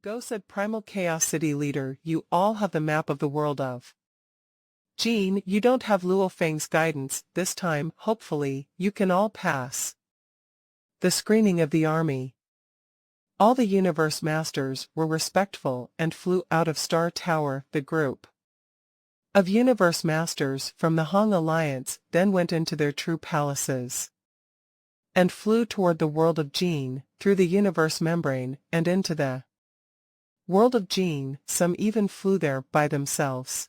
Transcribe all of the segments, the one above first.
Go, said Primal Chaos City leader, you all have the map of the world of Jean, you don't have Luo Feng's guidance, this time, hopefully, you can all pass. The screening of the army. All the universe masters were respectful and flew out of Star Tower. The group of universe masters from the Hong Alliance then went into their true palaces and flew toward the world of Jean, through the universe membrane, and into the world of Jean. Some even flew there by themselves.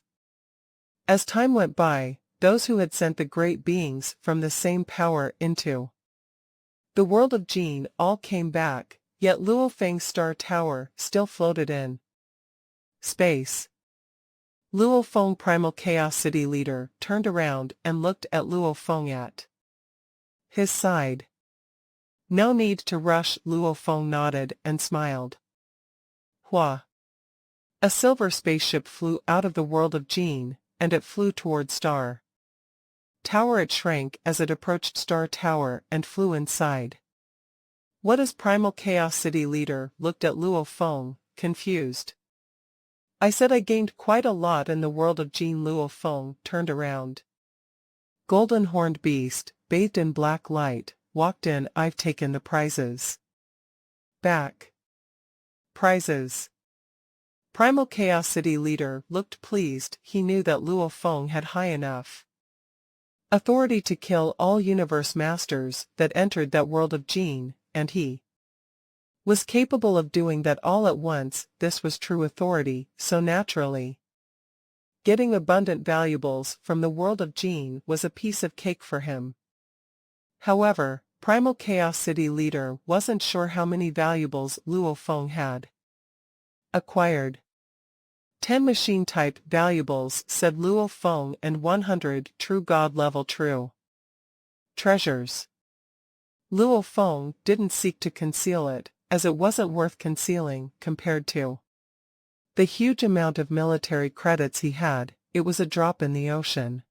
As time went by, those who had sent the great beings from the same power into the world of Jean all came back, yet Luo Feng's Star Tower still floated in space. Luo Feng, Primal Chaos City leader, turned around and looked at Luo Feng at his side. No need to rush, Luo Feng nodded and smiled. Hua. A silver spaceship flew out of the world of Jean, and it flew toward Star Tower. It shrank as it approached Star Tower and flew inside. What is Primal Chaos City leader looked at Luo Feng, confused. I said I gained quite a lot in the world of Jean. Luo Feng turned around. Golden horned beast, bathed in black light, walked in. I've taken the prizes back. Prizes. Primal Chaos City leader looked pleased. He knew that Luo Feng had high enough authority to kill all universe masters that entered that world of Jean, and he was capable of doing that all at once. This was true authority, so naturally, getting abundant valuables from the world of Jean was a piece of cake for him. However, Primal Chaos City leader wasn't sure how many valuables Luo Feng had acquired. 10 machine-type valuables, said Luo Feng, and 100 true god-level true treasures. Luo Feng didn't seek to conceal it, as it wasn't worth concealing compared to the huge amount of military credits he had. It was a drop in the ocean.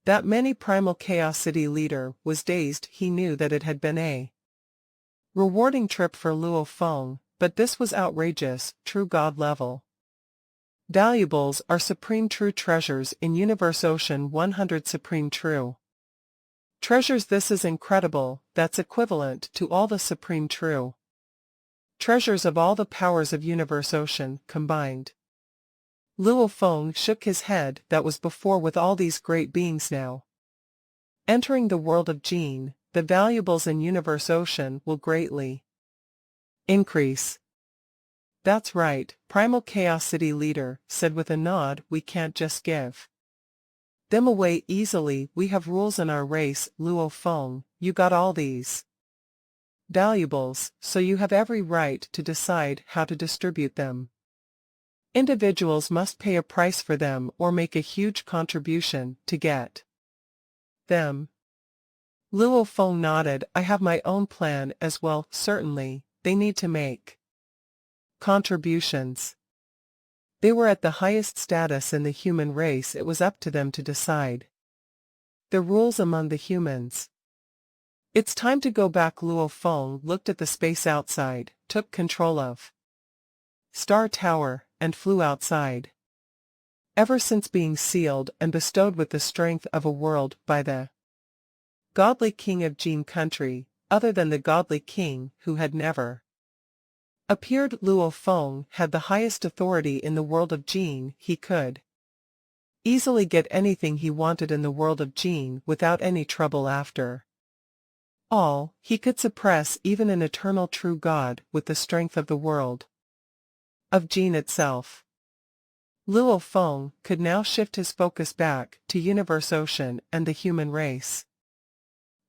That many. Primal Chaos City leader was dazed. He knew that it had been a rewarding trip for Luo Feng, but this was outrageous. True god level valuables are supreme true treasures in Universe Ocean. 100 supreme true treasures. This is incredible. That's equivalent to all the supreme true treasures of all the powers of Universe Ocean combined. Luo Feng shook his head. That was before. With all these great beings now entering the world of Jean, the valuables in Universe Ocean will greatly increase. That's right, Primal Chaos City leader said with a nod. We can't just give them away easily. We have rules in our race. Luo Feng, you got all these valuables, so you have every right to decide how to distribute them. Individuals must pay a price for them or make a huge contribution to get them. Luo Feng nodded. I have my own plan as well. Certainly, they need to make contributions. They were at the highest status in the human race. It was up to them to decide the rules among the humans. It's time to go back. Luo Feng looked at the space outside, took control of Star Tower, and flew outside. Ever since being sealed and bestowed with the strength of a world by the godly king of Jean country, other than the godly king who had never appeared, Luo Feng had the highest authority in the world of Jean. He could easily get anything he wanted in the world of Jean without any trouble. After all, he could suppress even an eternal true god with the strength of the world of Jean itself. Luo Feng could now shift his focus back to Universe Ocean and the human race.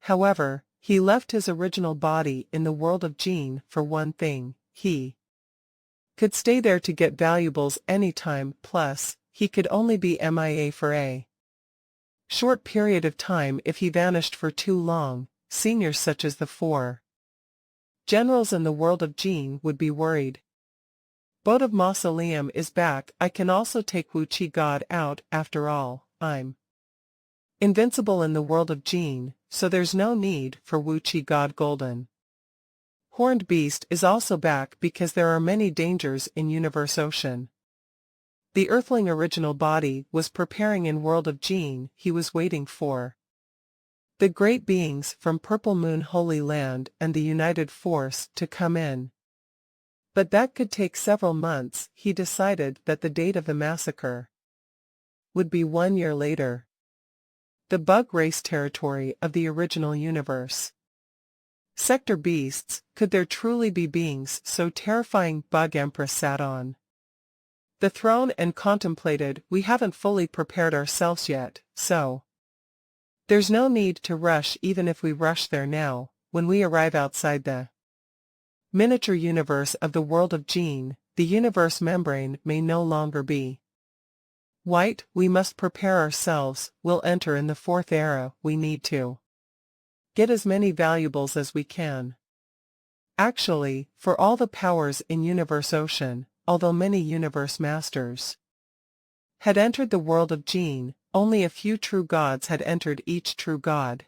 However, he left his original body in the world of Jean for one thing. He could stay there to get valuables anytime, plus, he could only be MIA for a short period of time. If he vanished for too long, seniors such as the 4 generals in the world of Jean would be worried. Boat of Mausoleum is back. I can also take Wu Qi God out. After all, I'm invincible in the world of Jean, so there's no need for Wu Qi God Golden Horned Beast is also back because there are many dangers in Universe Ocean. The Earthling original body was preparing in World of Gene. He was waiting for the great beings from Purple Moon Holy Land and the United Force to come in. But that could take several months. He decided that the date of the massacre would be 1 year later. The bug race territory of the original universe. Sector beasts, could there truly be beings so terrifying? Bug Empress sat on the throne and contemplated. We haven't fully prepared ourselves yet, so there's no need to rush. Even if we rush there now, when we arrive outside the miniature universe of the world of Gene, the universe membrane may no longer be white. We must prepare ourselves. We'll enter in the fourth era. We need to get as many valuables as we can. Actually, for all the powers in Universe Ocean, although many universe masters had entered the world of Gene, only a few true gods had entered. Each true god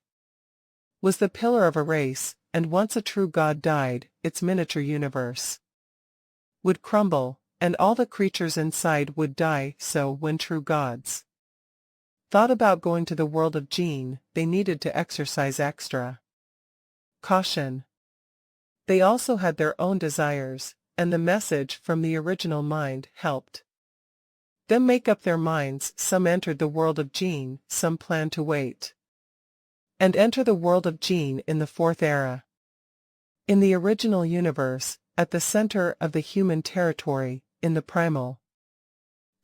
was the pillar of a race, and once a true god died, its miniature universe would crumble, and all the creatures inside would die. So when true gods thought about going to the world of Gene, they needed to exercise extra caution. They also had their own desires, and the message from the original mind helped them make up their minds. Some entered the world of Gene, some planned to wait and enter the world of Gene in the fourth era. In the original universe, at the center of the human territory, in the primal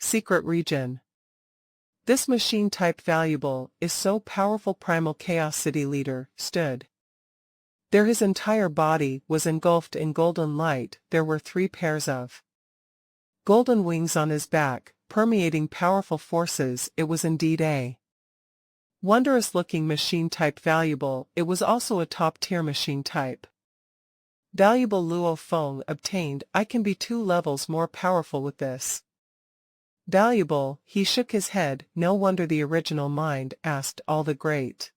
secret region, this machine-type valuable is so powerful. Primal Chaos City Leader stood there. His entire body was engulfed in golden light. There were 3 pairs of golden wings on his back, permeating powerful forces. It was indeed a wondrous-looking machine-type valuable. It was also a top-tier machine-type valuable. Luo Feng obtained. I can be 2 levels more powerful with this valuable. He shook his head. No wonder the original mind asked all the great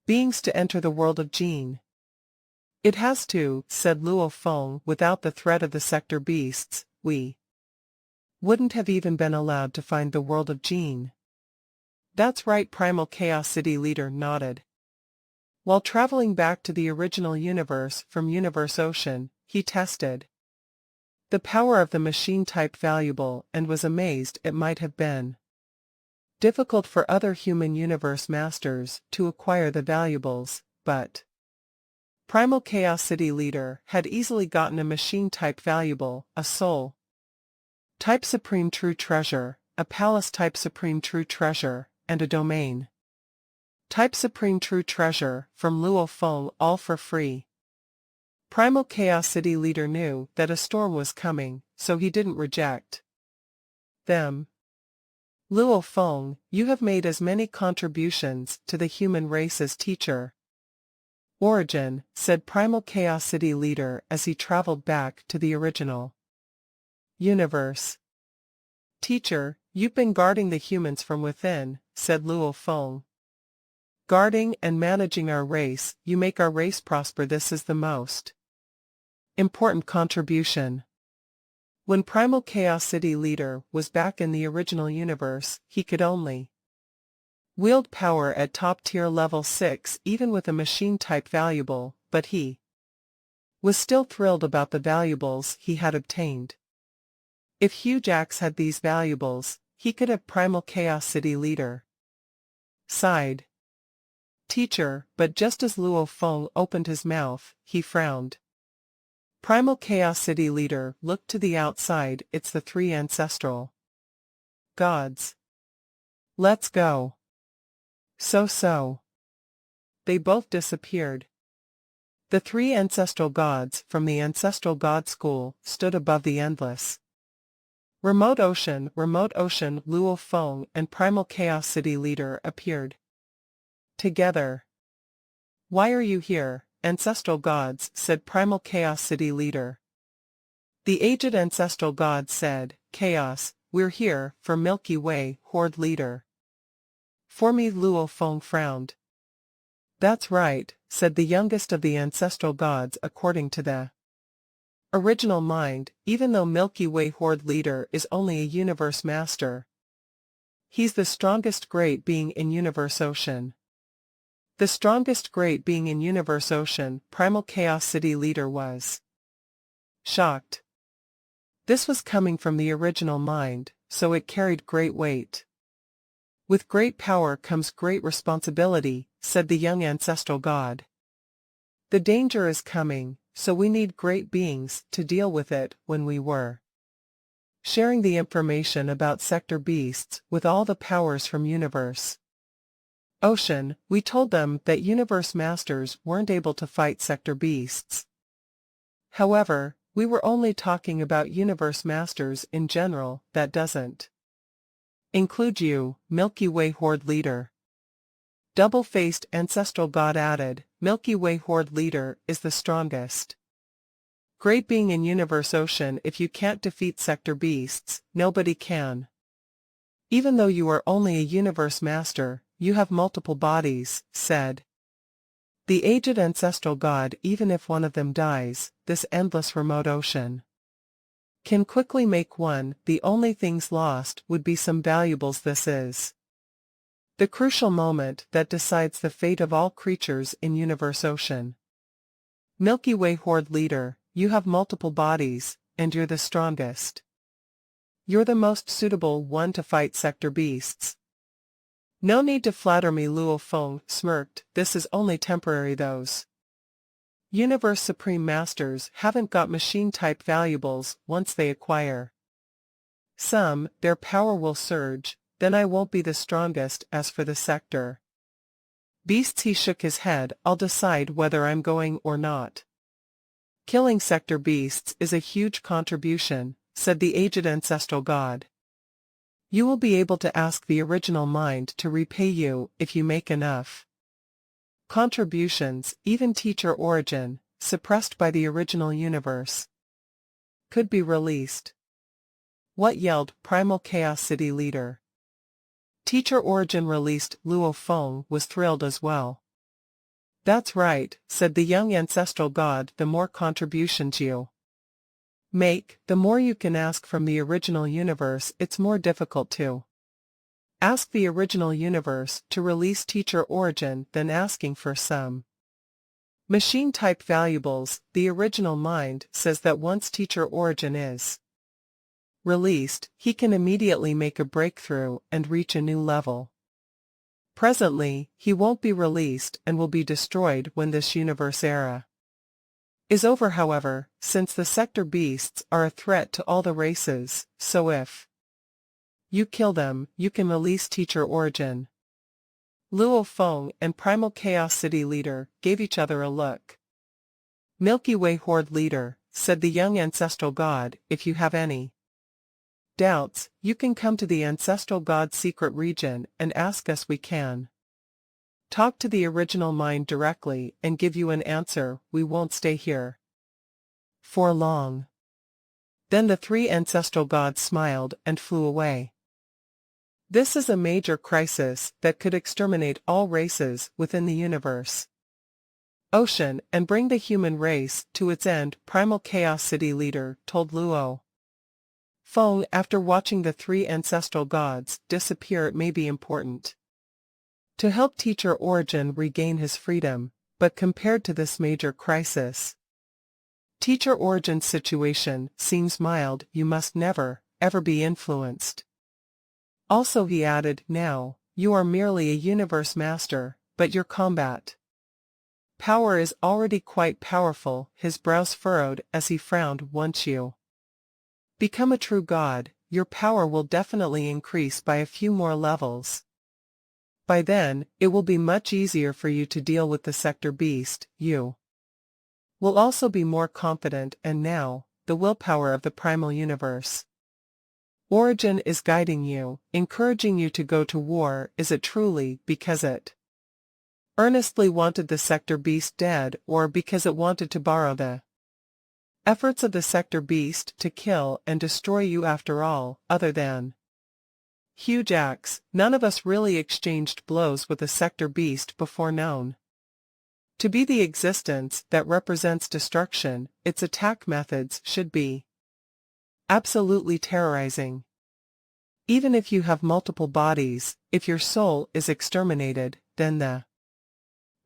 beings to enter the world of Gene. It has to, said Luo Feng. Without the threat of the sector beasts, we wouldn't have even been allowed to find the world of Gene. That's right. Primal Chaos City Leader nodded. While traveling back to the original universe from Universe Ocean, he tested the power of the machine-type valuable and was amazed. It might have been difficult for other human universe masters to acquire the valuables, but Primal Chaos City Leader had easily gotten a machine-type valuable, a soul-type supreme true treasure, a palace-type supreme true treasure, and a domain-type supreme true treasure from Luo Feng, all for free. Primal Chaos City Leader knew that a storm was coming, so he didn't reject them. Luo Feng, you have made as many contributions to the human race as Teacher Origin, said Primal Chaos City Leader as he traveled back to the original universe. Teacher, you've been guarding the humans from within, said Luo Feng. Guarding and managing our race, you make our race prosper. This is the most important contribution. When Primal Chaos City Leader was back in the original universe, he could only wield power at top-tier level 6 even with a machine-type valuable, but he was still thrilled about the valuables he had obtained. If Hugh Jax had these valuables, he could have Primal Chaos City Leader sighed. Teacher, but just as Luo Feng opened his mouth, he frowned. Primal Chaos City Leader looked to the outside. It's the 3 ancestral gods. Let's go. So. They both disappeared. The 3 ancestral gods from the Ancestral God School stood above the endless remote ocean. Luo Feng and Primal Chaos City Leader appeared together. Why are you here, ancestral gods? Said Primal Chaos City Leader. The aged ancestral god said, Chaos, we're here for Milky Way Horde Leader. For me, Luo Feng frowned. That's right, said the youngest of the ancestral gods according to the original mind, even though Milky Way Horde Leader is only a universe master. He's the strongest great being in Universe Ocean. The strongest great being in Universe Ocean, Primal Chaos City Leader was shocked. This was coming from the original mind, so it carried great weight. With great power comes great responsibility, said the young ancestral god. The danger is coming, so we need great beings to deal with it when we were sharing the information about sector beasts with all the powers from Universe Ocean. We told them that Universe Masters weren't able to fight sector beasts. However, we were only talking about Universe Masters in general. That doesn't include you, Milky Way Horde Leader. Double-faced ancestral god added, Milky Way Horde Leader is the strongest great being in Universe Ocean. If you can't defeat sector beasts, nobody can. Even though you are only a Universe Master, you have multiple bodies, said the aged ancestral god. Even if one of them dies, this endless remote ocean can quickly make one. The only things lost would be some valuables. This is the crucial moment that decides the fate of all creatures in Universe Ocean. Milky Way Horde Leader, you have multiple bodies, and you're the strongest. You're the most suitable one to fight sector beasts. No need to flatter me, Luo Feng smirked. This is only temporary. Those Universe Supreme Masters haven't got machine-type valuables. Once they acquire some, their power will surge. Then I won't be the strongest. As for the sector beasts, he shook his head. I'll decide whether I'm going or not. Killing sector beasts is a huge contribution, said the aged ancestral god. You will be able to ask the original mind to repay you if you make enough contributions. Even Teacher Origin, suppressed by the original universe, could be released. What? Yelled Primal Chaos City Leader. Teacher Origin released. Luo Feng was thrilled as well. That's right, said the young ancestral god. The more contributions you make, the more you can ask from the original universe. It's more difficult to ask the original universe to release Teacher Origin than asking for some machine-type valuables. The original mind says that once Teacher Origin is released, he can immediately make a breakthrough and reach a new level. Presently, he won't be released and will be destroyed when this universe era is over. However, since the sector beasts are a threat to all the races, so if you kill them, you can release Teacher Origin. Luo Feng and Primal Chaos City Leader gave each other a look. Milky Way Horde Leader, said the young ancestral god, if you have any doubts, you can come to the ancestral god's secret region and ask us. We can talk to the original mind directly and give you an answer. We won't stay here for long. Then the three ancestral gods smiled and flew away. This is a major crisis that could exterminate all races within the universe Ocean and bring the human race to its end, Primal Chaos City Leader told Luo Feng after watching the three ancestral gods disappear. It may be important to help Teacher Origin regain his freedom, but compared to this major crisis, Teacher Origin's situation seems mild. You must never, ever be influenced. Also, he added, now, you are merely a universe master, but your combat power is already quite powerful. His brows furrowed as he frowned. Once you become a true god, your power will definitely increase by a few more levels. By then, it will be much easier for you to deal with the sector beast. You will also be more confident. And now, the willpower of the primal universe Origin is guiding you, encouraging you to go to war. Is it truly because it earnestly wanted the sector beast dead, or because it wanted to borrow the efforts of the sector beast to kill and destroy you? After all, other than huge axe, none of us really exchanged blows with a sector beast before. Known To be the existence that represents destruction, its attack methods should be absolutely terrorizing. Even if you have multiple bodies, if your soul is exterminated, then the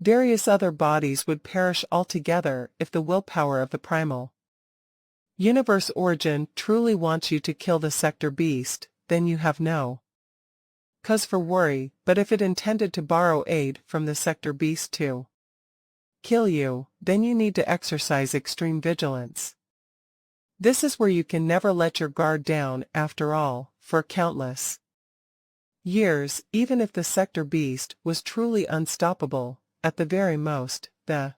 various other bodies would perish altogether if the willpower of the primal universe origin truly wants you to kill the sector beast, then you have no cause for worry, but if it intended to borrow aid from the sector beast to kill you, then you need to exercise extreme vigilance. This is where you can never let your guard down. After all, for countless years, even if the sector beast was truly unstoppable, at the very most, the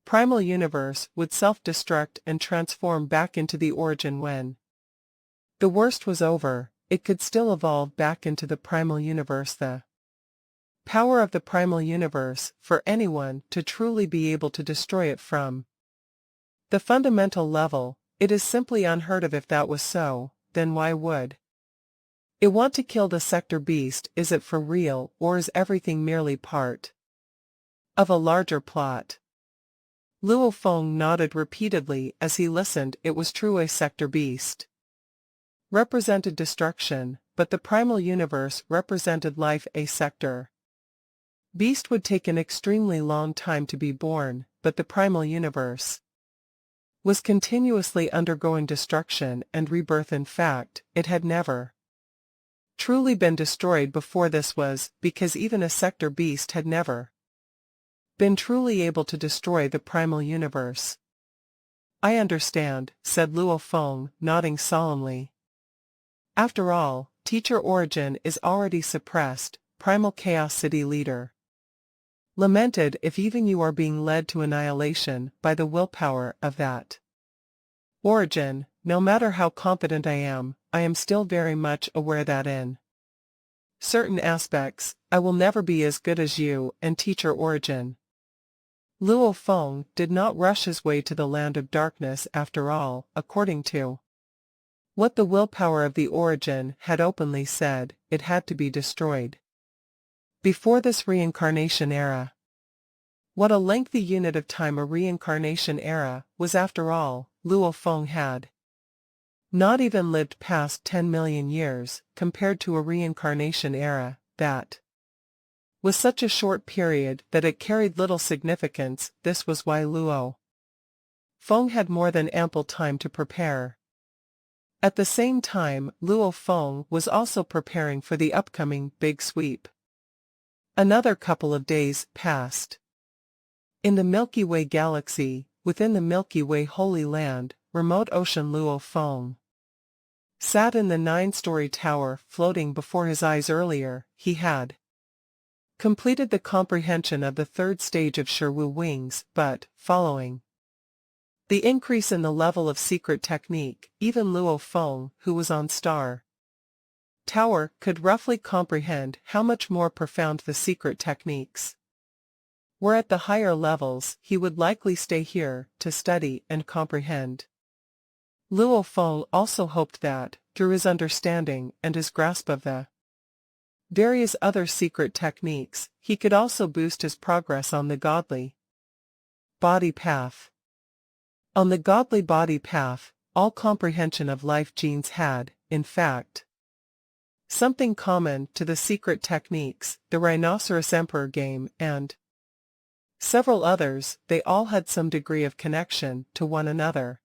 primal universe would self-destruct and transform back into the origin. When the worst was over, it could still evolve back into the primal universe. The power of the primal universe, for anyone to truly be able to destroy it from the fundamental level, it is simply unheard of. If that was so, then why would it want to kill the sector beast? Is it for real, or is everything merely part of a larger plot? Luo Feng nodded repeatedly as he listened. It was true, a sector beast represented destruction, but the primal universe represented life. A sector beast would take an extremely long time to be born, but the primal universe was continuously undergoing destruction and rebirth. In fact, it had never truly been destroyed before. This was because even a sector beast had never been truly able to destroy the primal universe. I understand, said Luo Feng, nodding solemnly. After all, teacher origin is already suppressed. Primal Chaos City leader lamented. If even you are being led to annihilation by the willpower of that origin, no matter how competent I am still very much aware that in certain aspects, I will never be as good as you and teacher origin. Luo Feng did not rush his way to the land of darkness. After all, according to what the willpower of the origin had openly said, it had to be destroyed before this reincarnation era. What a lengthy unit of time a reincarnation era was. After all, Luo Feng had not even lived past 10 million years, compared to a reincarnation era that was such a short period that it carried little significance. This was why Luo Feng had more than ample time to prepare. At the same time, Luo Feng was also preparing for the upcoming big sweep. Another couple of days passed. In the Milky Way galaxy, within the Milky Way Holy Land, remote ocean, Luo Feng sat in the 9-story tower floating before his eyes. Earlier, he had completed the comprehension of the 3rd stage of Shiwu wings, but, following the increase in the level of secret technique, even Luo Feng, who was on Star Tower, could roughly comprehend how much more profound the secret techniques were. At the higher levels, he would likely stay here to study and comprehend. Luo Feng also hoped that, through his understanding and his grasp of the various other secret techniques, he could also boost his progress on the godly body path. On the godly body path, all comprehension of life genes had, in fact, something common to the secret techniques, the Rhinoceros Emperor game, and several others. They all had some degree of connection to one another.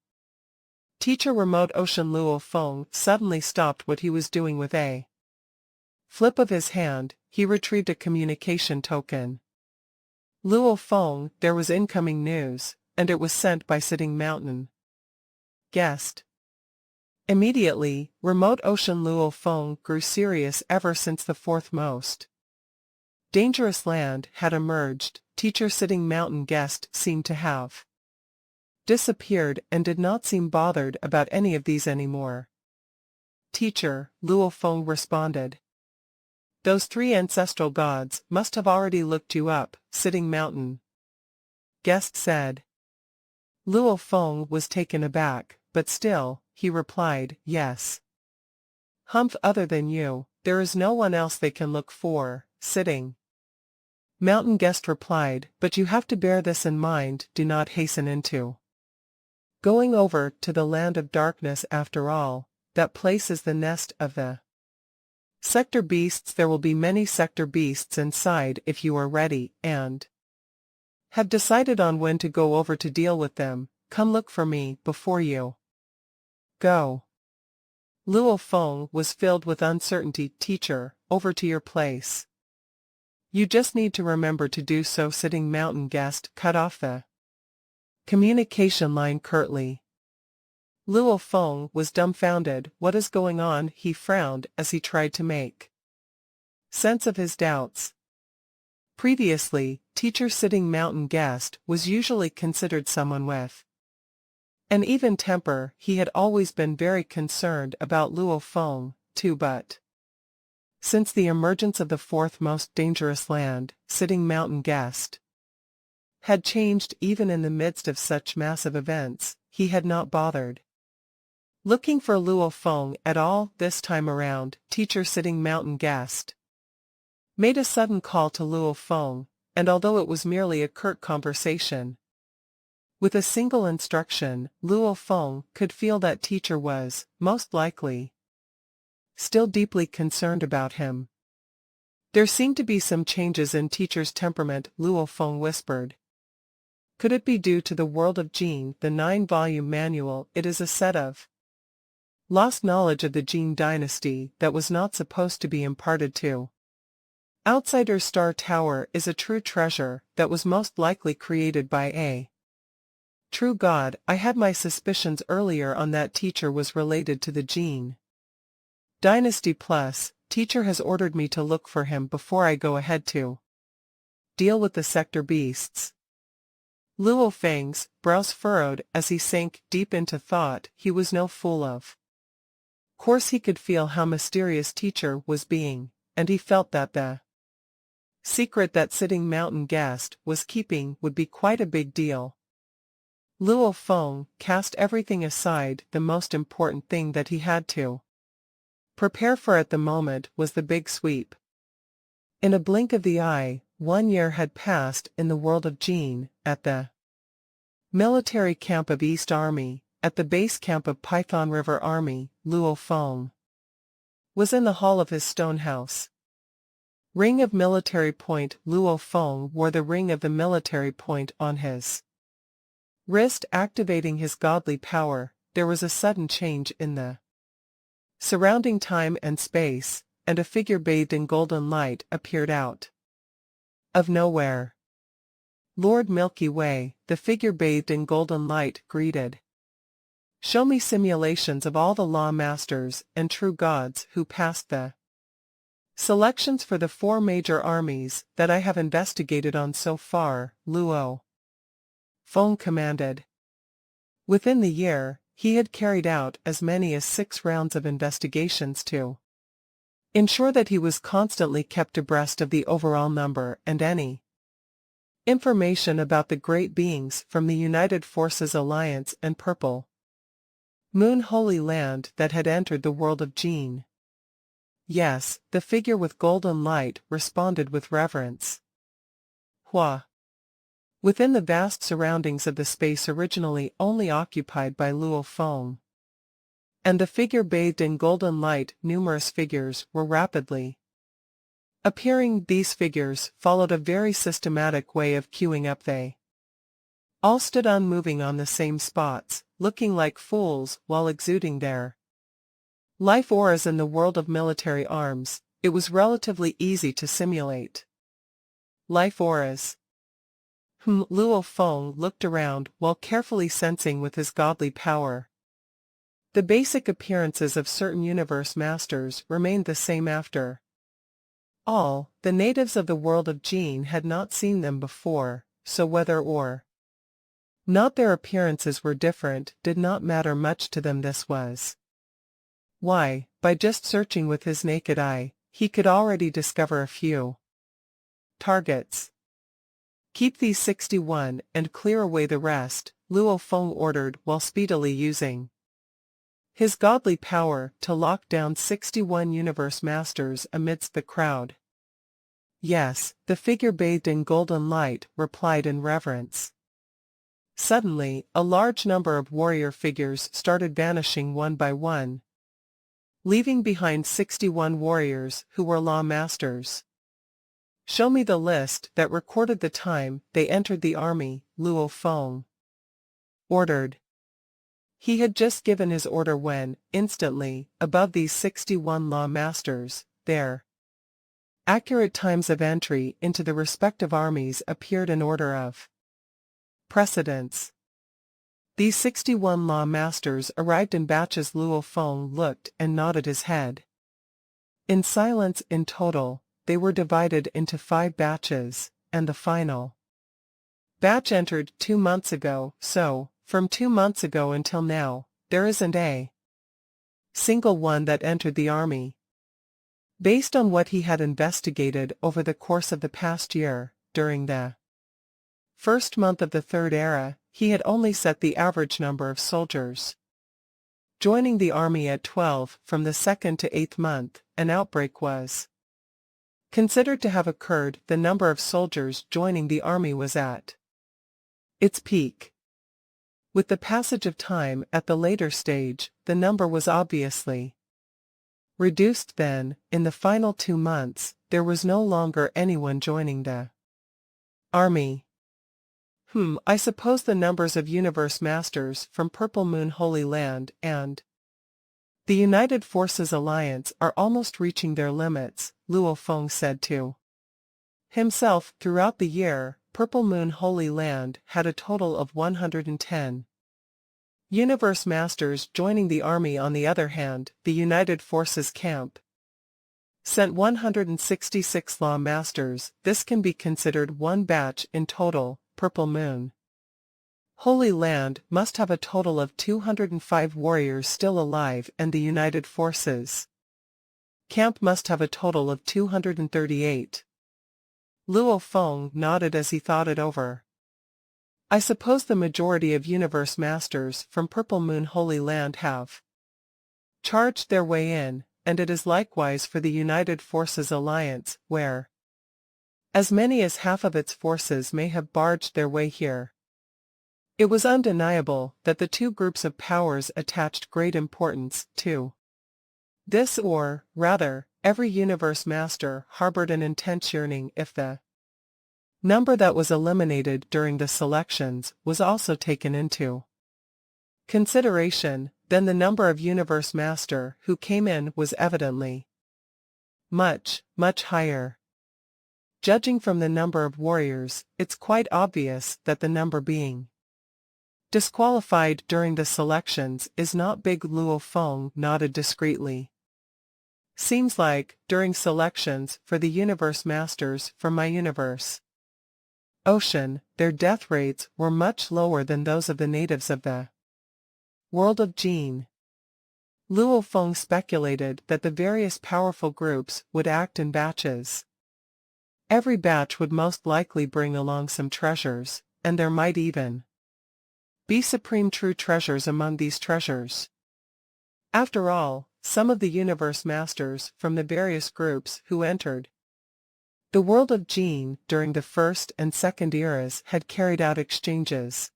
Teacher remote ocean Luo Feng suddenly stopped what he was doing. With a flip of his hand, he retrieved a communication token. Luo Feng, there was incoming news, and it was sent by Sitting Mountain. Guest. Immediately, remote ocean Luo Feng grew serious. Ever since the 4th most dangerous land had emerged, teacher Sitting Mountain Guest seemed to have disappeared and did not seem bothered about any of these anymore. Teacher, Luo Feng responded. Those 3 ancestral gods must have already looked you up, Sitting Mountain Guest said. Luo Feng was taken aback, but still, he replied, yes. Humph, other than you, there is no one else they can look for, Sitting Mountain Guest replied, but you have to bear this in mind, do not hasten into going over to the land of darkness after all, that place is the nest of the sector beasts. There will be many sector beasts inside if you are ready and have decided on when to go over to deal with them. Come look for me before you go. Luo Feng was filled with uncertainty. Teacher, over to your place. You just need to remember to do so. Sitting Mountain Guest cut off the communication line curtly. Luo Feng was dumbfounded. What is going on? He frowned as he tried to make sense of his doubts. Previously, Teacher Sitting Mountain Guest was usually considered someone with an even temper. He had always been very concerned about Luo Feng, too, but since the emergence of the fourth most dangerous land, Sitting Mountain Guest had changed. Even in the midst of such massive events, he had not bothered looking for Luo Feng at all. This time around, Teacher Sitting Mountain Guest made a sudden call to Luo Feng, and although it was merely a curt conversation with a single instruction, Luo Feng could feel that Teacher was, most likely, still deeply concerned about him. There seemed to be some changes in Teacher's temperament, Luo Feng whispered. Could it be due to the world of Jin, the 9-volume manual? It is a set of lost knowledge of the Jin dynasty that was not supposed to be imparted to outsiders. Star Tower is a true treasure that was most likely created by a true god. I had my suspicions earlier on that Teacher was related to the Jin dynasty. Plus, Teacher has ordered me to look for him before I go ahead to deal with the sector beasts. Luo Feng's brows furrowed as he sank deep into thought. He was no fool. Of course he could feel how mysterious Teacher was being, and he felt that the secret that Sitting Mountain Guest was keeping would be quite a big deal. Luo Feng cast everything aside. The most important thing that he had to prepare for at the moment was the big sweep. In a blink of the eye, 1 year had passed in the world of Jin. At the military camp of East Army, at the base camp of Python River Army, Luo Feng was in the hall of his stone house. Ring of military point. Luo Feng wore the ring of the military point on his wrist, activating his godly power. There was a sudden change in the surrounding time and space, and a figure bathed in golden light appeared out of nowhere. Lord Milky Way, the figure bathed in golden light, greeted. Show me simulations of all the law masters and true gods who passed the selections for the 4 major armies that I have investigated on so far, Luo Feng commanded. Within the year, he had carried out as many as 6 rounds of investigations to ensure that he was constantly kept abreast of the overall number and any information about the great beings from the United Forces Alliance and Purple Moon Holy Land that had entered the world of Jin. Yes, the figure with golden light responded with reverence. Hua. Within the vast surroundings of the space originally only occupied by Luo Feng and the figure bathed in golden light, numerous figures were rapidly appearing. These figures followed a very systematic way of queuing up. They all stood unmoving on the same spots, looking like fools while exuding their life auras. In the world of military arms, it was relatively easy to simulate life auras. Luo Feng looked around while carefully sensing with his godly power. The basic appearances of certain universe masters remained the same after all. The natives of the world of Jin had not seen them before, so whether or not their appearances were different did not matter much to them. This was why, by just searching with his naked eye, he could already discover a few targets. Keep these 61 and clear away the rest, Luo Feng ordered while speedily using his godly power to lock down 61 universe masters amidst the crowd. Yes, the figure bathed in golden light replied in reverence. Suddenly, a large number of warrior figures started vanishing one by one, leaving behind 61 warriors who were law masters. Show me the list that recorded the time they entered the army, Luo Feng ordered. He had just given his order when, instantly, above these 61 law masters, their accurate times of entry into the respective armies appeared in order of precedence. These 61 law masters arrived in batches. Luo Feng looked and nodded his head. In silence. In total, they were divided into 5 batches, and the final batch entered 2 months ago, so, from 2 months ago until now, there isn't a single one that entered the army. Based on what he had investigated over the course of the past year, during the first month of the Third Era, he had only set the average number of soldiers joining the army at 12. From the 2nd to 8th month, an outbreak was considered to have occurred. The number of soldiers joining the army was at its peak. With the passage of time at the later stage, the number was obviously reduced. Then, in the final 2 months, there was no longer anyone joining the army. I suppose the numbers of Universe Masters from Purple Moon Holy Land and the United Forces Alliance are almost reaching their limits, Luo Feng said to himself. Throughout the year, Purple Moon Holy Land had a total of 110 Universe Masters joining the army. On the other hand, the United Forces Camp sent 166 Law Masters. This can be considered one batch in total. Purple Moon Holy Land must have a total of 205 warriors still alive, and the United Forces Camp must have a total of 238. Luo Feng nodded as he thought it over. I suppose the majority of Universe Masters from Purple Moon Holy Land have charged their way in, and it is likewise for the United Forces Alliance, where as many as half of its forces may have barged their way here. It was undeniable that the two groups of powers attached great importance to this, or, rather, every Universe Master harbored an intense yearning. If the number that was eliminated during the selections was also taken into consideration, then the number of Universe Master who came in was evidently much, much higher. Judging from the number of warriors, it's quite obvious that the number being disqualified during the selections is not big. Luo Feng nodded discreetly. Seems like, during selections for the Universe Masters from my universe Ocean, their death rates were much lower than those of the natives of the world of Jin. Luo Feng speculated that the various powerful groups would act in batches. Every batch would most likely bring along some treasures, and there might even be supreme true treasures among these treasures. After all, some of the Universe Masters from the various groups who entered the world of Jin during the First and Second Eras had carried out exchanges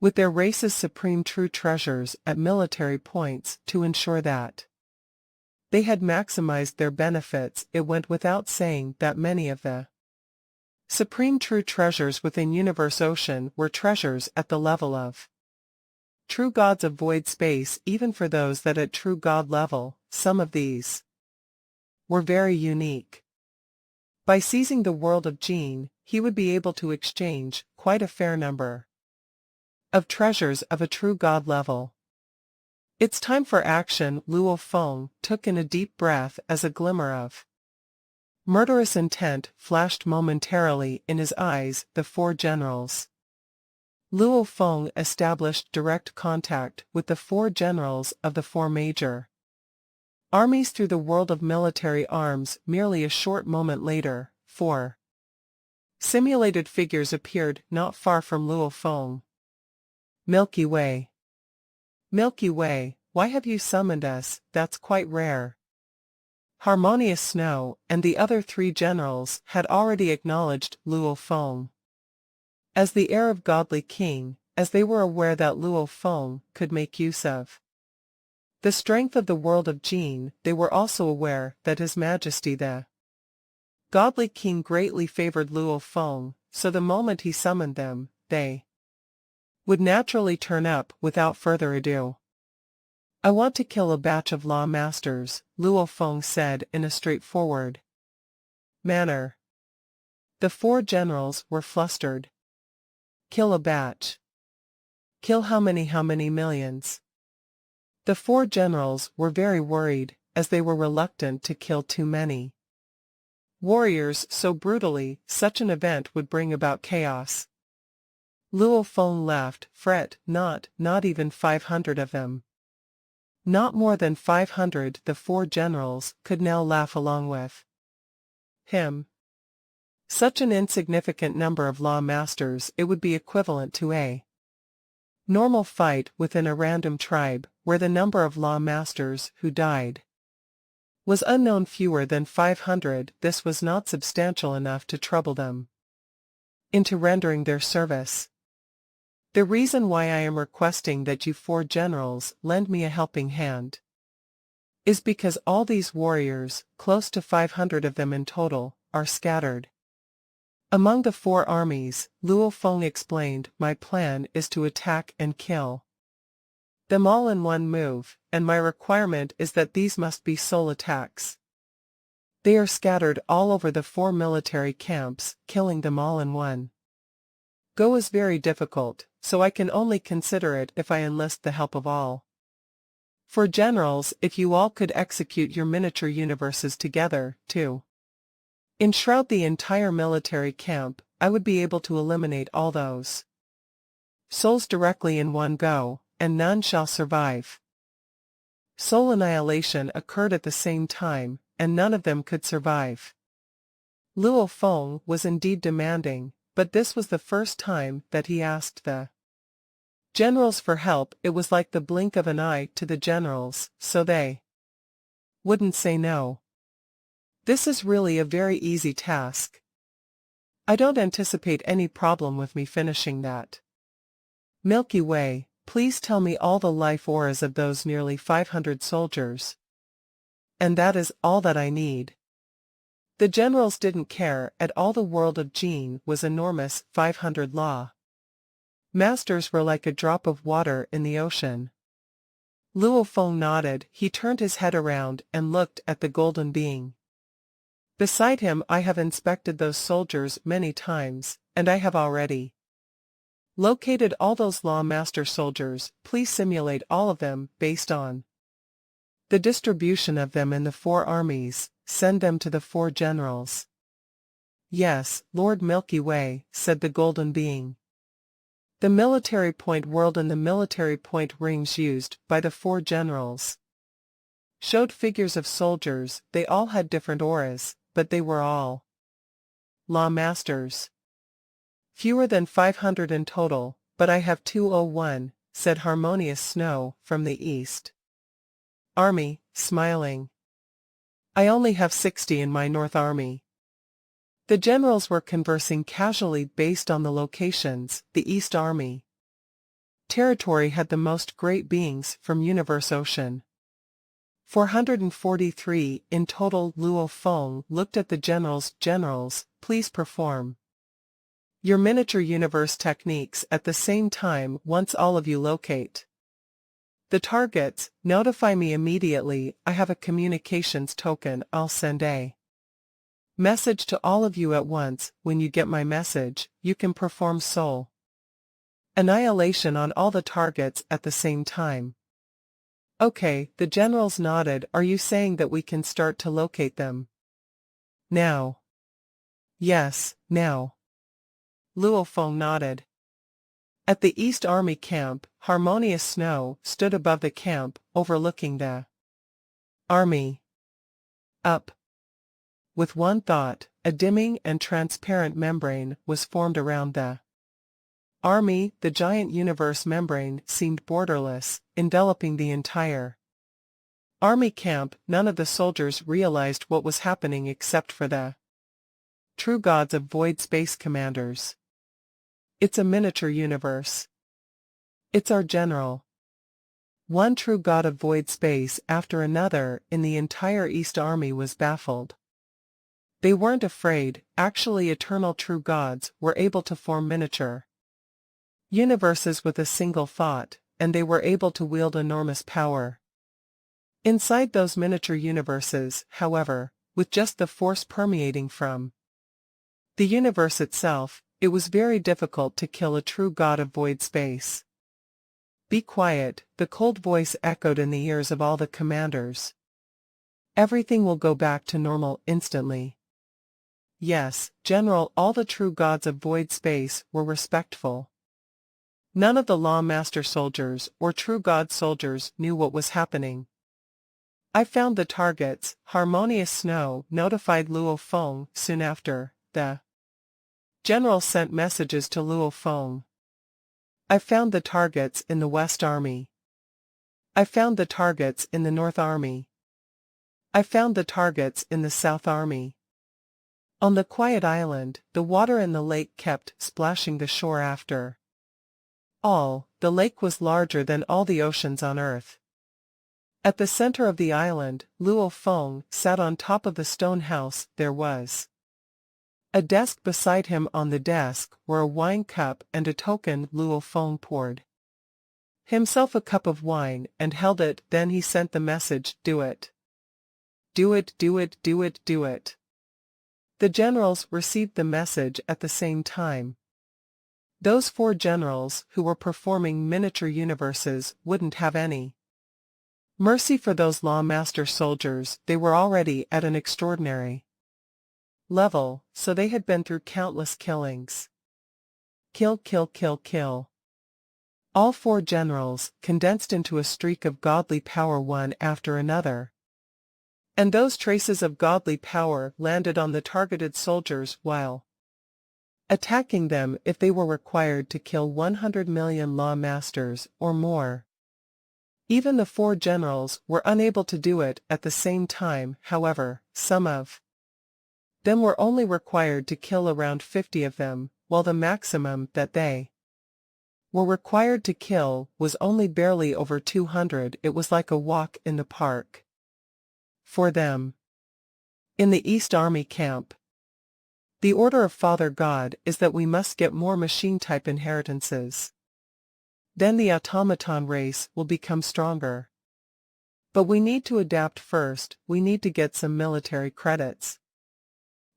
with their race's supreme true treasures at military points to ensure that they had maximized their benefits. It went without saying that many of the supreme true treasures within Universe Ocean were treasures at the level of true gods of void space. Even for those that at true god level, some of these were very unique. By seizing the world of Jin, he would be able to exchange quite a fair number of treasures of a true god level. It's time for action. Luo Feng took in a deep breath as a glimmer of murderous intent flashed momentarily in his eyes. The 4 generals. Luo Feng established direct contact with the 4 generals of the 4 major armies through the world of military arms. Merely a short moment later, 4 simulated figures appeared not far from Luo Feng. Milky Way. Milky Way, why have you summoned us? That's quite rare. Harmonious Snow and the other 3 generals had already acknowledged Luo Feng as the heir of godly king, as they were aware that Luo Feng could make use of the strength of the world of Jin. They were also aware that His Majesty the godly king greatly favored Luo Feng, so the moment he summoned them, they would naturally turn up without further ado. "I want to kill a batch of law masters," Luo Feng said in a straightforward manner. The 4 generals were flustered. Kill a batch. Kill how many millions? The 4 generals were very worried, as they were reluctant to kill too many warriors so brutally. Such an event would bring about chaos. Luo Feng left, fret not even 500 of them. Not more than 500. The 4 generals could now laugh along with him. Such an insignificant number of law masters, it would be equivalent to a normal fight within a random tribe, where the number of law masters who died was unknown, fewer than 500. This was not substantial enough to trouble them into rendering their service. The reason why I am requesting that you 4 generals lend me a helping hand is because all these warriors, close to 500 of them in total, are scattered among the 4 armies. Luo Feng explained, "My plan is to attack and kill them all in one move, and my requirement is that these must be sole attacks. They are scattered all over the 4 military camps. Killing them all in one go is very difficult, so I can only consider it if I enlist the help of all 4 generals. If you all could execute your miniature universes together, to enshroud the entire military camp, I would be able to eliminate all those souls directly in one go, and none shall survive." Soul annihilation occurred at the same time, and none of them could survive. Luo Feng was indeed demanding, but this was the first time that he asked the generals for help. It was like the blink of an eye to the generals, so they wouldn't say no. "This is really a very easy task. I don't anticipate any problem with me finishing that. Milky Way, please tell me all the life auras of those nearly 500 soldiers. And that is all that I need." The generals didn't care at all. The world of Jin was enormous. 500 law masters were like a drop of water in the ocean. Luo Feng nodded. He turned his head around and looked at the golden being beside him. "I have inspected those soldiers many times, and I have already located all those law master soldiers. Please simulate all of them based on the distribution of them in the 4 armies. Send them to the 4 generals." "Yes, Lord Milky Way," said the golden being. The military point world and the military point rings used by the 4 generals showed figures of soldiers. They all had different auras, but they were all law masters. "Fewer than 500 in total, but I have 201, said Harmonious Snow from the east army, smiling. "I only have 60 in my North Army." The generals were conversing casually based on the locations. The East Army territory had the most great beings from Universe Ocean. 443 in total. Luo Feng looked at the generals. "Generals, please perform your miniature universe techniques at the same time. Once all of you locate the targets, notify me immediately. I have a communications token. I'll send a message to all of you at once. When you get my message, you can perform soul annihilation on all the targets at the same time." "Okay," the generals nodded. "Are you saying that we can start to locate them now?" "Yes, now." Luo Feng nodded. At the East Army camp, Harmonious Snow stood above the camp, overlooking the army. Up. With one thought, a dimming and transparent membrane was formed around the army. The giant universe membrane seemed borderless, enveloping the entire army camp. None of the soldiers realized what was happening except for the true gods of void space commanders. It's a miniature universe. It's our general. One true god of void space after another in the entire East Army was baffled. They weren't afraid. Actually, eternal true gods were able to form miniature universes with a single thought, and they were able to wield enormous power. Inside those miniature universes, however, with just the force permeating from the universe itself, it was very difficult to kill a true god of void space. Be quiet, the cold voice echoed in the ears of all the commanders. Everything will go back to normal instantly. Yes, General, all the true gods of void space were respectful. None of the Lawmaster soldiers or true god soldiers knew what was happening. I found the targets, Harmonious Snow notified Luo Feng soon after. The general sent messages to Luo Feng. I found the targets in the West Army. I found the targets in the North Army. I found the targets in the South Army. On the quiet island, the water in the lake kept splashing the shore after all. The lake was larger than all the oceans on Earth. At the center of the island, Luo Feng sat on top of the stone house. There was a desk beside him. On the desk were a wine cup and a token. Luo Feng poured himself a cup of wine and held it. Then he sent the message, "Do it. Do it, do it, do it, do it." The generals received the message at the same time. Those 4 generals who were performing miniature universes wouldn't have any mercy for those Lawmaster soldiers. They were already at an extraordinary level, so they had been through countless killings. Kill, kill, kill, kill. All 4 generals condensed into a streak of godly power one after another. And those traces of godly power landed on the targeted soldiers while attacking them if they were required to kill 100 million Lawmasters or more. Even the 4 generals were unable to do it at the same time. However, some of them were only required to kill around 50 of them, while the maximum that they were required to kill was only barely over 200. It was like a walk in the park for them. In the East Army camp, the order of Father God is that we must get more machine-type inheritances. Then the automaton race will become stronger. But we need to adapt first. We need to get some military credits.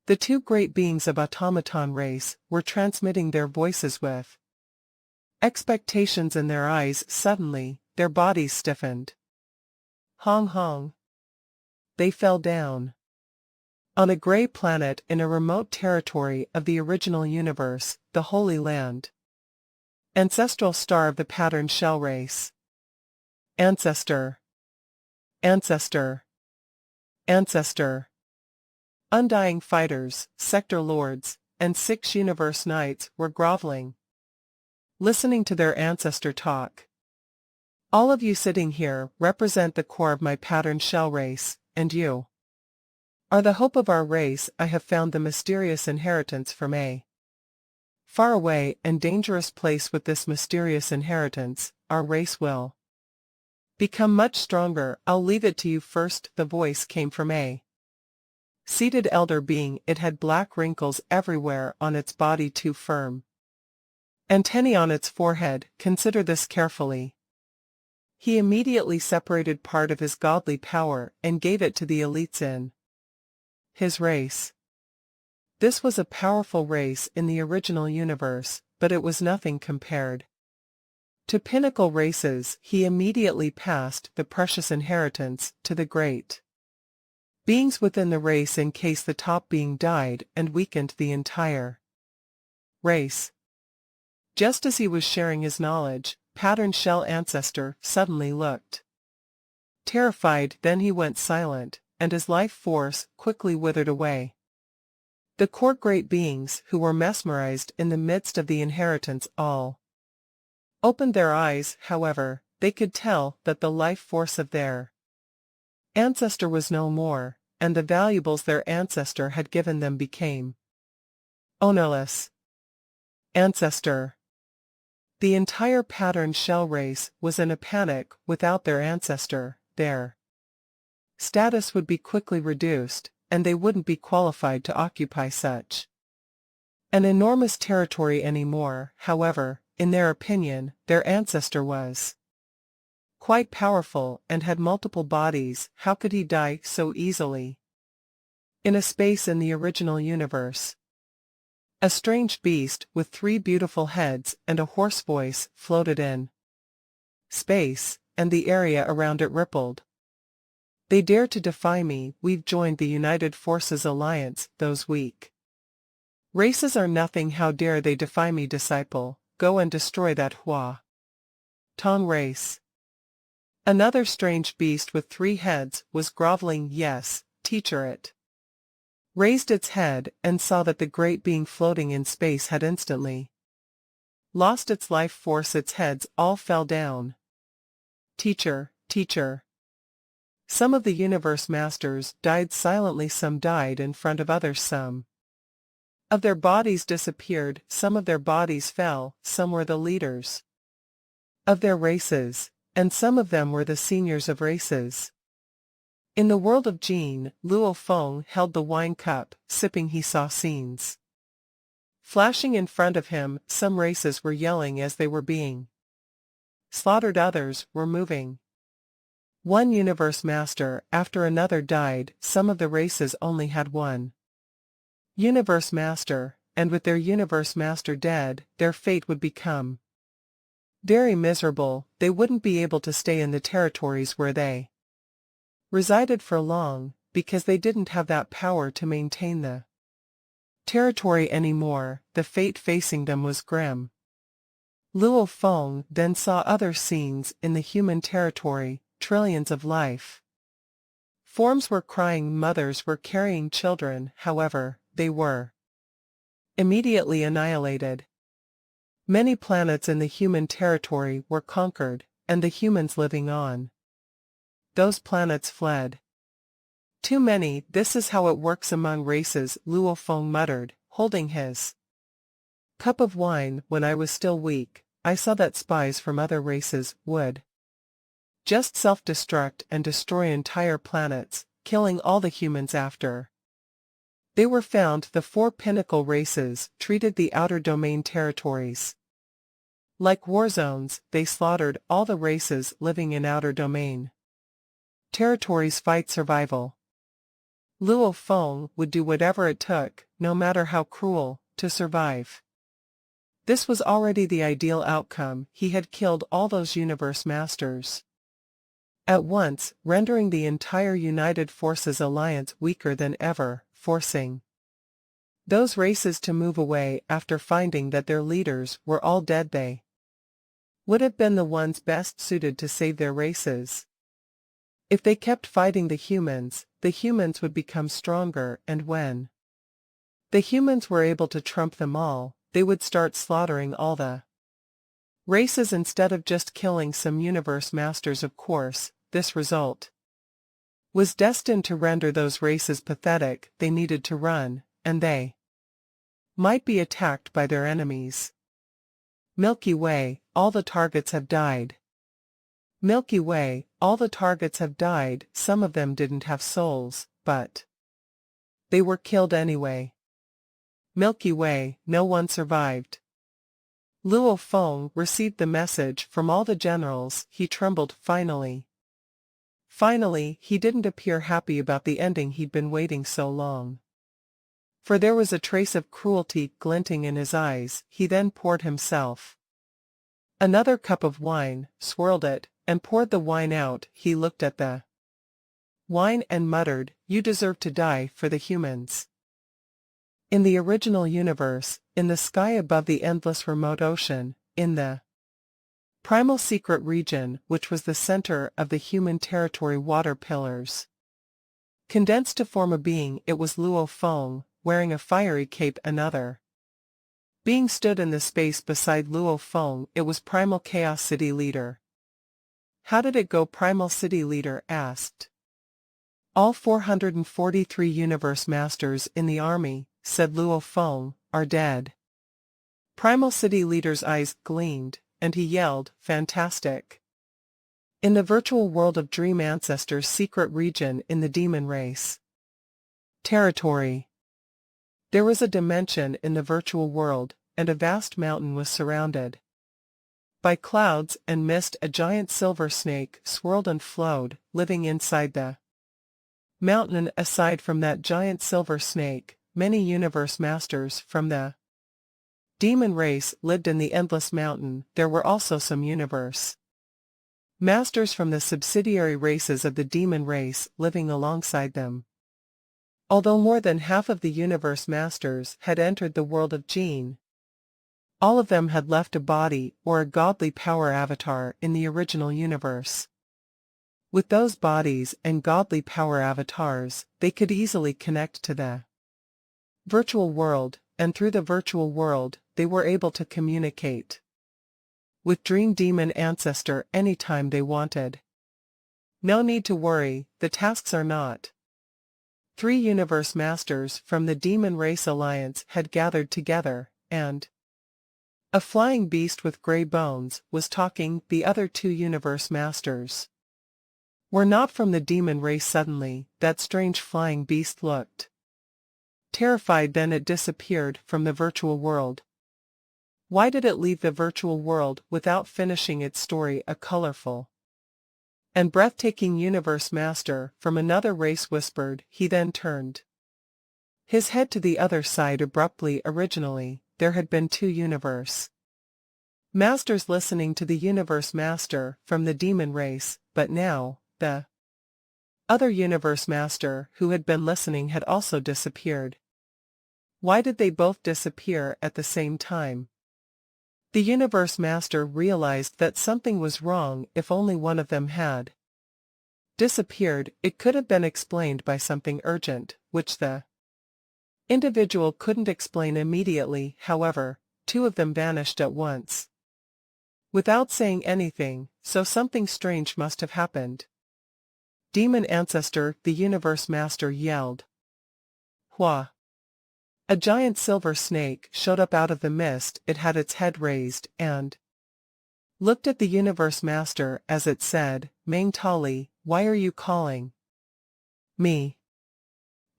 The 2 great beings of automaton race were transmitting their voices with expectations in their eyes. Suddenly, their bodies stiffened. Hong hong. They fell down. On a gray planet in a remote territory of the original universe, the Holy Land. Ancestral star of the pattern shell race. Ancestor. Ancestor. Ancestor. Undying fighters, sector lords, and 6 universe knights were groveling, listening to their ancestor talk. All of you sitting here represent the core of my pattern shell race, and you are the hope of our race. I have found the mysterious inheritance from a far away and dangerous place. With this mysterious inheritance, our race will become much stronger. I'll leave it to you first. The voice came from a seated elder being. It had black wrinkles everywhere on its body, 2 firm antennae on its forehead. Consider this carefully. He immediately separated part of his godly power and gave it to the elites in his race. This was a powerful race in the original universe, but it was nothing compared to pinnacle races. He immediately passed the precious inheritance to the great beings within the race in case the top being died and weakened the entire race. Just as he was sharing his knowledge, Pattern Shell Ancestor suddenly looked terrified. Then he went silent, and his life force quickly withered away. The core great beings who were mesmerized in the midst of the inheritance all opened their eyes. However, they could tell that the life force of their Ancestor was no more, and the valuables their ancestor had given them became ownerless. Ancestor. The entire patterned shell race was in a panic. Without their ancestor, their status would be quickly reduced, and they wouldn't be qualified to occupy such an enormous territory anymore. However, in their opinion, their ancestor was quite powerful and had multiple bodies. How could he die so easily? In a space in the original universe, a strange beast with 3 beautiful heads and a hoarse voice floated in space, and the area around it rippled. They dare to defy me. We've joined the United Forces Alliance. Those weak races are nothing. How dare they defy me? Disciple, go and destroy that Hua Tong race. Another strange beast with 3 heads was groveling. Yes, teacher. It raised its head and saw that the great being floating in space had instantly lost its life force. Its heads all fell down. Teacher, teacher. Some of the universe masters died silently. Some died in front of others. Some of their bodies disappeared. Some of their bodies fell. Some were the leaders of their races, and some of them were the seniors of races. In the world of Jin, Luo Feng held the wine cup. Sipping, he saw scenes flashing in front of him. Some races were yelling as they were being slaughtered. Others were moving. One universe master after another died. Some of the races only had one universe master, and with their universe master dead, their fate would become very miserable. They wouldn't be able to stay in the territories where they resided for long, because they didn't have that power to maintain the territory anymore. The fate facing them was grim. Luo Feng then saw other scenes in the human territory. Trillions of life forms were crying. Mothers were carrying children. However, they were immediately annihilated. Many planets in the human territory were conquered, and the humans living on those planets fled. Too many. This is how it works among races, Luo Feng muttered, holding his cup of wine. When I was still weak, I saw that spies from other races would just self-destruct and destroy entire planets, killing all the humans after they were found. The 4 pinnacle races treated the outer domain territories like war zones. They slaughtered all the races living in outer domain territories. Fight survival. Luo Feng would do whatever it took, no matter how cruel, to survive. This was already the ideal outcome. He had killed all those universe masters at once, rendering the entire United Forces Alliance weaker than ever, forcing those races to move away after finding that their leaders were all dead. They would have been the ones best suited to save their races. If they kept fighting the humans would become stronger, and when the humans were able to trump them all, they would start slaughtering all the races instead of just killing some universe masters. Of course, this result was destined to render those races pathetic. They needed to run, and they might be attacked by their enemies. Milky Way, all the targets have died. Milky Way, all the targets have died. Some of them didn't have souls, but they were killed anyway. Milky Way, no one survived. Luo Feng received the message from all the generals. He trembled. Finally, he didn't appear happy about the ending. He'd been waiting so long. For there was a trace of cruelty glinting in his eyes. He then poured himself another cup of wine, swirled it, and poured the wine out. He looked at the wine and muttered, "You deserve to die for the humans." In the original universe, in the sky above the endless remote ocean, in the primal secret region, which was the center of the human territory, water pillars condensed to form a being. It was Luo Feng, wearing a fiery cape. Another being stood in the space beside Luo Feng. It was Primal Chaos City Leader. "How did it go?" Primal City Leader asked. All 443 universe masters in the army, said Luo Feng, are dead. Primal City Leader's eyes gleamed, and he yelled, fantastic. In the virtual world of Dream Ancestor's secret region in the demon race territory. There was a dimension in the virtual world, and a vast mountain was surrounded by clouds and mist. A giant silver snake swirled and flowed, living inside the mountain. Aside from that giant silver snake, many universe masters from the demon race lived in the endless mountain. There were also some universe masters from the subsidiary races of the demon race living alongside them. Although more than half of the universe masters had entered the world of Gene, all of them had left a body or a godly power avatar in the original universe. With those bodies and godly power avatars, they could easily connect to the virtual world, and through the virtual world, they were able to communicate with Dream Demon Ancestor anytime they wanted. No need to worry, the tasks are not. 3 universe masters from the Demon Race Alliance had gathered together, and a flying beast with gray bones was talking. The other 2 universe masters were not from the demon race. Suddenly, that strange flying beast looked terrified, then it disappeared from the virtual world. Why did it leave the virtual world without finishing its story? A colorful and breathtaking universe master from another race whispered. He then turned his head to the other side abruptly. Originally, there had been 2 universe masters listening to the universe master from the demon race, but now, the other universe master who had been listening had also disappeared. Why did they both disappear at the same time? The universe master realized that something was wrong. If only one of them had disappeared, it could have been explained by something urgent, which the individual couldn't explain immediately. However, 2 of them vanished at once without saying anything, so something strange must have happened. Demon Ancestor, the universe master yelled. Hua! A giant silver snake showed up out of the mist. It had its head raised, and looked at the universe master as it said, Meng Tali, why are you calling me?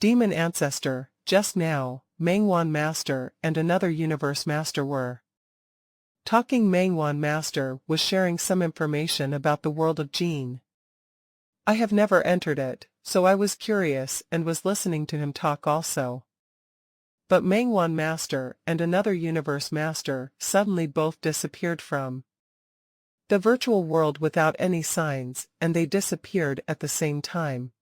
Demon Ancestor, just now, Mengwan Master and another universe master were talking. Mengwan Master was sharing some information about the world of Gene. I have never entered it, so I was curious and was listening to him talk also. But Mengwan Master and another universe master suddenly both disappeared from the virtual world without any signs, and they disappeared at the same time.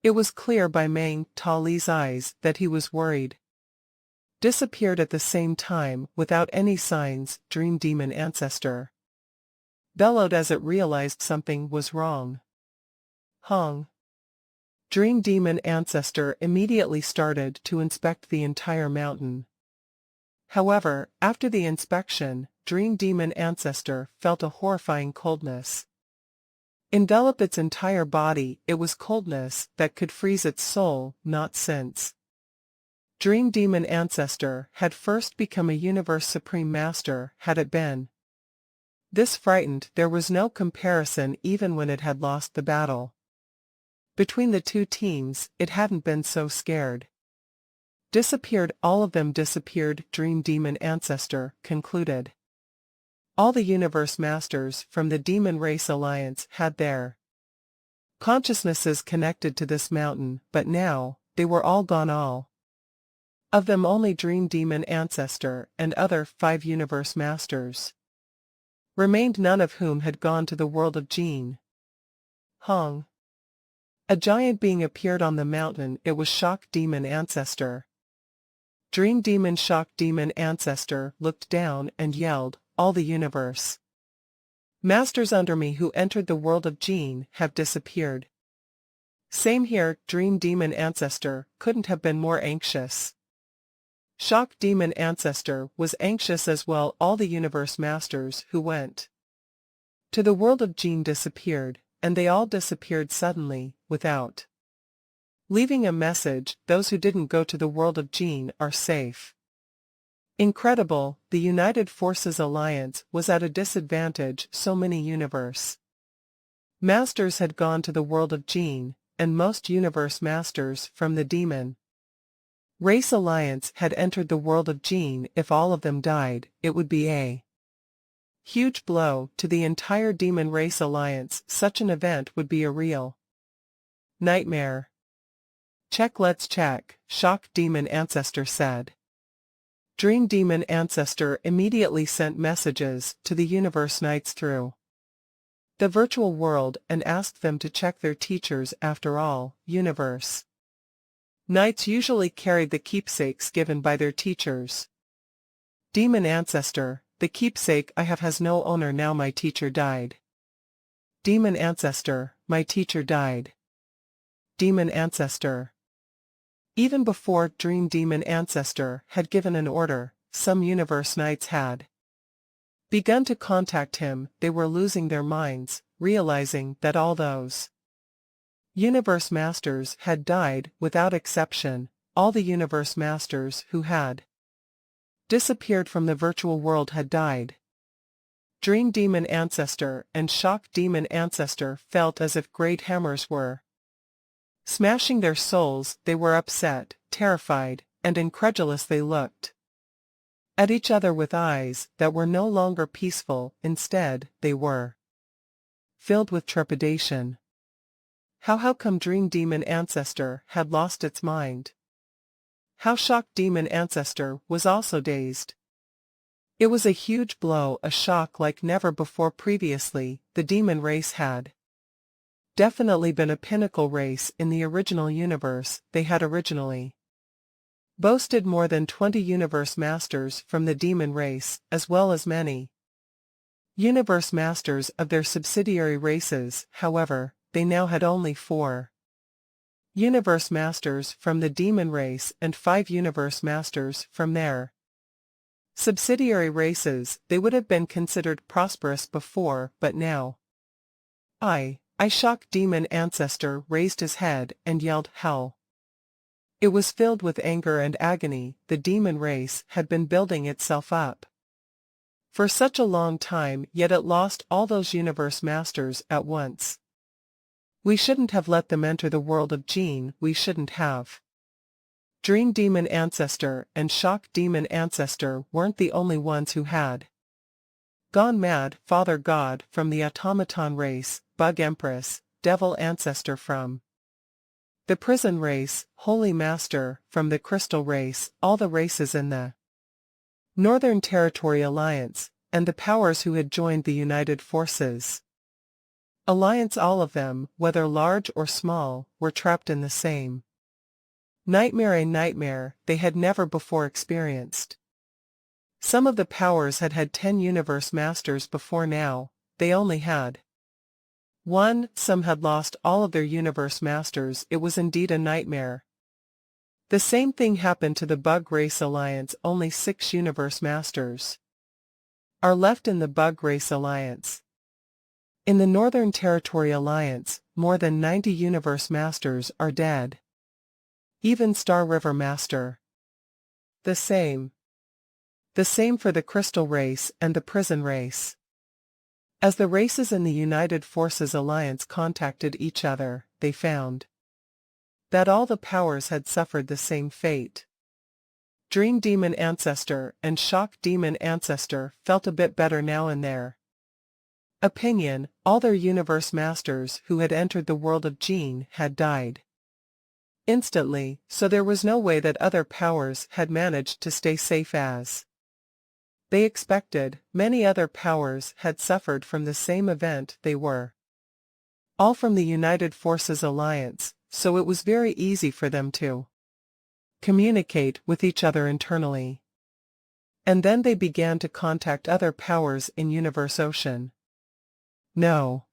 It was clear by Meng Tali's eyes that he was worried. Disappeared at the same time without any signs. Dream Demon Ancestor bellowed as it realized something was wrong. Hong. Dream Demon Ancestor immediately started to inspect the entire mountain. However, after the inspection, Dream Demon Ancestor felt a horrifying coldness envelop its entire body. It was coldness that could freeze its soul. Not since Dream Demon Ancestor had first become a Universe Supreme Master had it been this frightened. There was no comparison. Even when it had lost the battle between the 2 teams, it hadn't been so scared. Disappeared. All of them disappeared. Dream Demon Ancestor concluded. All the universe masters from the Demon Race Alliance had their consciousnesses connected to this mountain, but now, they were all gone. All of them. Only Dream Demon Ancestor and other 5 universe masters remained, none of whom had gone to the world of Gene. Hong. A giant being appeared on the mountain. It was Shock Demon Ancestor. Dream Demon Shock Demon Ancestor looked down and yelled, all the universe masters under me who entered the world of Gene have disappeared. Same here. Dream Demon Ancestor couldn't have been more anxious. Shock Demon Ancestor was anxious as well. All the universe masters who went to the world of Gene disappeared, and they all disappeared suddenly, without leaving a message: those who didn't go to the world of Gene are safe. Incredible, the United Forces Alliance was at a disadvantage. So many universe masters had gone to the world of Gene, and most universe masters from the Demon Race Alliance had entered the world of Gene. If all of them died, it would be a huge blow to the entire Demon Race Alliance. Such an event would be a real nightmare. Check, let's check, Shock Demon Ancestor said. Dream Demon Ancestor immediately sent messages to the Universe Knights through the virtual world and asked them to check their teachers. After all, Universe Knights usually carried the keepsakes given by their teachers. Demon Ancestor, the keepsake I have has no owner now. My teacher died. Demon Ancestor, my teacher died. Demon Ancestor. Even before Dream Demon Ancestor had given an order, some Universe Knights had begun to contact him. They were losing their minds, realizing that all those Universe Masters had died, without exception. All the Universe Masters who had disappeared from the virtual world had died. Dream Demon Ancestor and Shock Demon Ancestor felt as if great hammers were smashing their souls. They were upset, terrified, and incredulous. They looked at each other with eyes that were no longer peaceful. Instead, they were filled with trepidation. How come Dream Demon Ancestor had lost its mind? How Shock Demon Ancestor was also dazed. It was a huge blow, a shock like never before. Previously, the Demon Race had definitely been a pinnacle race in the original universe. They had originally boasted more than 20 Universe Masters from the Demon Race, as well as many Universe Masters of their subsidiary races. However, they now had only 4 Universe Masters from the Demon Race and 5 Universe Masters from their subsidiary races. They would have been considered prosperous before, but now I Shock Demon Ancestor raised his head and yelled, "Hell!" It was filled with anger and agony. The Demon Race had been building itself up for such a long time, yet it lost all those Universe Masters at once. We shouldn't have let them enter the world of Gene. We shouldn't have. Dream Demon Ancestor and Shock Demon Ancestor weren't the only ones who had gone mad. Father God from the Automaton Race, Bug Empress, Devil Ancestor from the Prison Race, Holy Master from the Crystal Race, all the races in the Northern Territory Alliance, and the powers who had joined the United Forces Alliance, all of them, whether large or small, were trapped in the same nightmare, a nightmare they had never before experienced. Some of the powers had had 10 Universe Masters before. Now they only had 1. Some had lost all of their Universe Masters. It was indeed a nightmare. The same thing happened to the Bug Race Alliance. Only 6 Universe Masters are left in the Bug Race Alliance. In the Northern Territory Alliance, more than 90 Universe Masters are dead. Even Star River Master. The same for the Crystal Race and the Prison Race. As the races in the United Forces Alliance contacted each other, they found that all the powers had suffered the same fate. Dream Demon Ancestor and Shock Demon Ancestor felt a bit better now. In their opinion, all their Universe Masters who had entered the world of Gene had died instantly, so there was no way that other powers had managed to stay safe as they expected. Many other powers had suffered from the same event. They were all from the United Forces Alliance, so it was very easy for them to communicate with each other internally. And then they began to contact other powers in Universe Ocean. No.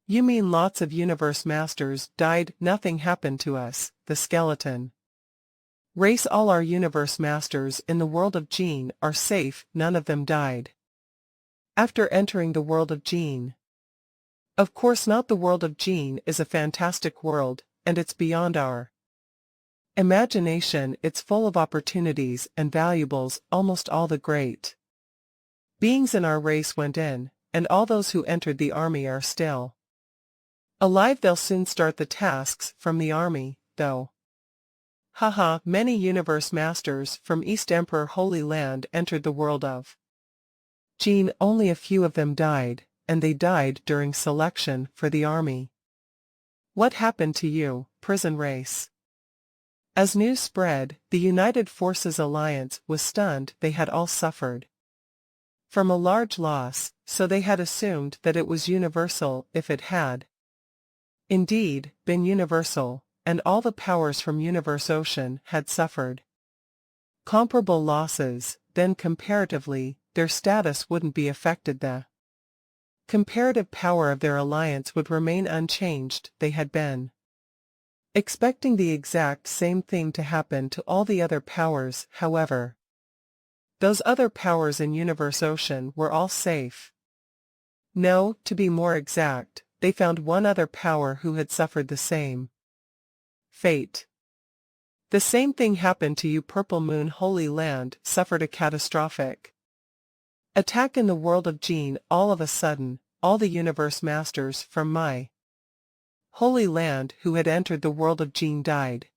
You mean lots of Universe Masters died? Nothing happened to us, the Skeleton Race. All our Universe Masters in the world of Gene are safe. None of them died after entering the world of Gene. Of course not. The world of Gene is a fantastic world. and it's beyond our imagination. It's full of opportunities and valuables. Almost all the great beings in our race went in, and all those who entered the army are still alive. They'll soon start the tasks from the army, though. Haha, many universe masters from East Emperor Holy Land entered the world of Gene. Only a few of them died, and they died during selection for the army. What happened to you, prison race? As news spread, the United Forces Alliance was stunned. They had all suffered from a large loss, so they had assumed that it was universal. If it had indeed been universal, and all the powers from Universe Ocean had suffered comparable losses, then comparatively, their status wouldn't be affected. The comparative power of their alliance would remain unchanged. They had been expecting the exact same thing to happen to all the other powers. However, those other powers in Universe Ocean were all safe. No, to be more exact, they found one other power who had suffered the same fate. The same thing happened to you. Purple Moon Holy Land suffered a catastrophic attack in the world of Gene. All of a sudden, all the universe masters from my Holy Land who had entered the world of Gene died.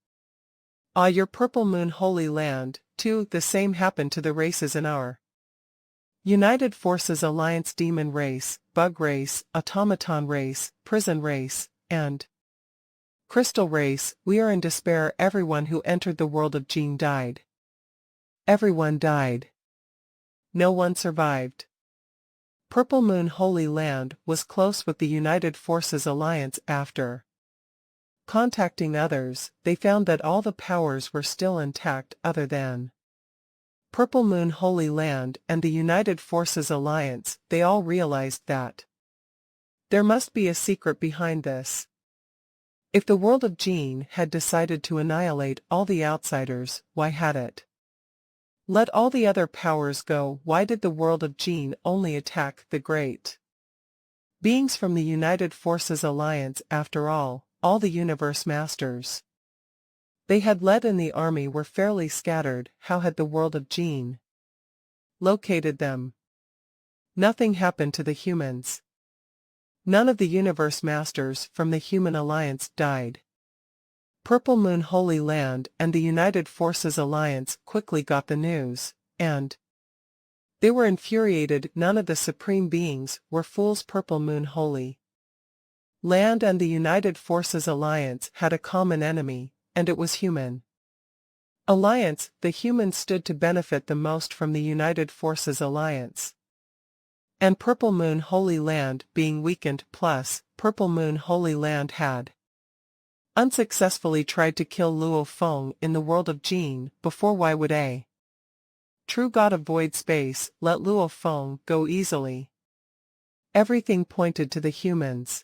Ah, your Purple Moon Holy Land, too. The same happened to the races in our United Forces Alliance: Demon Race, Bug Race, Automaton Race, Prison Race, and Crystal Race. We are in despair. Everyone who entered the world of Gene died. Everyone died. No one survived. Purple Moon Holy Land was close with the United Forces Alliance. After contacting others, they found that all the powers were still intact other than Purple Moon Holy Land and the United Forces Alliance. They all realized that there must be a secret behind this. If the world of Gene had decided to annihilate all the outsiders, why had it let all the other powers go? Why did the world of Gene only attack the great beings from the United Forces Alliance? After all the universe masters they had led in the army were fairly scattered. How had the world of Gene located them? Nothing happened to the humans. None of the universe masters from the Human Alliance died. Purple Moon Holy Land and the United Forces Alliance quickly got the news, and they were infuriated. None of the supreme beings were fools. Purple Moon Holy Land and the United Forces Alliance had a common enemy, and it was Human Alliance. The humans stood to benefit the most from the United Forces Alliance. And Purple Moon Holy Land being weakened, plus, Purple Moon Holy Land had unsuccessfully tried to kill Luo Feng in the world of Gene before. Why would a true god of void space let Luo Feng go easily? Everything pointed to the humans.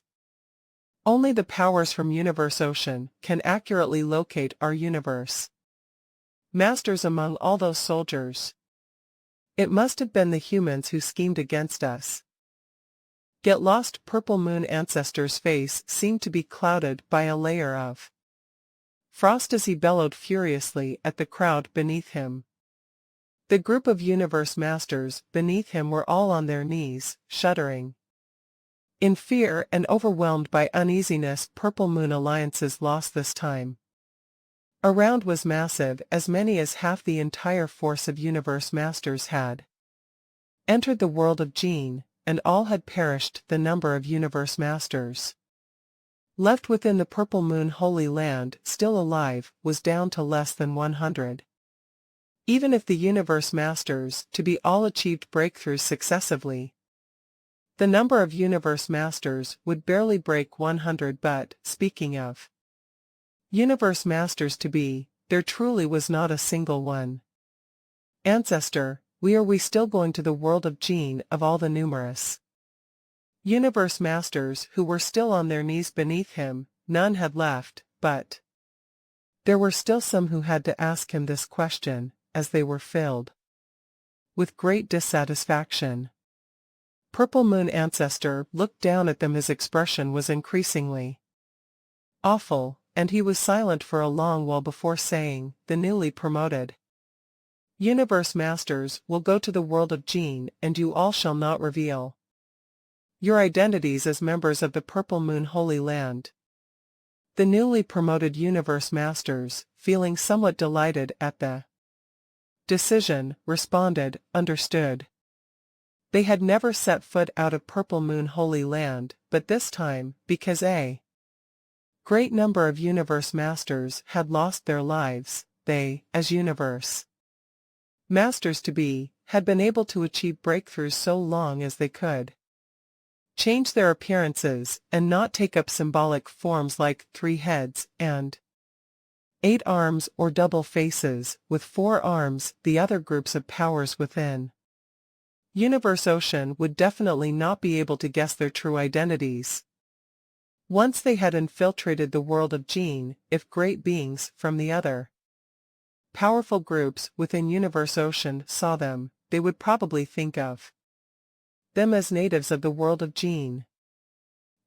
Only the powers from Universe Ocean can accurately locate our universe masters among all those soldiers. It must have been the humans who schemed against us. Get lost. Purple Moon Ancestor's face seemed to be clouded by a layer of frost as he bellowed furiously at the crowd beneath him. The group of universe masters beneath him were all on their knees, shuddering in fear and overwhelmed by uneasiness. Purple Moon Alliance's loss this time around was massive. As many as half the entire force of universe masters had entered the world of Gene, and all had perished. The number of universe masters left within the Purple Moon Holy Land still alive was down to less than 100. Even if the universe masters to be all achieved breakthroughs successively, the number of universe masters would barely break 100. But, speaking of universe masters to be, there truly was not a single one. Ancestor, are we still going to the world of Gene? Of all the numerous universe masters who were still on their knees beneath him, none had left, but there were still some who had to ask him this question, as they were filled with great dissatisfaction. Purple Moon Ancestor looked down at them. His expression was increasingly awful. and he was silent for a long while before saying, "The newly promoted Universe Masters will go to the world of Jean, and you all shall not reveal your identities as members of the Purple Moon Holy Land." The newly promoted Universe Masters, feeling somewhat delighted at the decision, responded, "Understood." They had never set foot out of Purple Moon Holy Land, but this time, because a great number of Universe Masters had lost their lives, they, as Universe Masters-to-be, had been able to achieve breakthroughs so long as they could change their appearances and not take up symbolic forms like 3 heads and 8 arms or double faces, with 4 arms, the other groups of powers within Universe Ocean would definitely not be able to guess their true identities. Once they had infiltrated the world of Jean, if great beings from the other powerful groups within Universe Ocean saw them, they would probably think of them as natives of the world of Jean.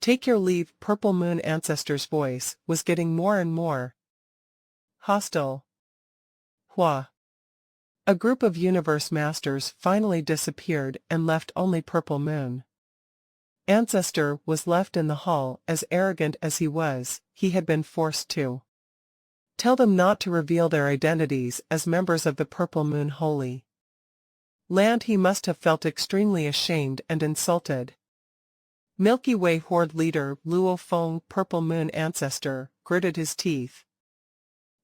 "Take your leave." Purple Moon Ancestor's voice was getting more and more hostile. Hua. A group of Universe Masters finally disappeared and left only Purple Moon Ancestor was left in the hall. As arrogant as he was, he had been forced to tell them not to reveal their identities as members of the Purple Moon Holy Land. He must have felt extremely ashamed and insulted. Milky Way Horde leader Luo Feng, Purple Moon Ancestor, gritted his teeth.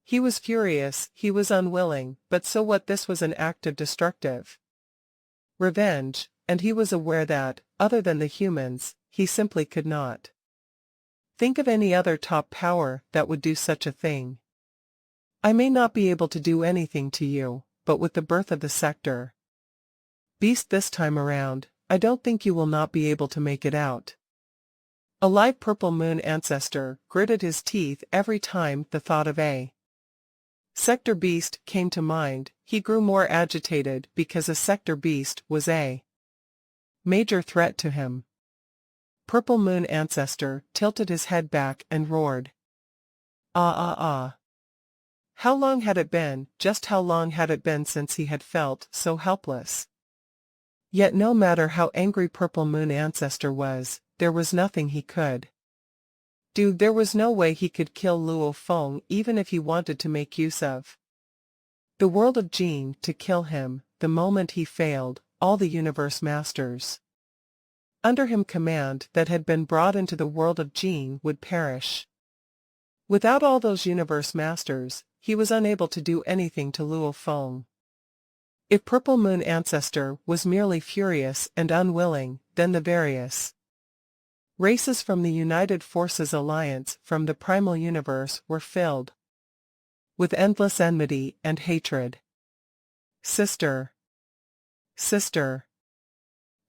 He was furious, he was unwilling, but so what? This was an act of destructive revenge, and he was aware that, other than the humans, he simply could not think of any other top power that would do such a thing. "I may not be able to do anything to you, but with the birth of the sector beast this time around, I don't think you will not be able to make it out alive." Purple Moon Ancestor gritted his teeth every time the thought of a sector beast came to mind. He grew more agitated because a sector beast was a major threat to him. Purple Moon Ancestor tilted his head back and roared, "Ah ah ah." How long had it been, just how long had it been since he had felt so helpless? Yet no matter how angry Purple Moon Ancestor was, there was nothing he could do. There was no way he could kill Luo Feng even if he wanted to make use of the world of Jean to kill him. The moment he failed, all the Universe Masters under him command that had been brought into the world of Jean would perish. Without all those Universe Masters, he was unable to do anything to Luo Feng. If Purple Moon Ancestor was merely furious and unwilling, then the various races from the United Forces Alliance from the Primal Universe were filled with endless enmity and hatred. Sister. Sister.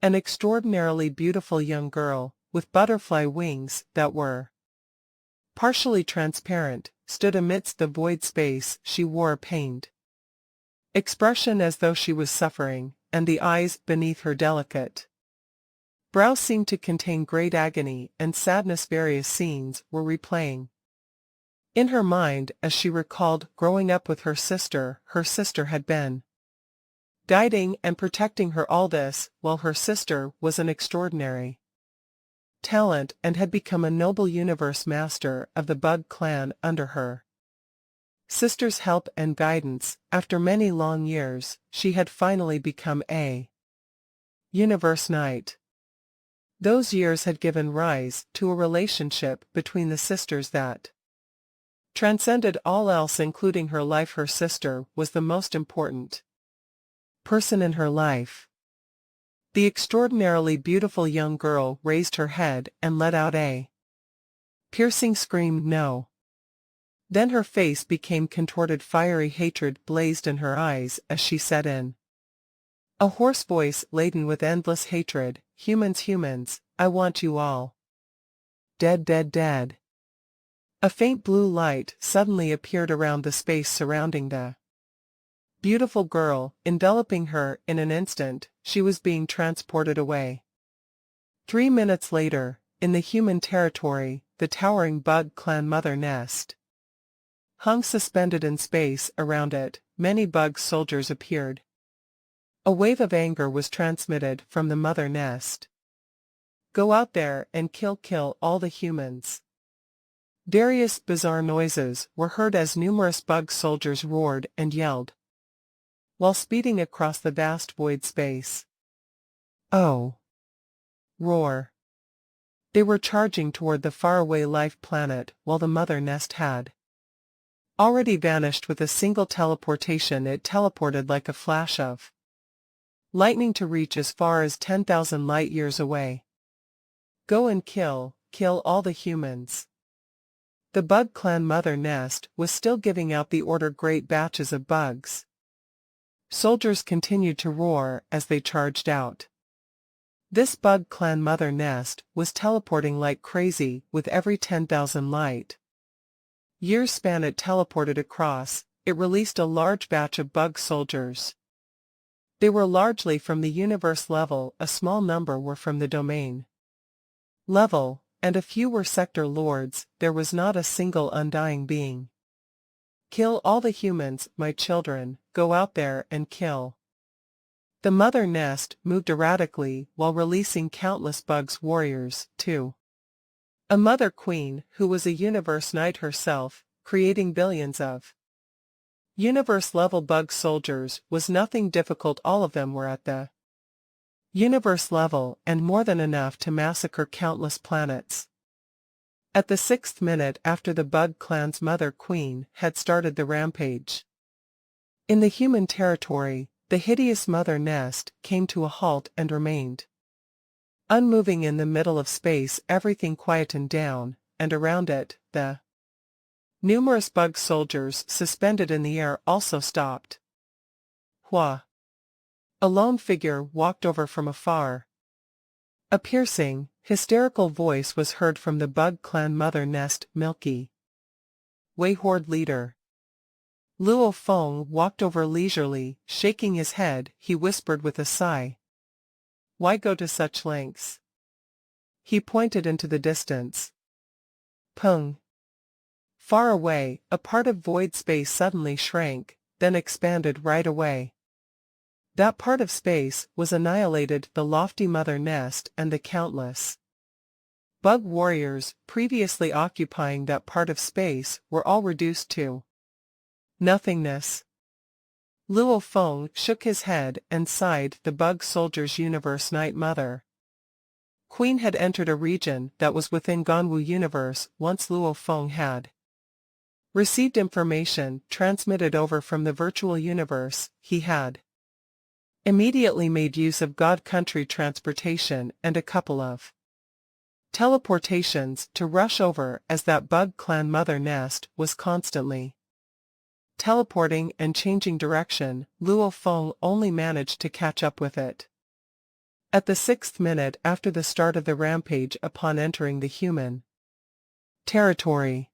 An extraordinarily beautiful young girl, with butterfly wings that were partially transparent, stood amidst the void space. She wore a pained expression as though she was suffering, and the eyes beneath her delicate brows seemed to contain great agony and sadness. Various scenes were replaying in her mind as she recalled growing up with her sister. Her sister had been guiding and protecting her all this, while her sister was an extraordinary talent and had become a noble Universe Master of the Bug Clan under her sister's help and guidance. After many long years, she had finally become a Universe Knight. Those years had given rise to a relationship between the sisters that transcended all else, including her life. Her sister was the most important person in her life. The extraordinarily beautiful young girl raised her head and let out a piercing scream. "No." Then her face became contorted. Fiery hatred blazed in her eyes as she said in a hoarse voice laden with endless hatred, "Humans, humans, I want you all dead, dead, dead." A faint blue light suddenly appeared around the space surrounding the beautiful girl, enveloping her. In an instant, she was being transported away. 3 minutes later, in the human territory, the towering Bug Clan mother nest Hung suspended in space around it, many bug soldiers appeared. A wave of anger was transmitted from the mother nest. Go out there and kill all the humans. Various bizarre noises were heard as numerous bug soldiers roared and yelled, while speeding across the vast void space. Oh! Roar! They were charging toward the faraway life planet while the mother nest had already vanished with a single teleportation. It teleported like a flash of lightning to reach as far as 10,000 light-years away. Go and kill all the humans. The bug clan mother nest was still giving out the order. Great batches of bugs soldiers continued to roar as they charged out. This bug clan mother nest was teleporting like crazy with every 10,000 light-years span it teleported across. It released a large batch of bug soldiers. They were largely from the universe level, a small number were from the domain level, and a few were sector lords. There was not a single undying being. Kill all the humans, my children, go out there and kill. The mother nest moved erratically while releasing countless bugs warriors, too. A mother queen, who was a universe knight herself, creating billions of universe-level bug soldiers, was nothing difficult. All of them were at the universe level and more than enough to massacre countless planets. At the 6th minute after the bug clan's mother queen had started the rampage in the human territory, the hideous mother nest came to a halt and remained unmoving in the middle of space. Everything quietened down, and around it, the numerous bug soldiers suspended in the air also stopped. Hua! A lone figure walked over from afar. A piercing, hysterical voice was heard from the bug clan mother nest. Milky Way horde leader. Luo Feng walked over leisurely, shaking his head. He whispered with a sigh, "Why go to such lengths?" He pointed into the distance. Pung! Far away, a part of void space suddenly shrank, then expanded right away. That part of space was annihilated. The lofty mother nest and the countless bug warriors previously occupying that part of space were all reduced to nothingness. Luo Feng shook his head and sighed. The bug soldier's universe night mother queen had entered a region that was within Ganwu universe. Once Luo Feng had received information transmitted over from the virtual universe, he had immediately made use of God Country transportation and a couple of teleportations to rush over, as that bug clan mother nest was constantly teleporting and changing direction. Luo Feng only managed to catch up with it at the 6th minute after the start of the rampage. Upon entering the human territory,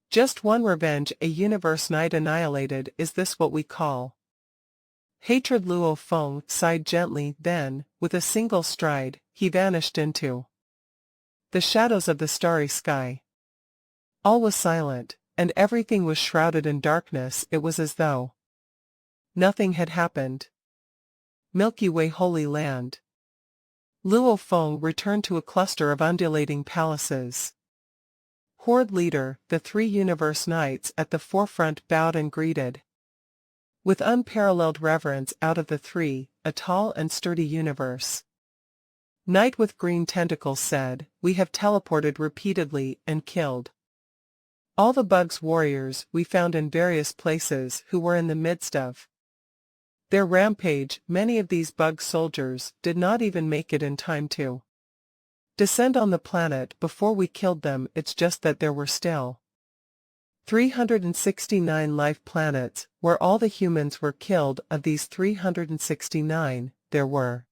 just one revenge, a universe knight annihilated. Is this what we call hatred? Luo Feng sighed gently, then, with a single stride, he vanished into the shadows of the starry sky. All was silent, and everything was shrouded in darkness. It was as though nothing had happened. Milky Way Holy Land. Luo Feng returned to a cluster of undulating palaces. Horde leader, the 3 universe knights at the forefront bowed and greeted with unparalleled reverence. Out of the 3, a tall and sturdy universe knight with green tentacles said, "We have teleported repeatedly and killed all the bugs warriors we found in various places who were in the midst of their rampage. Many of these bug soldiers did not even make it in time to descend on the planet before we killed them. It's just that there were still 369 life planets where all the humans were killed. Of these 369, there were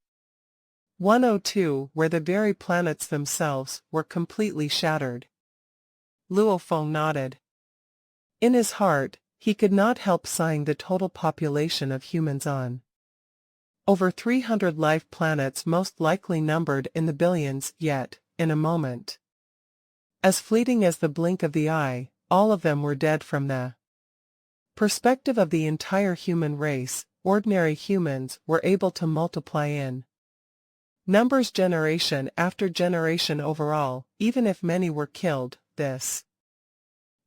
102 where the very planets themselves were completely shattered." Luo Feng nodded. In his heart, he could not help sighing. The total population of humans on over 300 life planets most likely numbered in the billions. Yet, in a moment as fleeting as the blink of the eye, all of them were dead from the perspective of the entire human race. Ordinary humans were able to multiply in numbers generation after generation overall, even if many were killed. This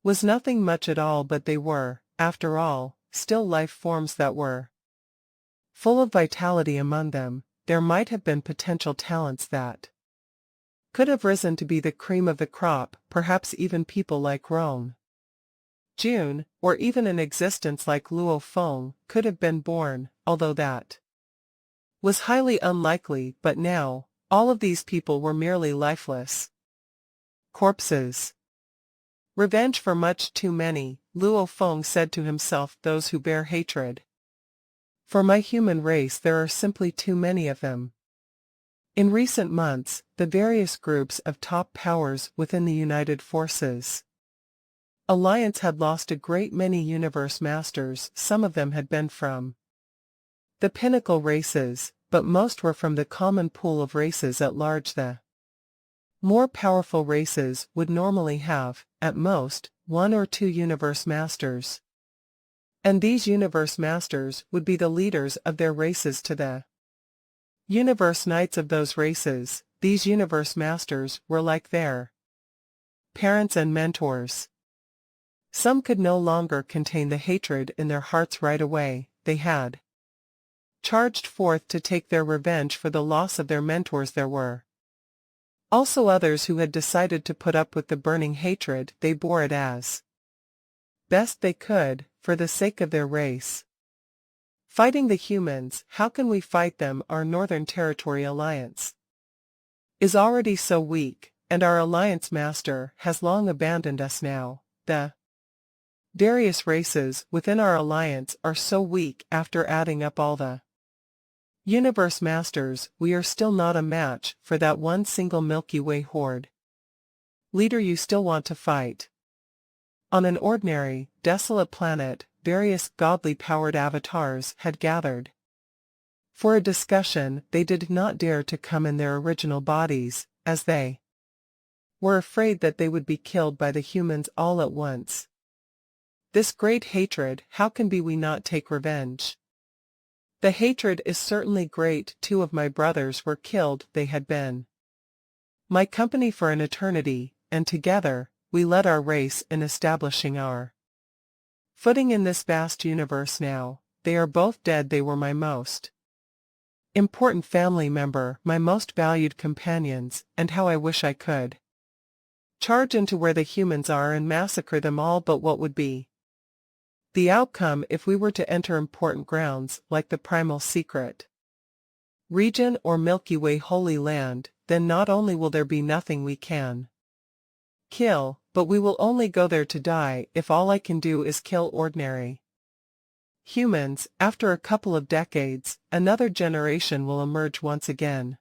was nothing much at all, but they were, after all, still life forms that were full of vitality. Among them, there might have been potential talents that could have risen to be the cream of the crop, perhaps even people like Rome, June, or even an existence like Luo Feng could have been born, although that was highly unlikely. But now, all of these people were merely lifeless corpses. Revenge for much too many, Luo Feng said to himself. Those who bear hatred for my human race, there are simply too many of them. In recent months, the various groups of top powers within the United Forces Alliance had lost a great many universe masters. Some of them had been from the pinnacle races, but most were from the common pool of races at large. The more powerful races would normally have, at most, 1 or 2 universe masters. And these universe masters would be the leaders of their races to the universe knights of those races. These universe masters were like their parents and mentors. Some could no longer contain the hatred in their hearts right away. They had charged forth to take their revenge for the loss of their mentors. There were also others who had decided to put up with the burning hatred. They bore it as best they could, for the sake of their race. Fighting the humans, how can we fight them? Our Northern Territory Alliance is already so weak, and our Alliance Master has long abandoned us now. The various races within our alliance are so weak. After adding up all the universe masters, we are still not a match for that one single Milky Way horde. Leader, you still want to fight? On an ordinary, desolate planet, various godly-powered avatars had gathered for a discussion. They did not dare to come in their original bodies, as they were afraid that they would be killed by the humans all at once. This great hatred, how can we not take revenge? The hatred is certainly great. 2 of my brothers were killed. They had been my company for an eternity, and together, we led our race in establishing our footing in this vast universe. Now, they are both dead. They were my most important family member, my most valued companions, and how I wish I could charge into where the humans are and massacre them all. But what would be the outcome if we were to enter important grounds like the Primal Secret region or Milky Way Holy Land? Then not only will there be nothing we can kill, but we will only go there to die. If all I can do is kill ordinary humans, after a couple of decades, another generation will emerge once again.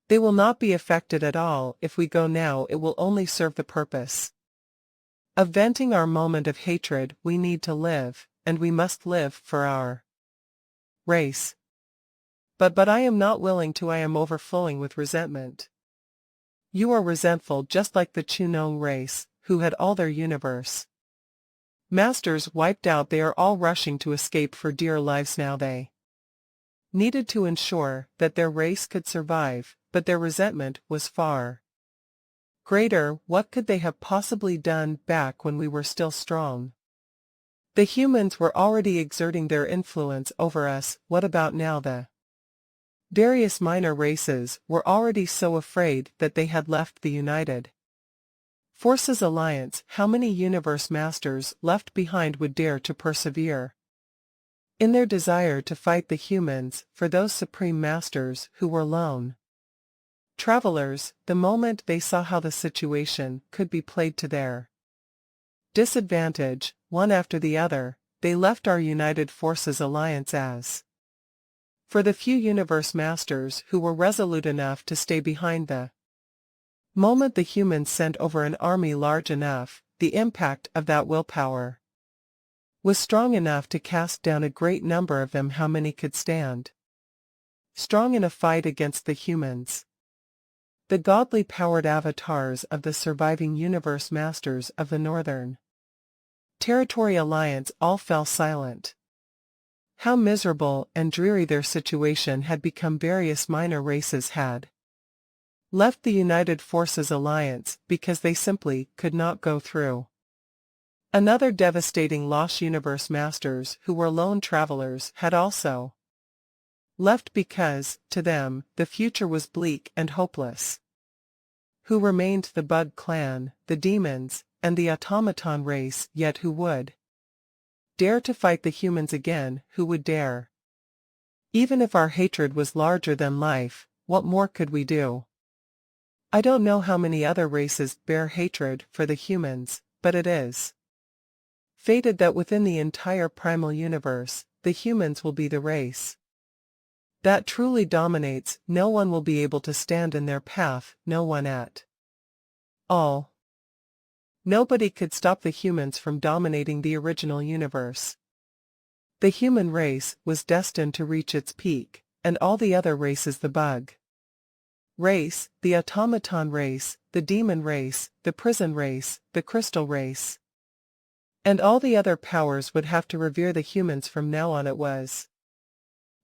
They will not be affected at all. If we go now, it will only serve the purpose of venting our moment of hatred. We need to live, and we must live for our race. But I am not willing to. I am overflowing with resentment. You are resentful, just like the Chunong race, who had all their universe masters wiped out. They are all rushing to escape for dear lives now. They needed to ensure that their race could survive, but their resentment was far greater. What could they have possibly done back when we were still strong? The humans were already exerting their influence over us. What about now? The various minor races were already so afraid that they had left the United Forces Alliance. How many universe masters left behind would dare to persevere in their desire to fight the humans for those supreme masters who were lone travelers? The moment they saw how the situation could be played to their disadvantage, one after the other, they left our United Forces Alliance. As for the few universe masters who were resolute enough to stay behind, the moment the humans sent over an army large enough, the impact of that willpower was strong enough to cast down a great number of them. How many could stand strong in a fight against the humans? The godly powered avatars of the surviving universe masters of the Northern Territory Alliance all fell silent. How miserable and dreary their situation had become. Various minor races had left the United Forces Alliance because they simply could not go through another devastating loss. Universe masters who were lone travelers had also left because, to them, the future was bleak and hopeless. Who remained? The Bug Clan, the demons, and the automaton race. Yet who would dare to fight the humans again? Who would dare? Even if our hatred was larger than life, what more could we do? I don't know how many other races bear hatred for the humans, but it is fated that within the entire primal universe, the humans will be the race that truly dominates. No one will be able to stand in their path, no one at all. Nobody could stop the humans from dominating the original universe. The human race was destined to reach its peak, and all the other races, the bug race, the automaton race, the demon race, the prison race, the crystal race, and all the other powers would have to revere the humans from now on. It was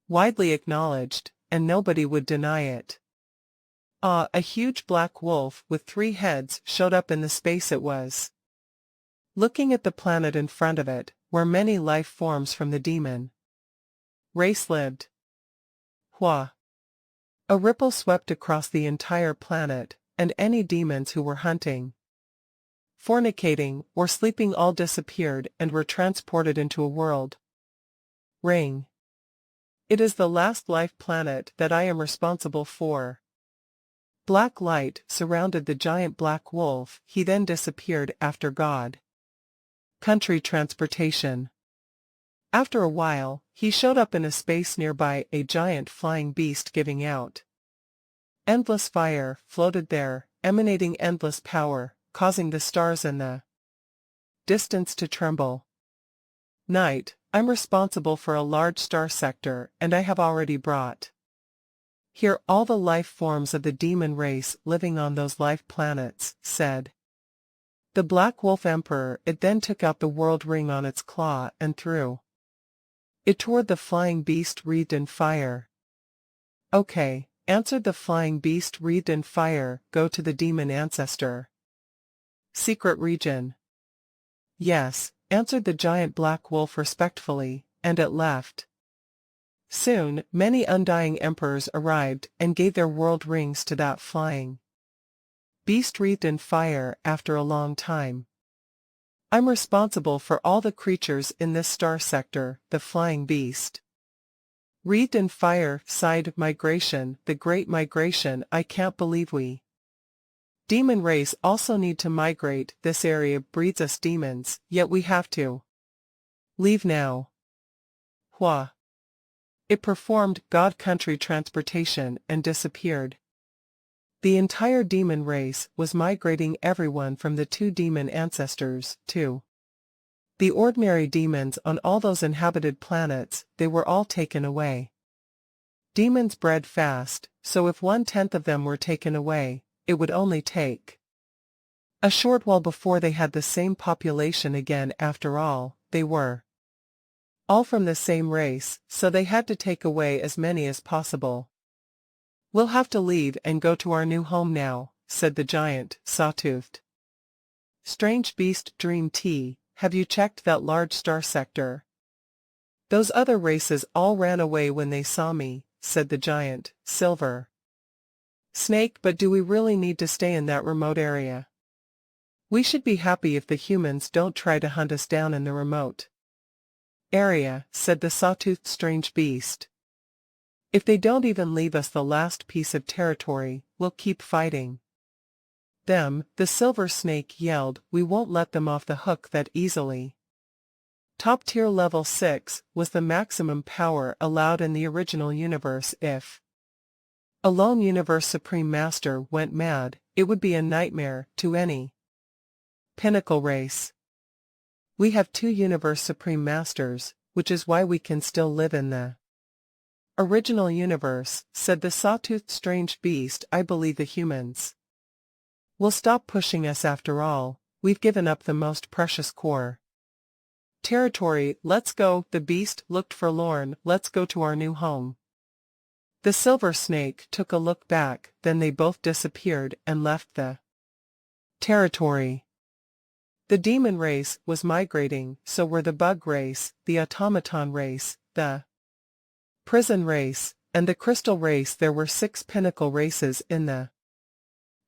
widely acknowledged, and nobody would deny it. A huge black wolf with 3 heads showed up in the space it was looking at the planet in front of it, where many life forms from the demon race lived. Hua! A ripple swept across the entire planet, and any demons who were hunting, fornicating, or sleeping all disappeared and were transported into a world ring. It is the last life planet that I am responsible for. Black light surrounded the giant black wolf. He then disappeared after God country transportation. After a while, he showed up in a space nearby. A giant flying beast giving out endless fire floated there, emanating endless power, causing the stars in the distance to tremble. Night, I'm responsible for a large star sector, and I have already brought here all the life forms of the demon race living on those life planets, said the Black Wolf Emperor. It then took out the world ring on its claw and threw it toward the flying beast wreathed in fire. Okay, answered the flying beast wreathed in fire. Go to the demon ancestor secret region. Yes, answered the giant black wolf respectfully, and it left. Soon, many undying emperors arrived and gave their world rings to that flying beast wreathed in fire. After a long time, I'm responsible for all the creatures in this star sector. The flying beast wreathed in fire sighed. Migration, the great migration. I can't believe we demon race also need to migrate. This area breeds us demons, yet we have to leave now. Hua! It performed God country transportation and disappeared. The entire demon race was migrating, everyone from the 2 demon ancestors to the ordinary demons on all those inhabited planets. They were all taken away. Demons bred fast, so if 1/10 of them were taken away, it would only take a short while before they had the same population again. After all, they were all from the same race, so they had to take away as many as possible. We'll have to leave and go to our new home now, said the giant, sawtoothed. Strange beast Dream Tea, have you checked that large star sector? Those other races all ran away when they saw me, said the giant, Silver Snake. But do we really need to stay in that remote area? We should be happy if the humans don't try to hunt us down in the remote area, said the sawtoothed strange beast. If they don't even leave us the last piece of territory, we'll keep fighting them, the Silver Snake yelled. We won't let them off the hook that easily. Top tier level 6 was the maximum power allowed in the original universe. If a lone universe supreme master went mad, it would be a nightmare to any pinnacle race. We have 2 universe supreme masters, which is why we can still live in the Original universe, said the sawtoothed strange beast. I believe the humans will stop pushing us after all. We've given up the most precious core territory. Let's go. The beast looked forlorn. Let's go to our new home. The silver snake took a look back, then they both disappeared and left the territory. The demon race was migrating, so were the bug race, the automaton race, the prison race, and the crystal race. There were 6 pinnacle races in the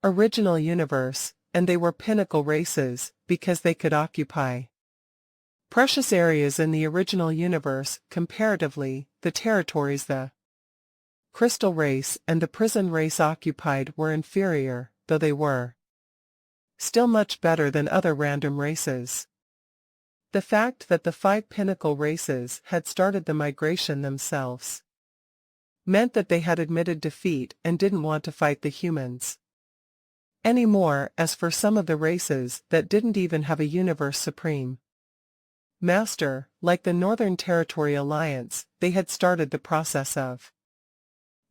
original universe, and they were pinnacle races because they could occupy precious areas in the original universe. Comparatively, the territories the crystal race and the prison race occupied were inferior, though they were still much better than other random races. The fact that the 5 pinnacle races had started the migration themselves meant that they had admitted defeat and didn't want to fight the humans anymore. As for some of the races that didn't even have a universe supreme master, like the Northern Territory Alliance, they had started the process of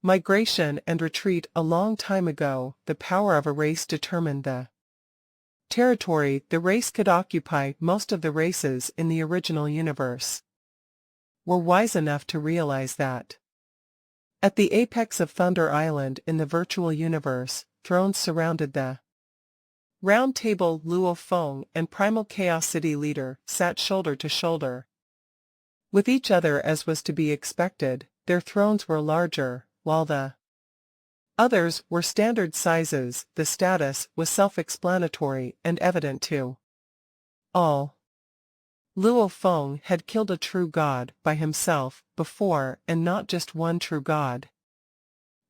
migration and retreat a long time ago. The power of a race determined the territory the race could occupy. Most of the races in the original universe were wise enough to realize that. At the apex of Thunder Island in the virtual universe, thrones surrounded the round table. Luo Feng and Primal Chaos City Leader sat shoulder to shoulder with each other, as was to be expected. Their thrones were larger, while the others were standard sizes. The status was self-explanatory and evident to all. Luo Feng had killed a true god by himself before, and not just one true god.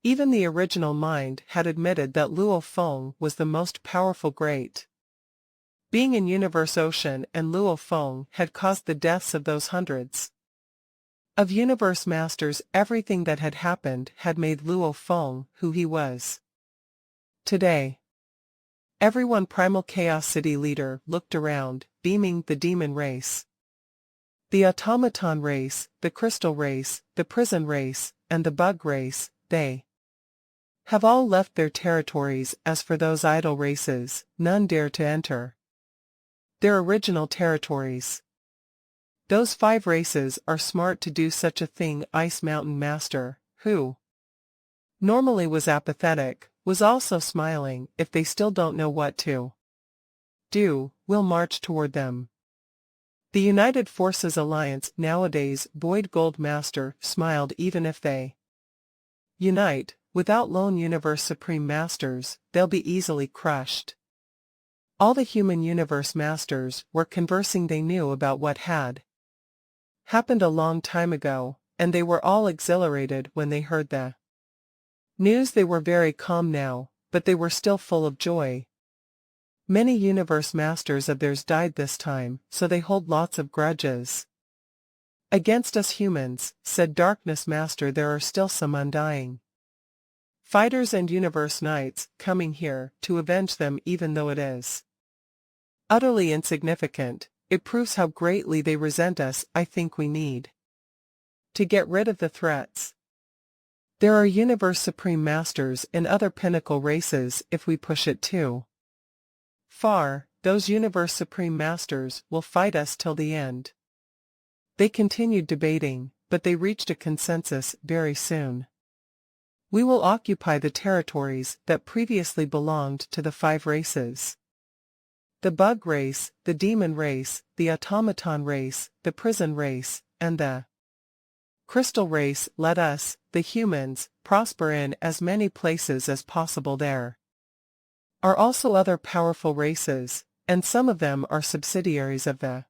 Even the original mind had admitted that Luo Feng was the most powerful great being in Universe Ocean, and Luo Feng had caused the deaths of those hundreds of universe masters. Everything that had happened had made Luo Feng who he was today. Everyone. Primal Chaos City Leader looked around, beaming. The demon race, the automaton race, the crystal race, the prison race, and the bug race, they have all left their territories. As for those idle races, none dare to enter their original territories. Those 5 races are smart to do such a thing. Ice Mountain Master, who normally was apathetic, was also smiling. If they still don't know what to do, we'll march toward them. The United Forces Alliance nowadays. Void Gold Master smiled. Even if they unite, without lone universe supreme masters, they'll be easily crushed. All the human universe masters were conversing. They knew about what had happened a long time ago, and they were all exhilarated when they heard the news. They were very calm now, but they were still full of joy. Many universe masters of theirs died this time, so they hold lots of grudges against us humans, said Darkness Master. There are still some undying fighters and universe knights coming here to avenge them. Even though it is utterly insignificant, it proves how greatly they resent us. I think we need to get rid of the threats. There are universe supreme masters in other pinnacle races. If we push it too far, those universe supreme masters will fight us till the end. They continued debating, but they reached a consensus very soon. We will occupy the territories that previously belonged to the 5 races. The bug race, the demon race, the automaton race, the prison race, and the crystal race. Let us, the humans, prosper in as many places as possible. There are also other powerful races, and some of them are subsidiaries of the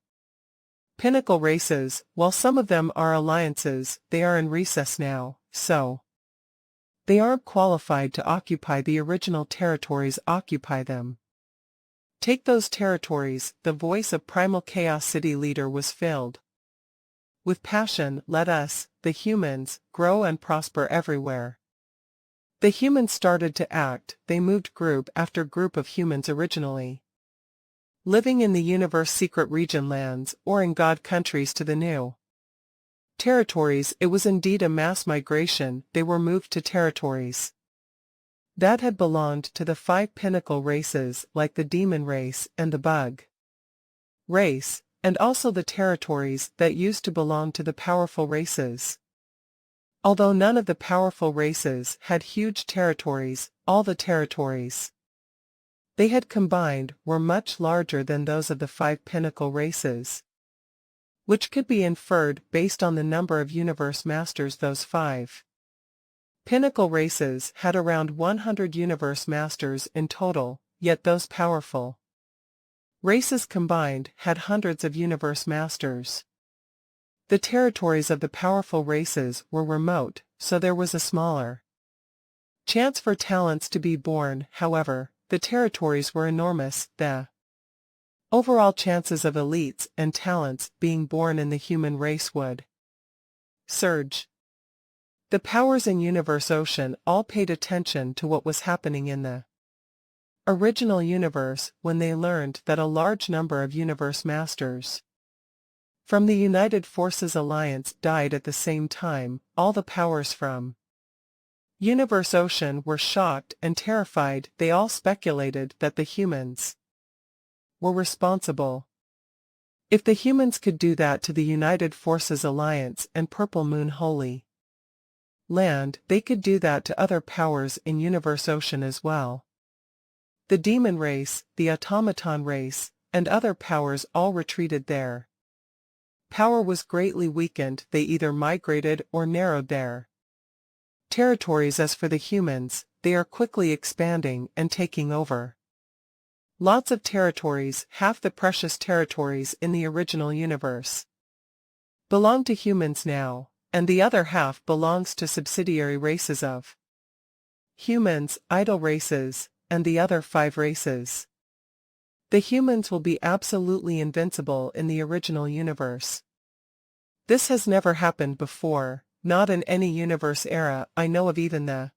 pinnacle races. While some of them are alliances, they are in recess now, so they aren't qualified to occupy the original territories. Occupy them. Take those territories. The voice of Primal Chaos City Leader was filled with passion. Let us, the humans, grow and prosper everywhere. The humans started to act. They moved group after group of humans originally living in the universe secret region lands or in god countries to the new Territories. It was indeed a mass migration. They were moved to territories that had belonged to the 5 pinnacle races, like the demon race and the bug race, and also the territories that used to belong to the powerful races. Although none of the powerful races had huge territories, all the territories they had combined were much larger than those of the 5 pinnacle races, which could be inferred based on the number of universe masters. Those 5 pinnacle races had around 100 universe masters in total, yet those powerful races combined had hundreds of universe masters. The territories of the powerful races were remote, so there was a smaller chance for talents to be born. However, the territories were enormous. The overall chances of elites and talents being born in the human race would surge. The powers in Universe Ocean all paid attention to what was happening in the original universe when they learned that a large number of universe masters from the United Forces Alliance died at the same time. All the powers from Universe Ocean were shocked and terrified. They all speculated that the humans were responsible. If the humans could do that to the United Forces Alliance and Purple Moon Holy Land, they could do that to other powers in Universe Ocean as well. The demon race, the automaton race, and other powers all retreated there. Power was greatly weakened. They either migrated or narrowed their territories. As for the humans, they are quickly expanding and taking over lots of territories. Half the precious territories in the original universe belong to humans now, and the other half belongs to subsidiary races of humans, idle races, and the other 5 races. The humans will be absolutely invincible in the original universe. This has never happened before, not in any universe era I know of. Even the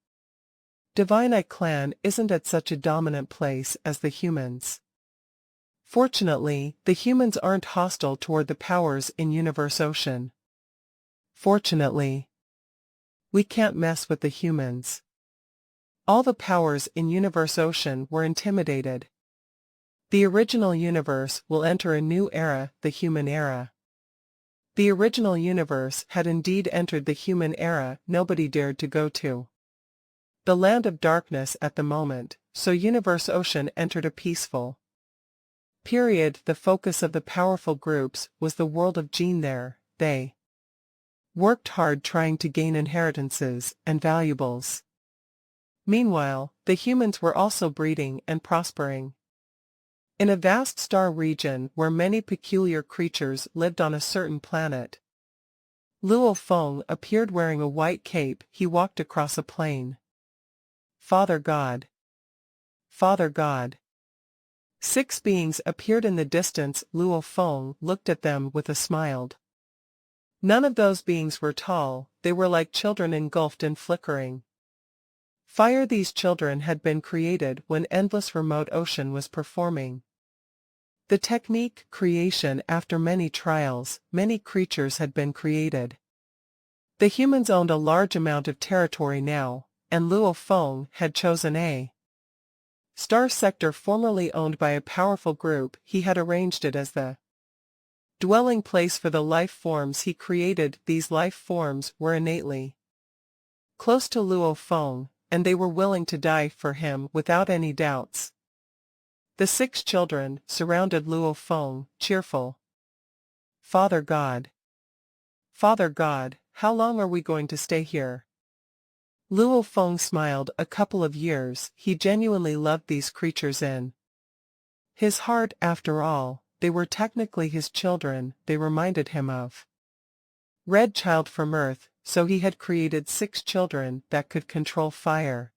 Divine Eye clan isn't at such a dominant place as the humans. Fortunately, the humans aren't hostile toward the powers in Universe Ocean. Fortunately, we can't mess with the humans. All the powers in Universe Ocean were intimidated. The original universe will enter a new era, the human era. The original universe had indeed entered the human era. Nobody dared to go to the land of darkness at the moment, so Universe Ocean entered a peaceful period. The focus of the powerful groups was the world of Gene there. They worked hard trying to gain inheritances and valuables. Meanwhile, the humans were also breeding and prospering. In a vast star region where many peculiar creatures lived on a certain planet, Luo Feng appeared wearing a white cape. He walked across a plain. Father God! Father God! 6 beings appeared in the distance. Luo Feng looked at them with a smile. None of those beings were tall. They were like children engulfed in flickering fire. These children had been created when Endless Remote Ocean was performing the technique creation. After many trials, many creatures had been created. The humans owned a large amount of territory now, and Luo Feng had chosen a star sector formerly owned by a powerful group. He had arranged it as the dwelling place for the life forms he created. These life forms were innately close to Luo Feng, and they were willing to die for him without any doubts. The 6 children surrounded Luo Feng, cheerful. Father God! Father God, how long are we going to stay here? Luo Feng smiled. A couple of years. He genuinely loved these creatures in his heart. After all, they were technically his children. They reminded him of Red Child from Earth, so he had created 6 children that could control fire.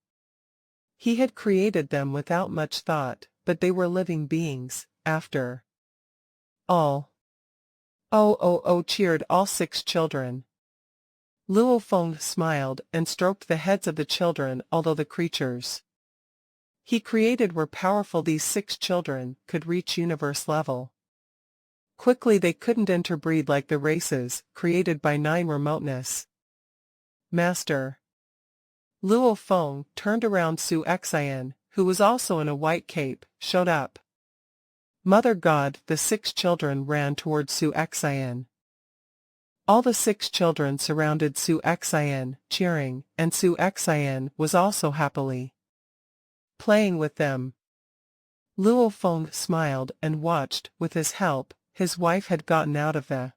He had created them without much thought, but they were living beings, after all. Oh, cheered all 6 children. Luo Feng smiled and stroked the heads of the children. Although the creatures he created were powerful, these 6 children could reach universe level. Quickly they couldn't interbreed like the races created by 9 remoteness. Master. Luo Feng turned around. Su Xian, who was also in a white cape, showed up. Mother God, the 6 children ran toward Su Xian. All the 6 children surrounded Su Xian, cheering, and Su Xian was also happily playing with them. Luo Feng smiled and watched. With his help, his wife had gotten out of the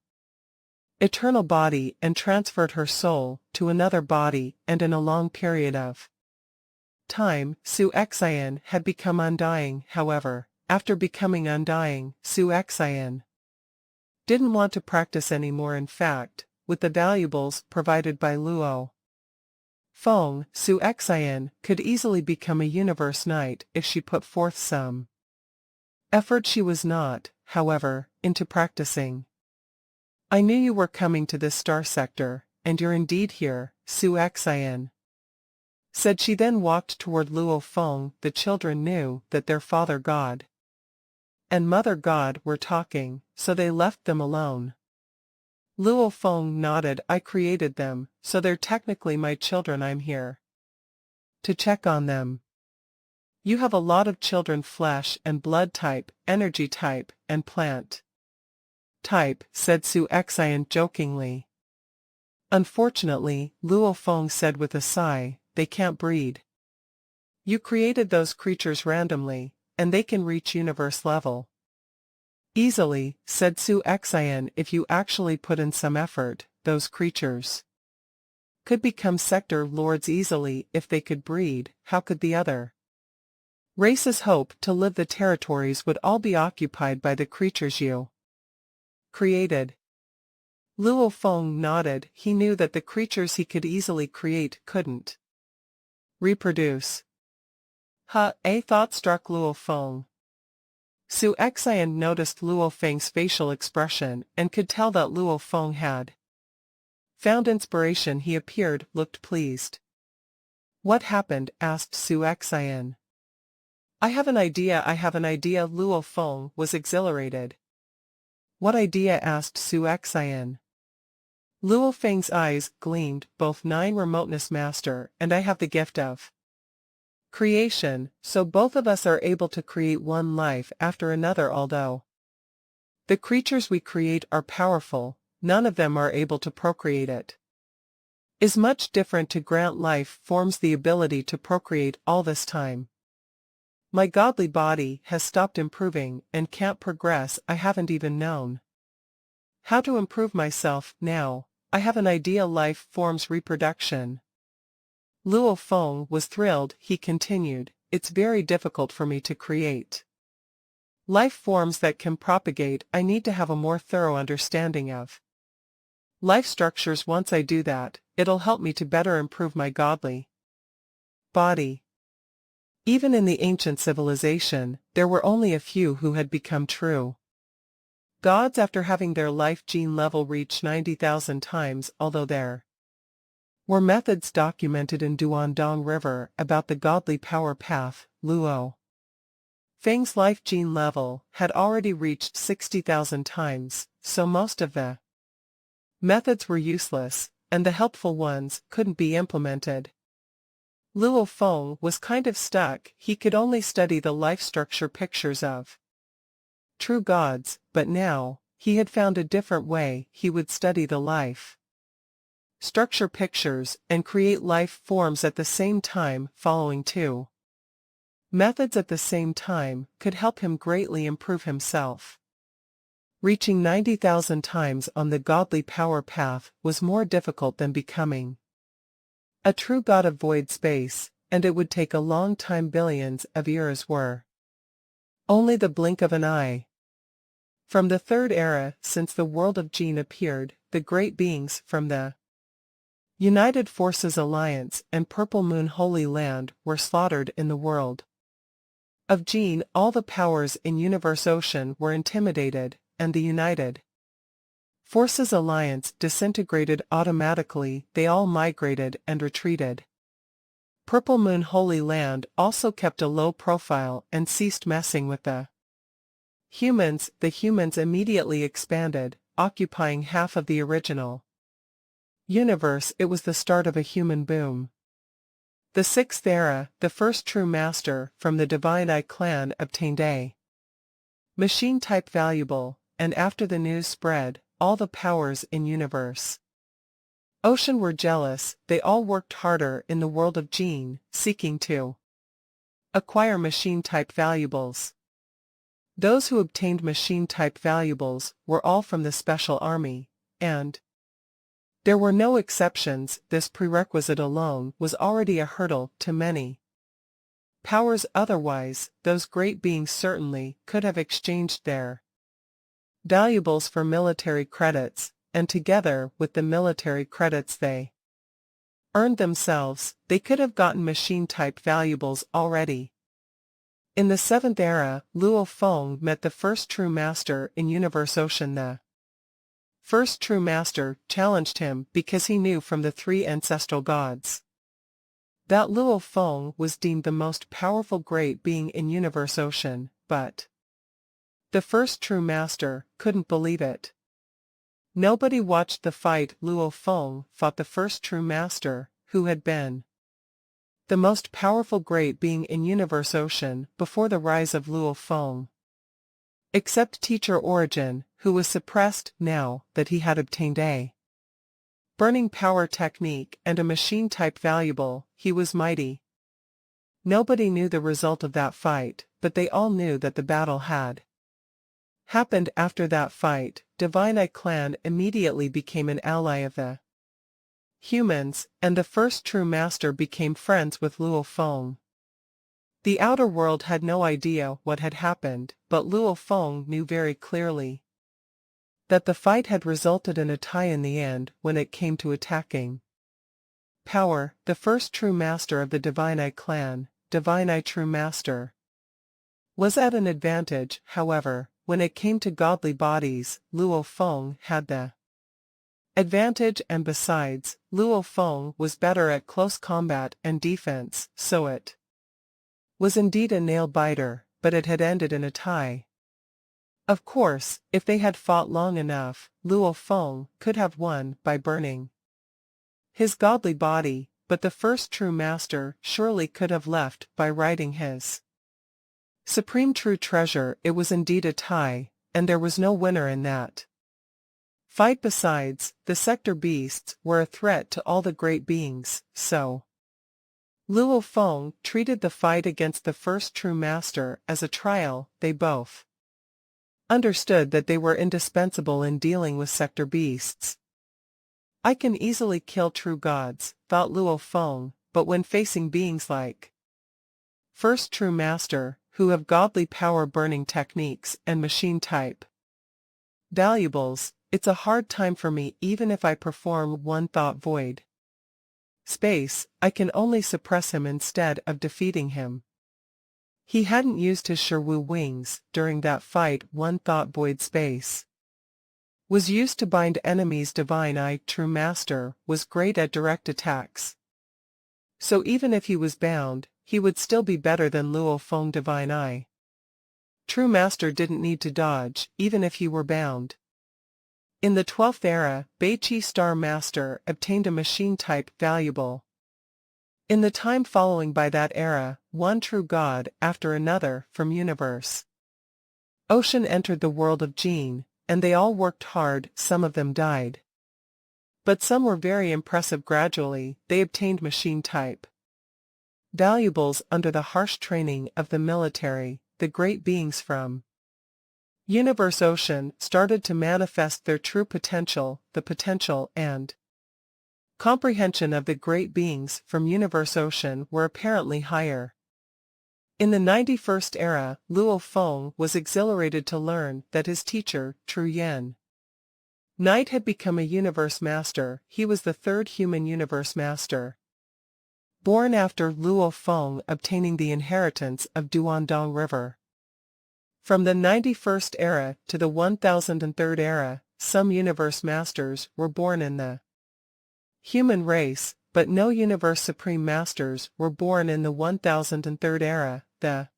eternal body and transferred her soul to another body, and in a long period of time, Su Xian had become undying. However, after becoming undying, Su Xian didn't want to practice anymore. In fact, with the valuables provided by Luo Feng, Su Xian could easily become a universe knight if she put forth some effort. She was not, however, into practicing. I knew you were coming to this star sector, and you're indeed here, Su Xian said. She then walked toward Luo Feng. The children knew that their father God and mother God were talking, so they left them alone. Luo Feng nodded. I created them, so they're technically my children. I'm here to check on them. You have a lot of children: flesh and blood type, energy type, and plant type, said Su Xian jokingly. Unfortunately, Luo Feng said with a sigh, they can't breed. You created those creatures randomly, and they can reach universe level easily, said Su Xian. If you actually put in some effort, those creatures could become sector lords easily. If they could breed, how could the other races hope to live? The territories would all be occupied by the creatures you created. Luo Feng nodded. He knew that the creatures he could easily create couldn't reproduce. A thought struck Luo Feng. Su Xian noticed Luo Feng's facial expression and could tell that Luo Feng had found inspiration. He looked pleased. What happened? Asked Su Xian. I have an idea. Luo Feng was exhilarated. What idea? Asked Su Xian. Luo Feng's eyes gleamed. Both 9 remoteness master and I have the gift of creation, so both of us are able to create one life after another. Although the creatures we create are powerful, none of them are able to procreate. It is much different to grant life forms the ability to procreate. All this time, my godly body has stopped improving and can't progress. I haven't even known how to improve myself. Now, I have an idea: life forms reproduction. Luo Feng was thrilled. He continued, it's very difficult for me to create life forms that can propagate. I need to have a more thorough understanding of life structures. Once I do that, it'll help me to better improve my godly body. Even in the ancient civilization, there were only a few who had become true gods after having their life gene level reach 90,000 times. Although there were methods documented in Duandong River about the godly power path, Luo Feng's life gene level had already reached 60,000 times, so most of the methods were useless, and the helpful ones couldn't be implemented. Luo Feng was kind of stuck. He could only study the life structure pictures of true gods, but now, he had found a different way. He would study the life structure pictures and create life forms at the same time. Following 2 methods at the same time could help him greatly improve himself. Reaching 90,000 times on the godly power path was more difficult than becoming a true god of void space, and it would take a long time. Billions of years were only the blink of an eye. From the 3rd era, since the world of Jin appeared, the great beings from the United Forces Alliance and Purple Moon Holy Land were slaughtered. In the world of Jin, all the powers in Universe Ocean were intimidated, and the United Forces Alliance disintegrated automatically. They all migrated and retreated. Purple Moon Holy Land also kept a low profile and ceased messing with the The humans immediately expanded, occupying half of the original universe. It was the start of a human boom. The sixth era, the first true master from the Divine I clan obtained a machine-type valuable, and after the news spread, all the powers in universe Ocean were jealous. They all worked harder in the world of Gene, seeking to acquire machine-type valuables. Those who obtained machine-type valuables were all from the Special Army, and there were no exceptions. This prerequisite alone was already a hurdle to many powers. Otherwise, those great beings certainly could have exchanged their valuables for military credits, and together with the military credits they earned themselves, they could have gotten machine-type valuables already. In the seventh era, Luo Feng met the first true master in Universe Ocean. The first true master challenged him because he knew from the three ancestral gods that Luo Feng was deemed the most powerful great being in Universe Ocean, but the first true master couldn't believe it. Nobody watched the fight. Luo Feng fought the first true master, who had been the most powerful great being in Universe Ocean before the rise of Luo Feng. Except Teacher Origin, who was suppressed now that he had obtained a burning power technique and a machine-type valuable, he was mighty. Nobody knew the result of that fight, but they all knew that the battle had happened. After that fight, Divine I clan immediately became an ally of the humans, and the first true master became friends with Luo Feng. The outer world had no idea what had happened, but Luo Feng knew very clearly that the fight had resulted in a tie in the end. When it came to attacking power, the first true master of the Divine I clan, Divine I True Master, was at an advantage. However, when it came to godly bodies, Luo Feng had the advantage, and besides, Luo Feng was better at close combat and defense, so it was indeed a nail-biter, but it had ended in a tie. Of course, if they had fought long enough, Luo Feng could have won by burning his godly body, but the first true master surely could have left by writing his supreme true treasure. It was indeed a tie, and there was no winner in that fight. Besides, the sector beasts were a threat to all the great beings, so Luo Feng treated the fight against the first true master as a trial. They both understood that they were indispensable in dealing with sector beasts. I can easily kill true gods, thought Luo Feng, but when facing beings like first true master, who have godly power burning techniques and machine-type valuables, it's a hard time for me. Even if I perform one thought void space, I can only suppress him instead of defeating him. He hadn't used his Shirwu wings during that fight. One thought void space was used to bind enemies. Divine I True Master was great at direct attacks, so even if he was bound, he would still be better than Luo Feng. Divine I True Master didn't need to dodge, even if he were bound. In the 12th era, Beiqi Star Master obtained a machine-type valuable. In the time following by that era, one true god after another from Universe Ocean entered the world of Gene, and they all worked hard. Some of them died, but some were very impressive. Gradually, they obtained machine-type valuables under the harsh training of the military. The great beings from Universe Ocean started to manifest their true potential. The potential and comprehension of the great beings from Universe Ocean were apparently higher. In the 91st era, Luo Feng was exhilarated to learn that his teacher, True Yen Knight, had become a Universe Master. He was the third human Universe Master, born after Luo Feng obtaining the inheritance of Duandong River. From the 91st era to the 1003rd era, some Universe Masters were born in the human race, but no Universe Supreme Masters were born in the 1003rd era. The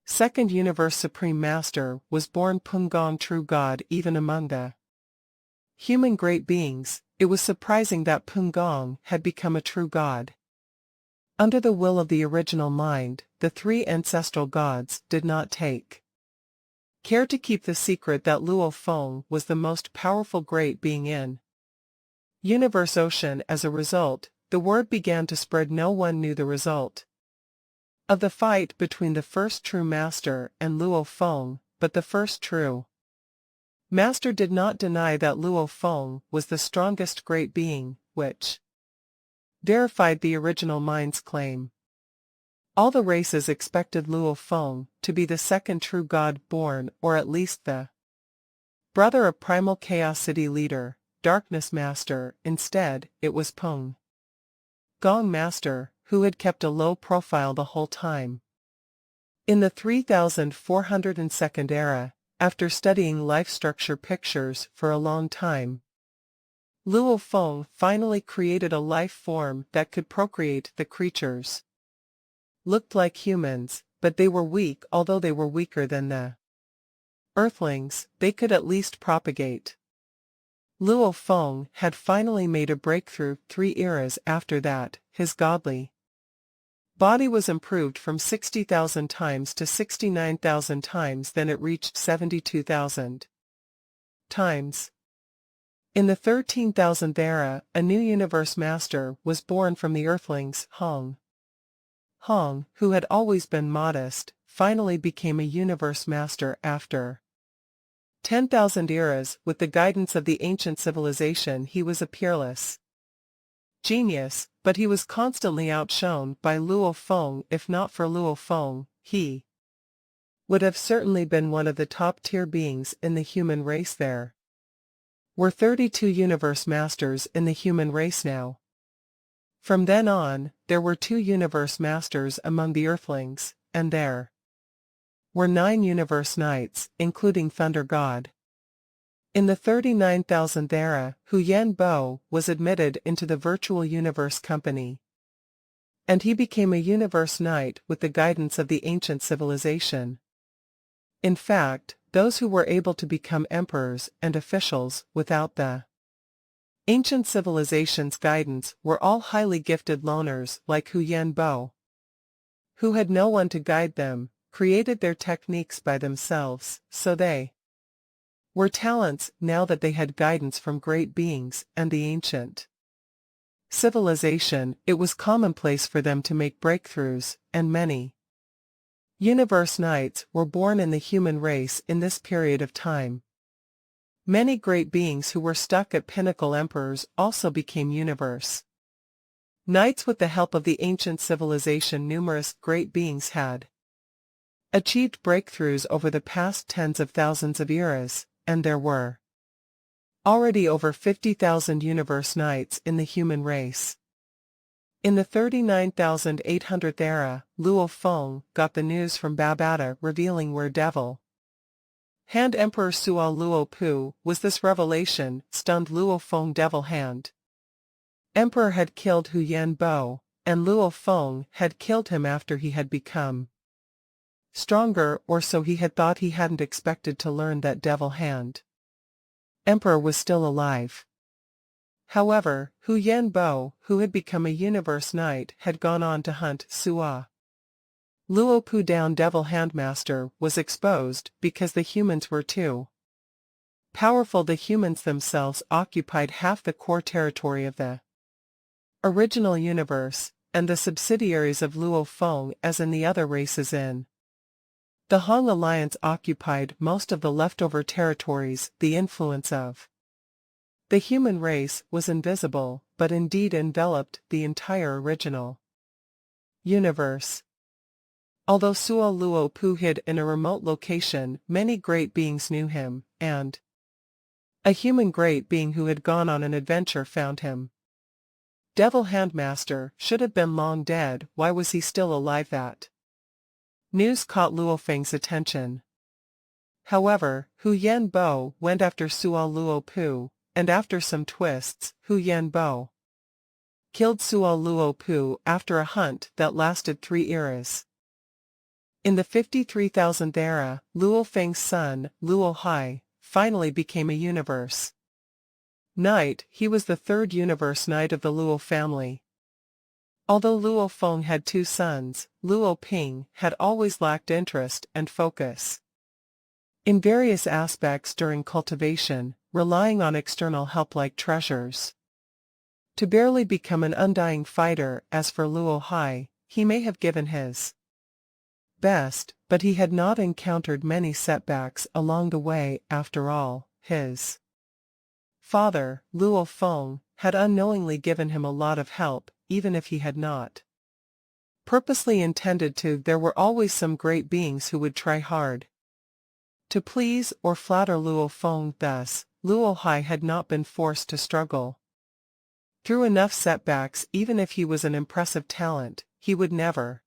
second universe supreme master, was born Peng Gong, true God. Even among the human great beings, it was surprising that Peng Gong had become a true god. Under the will of the original mind, the three ancestral gods did not take care to keep the secret that Luo Feng was the most powerful great being in universe ocean. As a result, the word began to spread. No one knew the result of the fight between the first true master and Luo Feng, but the first true master did not deny that Luo Feng was the strongest great being, which verified the original mind's claim. All the races expected Luo Feng to be the second true god born, or at least the brother of primal chaos city leader, darkness master. Instead, it was Peng Gong master, who had kept a low profile the whole time. In the 3402nd era, after studying life structure pictures for a long time, Luo Feng finally created a life form that could procreate. The creatures looked like humans, but they were weak. Although they were weaker than the Earthlings, they could at least propagate. Luo Feng had finally made a breakthrough. 3 eras after that, his godly body was improved from 60,000 times to 69,000 times. Then it reached 72,000 times. In the 13,000th era, a new universe master was born from the Earthlings. Hong, who had always been modest, finally became a universe master after 10,000 eras. With the guidance of the ancient civilization, he was a peerless genius, but he was constantly outshone by Luo Feng. If not for Luo Feng, he would have certainly been one of the top-tier beings in the human race. There were 32 universe masters in the human race now. From then on, there were 2 universe masters among the Earthlings, and there were 9 universe knights, including Thunder God. In the 39,000th era, Hu Yanbo was admitted into the virtual universe company, and he became a universe knight with the guidance of the ancient civilization. In fact, those who were able to become emperors and officials without the ancient civilization's guidance were all highly gifted loners like Hu Yanbo, who had no one to guide them, created their techniques by themselves, so they were talents. Now that they had guidance from great beings and the ancient civilization, it was commonplace for them to make breakthroughs, and many universe knights were born in the human race in this period of time. Many great beings who were stuck at pinnacle emperors also became universe knights with the help of the ancient civilization. Numerous great beings had achieved breakthroughs over the past tens of thousands of eras, and there were already over 50,000 universe knights in the human race. In the 39,800th era, Luo Feng got the news from Babata revealing where Devil Hand Emperor Suo Luo Pu was. This revelation stunned Luo Feng. Devil Hand Emperor had killed Hu Yanbo, and Luo Feng had killed him after he had become stronger, or so he had thought. He hadn't expected to learn that Devil Hand Emperor was still alive. However, Hu Yanbo, who had become a universe knight, had gone on to hunt Suo Luo Pu down. Devil Handmaster was exposed because the humans were too powerful. The humans themselves occupied half the core territory of the original universe, and the subsidiaries of Luo Feng, as in the other races in the Hong Alliance, occupied most of the leftover territories. The influence of the human race was invisible, but indeed enveloped the entire original universe. Although Suo Luo Pu hid in a remote location, many great beings knew him, and a human great being who had gone on an adventure found him. Devil Handmaster should have been long dead. Why was he still alive? That news caught Luo Feng's attention. However, Hu Yanbo went after Suo Luo Pu, and after some twists, Hu Yanbo killed Suo Luo Pu after a hunt that lasted 3 eras. In the 53,000th era, Luo Feng's son, Luo Hai, finally became a universe knight. He was the third universe knight of the Luo family. Although Luo Feng had two sons, Luo Ping had always lacked interest and focus in various aspects during cultivation, relying on external help like treasures to barely become an undying fighter. As for Luo Hai, he may have given his best, but he had not encountered many setbacks along the way. After all, his father, Luo Feng, had unknowingly given him a lot of help, even if he had not purposely intended to. There were always some great beings who would try hard to please or flatter Luo Feng. Thus, Luo Hai had not been forced to struggle through enough setbacks. Even if he was an impressive talent, he would never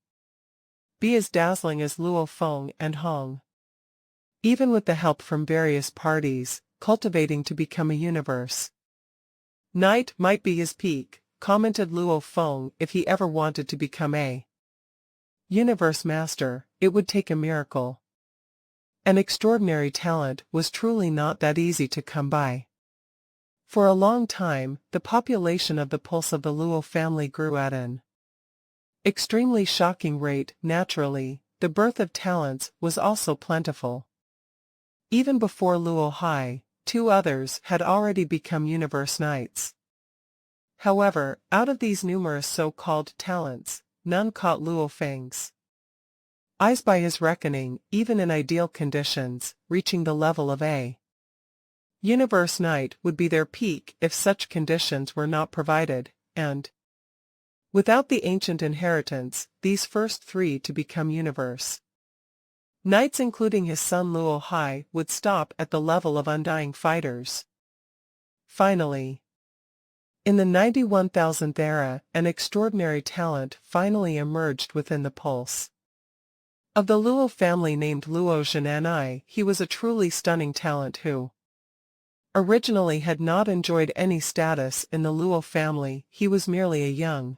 be as dazzling as Luo Feng and Hong. Even with the help from various parties, cultivating to become a universe knight might be his peak, commented Luo Feng. If he ever wanted to become a universe master, it would take a miracle. An extraordinary talent was truly not that easy to come by. For a long time, the population of the pulse of the Luo family grew at an extremely shocking rate. Naturally, the birth of talents was also plentiful. Even before Luo Hai, two others had already become universe knights. However, out of these numerous so-called talents, none caught Luo Feng's eyes by his reckoning, even in ideal conditions. Reaching the level of a universe knight would be their peak if such conditions were not provided, and without the ancient inheritance, these first three to become universe knights, including his son Luo Hai, would stop at the level of undying fighters. Finally, in the 91,000th era, an extraordinary talent finally emerged within the pulse of the Luo family named Luo Zhen'an'ai. He was a truly stunning talent who originally had not enjoyed any status in the Luo family. He was merely a young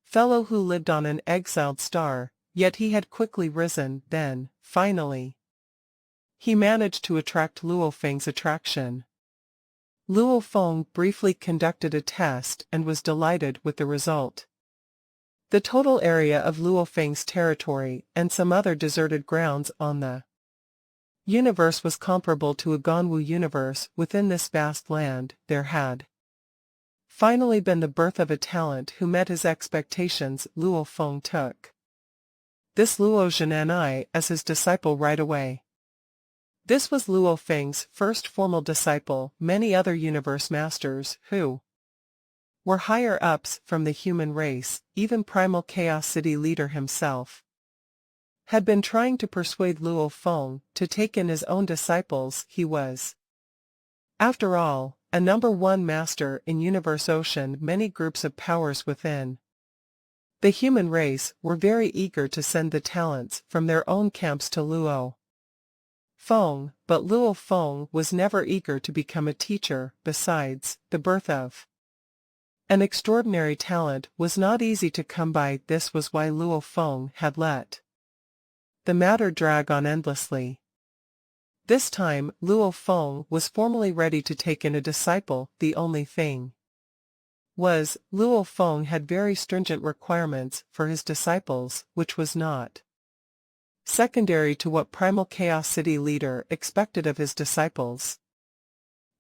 fellow who lived on an exiled star, yet he had quickly risen. Then, finally, he managed to attract Luo Feng's attraction. Luo Feng briefly conducted a test and was delighted with the result. The total area of Luo Feng's territory and some other deserted grounds on the universe was comparable to a Ganwu universe. Within this vast land, there had finally been the birth of a talent who met his expectations. Luo Feng took this Luo Zhen'an'ai as his disciple right away. This was Luo Feng's first formal disciple. Many other universe masters, who were higher-ups from the human race, even Primal Chaos City leader himself, had been trying to persuade Luo Feng to take in his own disciples. He was, after all, a #1 master in Universe Ocean. Many groups of powers within the human race were very eager to send the talents from their own camps to Luo Feng, but Luo Feng was never eager to become a teacher. Besides, the birth of an extraordinary talent was not easy to come by. This was why Luo Feng had let the matter drag on endlessly. This time, Luo Feng was formally ready to take in a disciple. The only thing was, Luo Feng had very stringent requirements for his disciples, which was not secondary to what Primal Chaos City leader expected of his disciples.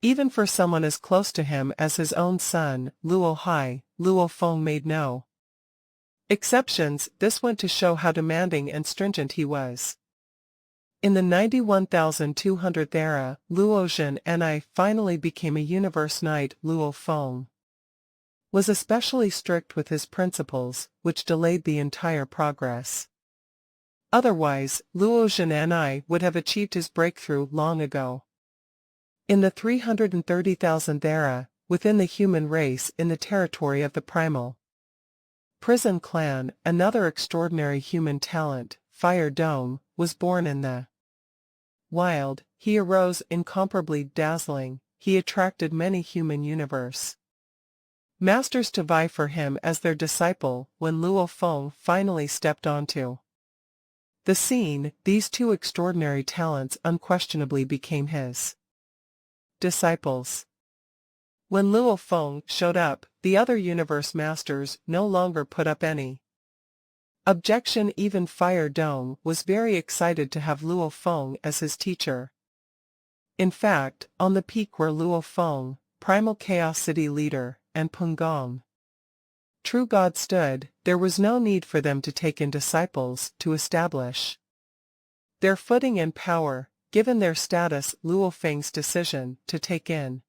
Even for someone as close to him as his own son, Luo Hai, Luo Feng made no exceptions. This went to show how demanding and stringent he was. In the 91,200th era, Luo Zhen'an'ai finally became a universe knight. Luo Feng was especially strict with his principles, which delayed the entire progress. Otherwise, Luo Zhen'an'ai would have achieved his breakthrough long ago. In the 330,000th era, within the human race in the territory of the Primal Prison clan, another extraordinary human talent, Fire Dome, was born in the wild. He arose incomparably dazzling. He attracted many human universe masters to vie for him as their disciple. When Luo Feng finally stepped onto The scene, these two extraordinary talents unquestionably became his disciples. When Luo Feng showed up, the other universe masters no longer put up any objection. Even Fire Dome was very excited to have Luo Feng as his teacher. In fact, on the peak were Luo Feng, Primal Chaos City leader, and Pengong, True God stood. There was no need for them to take in disciples to establish their footing and power, given their status. Luo Feng's decision to take in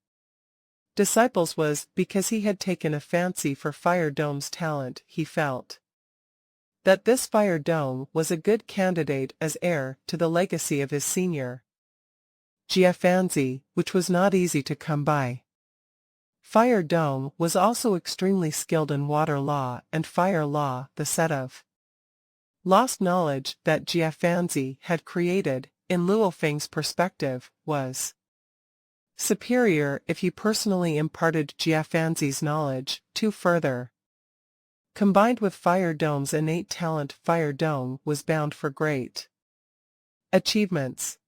disciples was because he had taken a fancy for Fire Dome's talent. He felt that this Fire Dome was a good candidate as heir to the legacy of his senior Jiafanzi, which was not easy to come by. Fire Dome was also extremely skilled in water law and fire law. The set of lost knowledge that Jiafanzi had created, in Luo Feng's perspective, was superior if he personally imparted Jiafanzi's knowledge to further. Combined with Fire Dome's innate talent, Fire Dome was bound for great achievements.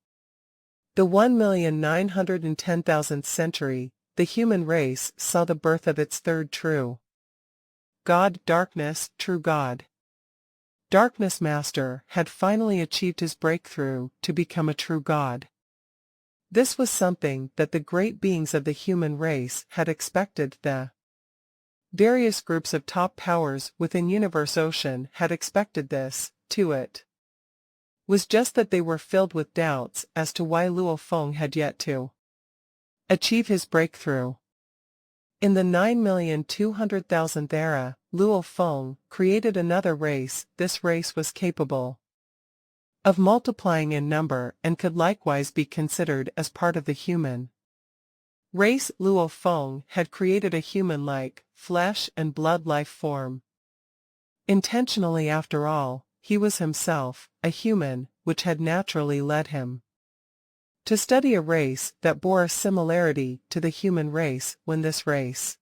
The 1,910,000th century, the human race saw the birth of its third true God. Darkness. True God, Darkness Master, had finally achieved his breakthrough to become a true God. This was something that the great beings of the human race had expected. The various groups of top powers within Universe Ocean had expected this, too. It was just that they were filled with doubts as to why Luo Feng had yet to achieve his breakthrough. In the 9,200,000th era, Luo Feng created another race. This race was capable of multiplying in number and could likewise be considered as part of the human race. Luo Feng had created a human-like, flesh and blood life form. Intentionally, after all, he was himself a human, which had naturally led him to study a race that bore a similarity to the human race. When this race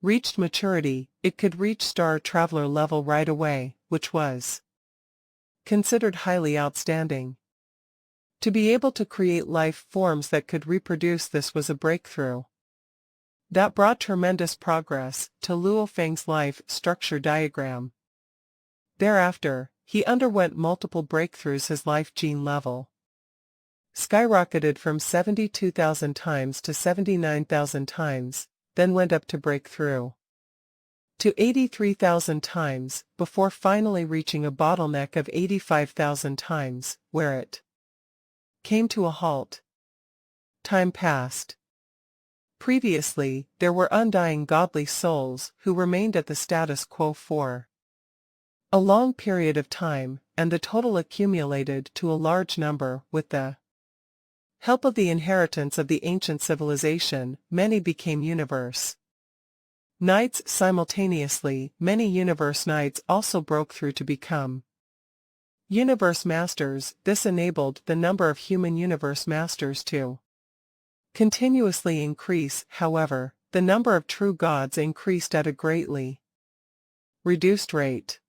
reached maturity, it could reach Star Traveler level right away, which was considered highly outstanding. To be able to create life forms that could reproduce, this was a breakthrough that brought tremendous progress to Luo Feng's life structure diagram. Thereafter, he underwent multiple breakthroughs. His life gene level skyrocketed from 72,000 times to 79,000 times, then went up to breakthrough to 83,000 times, before finally reaching a bottleneck of 85,000 times, where it came to a halt. Time passed. Previously, there were undying godly souls who remained at the status quo for a long period of time, and the total accumulated to a large number. With the help of the inheritance of the ancient civilization, many became universe knights. Simultaneously, many universe knights also broke through to become universe masters. This enabled the number of human universe masters to continuously increase. However, the number of true gods increased at a greatly reduced rate.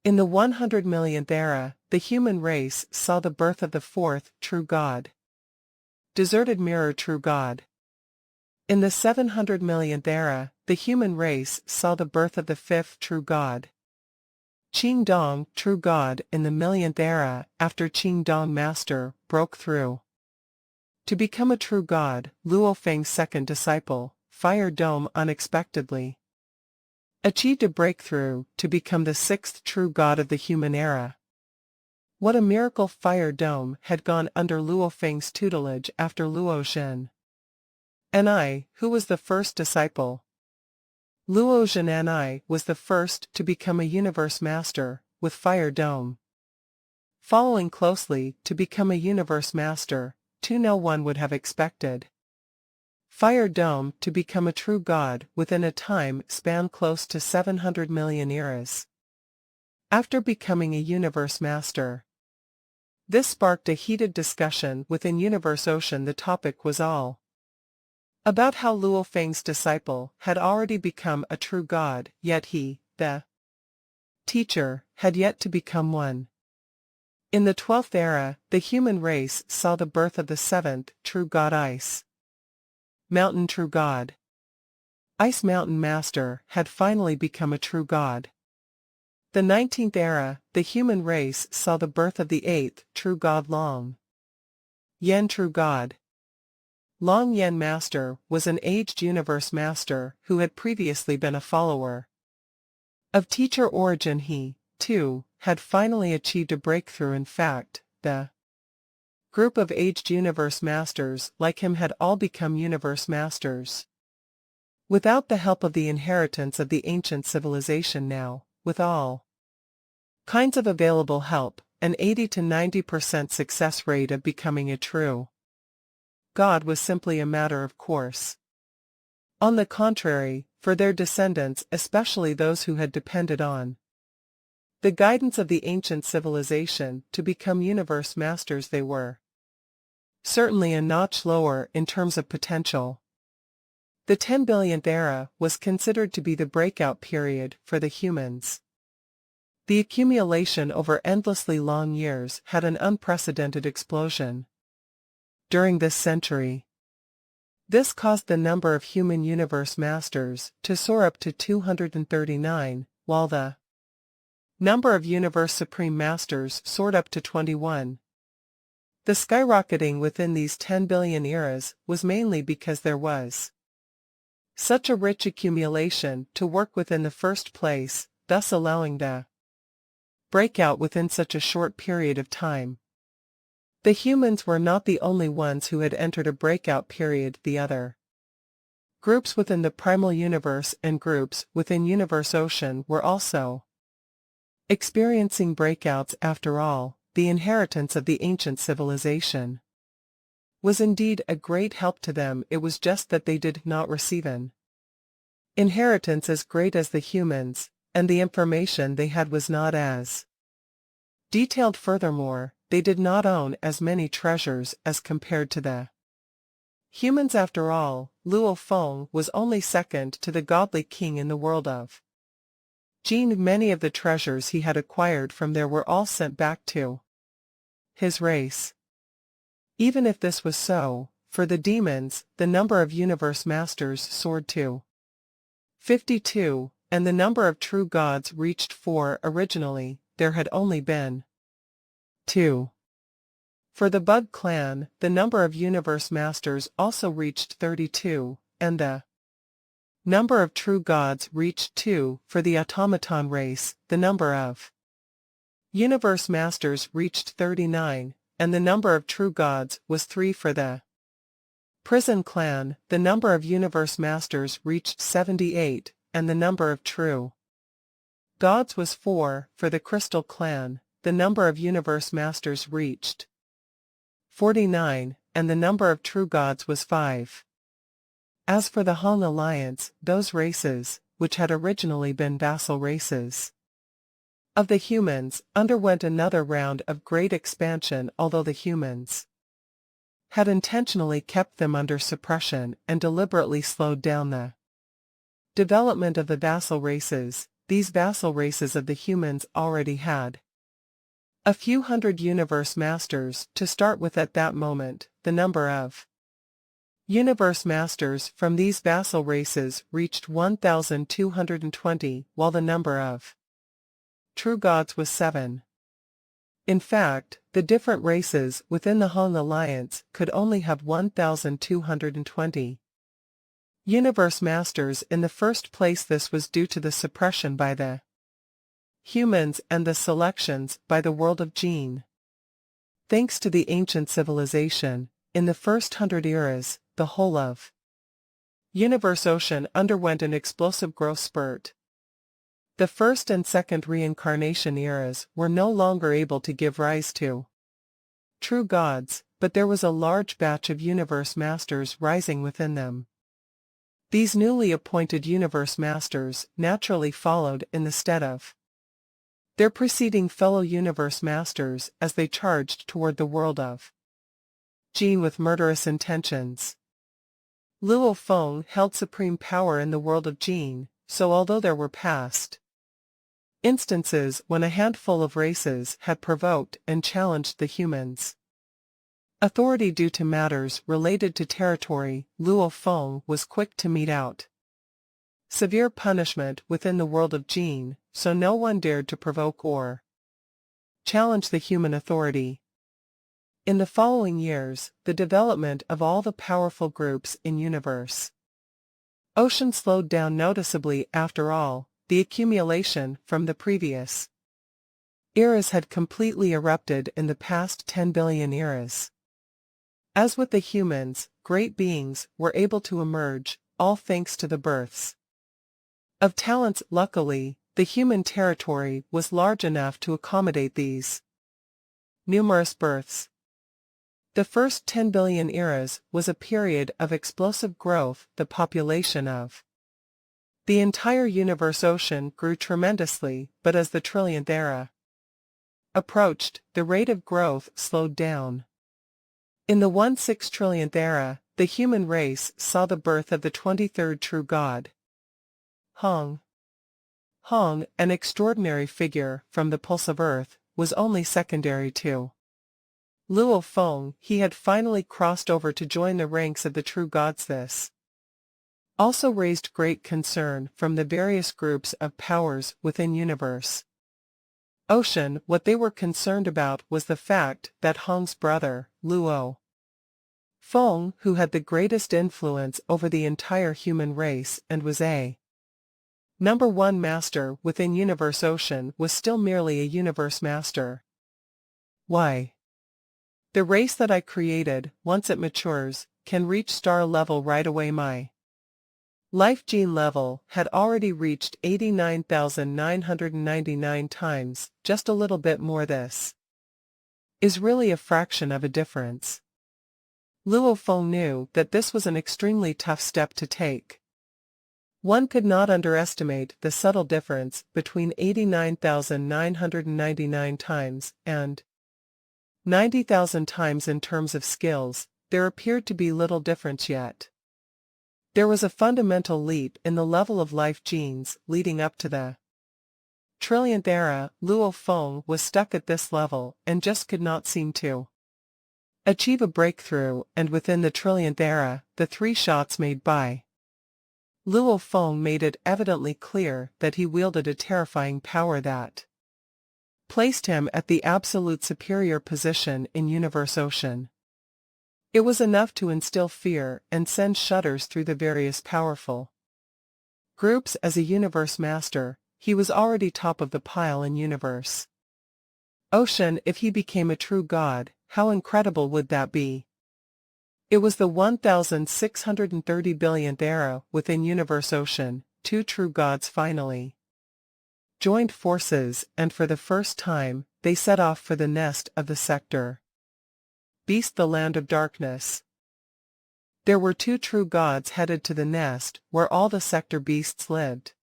In the 100 millionth era, the human race saw the birth of the fourth true god, Deserted Mirror True God. In the 700 millionth era, the human race saw the birth of the fifth true god, Qing Dong True God. In the millionth era, after Qing Dong Master broke through to become a true god, Luo Feng's second disciple, Fire Dome, unexpectedly achieved a breakthrough to become the sixth true god of the human era. What a miracle! Fire Dome had gone under Luo Feng's tutelage after Luo Zhen Ni, who was the first disciple. Luo Zhen Ni was the first to become a universe master, with Fire Dome following closely to become a universe master, too. No one would have expected Fire Dome to become a true god within a time span close to 700 million eras after becoming a universe master. This sparked a heated discussion within Universe Ocean. The topic was all about how Luo Feng's disciple had already become a true god, yet he, the teacher, had yet to become one. In the 12th era, the human race saw the birth of the 7th true god Ice Mountain true god. Ice Mountain Master had finally become a true god. The 19th era, the human race saw the birth of the 8th true god Long Yen true god. Long Yen Master was an aged universe master who had previously been a follower of teacher origin. He, too, had finally achieved a breakthrough. In fact, the group of aged universe masters like him had all become universe masters. Without the help of the inheritance of the ancient civilization now, with all kinds of available help, an 80 to 90% success rate of becoming a true god was simply a matter of course. On the contrary, for their descendants, especially those who had depended on the guidance of the ancient civilization to become universe masters, they were certainly a notch lower in terms of potential. The 10 billionth era was considered to be the breakout period for the humans. The accumulation over endlessly long years had an unprecedented explosion during this century. This caused the number of human universe masters to soar up to 239, while the number of universe supreme masters soared up to 21. The skyrocketing within these 10 billion eras was mainly because there was such a rich accumulation to work with in the first place, thus allowing the breakout within such a short period of time. The humans were not the only ones who had entered a breakout period. The other groups within the primal universe and groups within Universe Ocean were also experiencing breakouts. After all, the inheritance of the ancient civilization was indeed a great help to them. It was just that they did not receive an inheritance as great as the humans, and the information they had was not as detailed. Furthermore, they did not own as many treasures as compared to the humans. After all, Luo Feng was only second to the godly king in the world of Jin. Many of the treasures he had acquired from there were all sent back to his race. Even if this was so, for the demons, the number of universe masters soared to 52, and the number of true gods reached 4. Originally, there had only been 2. For the Bug clan, the number of universe masters also reached 32, and the number of true gods reached 2. For the automaton race, the number of universe masters reached 39, and the number of true gods was 3. For the Prison clan, the number of universe masters reached 78, and the number of true gods was 4. For the Crystal clan, the number of universe masters reached 49, and the number of true gods was 5. As for the Han Alliance, those races, which had originally been vassal races of the humans, underwent another round of great expansion. Although the humans had intentionally kept them under suppression and deliberately slowed down the development of the vassal races, these vassal races of the humans already had a few hundred universe masters to start with. At that moment, the number of universe masters from these vassal races reached 1,220, while the number of true gods was 7. In fact, the different races within the Han Alliance could only have 1,220 universe masters in the first place. This was due to the suppression by the humans and the selections by the world of Jin. Thanks to the ancient civilization, in the first 100 eras, the whole of Universe Ocean underwent an explosive growth spurt. The first and second reincarnation eras were no longer able to give rise to true gods, but there was a large batch of universe masters rising within them. These newly appointed universe masters naturally followed in the stead of their preceding fellow universe masters as they charged toward the world of Jin with murderous intentions. Luo Feng held supreme power in the world of Jin, so although there were past Instances when a handful of races had provoked and challenged the humans. Authority due to matters related to territory, Luo Feng was quick to mete out. Severe punishment within the world of Jin, so no one dared to provoke or challenge the human authority. In the following years, the development of all the powerful groups in universe ocean slowed down noticeably. After all, the accumulation from the previous eras had completely erupted in the past 10 billion eras. As with the humans, great beings were able to emerge, all thanks to the births of talents. Luckily, the human territory was large enough to accommodate these numerous births. The first 10 billion eras was a period of explosive growth. The population of the entire universe ocean grew tremendously, but as the trillionth era approached, the rate of growth slowed down. In the 1/6 trillionth era, the human race saw the birth of the 23rd true god, Hong. Hong, an extraordinary figure from the pulse of Earth, was only secondary to Luo Feng. He had finally crossed over to join the ranks of the true gods. This also raised great concern from the various groups of powers within universe ocean. What they were concerned about was the fact that Hong's brother, Luo Feng, who had the greatest influence over the entire human race and was a #1 master within universe ocean, was still merely a universe master. Why? The race that I created, once it matures, can reach star level right away. My life gene level had already reached 89,999 times, just a little bit more. This is really a fraction of a difference. Luo Feng knew that this was an extremely tough step to take. One could not underestimate the subtle difference between 89,999 times and 90,000 times in terms of skills. There appeared to be little difference yet. There was a fundamental leap in the level of life genes leading up to the trillionth era. Luo Feng was stuck at this level and just could not seem to achieve a breakthrough, and within the trillionth era, the 3 shots made by Luo Feng made it evidently clear that he wielded a terrifying power that placed him at the absolute superior position in universe ocean. It was enough to instill fear and send shudders through the various powerful groups. As a universe master, he was already top of the pile in universe ocean. If he became a true god, how incredible would that be? It was the 1630 billionth era within universe ocean. 2 true gods finally joined forces, and for the first time, they set off for the nest of the sector beast, the land of darkness. There were 2 true gods headed to the nest, where all the sector beasts lived.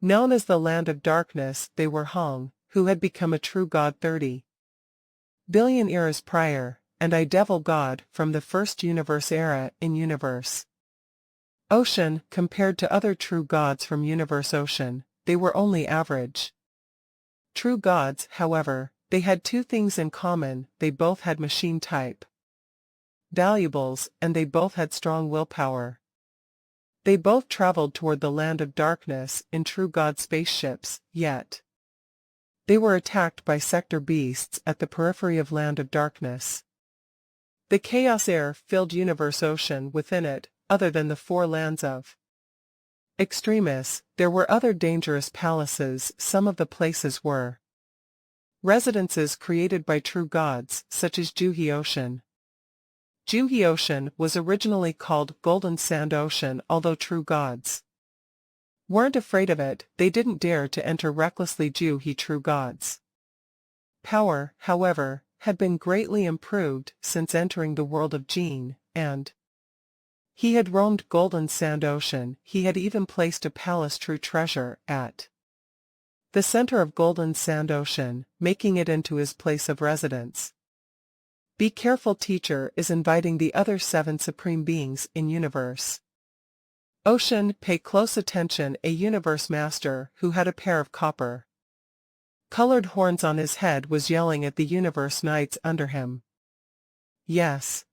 Known as the land of darkness, they were Hong, who had become a true god 30 billion eras prior, and I, devil god from the first universe era in universe ocean. Compared to other true gods from universe ocean, they were only average true gods. However, they had 2 things in common: they both had machine type valuables, and they both had strong willpower. They both traveled toward the land of darkness in true god spaceships, yet they were attacked by sector beasts at the periphery of land of darkness. The chaos air filled universe ocean. Within it, other than the 4 lands of extremis, there were other dangerous palaces. Some of the places were residences created by true gods, such as Juhi Ocean. Juhi Ocean was originally called Golden Sand Ocean. Although true gods weren't afraid of it, they didn't dare to enter recklessly. Juhi true gods' power, however, had been greatly improved since entering the world of Jin, and he had roamed Golden Sand Ocean. He had even placed a palace, true treasure, at the center of Golden Sand Ocean, making it into his place of residence. Be careful, teacher is inviting the other 7 supreme beings in universe ocean. Pay close attention. A universe master who had a pair of copper Colored horns on his head was yelling at the universe knights under him. Yes.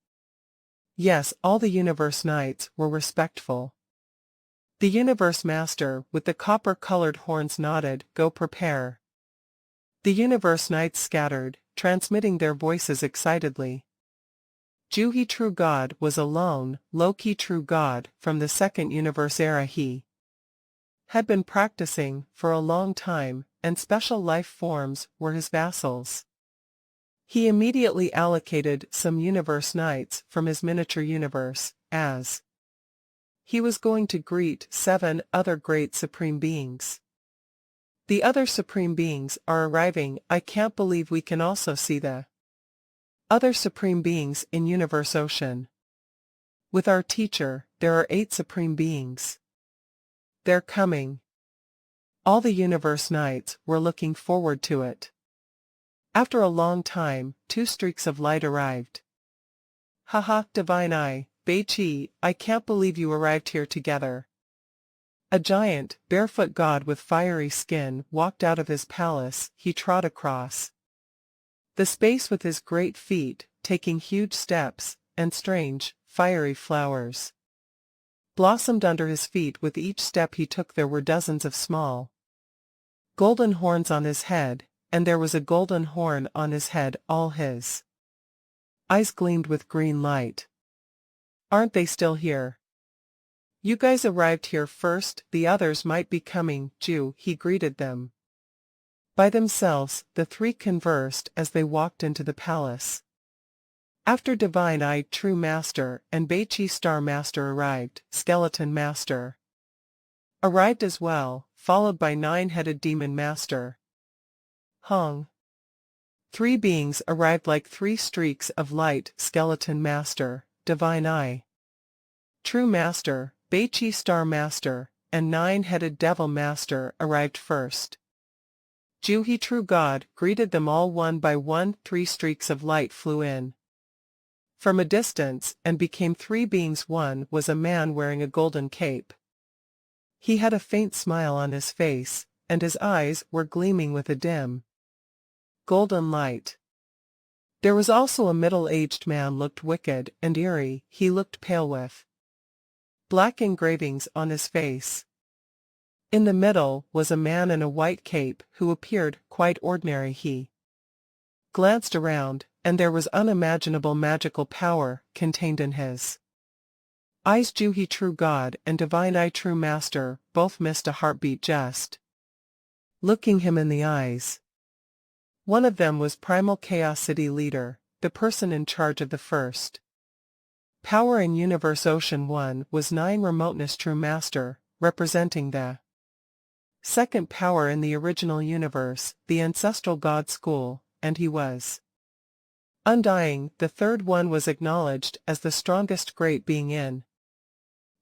Yes, all the universe knights were respectful. The universe master with the copper-colored horns nodded, "Go prepare." The universe knights scattered, transmitting their voices excitedly. Juhi true God was alone, Loki true God from the second universe era. He had been practicing for a long time, and special life forms were his vassals. He immediately allocated some universe knights from his miniature universe, as he was going to greet 7 other great supreme beings. The other supreme beings are arriving. I can't believe we can also see the other supreme beings in Universe Ocean. With our teacher, there are 8 supreme beings. They're coming. All the universe knights were looking forward to it. After a long time, 2 streaks of light arrived. Haha, Divine Eye, Bei-Chi, I can't believe you arrived here together. A giant, barefoot god with fiery skin walked out of his palace. He trod across the space with his great feet, taking huge steps, and strange, fiery flowers blossomed under his feet. With each step he took there were dozens of small golden horns on his head, and there was a golden horn on his head. All his eyes gleamed with green light. Aren't they still here? You guys arrived here first, the others might be coming, Jew, he greeted them. By themselves, the 3 conversed as they walked into the palace. After Divine Eye True Master and Bei-Chi Star Master arrived, Skeleton Master arrived as well, followed by 9-headed Demon Master. Hong. 3 beings arrived like 3 streaks of light. Skeleton Master, Divine Eye True Master, Bei-Chi Star Master, and 9-headed Devil Master arrived first. Juhi True God greeted them all one by one. 3 streaks of light flew in from a distance and became 3 beings. One was a man wearing a golden cape. He had a faint smile on his face, and his eyes were gleaming with a dim golden light. There was also a middle-aged man, looked wicked and eerie. He looked pale with black engravings on his face. In the middle was a man in a white cape who appeared quite ordinary. He glanced around, and there was unimaginable magical power contained in his eyes. Juhi True God and Divine Eye True Master both missed a heartbeat just looking him in the eyes. One of them was Primal Chaos City Leader, the person in charge of the first power in Universe Ocean. One was 9 Remoteness True Master, representing the second power in the original universe, the Ancestral God School, and he was Undying. The third one was acknowledged as the strongest great being in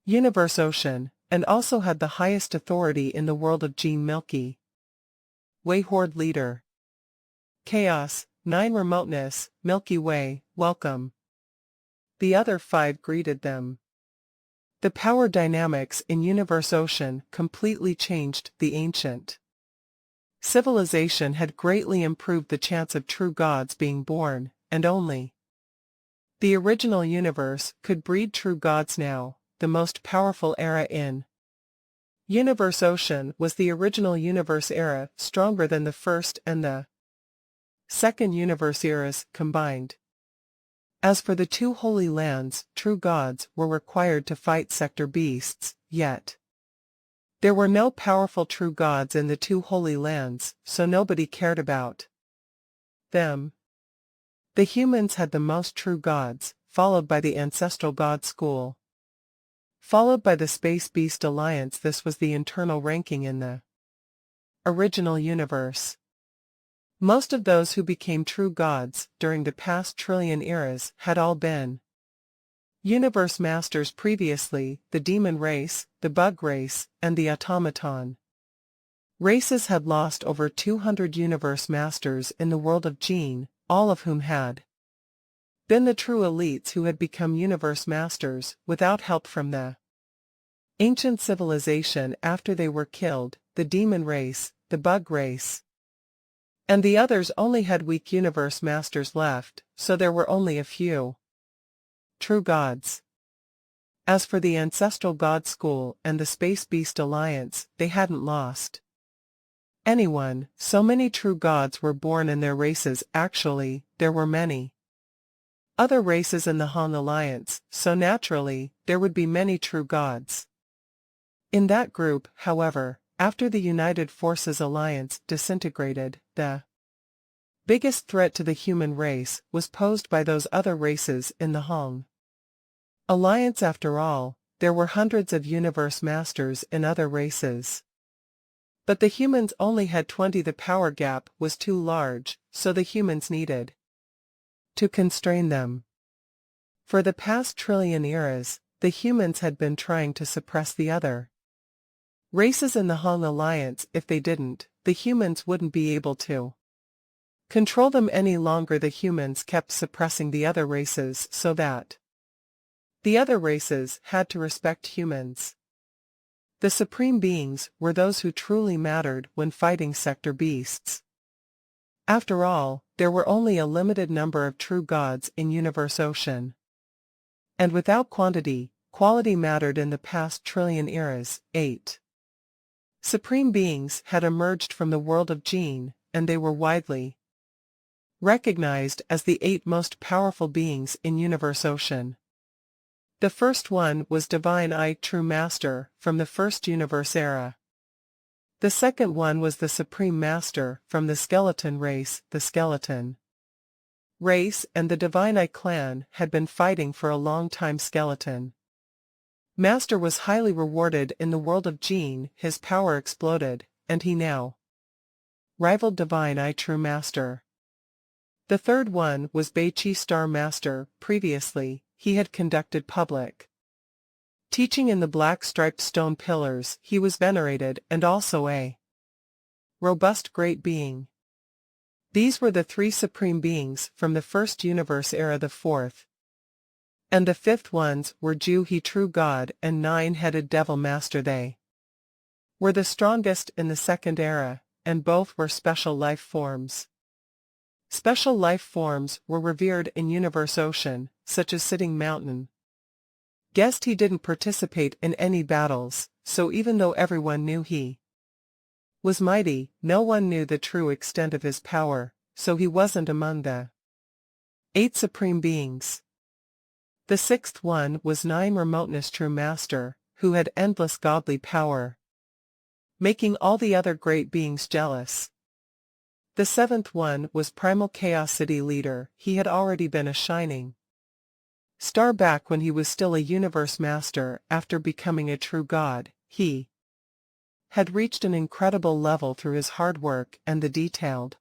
Universe Ocean, and also had the highest authority in the world of Gene. Milky Way Horde Leader. Chaos, 9 Remoteness, Milky Way, welcome. The other 5 greeted them. The power dynamics in Universe Ocean completely changed. The ancient civilization had greatly improved the chance of true gods being born, and only the original universe could breed true gods. Now, the most powerful era in Universe Ocean was the original universe era, stronger than the first and the second universe eras combined. As for the 2 holy lands, true gods were required to fight sector beasts, yet there were no powerful true gods in the 2 holy lands, so nobody cared about them. The humans had the most true gods, followed by the Ancestral God School, followed by the Space Beast Alliance. This was the internal ranking in the original universe. Most of those who became true gods during the past trillion eras had all been universe masters previously. The demon race, the bug race, and the automaton races had lost over 200 universe masters in the world of Gene, all of whom had been the true elites who had become universe masters without help from the ancient civilization after they were killed. The demon race, the bug race, And the others only had weak universe masters left, so there were only a few true gods. As for the Ancestral God School and the Space Beast Alliance, they hadn't lost anyone. So many true gods were born in their races. Actually, there were many other races in the Han Alliance, so naturally, there would be many true gods. In that group, however, after the United Forces Alliance disintegrated, the biggest threat to the human race was posed by those other races in the Han Alliance. After all, there were hundreds of universe masters in other races. But the humans only had 20. The power gap was too large, so the humans needed to constrain them. For the past trillion eras, the humans had been trying to suppress the other races in the Han Alliance. If they didn't, the humans wouldn't be able to control them any longer. The humans kept suppressing the other races so that the other races had to respect humans. The supreme beings were those who truly mattered when fighting sector beasts. After all, there were only a limited number of true gods in Universe Ocean. And without quantity, quality mattered in the past trillion eras. 8 supreme beings had emerged from the world of Gene, and they were widely recognized as the 8 most powerful beings in Universe Ocean. The first one was Divine I, True Master, from the first universe era. The second one was the Supreme Master, from the Skeleton race. The Skeleton race and the Divine I clan had been fighting for a long time. Skeleton Master was highly rewarded in the world of Gene. His power exploded, and he now rivaled Divine I, True Master. The third one was Beichi Star Master. Previously, he had conducted public teaching in the black-striped stone pillars. He was venerated and also a robust great being. These were the 3 supreme beings from the first universe era. The fourth and the fifth ones were Ju He, True God, and 9-headed Devil Master. They were the strongest in the second era, and both were special life forms. Special life forms were revered in Universe Ocean, such as Sitting Mountain. Guessed he didn't participate in any battles, so even though everyone knew he was mighty, no one knew the true extent of his power, so he wasn't among the 8 supreme beings. The sixth one was 9 Remoteness True Master, who had endless godly power, making all the other great beings jealous. The seventh one was Primal Chaos City Leader. He had already been a shining star back when he was still a universe master. After becoming a true god, he had reached an incredible level through his hard work and the detailed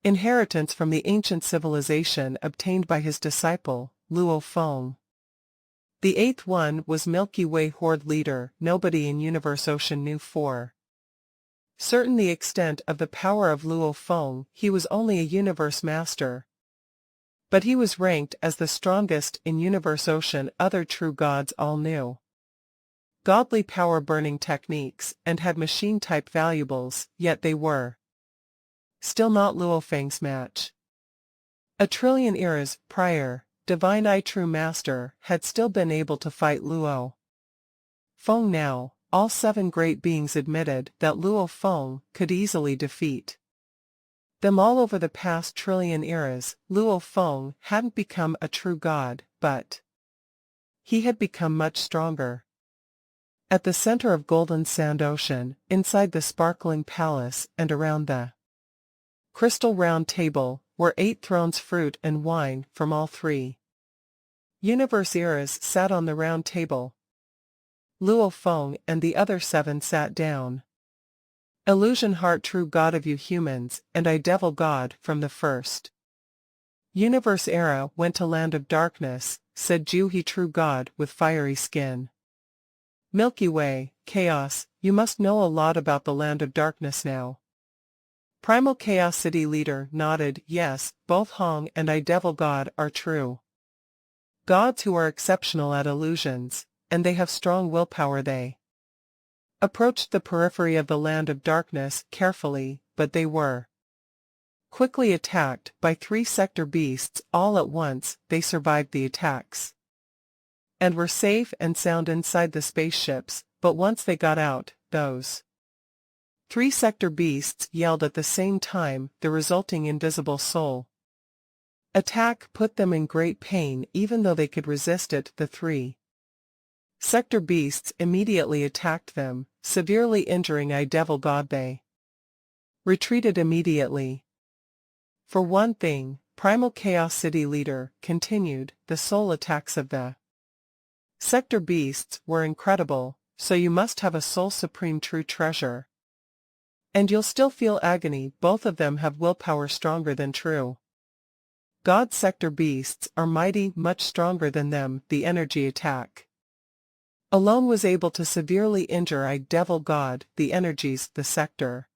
inheritance from the ancient civilization obtained by his disciple, Luo Feng. The eighth one was Milky Way Horde Leader. Nobody in Universe Ocean knew for certain the extent of the power of Luo Feng. He was only a universe master, but he was ranked as the strongest in Universe Ocean. Other true gods all knew godly power-burning techniques and had machine-type valuables, yet they were still not Luo Feng's match. A trillion eras prior, Divine I, True Master, had still been able to fight Luo Feng. Now, all 7 great beings admitted that Luo Feng could easily defeat them all. Over the past trillion eras, Luo Feng hadn't become a true god, but he had become much stronger. At the center of Golden Sand Ocean, inside the sparkling palace and around the crystal round table, were 8 thrones. Fruit and wine from all 3 universe eras sat on the round table. Luo Feng and the other 7 sat down. Illusion Heart, True God of you humans, and I Devil God from the first universe era, went to Land of Darkness, said Ju He, True God with fiery skin. Milky Way, Chaos, you must know a lot about the Land of Darkness now. Primal Chaos City Leader nodded. Yes, both Hong and I Devil God are true gods who are exceptional at illusions, and they have strong willpower. They approached the periphery of the Land of Darkness carefully, but they were Quickly attacked by 3 sector beasts all at once, they survived the attacks and were safe and sound inside the spaceships, but once they got out, those 3 sector beasts yelled at the same time, the resulting invisible soul attack put them in great pain even though they could resist it. The 3 sector beasts immediately attacked them, severely injuring Devil God. They retreated immediately. For one thing, Primal Chaos City Leader continued, the soul attacks of the sector beasts were incredible, so you must have a soul supreme true treasure. And you'll still feel agony. Both of them have willpower stronger than true God sector beasts are mighty, much stronger than them. The energy attack alone was able to severely injure Devil God. The energies the sector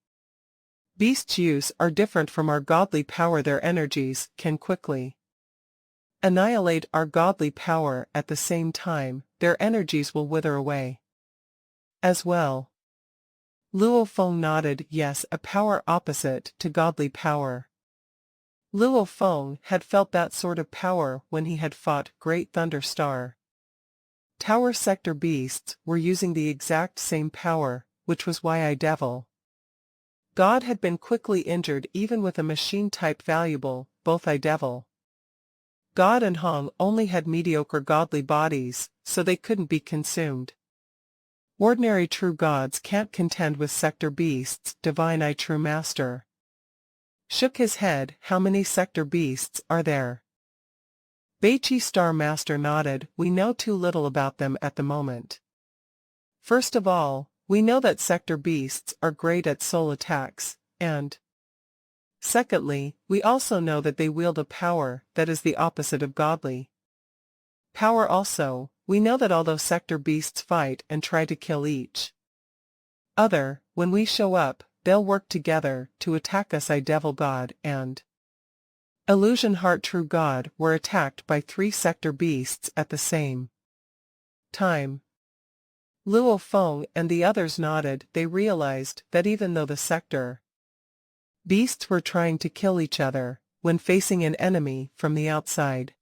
beasts use are different from our godly power. Their energies can quickly annihilate our godly power. At the same time, their energies will wither away as well. Luo Feng nodded. Yes, a power opposite to godly power. Luo Feng had felt that sort of power when he had fought Great Thunder Star. Tower sector beasts were using the exact same power, which was why Devil God had been quickly injured even with a machine-type valuable. Both Devil God and Hong only had mediocre godly bodies, so they couldn't be consumed. Ordinary true gods can't contend with sector beasts. Divine True Master shook his head. How many sector beasts are there? Beichi Star Master nodded. We know too little about them at the moment. First of all, we know that sector beasts are great at soul attacks, and secondly, we also know that they wield a power that is the opposite of godly power. Also, we know that although sector beasts fight and try to kill each other, when we show up, they'll work together to attack us. Devil God and Illusion Heart True God were attacked by 3 sector beasts at the same time. Luo Feng and the others nodded. They realized that even though the sector beasts were trying to kill each other, when facing an enemy from the outside,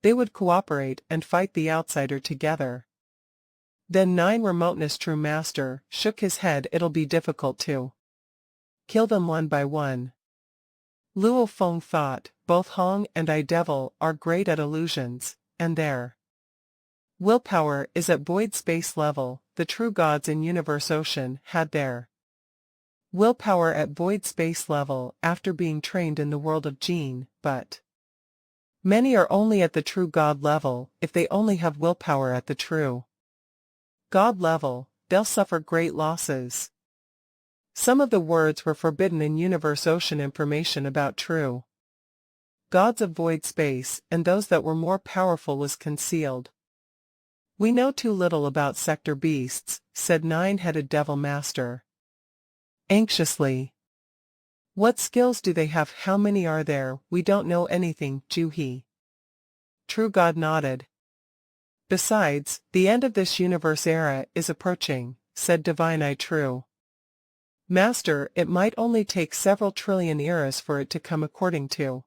they would cooperate and fight the outsider together. Then 9 Remoteness True Master shook his head. It'll be difficult to kill them one by one. Luo Feng thought, both Hong and Devil are great at illusions, and their willpower is at void space level. The true gods in Universe Ocean had their willpower at void space level after being trained in the world of Gene, but many are only at the true god level. If they only have willpower at the true god level, they'll suffer great losses. Some of the words were forbidden in Universe Ocean. Information about true gods of void space and those that were more powerful was concealed. We know too little about sector beasts, said 9-headed Devil Master anxiously. What skills do they have? How many are there? We don't know anything. Juhi True God nodded. Besides, the end of this universe era is approaching, said Divine True Master. It might only take several trillion eras for it to come. According to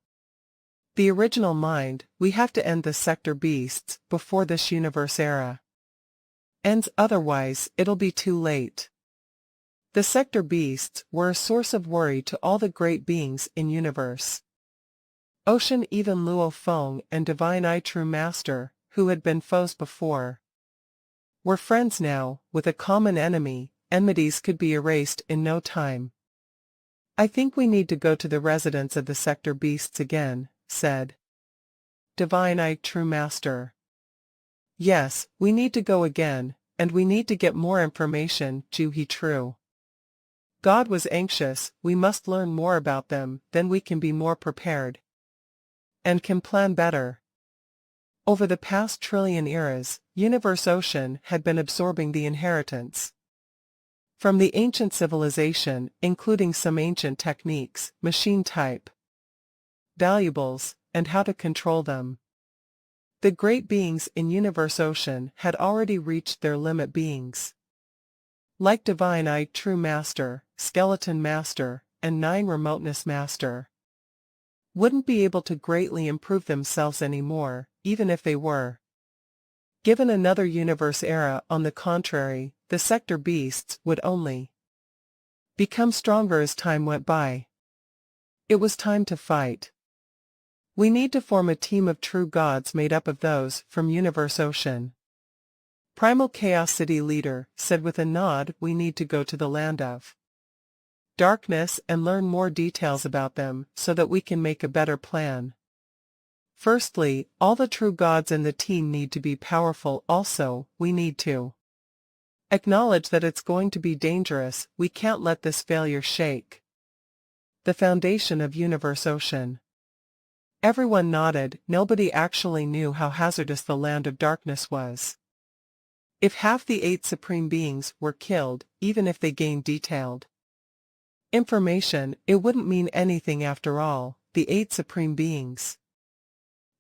the original mind, we have to end the sector beasts before this universe era ends, otherwise it'll be too late. The sector beasts were a source of worry to all the great beings in Universe Ocean. Even Luo Feng and Divine True Master, who had been foes before, were friends now. With a common enemy, enmities could be erased in no time. I think we need to go to the residence of the sector beasts again, said Divine True Master. Yes, we need to go again, and we need to get more information. Juhi True God was anxious. We must learn more about them, then we can be more prepared and can plan better. Over the past trillion eras, Universe Ocean had been absorbing the inheritance from the ancient civilization, including some ancient techniques, machine type, valuables, and how to control them. The great beings in Universe Ocean had already reached their limit. Beings like Divine True Master, Skeleton Master, and 9 Remoteness Master wouldn't be able to greatly improve themselves anymore, even if they were. Given another universe era, on the contrary, the sector beasts would only become stronger as time went by. It was time to fight. We need to form a team of true gods made up of those from Universe Ocean. Primal Chaos City Leader said with a nod, we need to go to the land of darkness and learn more details about them so that we can make a better plan. Firstly, all the true gods in the team need to be powerful. Also, we need to acknowledge that it's going to be dangerous. We can't let this failure shake the foundation of Universe Ocean. Everyone nodded. Nobody actually knew how hazardous the land of darkness was. If half the 8 supreme beings were killed, even if they gained detailed information, it wouldn't mean anything after all. The 8 supreme beings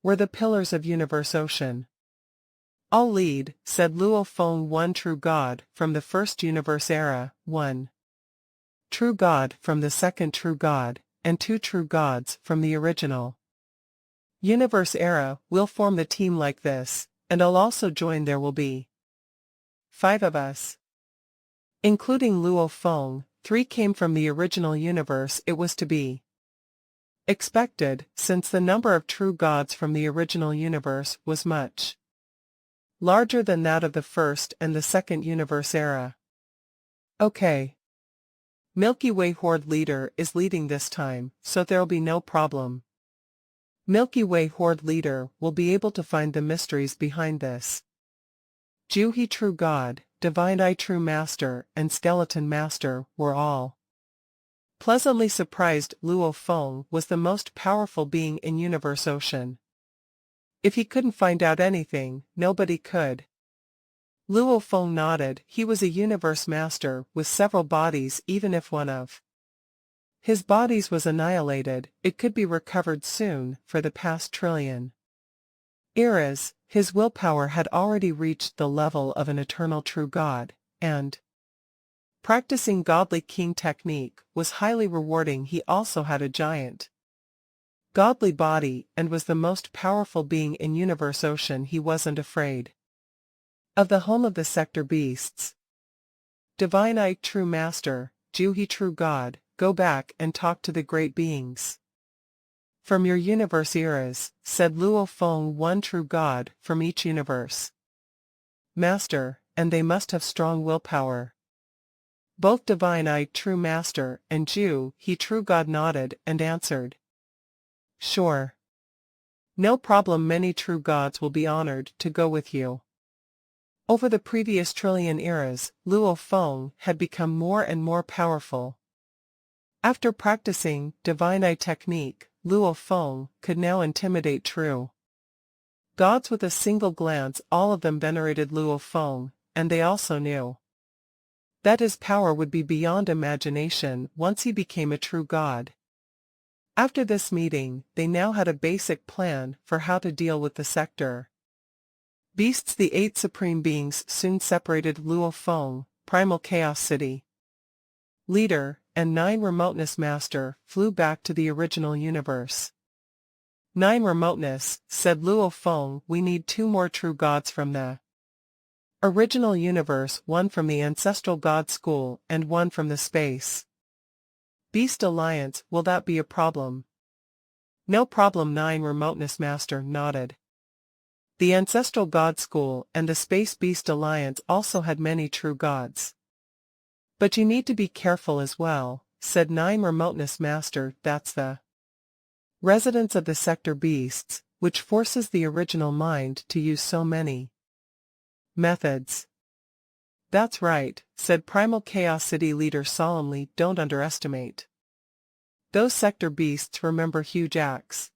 were the pillars of Universe Ocean. I'll lead, said Luo Feng, one true god from the first universe era, one true god from the second true god, and 2 true gods from the original universe era. We'll form the team like this, and I'll also join. There will be 5 of us, including Luo Feng. 3 came from the original universe. It was to be expected, since the number of true gods from the original universe was much larger than that of the first and the second universe era. Okay. Milky Way Horde Leader is leading this time, so there'll be no problem. Milky Way Horde Leader will be able to find the mysteries behind this. Juhi True God, Divine Eye True Master, and Skeleton Master were all pleasantly surprised. Luo Feng was the most powerful being in Universe Ocean. If he couldn't find out anything, nobody could. Luo Feng nodded. He was a universe master with several bodies. Even if one of his bodies was annihilated, it could be recovered soon. For the past trillion eras, his willpower had already reached the level of an eternal true god, and practicing godly king technique was highly rewarding. He also had a giant godly body and was the most powerful being in Universe Ocean. He wasn't afraid of the home of the sector beasts. Divine Eye True Master, Juhi True God, go back and talk to the great beings from your universe eras, said Luo Feng, one true god from each universe master, and they must have strong willpower. Both Divine Eye True Master and Juhi True God nodded and answered, sure. No problem. Many true gods will be honored to go with you. Over the previous trillion eras, Luo Feng had become more and more powerful. After practicing Divine Eye technique, Luo Feng could now intimidate true gods with a single glance. All of them venerated Luo Feng, and they also knew that his power would be beyond imagination once he became a true god. After this meeting, they now had a basic plan for how to deal with the sector beasts. The 8 supreme beings soon separated. Luo Feng, Primal Chaos City Leader, and 9 Remoteness Master flew back to the original universe. 9 Remoteness, said Luo Feng, we need 2 more true gods from the original universe, 1 from the Ancestral God School and 1 from the Space Beast Alliance. Will that be a problem? No problem. 9 Remoteness Master nodded. The Ancestral God School and the Space Beast Alliance also had many true gods. But you need to be careful as well, said 9 Remoteness Master. That's the residence of the sector beasts, which forces the original mind to use so many methods. That's right, said Primal Chaos City Leader solemnly. Don't underestimate those sector beasts. Remember huge acts.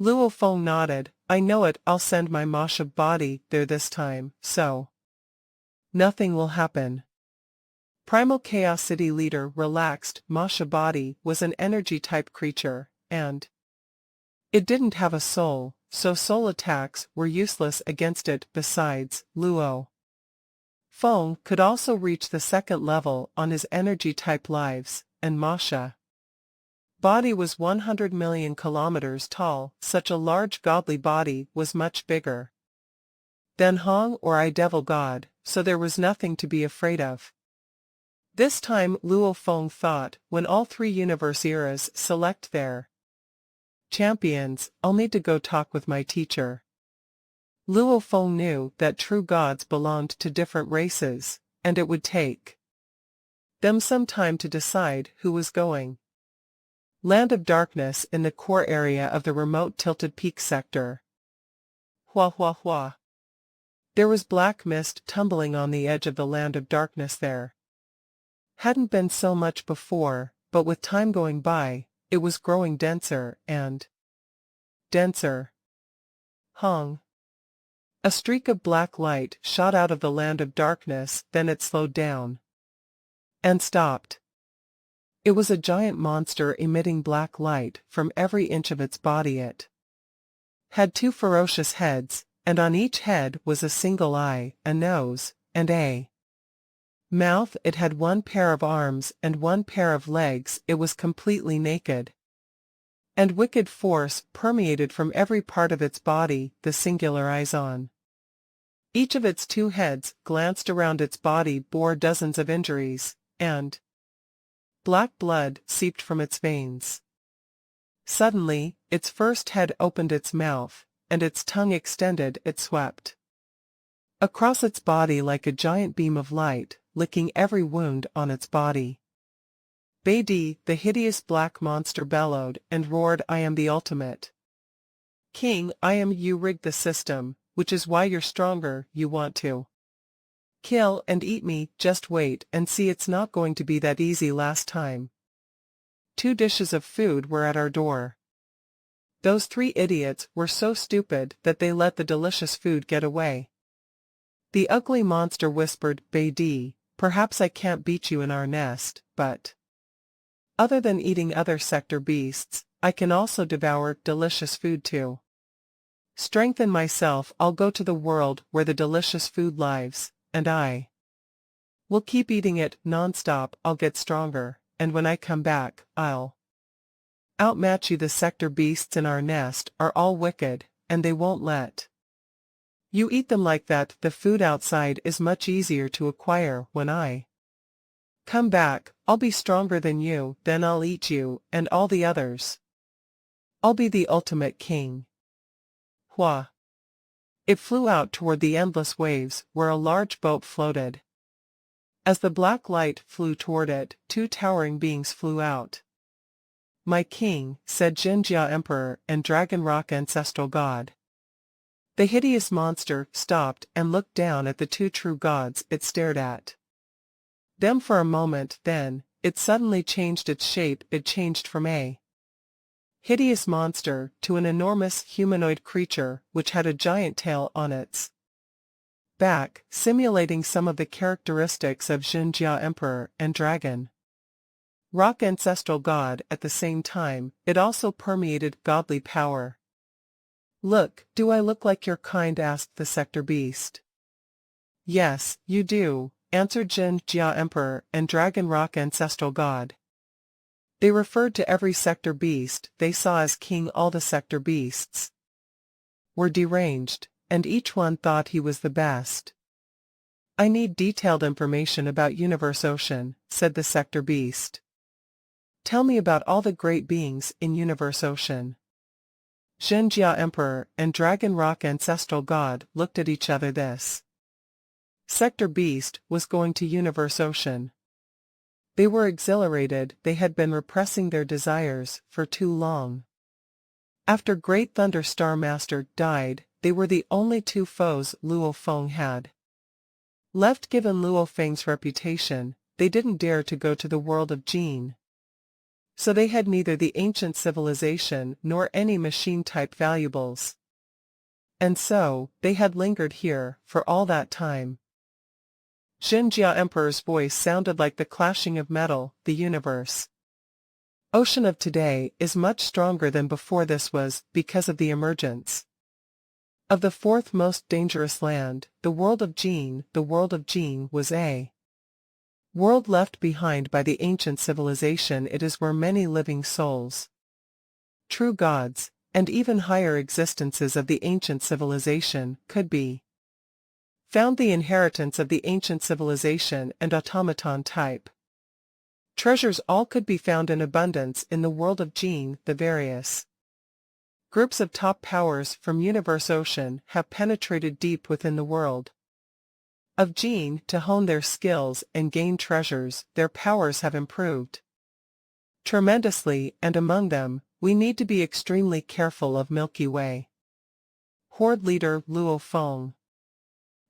Luo Feng nodded. I know it. I'll send my Masha body there this time, so nothing will happen. Primal Chaos City Leader relaxed. Masha body was an energy-type creature, and it didn't have a soul, so soul attacks were useless against it. Besides, Luo Feng could also reach the second level on his energy-type lives, and Masha. Body was 100 million kilometers tall, such a large godly body was much bigger than Hong or I devil god, so there was nothing to be afraid of. This time Luo Feng thought, when all three universe eras select their champions, I'll need to go talk with my teacher. Luo Feng knew that true gods belonged to different races, and it would take them some time to decide who was going. Land of Darkness in the core area of the remote Tilted Peak sector. Hua hua hua. There was black mist tumbling on the edge of the Land of Darkness there. Hadn't been so much before, but with time going by, it was growing denser and denser. Hong. A streak of black light shot out of the Land of Darkness, then it slowed down and stopped. It was a giant monster emitting black light from every inch of its body. It had two ferocious heads, and on each head was a single eye, a nose, and a mouth. It had one pair of arms and one pair of legs. It was completely naked, and wicked force permeated from every part of its body. The singular eyes on each of its two heads glanced around its body, bore dozens of injuries, and black blood seeped from its veins. Suddenly, its first head opened its mouth, and its tongue extended. It swept across its body like a giant beam of light, licking every wound on its body. Beidi, the hideous black monster, bellowed and roared, I am the ultimate king. I am. You rigged the system, which is why you're stronger. You want to kill and eat me. Just wait and see, it's not going to be that easy. Last time 2 dishes of food were at our door. Those 3 idiots were so stupid that they let the delicious food get away. The ugly monster whispered, Beidi, perhaps I can't beat you in our nest, but other than eating other sector beasts, I can also devour delicious food too. Strengthen myself. I'll go to the world where the delicious food lives, and I will keep eating it non-stop. I'll get stronger, and when I come back, I'll outmatch you. The sector beasts in our nest are all wicked, and they won't let you eat them like that. The food outside is much easier to acquire. When I come back, I'll be stronger than you, then I'll eat you, and all the others. I'll be the ultimate king. Hua. It flew out toward the endless waves where a large boat floated. As the black light flew toward it, 2 towering beings flew out. My king, said Jinjia Emperor and Dragon Rock Ancestral God. The hideous monster stopped and looked down at the 2 true gods. It stared at them for a moment, then it suddenly changed its shape. It changed from a hideous monster to an enormous humanoid creature which had a giant tail on its back, simulating some of the characteristics of Jinjia Emperor and Dragon Rock Ancestral God. At the same time, it also permeated godly power. Look, do I look like your kind? Asked the sector beast. Yes, you do, answered Jinjia Emperor and Dragon Rock Ancestral God. They referred to every sector beast they saw as king. All the sector beasts were deranged, and each one thought he was the best. I need detailed information about Universe Ocean, said the sector beast. Tell me about all the great beings in Universe Ocean. Jinjia Emperor and Dragon Rock Ancestral God looked at each other. This sector beast was going to Universe Ocean. They were exhilarated. They had been repressing their desires for too long. After Great Thunder Star Master died, they were the only 2 foes Luo Feng had left. Given Luo Feng's reputation, they didn't dare to go to the world of Jin. So they had neither the ancient civilization nor any machine-type valuables. And so, they had lingered here for all that time. Jinjia Emperor's voice sounded like the clashing of metal. The universe ocean of today is much stronger than before. This was because of the emergence of the 4th most dangerous land, the world of Jin. The world of Jin was a World left behind by the ancient civilization, it is where many living souls, true gods, and even higher existences of the ancient civilization could be found. The inheritance of the ancient civilization and automaton type treasures all could be found in abundance in the world of Gene. The various groups of top powers from Universe Ocean have penetrated deep within the world of Gene to hone their skills and gain treasures. Their powers have improved tremendously, and among them, we need to be extremely careful of Milky Way Horde Leader Luo Feng.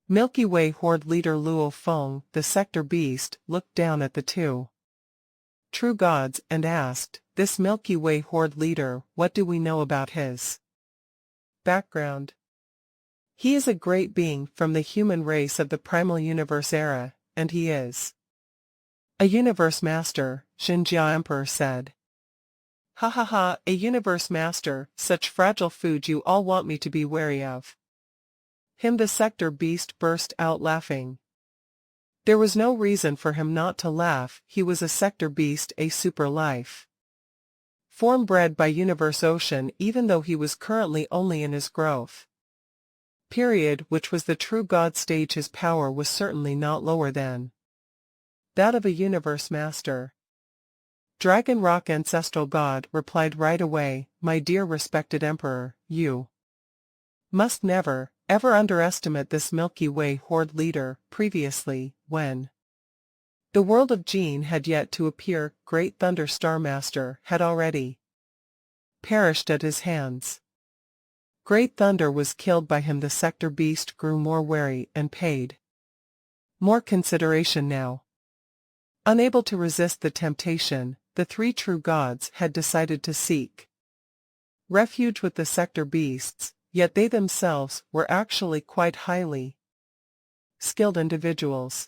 Milky Way Horde Leader Luo Feng, the Sector Beast, looked down at the two true gods and asked, "This Milky Way Horde Leader, what do we know about his background?" "He is a great being from the human race of the Primal Universe era, and he is a Universe Master," Xinjia Emperor said. "Ha ha ha, a Universe Master, such fragile food you all want me to be wary of him." The Sector Beast burst out laughing. There was no reason for him not to laugh. He was a Sector Beast, a super life form bred by Universe Ocean, even though he was currently only in his growth period, which was the true God stage. His power was certainly not lower than that of a Universe Master. Dragon Rock Ancestral God replied right away, "My dear respected Emperor, you must never, ever underestimate this Milky Way Horde Leader." Previously, when the world of Gene had yet to appear, Great Thunder Star Master had already perished at his hands. Great Thunder was killed by him. The Sector Beast grew more wary and paid more consideration now. Unable to resist the temptation, the three true gods had decided to seek refuge with the Sector Beasts, yet they themselves were actually quite highly skilled individuals.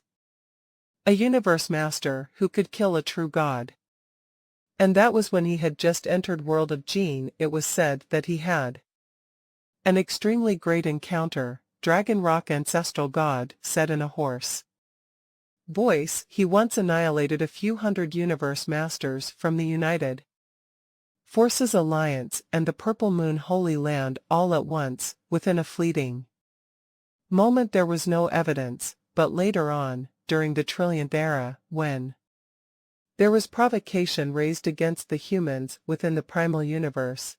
A Universe Master who could kill a true god. And that was when he had just entered world of Gene. It was said that he had an extremely great encounter, Dragon Rock Ancestral God said in a hoarse voice. He once annihilated a few hundred Universe Masters from the United Forces Alliance and the Purple Moon Holy Land all at once, within a fleeting moment. There was no evidence, but later on, during the Trillionth Era, when there was provocation raised against the humans within the Primal Universe,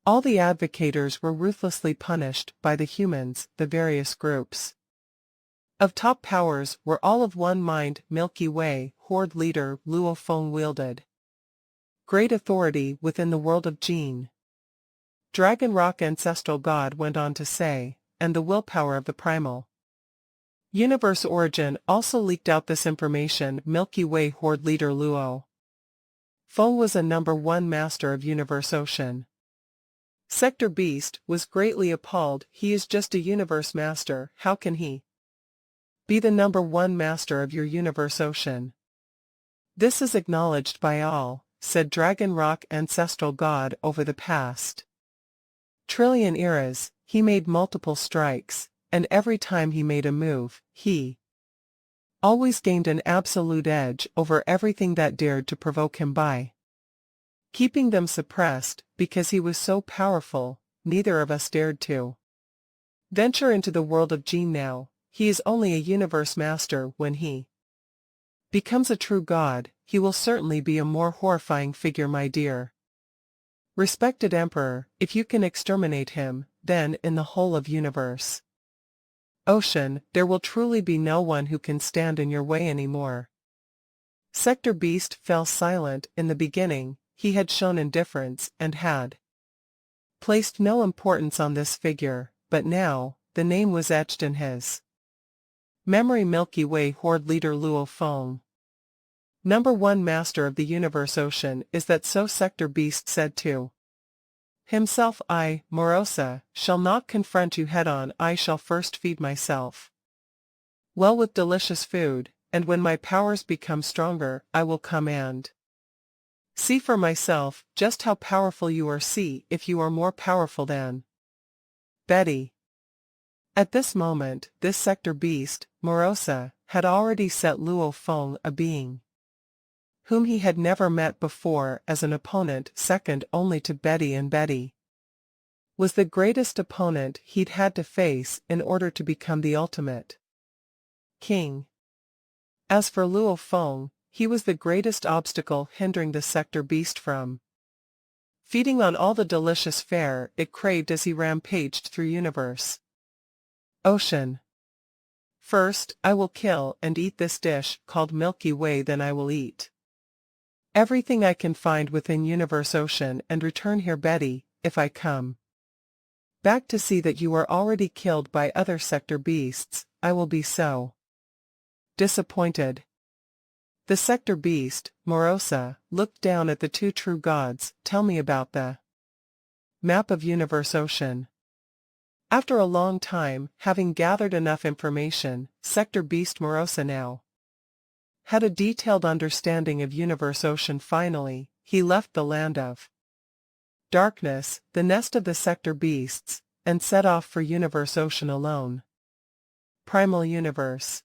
all the advocators were ruthlessly punished by the humans. The various groups of top powers were all of one mind. Milky Way Horde Leader Luo Feng wielded great authority within the world of Gene. Dragon Rock Ancestral God went on to say, and the willpower of the Primal Universe origin also leaked out this information. Milky Way Horde Leader Luo Feng was a #1 master of Universe Ocean. Sector Beast was greatly appalled. He is just a Universe Master. How can he be the #1 master of your Universe Ocean? This is acknowledged by all, said Dragon Rock Ancestral God. Over the past trillion eras, he made multiple strikes, and every time he made a move, he always gained an absolute edge over everything that dared to provoke him by keeping them suppressed. Because he was so powerful, neither of us dared to venture into the world of Gene now. He is only a Universe Master. When he becomes a true god, he will certainly be a more horrifying figure. My dear respected Emperor, if you can exterminate him, then in the whole of Universe Ocean, there will truly be no one who can stand in your way anymore. Sector Beast fell silent. In the beginning, he had shown indifference and had placed no importance on this figure, but now, the name was etched in his memory. Milky Way Horde Leader Luo Feng, #1 master of the Universe Ocean. Is that so? Sector Beast said to himself. I, Morosa, shall not confront you head-on. I shall first feed myself well with delicious food, and when my powers become stronger, I will come and see for myself just how powerful you are. See if you are more powerful than Betty. At this moment, this Sector Beast, Morosa, had already set Luo Feng, a being whom he had never met before, as an opponent second only to Betty, and Betty was the greatest opponent he'd had to face in order to become the ultimate king. As for Luo Feng, he was the greatest obstacle hindering the sector beast from feeding on all the delicious fare it craved as he rampaged through universe. Ocean. First, I will kill and eat this dish called Milky Way, then I will eat everything I can find within Universe Ocean and return here, Betty, if I come back to see that you are already killed by other sector beasts, I will be so disappointed. The sector beast, Morosa, looked down at the two true gods. Tell me about the map of Universe Ocean. After a long time, having gathered enough information, sector beast Morosa now had a detailed understanding of Universe Ocean. Finally, he left the land of darkness, the nest of the sector beasts, and set off for Universe Ocean alone. Primal Universe.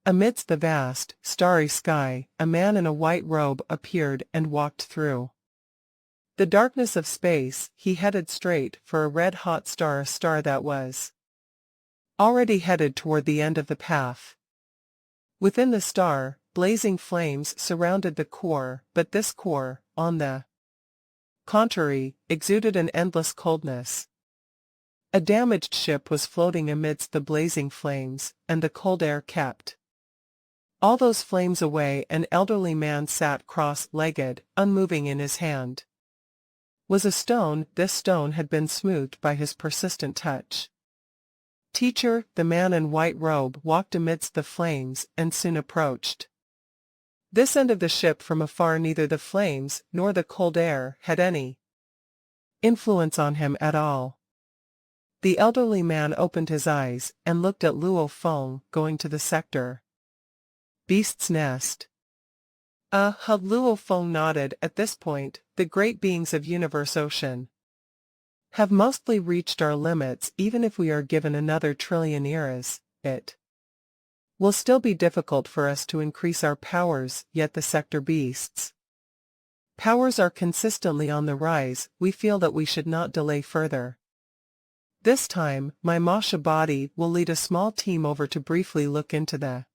Amidst the vast, starry sky, a man in a white robe appeared and walked through the darkness of space. He headed straight for a red-hot star, a star that was already headed toward the end of the path. Within the star, blazing flames surrounded the core, but this core, on the contrary, exuded an endless coldness. A damaged ship was floating amidst the blazing flames, and the cold air kept all those flames away. An elderly man sat cross-legged, unmoving. In his hand was a stone. This stone had been smoothed by his persistent touch. Teacher, the man in white robe walked amidst the flames and soon approached this end of the ship from afar. Neither the flames nor the cold air had any influence on him at all. The elderly man opened his eyes and looked at Luo Feng going to the sector beast's nest. Luo Feng nodded. At this point, the great beings of Universe Ocean have mostly reached our limits. Even if we are given another trillion eras, it will still be difficult for us to increase our powers, yet the sector beasts' powers are consistently on the rise. We feel that we should not delay further. This time, my Masha body will lead a small team over to briefly look into the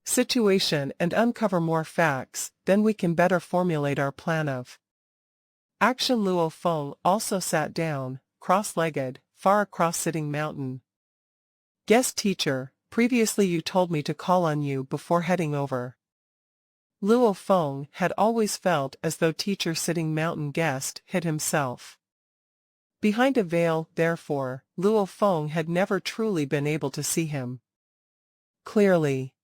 situation and uncover more facts, then we can better formulate our plan of action. Luo Feng also sat down, cross-legged, far across Sitting Mountain. Guest teacher, previously you told me to call on you before heading over. Luo Feng had always felt as though teacher Sitting Mountain guest hid himself behind a veil. Therefore, Luo Feng had never truly been able to see him clearly.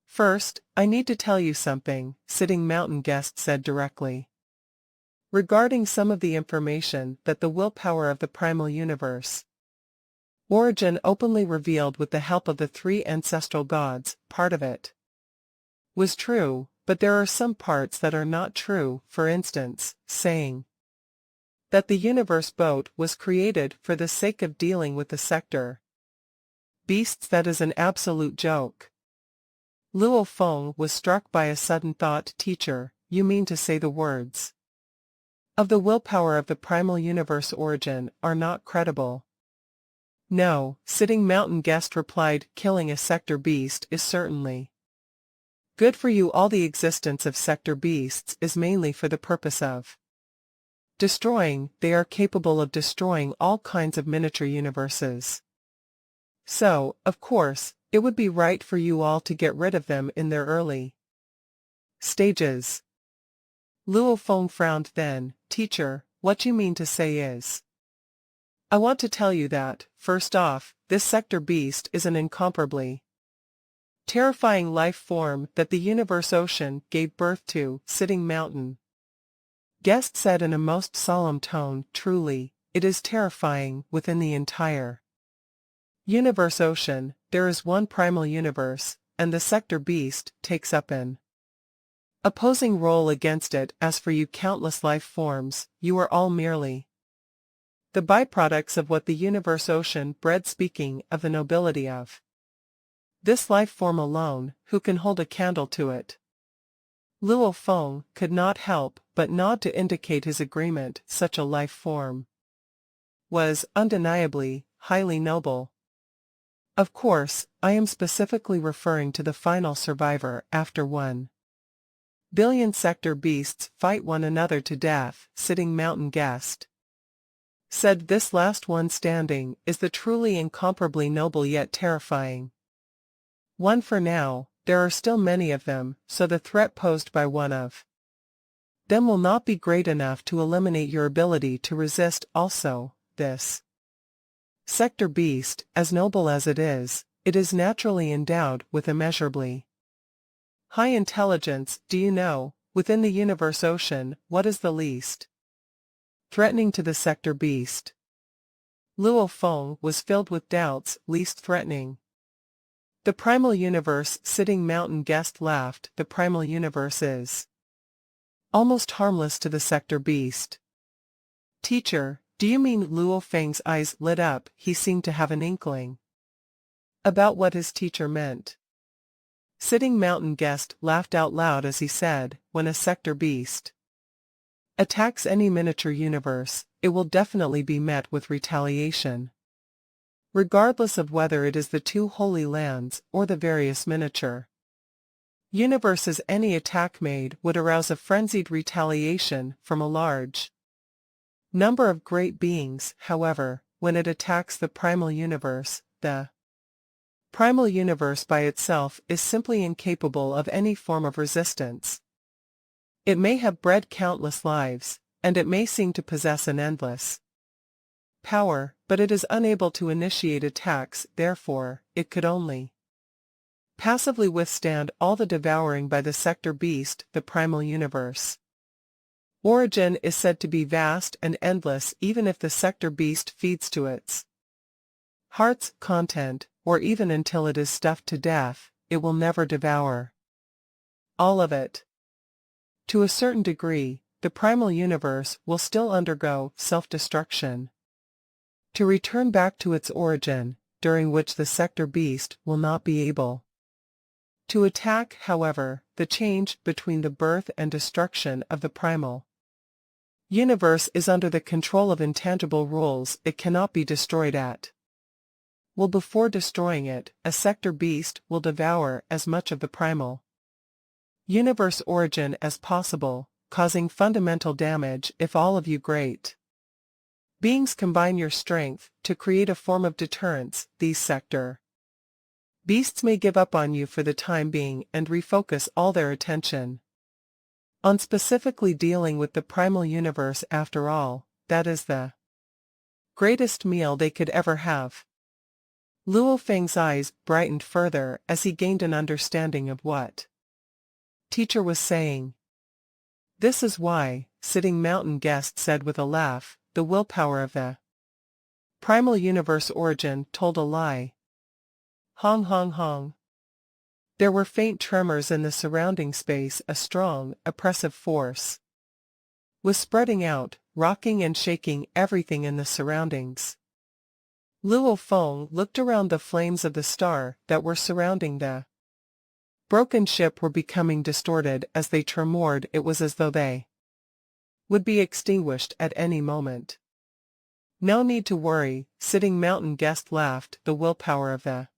First, I need to tell you something, Sitting Mountain guest said directly, regarding some of the information that the willpower of the primal universe origin openly revealed with the help of the three ancestral gods. Part of it was true, but there are some parts that are not true. For instance, saying that the universe boat was created for the sake of dealing with the sector beasts, that is an absolute joke. Luo Feng was struck by a sudden thought. Teacher, you mean to say the words of the willpower of the primal universe origin are not credible? No, Sitting Mountain guest replied. Killing a sector beast is certainly good for you. All the existence of sector beasts is mainly for the purpose of destroying. They are capable of destroying all kinds of miniature universes. So, of course, it would be right for you all to get rid of them in their early stages. Luo Feng frowned. Then, teacher, what you mean to say is, I want to tell you that, first off, this sector beast is an incomparably terrifying life form that the Universe Ocean gave birth to. Sitting Mountain guest said in a most solemn tone. Truly, it is terrifying. Within the entire Universe Ocean, there is one primal universe, and the sector beast takes up an opposing role against it. As for you countless life forms, you are all merely the byproducts of what the Universe Ocean bred. Speaking of the nobility of This life form alone, who can hold a candle to it? Luo Feng could not help but nod to indicate his agreement. Such a life form was, undeniably, highly noble. Of course, I am specifically referring to the final survivor after 1,000,000,000 sector beasts fight one another to death. Sitting Mountain Guest said this last one standing is the truly incomparably noble yet terrifying one. For now, there are still many of them, so the threat posed by one of them will not be great enough to eliminate your ability to resist. Also, this sector beast, as noble as it is naturally endowed with immeasurably high intelligence. Do you know, within the universe ocean, what is the least threatening to the sector beast? Luo Feng was filled with doubts. Least threatening? The primal universe. Sitting Mountain Guest laughed. The primal universe is almost harmless to the sector beast. Teacher, do you mean? Luo Feng's eyes lit up. He seemed to have an inkling about what his teacher meant. Sitting Mountain Guest laughed out loud as he said, when a sector beast attacks any miniature universe, it will definitely be met with retaliation, regardless of whether it is the two holy lands or the various miniature universes. Any attack made would arouse a frenzied retaliation from a large number of great beings. However, when it attacks the primal universe, the primal universe by itself is simply incapable of any form of resistance. It may have bred countless lives, and it may seem to possess an endless power, but it is unable to initiate attacks. Therefore, it could only passively withstand all the devouring by the sector beast. The primal universe origin is said to be vast and endless. Even if the sector beast feeds to its heart's content, or even until it is stuffed to death, it will never devour all of it. To a certain degree, the primal universe will still undergo self-destruction to return back to its origin, during which the sector beast will not be able to attack. However, the change between the birth and destruction of the primal universe is under the control of intangible rules. It cannot be destroyed at will. Before destroying it, a sector beast will devour as much of the primal universe origin as possible, causing fundamental damage. If all of you great beings combine your strength to create a form of deterrence, these sector beasts may give up on you for the time being and refocus all their attention on specifically dealing with the primal universe. After all, that is the greatest meal they could ever have. Luo Feng's eyes brightened further as he gained an understanding of what teacher was saying. This is why, Sitting Mountain Guest said with a laugh, the willpower of the primal universe origin told a lie. Hong hong hong. There were faint tremors in the surrounding space. A strong, oppressive force was spreading out, rocking and shaking everything in the surroundings. Luo Feng looked around. The flames of the star that were surrounding the broken ship were becoming distorted as they tremored. It was as though they would be extinguished at any moment. No need to worry, Sitting Mountain Guest laughed. The willpower of the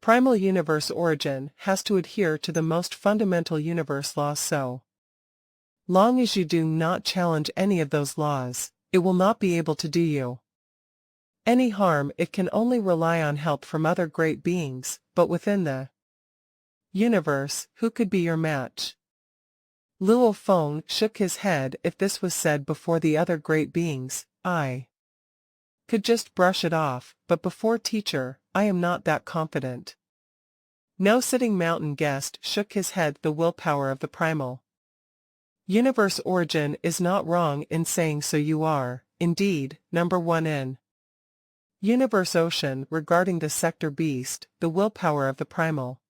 primal universe origin has to adhere to the most fundamental universe laws. So long as you do not challenge any of those laws, it will not be able to do you any harm. It can only rely on help from other great beings, but within the universe, who could be your match? Luo Feng shook his head. If this was said before the other great beings, I could just brush it off, but before teacher, I am not that confident. No. Sitting Mountain Guest shook his head. The willpower of the primal universe origin is not wrong in saying so. You are, indeed, number one in universe ocean. Regarding the sector beast, the willpower of the primal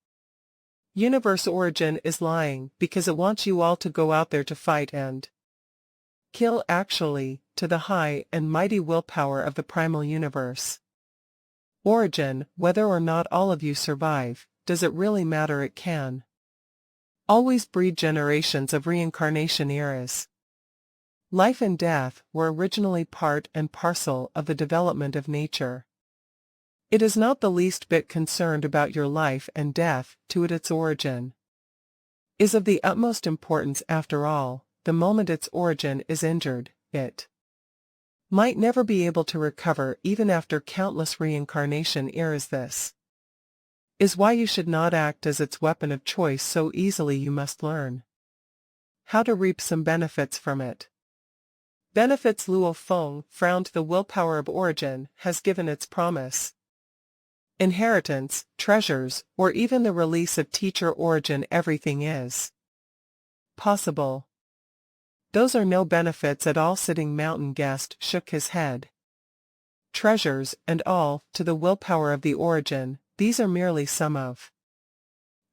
universe origin is lying because it wants you all to go out there to fight and kill. Actually, to the high and mighty willpower of the primal universe, Origin, whether or not all of you survive, does it really matter? It can always breed generations of reincarnation eras. Life and death were originally part and parcel of the development of nature. It is not the least bit concerned about your life and death to it. Its origin is of the utmost importance. After all, the moment its origin is injured, it might never be able to recover even after countless reincarnation eras. This is why you should not act as its weapon of choice so easily. You must learn how to reap some benefits from it. Benefits. Luo Feng frowned. The willpower of origin has given its promise. Inheritance, treasures, or even the release of teacher origin. Everything is possible. Those are no benefits at all. Sitting Mountain Guest shook his head. Treasures, and all, to the willpower of the origin, these are merely some of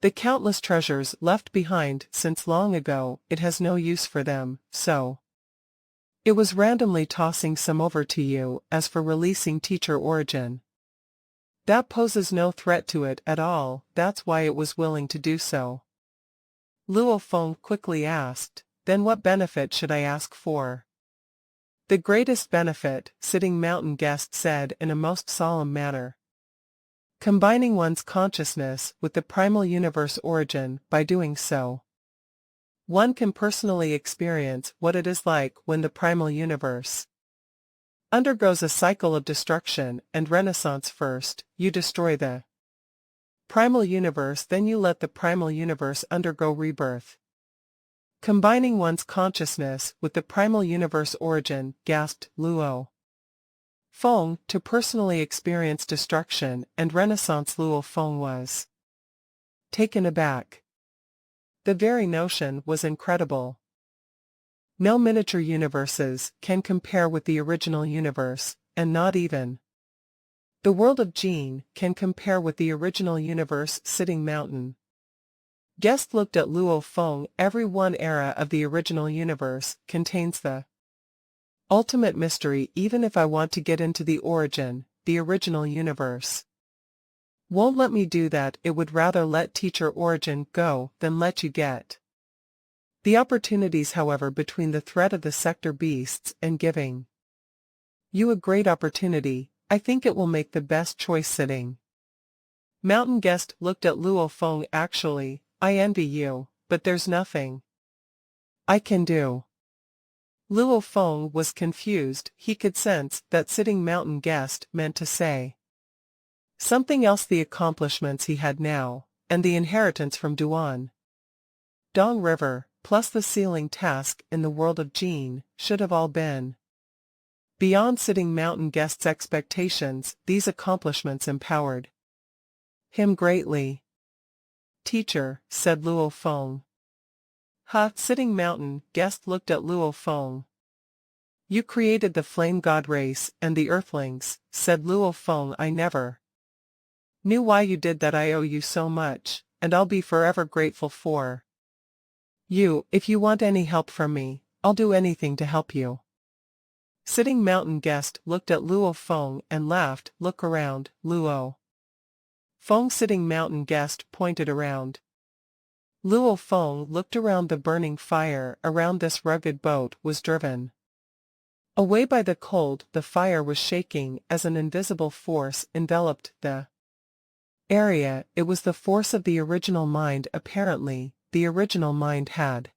the countless treasures left behind since long ago. It has no use for them, so it was randomly tossing some over to you. As for releasing teacher origin, that poses no threat to it at all. That's why it was willing to do so. Luo Feng quickly asked, then what benefit should I ask for? The greatest benefit, Sitting Mountain Guest said in a most solemn manner. Combining one's consciousness with the primal universe origin. By doing so, one can personally experience what it is like when the primal universe undergoes a cycle of destruction and renaissance. First, you destroy the primal universe, then you let the primal universe undergo rebirth. Combining one's consciousness with the primal universe origin, gasped Luo Feng, to personally experience destruction and renaissance. Luo Feng was taken aback. The very notion was incredible. No miniature universes can compare with the original universe, and not even the world of Jean can compare with the original universe. Sitting Mountain Guest looked at Luo Feng. Every one era of the original universe contains the ultimate mystery. Even if I want to get into the origin, the original universe won't let me do that. It would rather let teacher origin go than let you get the opportunities. However, between the threat of the sector beasts and giving you a great opportunity, I think it will make the best choice. Sitting Mountain Guest looked at Luo Feng. Actually, I envy you, but there's nothing I can do. Luo Feng was confused. He could sense that Sitting Mountain Guest meant to say something else. The accomplishments he had now, and the inheritance from Duan Dong River, plus the sealing task in the world of Jean, should have all been beyond Sitting Mountain Guest's expectations. These accomplishments empowered him greatly. Teacher, said Luo Feng. Sitting Mountain Guest looked at Luo Feng. You created the flame god race and the earthlings, said Luo Feng. I never knew why you did that. I owe you so much, and I'll be forever grateful for you. If you want any help from me, I'll do anything to help you. Sitting Mountain Guest looked at Luo Feng and laughed. Look around, Luo Feng. Sitting Mountain Guest pointed around. Luo Feng looked around. The burning fire around this rugged boat was driven away by the cold. The fire was shaking as an invisible force enveloped the area. It was the force of the original mind. Apparently, the original mind had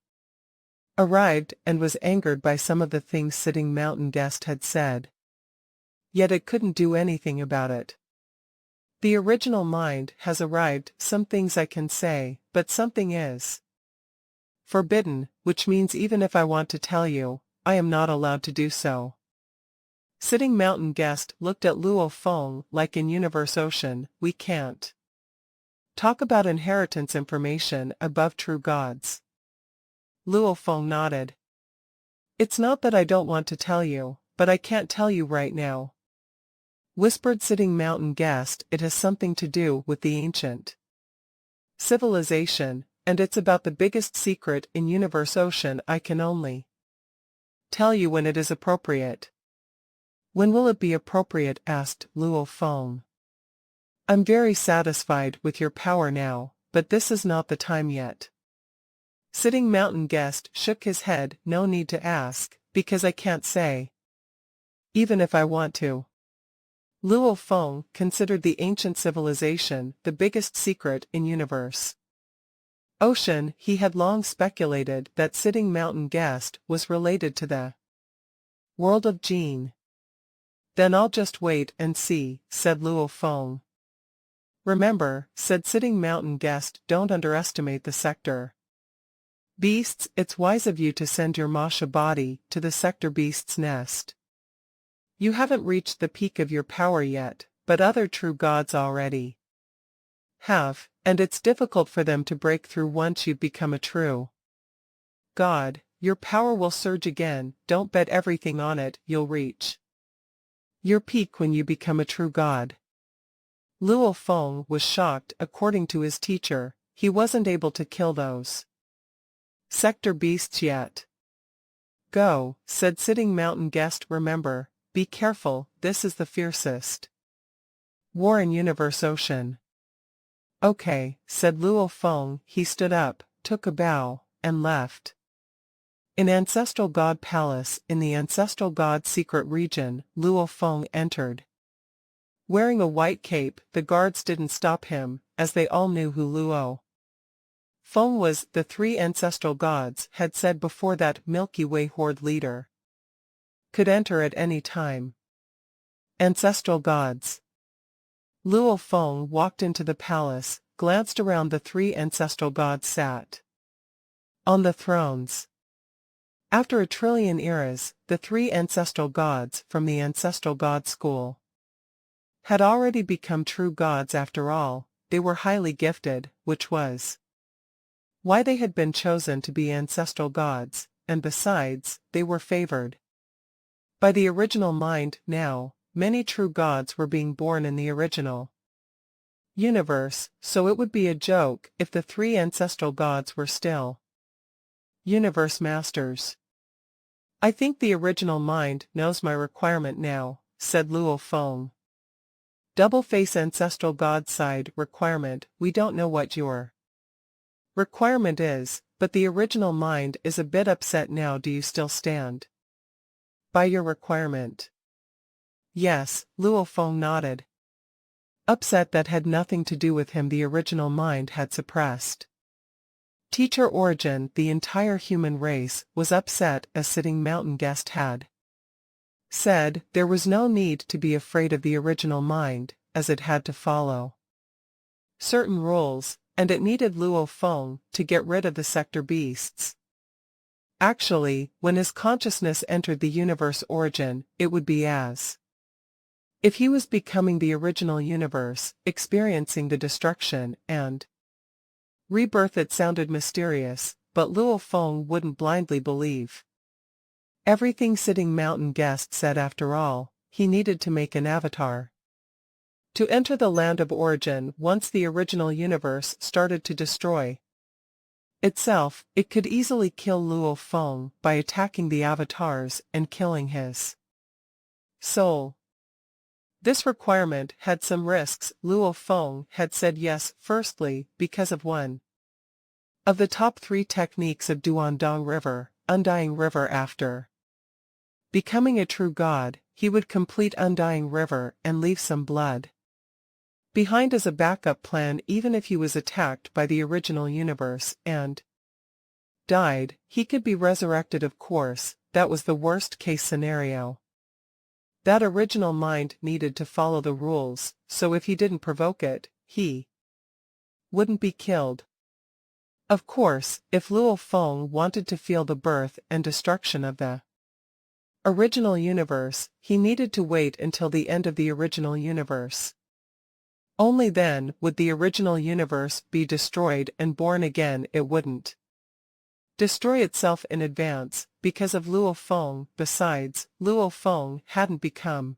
arrived and was angered by some of the things Sitting Mountain Guest had said. Yet it couldn't do anything about it. The original mind has arrived. Some things I can say, but something is forbidden, which means even if I want to tell you, I am not allowed to do so. Sitting Mountain Guest looked at Luo Feng. Like in Universe Ocean, we can't talk about inheritance information above true gods. Luo Feng nodded. It's not that I don't want to tell you, but I can't tell you right now, whispered Sitting Mountain Guest. It has something to do with the ancient civilization, and it's about the biggest secret in Universe Ocean. I can only tell you when it is appropriate. When will it be appropriate? Asked Luo Feng. I'm very satisfied with your power now, but this is not the time yet. Sitting Mountain Guest shook his head. No need to ask, because I can't say. Even if I want to. Luo Feng considered the ancient civilization the biggest secret in universe. Ocean, he had long speculated that Sitting Mountain Guest was related to the world of Jin. Then I'll just wait and see, said Luo Feng. Remember, said Sitting Mountain Guest, don't underestimate the sector beasts. It's wise of you to send your Masha body to the sector beast's nest. You haven't reached the peak of your power yet, but other true gods already have, and it's difficult for them to break through once you've become a true god. Your power will surge again. Don't bet everything on it. You'll reach your peak when you become a true god. Luo Feng was shocked. According to his teacher, he wasn't able to kill those sector beasts yet. Go, said Sitting Mountain Guest. Remember, be careful, this is the fiercest war in universe ocean. Okay, said Luo Feng. He stood up, took a bow, and left. In Ancestral God Palace, in the Ancestral God secret region, Luo Feng entered. Wearing a white cape, the guards didn't stop him, as they all knew who Luo Feng was. The three ancestral gods had said before that Milky Way horde leader could enter at any time. Ancestral gods. Luo Feng walked into the palace, glanced around. The three ancestral gods sat on the thrones. After a trillion eras, the three ancestral gods from the ancestral god school had already become true gods. After all, they were highly gifted, which was why they had been chosen to be ancestral gods, and besides, they were favored by the original mind. Now, many true gods were being born in the original universe, so it would be a joke if the three ancestral gods were still universe masters. I think the original mind knows my requirement now, said Luo Feng. Double-face ancestral god sighed. Requirement, we don't know what your requirement is, but the original mind is a bit upset now. Do you still stand by your requirement? Yes, Luo Feng nodded. Upset? That had nothing to do with him. The original mind had suppressed teacher origin. The entire human race was upset, as Sitting Mountain Guest had said. There was no need to be afraid of the original mind, as it had to follow certain rules, and it needed Luo Feng to get rid of the sector beasts. Actually, when his consciousness entered the universe origin, it would be as if he was becoming the original universe, experiencing the destruction and rebirth. It sounded mysterious, but Luo Feng wouldn't blindly believe everything Sitting Mountain Guest said. After all, he needed to make an avatar to enter the land of origin. Once the original universe started to destroy itself, it could easily kill Luo Feng by attacking the avatars and killing his soul. This requirement had some risks. Luo Feng had said yes, firstly, because of one of the top 3 techniques of Duandong River, Undying River. After becoming a true god, he would complete Undying River and leave some blood behind as a backup plan. Even if he was attacked by the original universe and died, he could be resurrected. Of course, that was the worst case scenario. That original mind needed to follow the rules, so if he didn't provoke it, he wouldn't be killed. Of course, if Luo Feng wanted to feel the birth and destruction of the original universe, he needed to wait until the end of the original universe. Only then would the original universe be destroyed and born again. It wouldn't destroy itself in advance, because of Luo Feng. Besides, Luo Feng hadn't become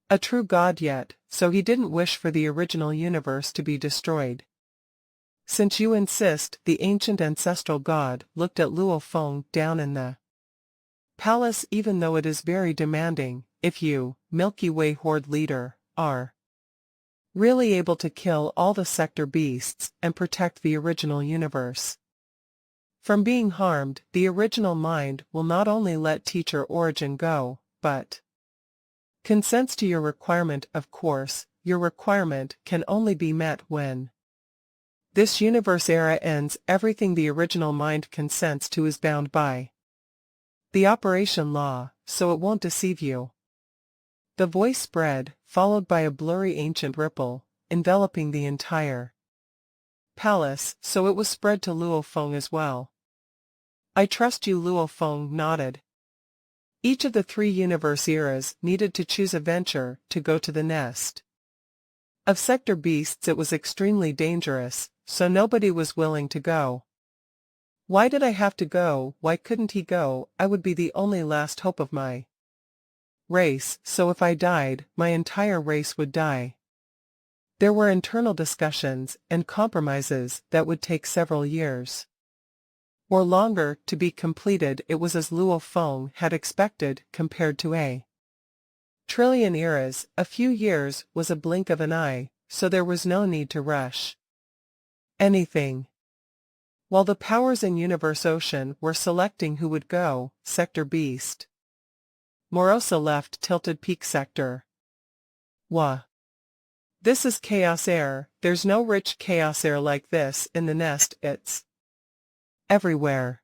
a true god yet, so he didn't wish for the original universe to be destroyed. Since you insist, the ancient ancestral god looked at Luo Feng down in the palace. Even though it is very demanding, if you, Milky Way horde leader, are really able to kill all the sector beasts and protect the original universe. From being harmed, the original mind will not only let teacher Origin go, but consents to your requirement. Of course, your requirement can only be met when this universe era ends. Everything the original mind consents to is bound by the operation law, so it won't deceive you. The voice spread, followed by a blurry ancient ripple, enveloping the entire palace, so it was spread to Luo Feng as well. I trust you. Luo Feng nodded. Each of the 3 universe eras needed to choose a venture to go to the nest of sector beasts. It was extremely dangerous, so nobody was willing to go. Why did I have to go? Why couldn't he go? I would be the only last hope of my race, so if I died, my entire race would die. There were internal discussions and compromises that would take several years or longer to be completed. It was as Luo Feng had expected. Compared to a trillion eras, a few years was a blink of an eye, so there was no need to rush anything. While the powers in Universe Ocean were selecting who would go, Sector Beast Morosa left Tilted Peak Sector. Wah. This is chaos air. There's no rich chaos air like this in the nest. It's everywhere.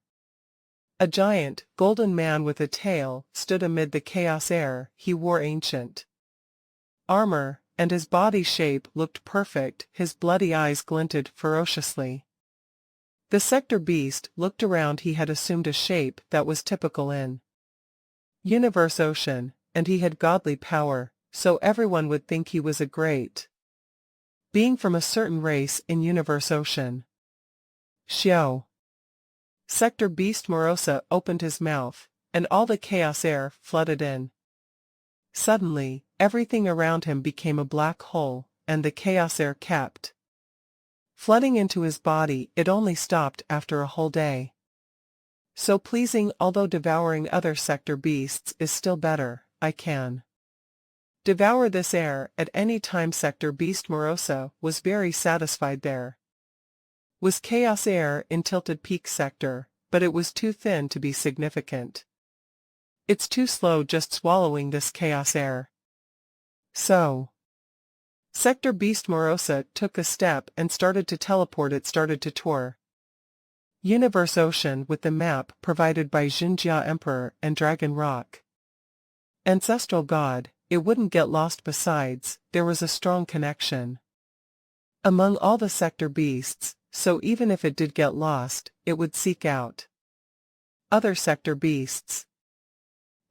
A giant, golden man with a tail stood amid the chaos air. He wore ancient armor, and his body shape looked perfect. His bloody eyes glinted ferociously. The sector beast looked around. He had assumed a shape that was typical in Universe Ocean, and he had godly power, so everyone would think he was a great being from a certain race in Universe Ocean. Xiao. Sector Beast Morosa opened his mouth, and all the chaos air flooded in. Suddenly, everything around him became a black hole, and the chaos air kept flooding into his body. It only stopped after a whole day. So pleasing. Although devouring other sector beasts is still better, I can devour this air at any time. Sector Beast Morosa was very satisfied. There was chaos air in Tilted Peak Sector, but it was too thin to be significant. It's too slow just swallowing this chaos air. So Sector Beast Morosa took a step and started to teleport. It started to tour Universe Ocean with the map provided by Xinjia Emperor and Dragon Rock Ancestral God. It wouldn't get lost. Besides, there was a strong connection among all the sector beasts, so even if it did get lost, it would seek out other sector beasts.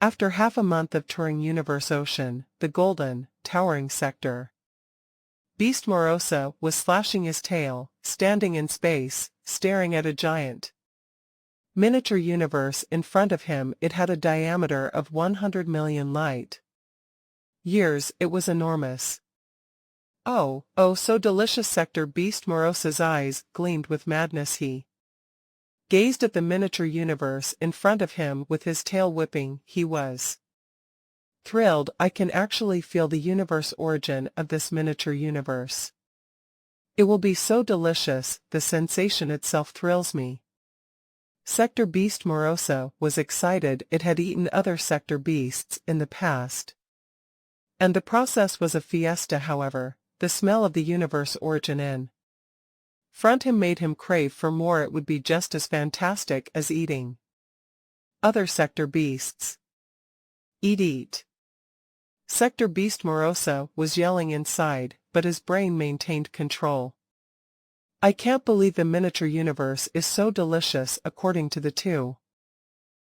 After half a month of touring Universe Ocean, the golden, towering sector Beast Morosa was slashing his tail, standing in space, staring at a giant miniature universe in front of him. It had a diameter of 100 million light years. It was enormous. Oh, so delicious. Sector Beast Morosa's eyes gleamed with madness. He gazed at the miniature universe in front of him with his tail whipping. He was thrilled. I can actually feel the universe origin of this miniature universe. It will be so delicious. The sensation itself thrills me. Sector Beast Morosa was excited. It had eaten other sector beasts in the past, and the process was a fiesta. However, the smell of the universe origin in front him made him crave for more. It would be just as fantastic as eating other sector beasts. Eat. Sector Beast Morosa was yelling inside, but his brain maintained control. I can't believe the miniature universe is so delicious. According to the two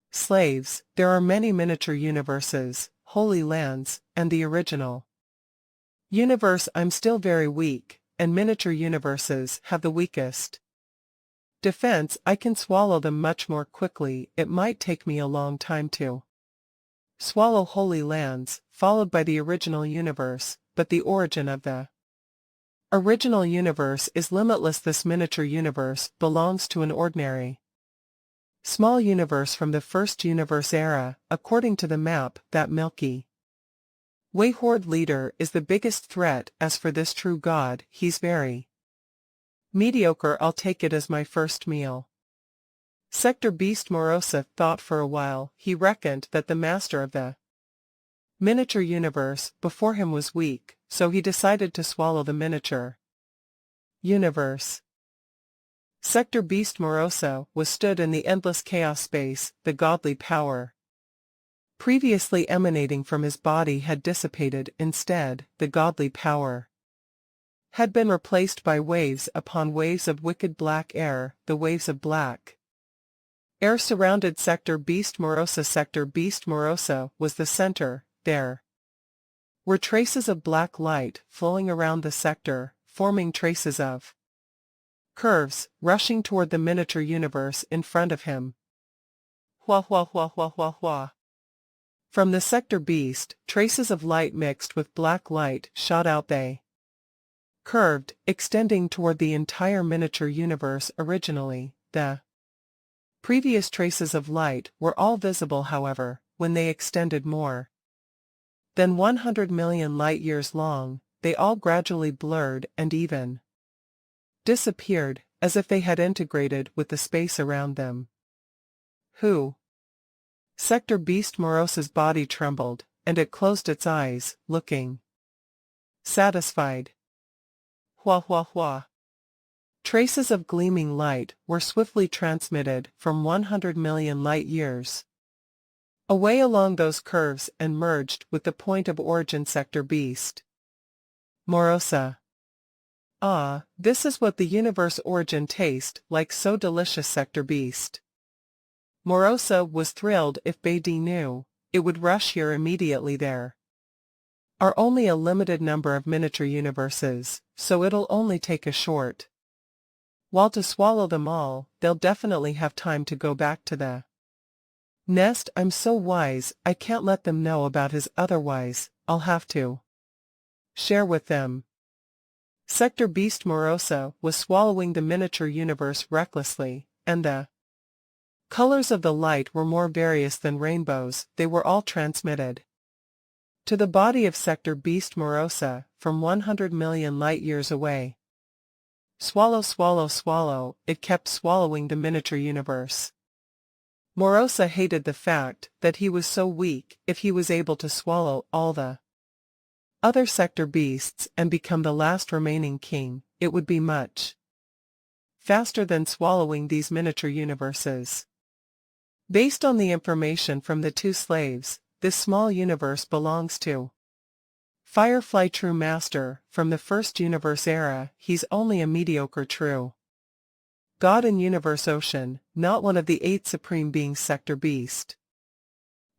slaves, there are many miniature universes, Holy Lands, and the original universe. I'm still very weak, and miniature universes have the weakest defense. I can swallow them much more quickly. It might take me a long time to swallow Holy Lands, followed by the original universe, but the origin of the original universe is limitless. This miniature universe belongs to an ordinary small universe from the first universe era. According to the map, that milky Wayhorde leader is the biggest threat. As for this true God, he's very mediocre. I'll take it as my first meal. Sector Beast Morosa thought for a while. He reckoned that the master of the miniature universe before him was weak, so he decided to swallow the miniature universe. Sector Beast Morosa was stood in the endless chaos space. The godly power previously emanating from his body had dissipated. Instead, the godly power had been replaced by waves upon waves of wicked black air. The waves of black air surrounded Sector Beast Morosa. Sector Beast Morosa was the center. There were traces of black light flowing around the sector, forming traces of curves, rushing toward the miniature universe in front of him. Hua hua hua hua hua hua. From the sector beast, traces of light mixed with black light shot out. They curved, extending toward the entire miniature universe. Originally, the previous traces of light were all visible. However, when they extended more than 100 million light-years long, they all gradually blurred and even disappeared, as if they had integrated with the space around them. Who? Sector Beast Morosa's body trembled, and it closed its eyes, looking satisfied. Hua hua hua. Traces of gleaming light were swiftly transmitted from 100 million light-years away along those curves and merged with the point of origin. Sector Beast Morosa. Ah, this is what the universe origin tastes like. So delicious. Sector Beast Morosa was thrilled. If Beidou knew, it would rush here immediately. There are only a limited number of miniature universes, so it'll only take a short while to swallow them all. They'll definitely have time to go back to the nest. I'm so wise, I can't let them know about his. Otherwise, I'll have to share with them. Sector Beast Morosa was swallowing the miniature universe recklessly, and the colors of the light were more various than rainbows. They were all transmitted to the body of Sector Beast Morosa from 100 million light-years away. Swallow, swallow, swallow. It kept swallowing the miniature universe. Morosa hated the fact that he was so weak. If he was able to swallow all the other sector beasts and become the last remaining king, it would be much faster than swallowing these miniature universes. Based on the information from the two slaves, this small universe belongs to Firefly True Master. From the first universe era, he's only a mediocre true God in Universe Ocean, not one of the 8 supreme beings. Sector Beast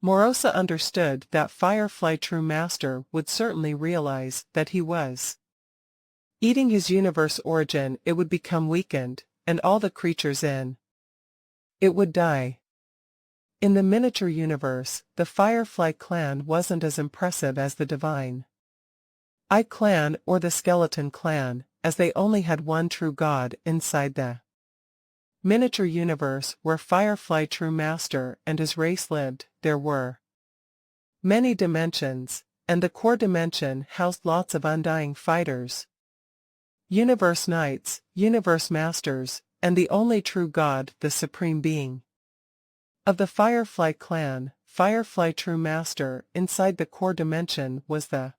Morosa understood that Firefly True Master would certainly realize that he was eating his universe origin. It would become weakened, and all the creatures in it would die. In the miniature universe, the Firefly clan wasn't as impressive as the Divine Eye clan or the Skeleton clan, as they only had one true God inside the miniature universe where Firefly True Master and his race lived. There were many dimensions, and the core dimension housed lots of undying fighters, universe knights, universe masters, and the only true God, the supreme being of the Firefly clan, Firefly True Master. Inside the core dimension was the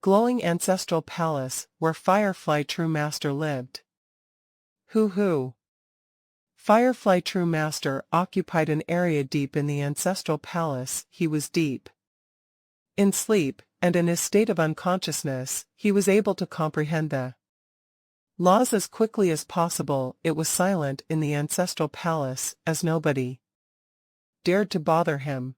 glowing ancestral palace where Firefly True Master lived. Hoo. Firefly True Master occupied an area deep in the ancestral palace. He was deep in sleep, and in his state of unconsciousness, he was able to comprehend the laws as quickly as possible. It was silent in the ancestral palace, as nobody dared to bother him.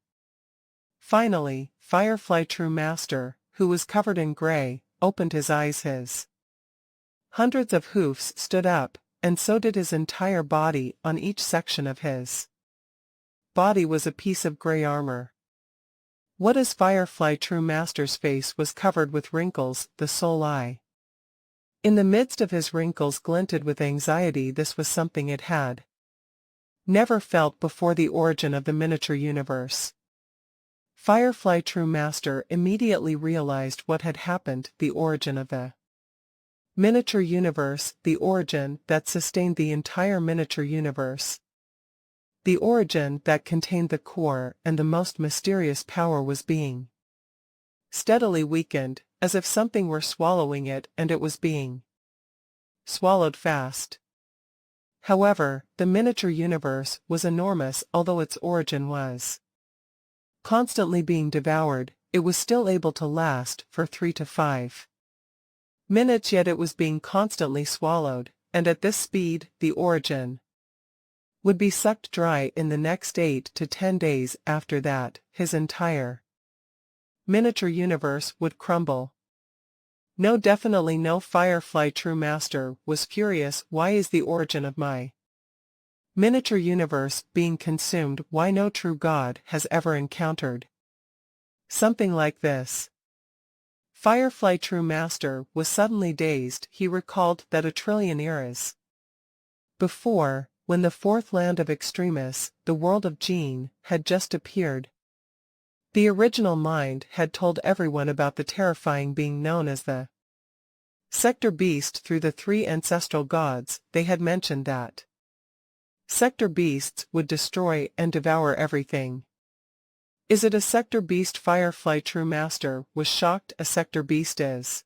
Finally, Firefly True Master, who was covered in gray, opened his eyes. His hundreds of hoofs stood up, and so did his entire body. On each section of his body was a piece of gray armor. What is Firefly True Master's face was covered with wrinkles, the soul eye in the midst of his wrinkles glinted with anxiety. This was something it had never felt before. The origin of the miniature universe. Firefly True Master immediately realized what had happened, the origin of the miniature universe, the origin that sustained the entire miniature universe. The origin that contained the core and the most mysterious power was being steadily weakened, as if something were swallowing it and it was being swallowed fast. However, the miniature universe was enormous. Although its origin was constantly being devoured, it was still able to last for 3 to 5 minutes, yet it was being constantly swallowed, and at this speed, the origin would be sucked dry in the next 8 to 10 days. After that, his entire miniature universe would crumble. No, definitely no. Firefly True Master was furious. Why is the origin of my miniature universe being consumed? Why no true God has ever encountered something like this? Firefly True Master was suddenly dazed. He recalled that a trillion eras before, when the fourth land of Extremis, the world of Gene, had just appeared, the original mind had told everyone about the terrifying being known as the Sector Beast. Through the 3 ancestral gods, they had mentioned that Sector Beasts would destroy and devour everything. Is it a Sector Beast? Firefly True Master was shocked. A Sector Beast is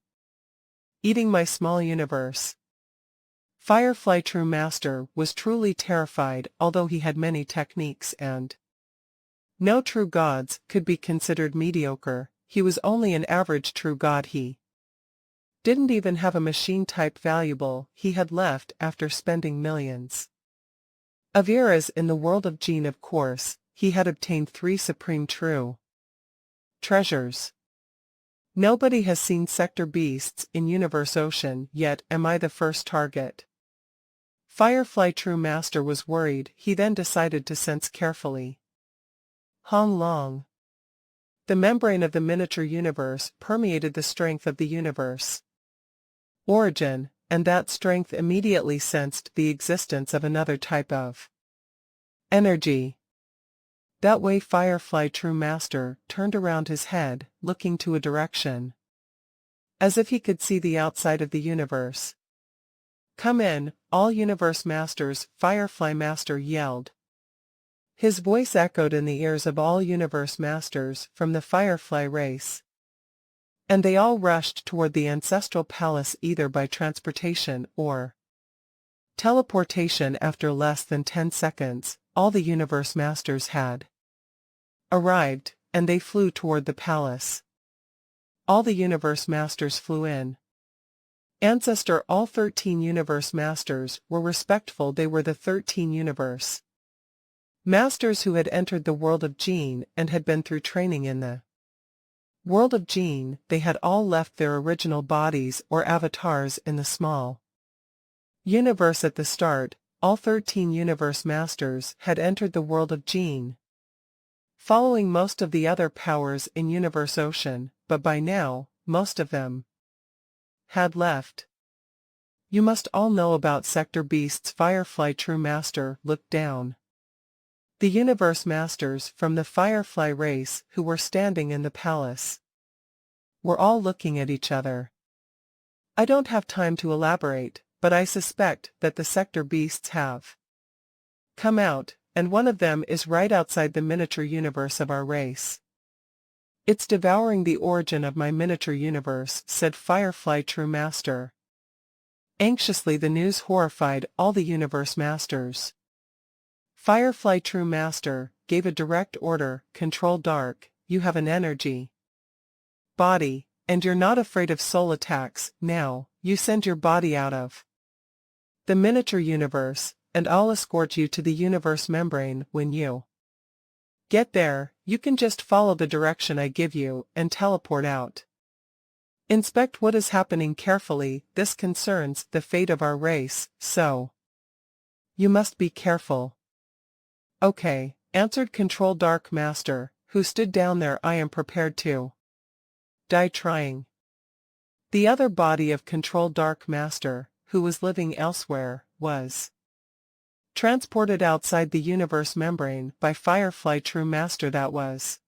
eating my small universe. Firefly True Master was truly terrified. Although he had many techniques and no true gods could be considered mediocre, he was only an average true god. He didn't even have a machine-type valuable he had left after spending millions of eras in the world of Gene. Of course, he had obtained 3 supreme true treasures. Nobody has seen Sector Beasts in Universe Ocean yet. Am I the first target? Firefly True Master was worried. He then decided to sense carefully. Hong Long. The membrane of the miniature universe permeated the strength of the universe origin, and that strength immediately sensed the existence of another type of energy. That way Firefly True Master turned around his head, looking to a direction, as if he could see the outside of the universe. Come in, all universe masters, Firefly Master yelled. His voice echoed in the ears of all universe masters from the Firefly race, and they all rushed toward the ancestral palace either by transportation or teleportation. After less than 10 seconds, all the universe masters had arrived, and they flew toward the palace. All the universe masters flew in. Ancestor, all 13 universe masters were respectful. They were the 13 universe masters who had entered the world of Gene and had been through training in the world of Gene. They had all left their original bodies or avatars in the small universe at the start. All 13 universe masters had entered the world of Gene, following most of the other powers in Universe Ocean, but by now, most of them had left. You must all know about Sector Beasts. Firefly True Master looked down. The universe masters from the Firefly race who were standing in the palace were all looking at each other. I don't have time to elaborate, but I suspect that the Sector Beasts have come out, and one of them is right outside the miniature universe of our race. It's devouring the origin of my miniature universe, said Firefly True Master. Anxiously, the news horrified all the universe masters. Firefly True Master gave a direct order. Control Dark, you have an energy body, and you're not afraid of soul attacks. Now, you send your body out of the miniature universe, and I'll escort you to the universe membrane. When you get there, you can just follow the direction I give you and teleport out. Inspect what is happening carefully. This concerns the fate of our race, so you must be careful. Okay, answered Control Dark Master, who stood down there. I am prepared to die trying. The other body of Control Dark Master, who was living elsewhere, was transported outside the universe membrane by Firefly True Master. That was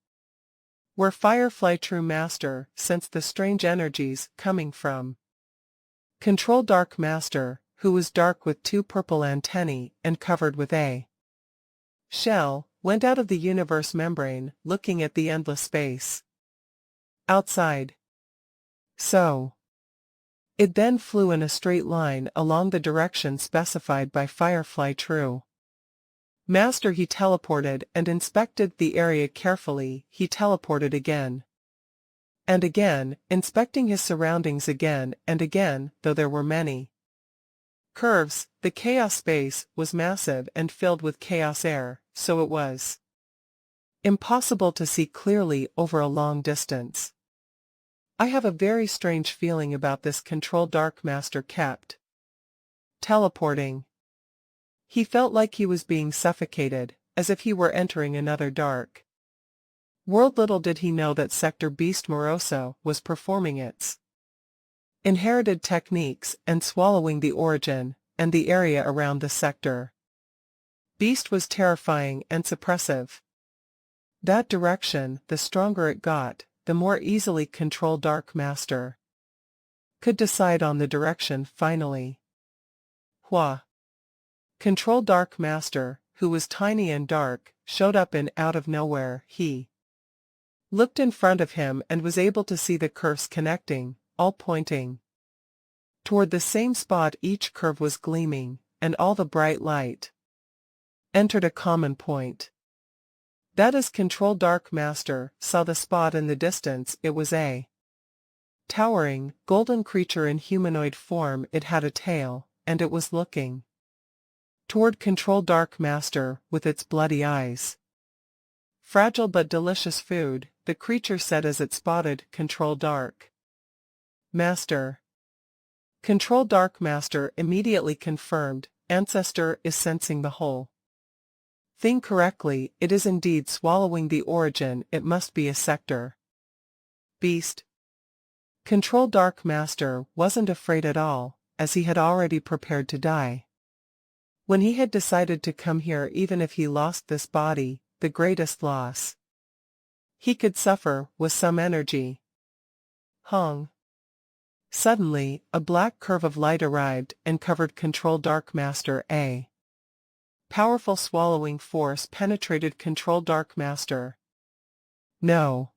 Where Firefly True Master sensed the strange energies coming from. Control Dark Master, who was dark with 2 purple antennae and covered with a shell, went out of the universe membrane, looking at the endless space outside. So it then flew in a straight line along the direction specified by Firefly True Master. He teleported and inspected the area carefully. He teleported again and again, inspecting his surroundings again and again, though there were many curves. The chaos space was massive and filled with chaos air, so it was impossible to see clearly over a long distance. I have a very strange feeling about this. Control Dark Master kept teleporting. He felt like he was being suffocated, as if he were entering another dark world. Little did he know that Sector Beast Moroso was performing its inherited techniques and swallowing the origin and the area around the sector. Beast was terrifying and suppressive. That direction, the stronger it got, the more easily Control Dark Master could decide on the direction finally. Hua. Control Dark Master, who was tiny and dark, showed up in out of nowhere. He looked in front of him and was able to see the curves connecting, all pointing toward the same spot. Each curve was gleaming, and all the bright light entered a common point. That as Control Dark Master saw the spot in the distance, it was a towering, golden creature in humanoid form. It had a tail, and it was looking toward Control Dark Master with its bloody eyes. Fragile but delicious food, the creature said as it spotted Control Dark Master. Control Dark Master immediately confirmed, Ancestor is sensing the whole thing correctly. It is indeed swallowing the origin. It must be a sector beast. Control Dark Master wasn't afraid at all, as he had already prepared to die when he had decided to come here. Even if he lost this body, the greatest loss he could suffer was some energy. Hong. Suddenly, a black curve of light arrived and covered Control Dark Master. A powerful swallowing force penetrated Control Dark Master. No.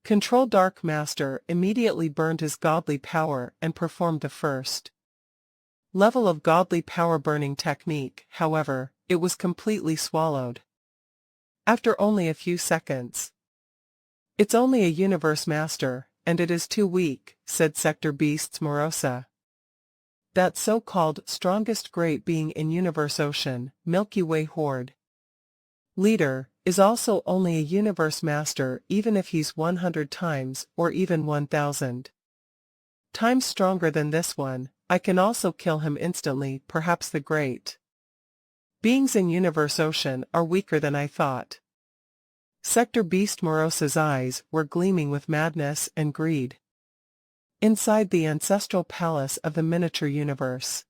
Control Dark Master immediately burned his godly power and performed the first level of godly power burning technique. However, it was completely swallowed after only a few seconds. It's only a universe master, and it is too weak, said Sector Beasts Morosa. That so-called strongest great being in universe ocean, Milky Way horde leader, is also only a universe master. Even if he's 100 times or even 1,000 times stronger than this one, I can also kill him instantly. Perhaps the great beings in universe ocean are weaker than I thought. Sector Beast Morosa's eyes were gleaming with madness and greed. Inside the ancestral palace of the miniature universe.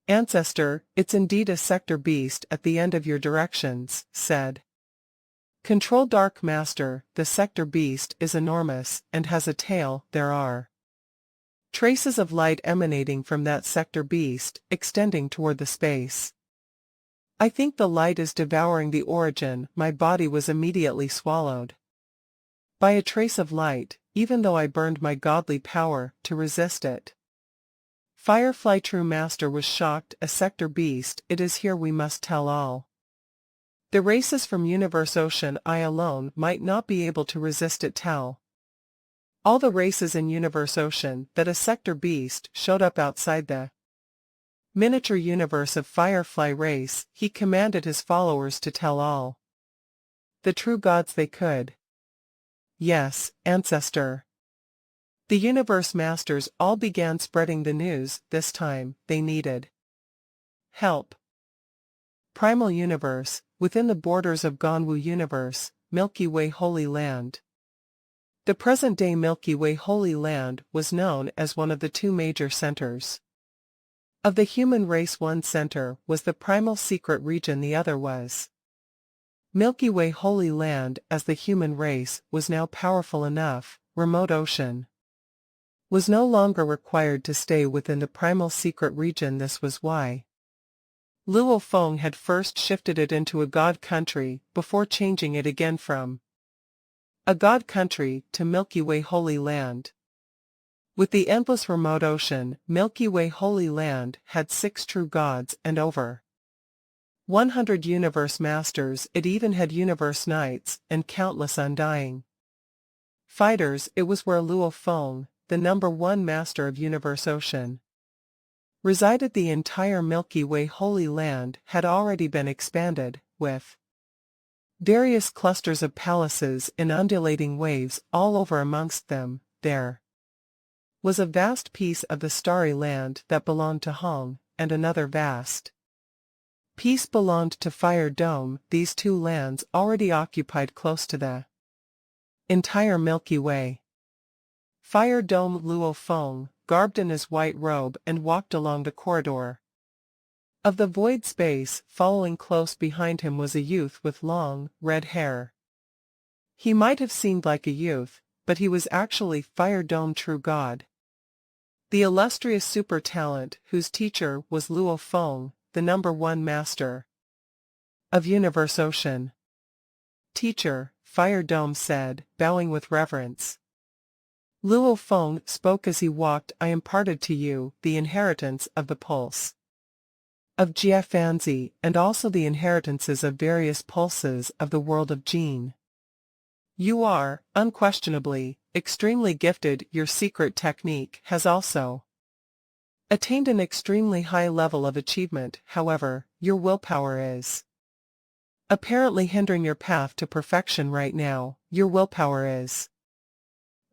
Ancestor, it's indeed a sector beast at the end of your directions, said Control Dark Master. The sector beast is enormous and has a tail. There are traces of light emanating from that sector beast, extending toward the space. I think the light is devouring the origin. My body was immediately swallowed by a trace of light, even though I burned my godly power to resist it. Firefly True Master was shocked. A sector beast, it is here. We must tell all the races from universe ocean. I alone might not be able to resist it. Tell all the races in universe ocean that a sector beast showed up outside the miniature universe of Firefly race. He commanded his followers to tell all the true gods they could. Yes, Ancestor. The universe masters all began spreading the news. This time, they needed help. Primal universe, within the borders of Ganwu universe, Milky Way Holy Land. The present-day Milky Way Holy Land was known as one of the 2 major centers of the human race. One center was the primal secret region, the other was Milky Way Holy Land, as the human race was now powerful enough, remote ocean was no longer required to stay within the primal secret region. This was why Luo Feng had first shifted it into a god country before changing it again from a god country to Milky Way Holy Land. With the endless remote ocean, Milky Way Holy Land had 6 true gods and over 100 universe masters. It even had universe knights and countless undying fighters. It was where Luo Feng, the #1 master of universe ocean, resided. The entire Milky Way Holy Land had already been expanded, with various clusters of palaces in undulating waves all over. Amongst them, there was a vast piece of the starry land that belonged to Hong, and another vast piece belonged to Fire Dome. These 2 lands already occupied close to the entire Milky Way. Fire Dome. Luo Feng, garbed in his white robe, and walked along the corridor of the void space. Following close behind him was a youth with long, red hair. He might have seemed like a youth, but he was actually Fire Dome true god, the illustrious super talent whose teacher was Luo Feng, the #1 master of universe ocean. Teacher, Fire Dome said, bowing with reverence. Luo Feng spoke as he walked. I imparted to you the inheritance of the pulse of Jiafanzi, and also the inheritances of various pulses of the world of Jin. You are, unquestionably, extremely gifted. Your secret technique has also attained an extremely high level of achievement. However, your willpower is apparently hindering your path to perfection right now. Your willpower is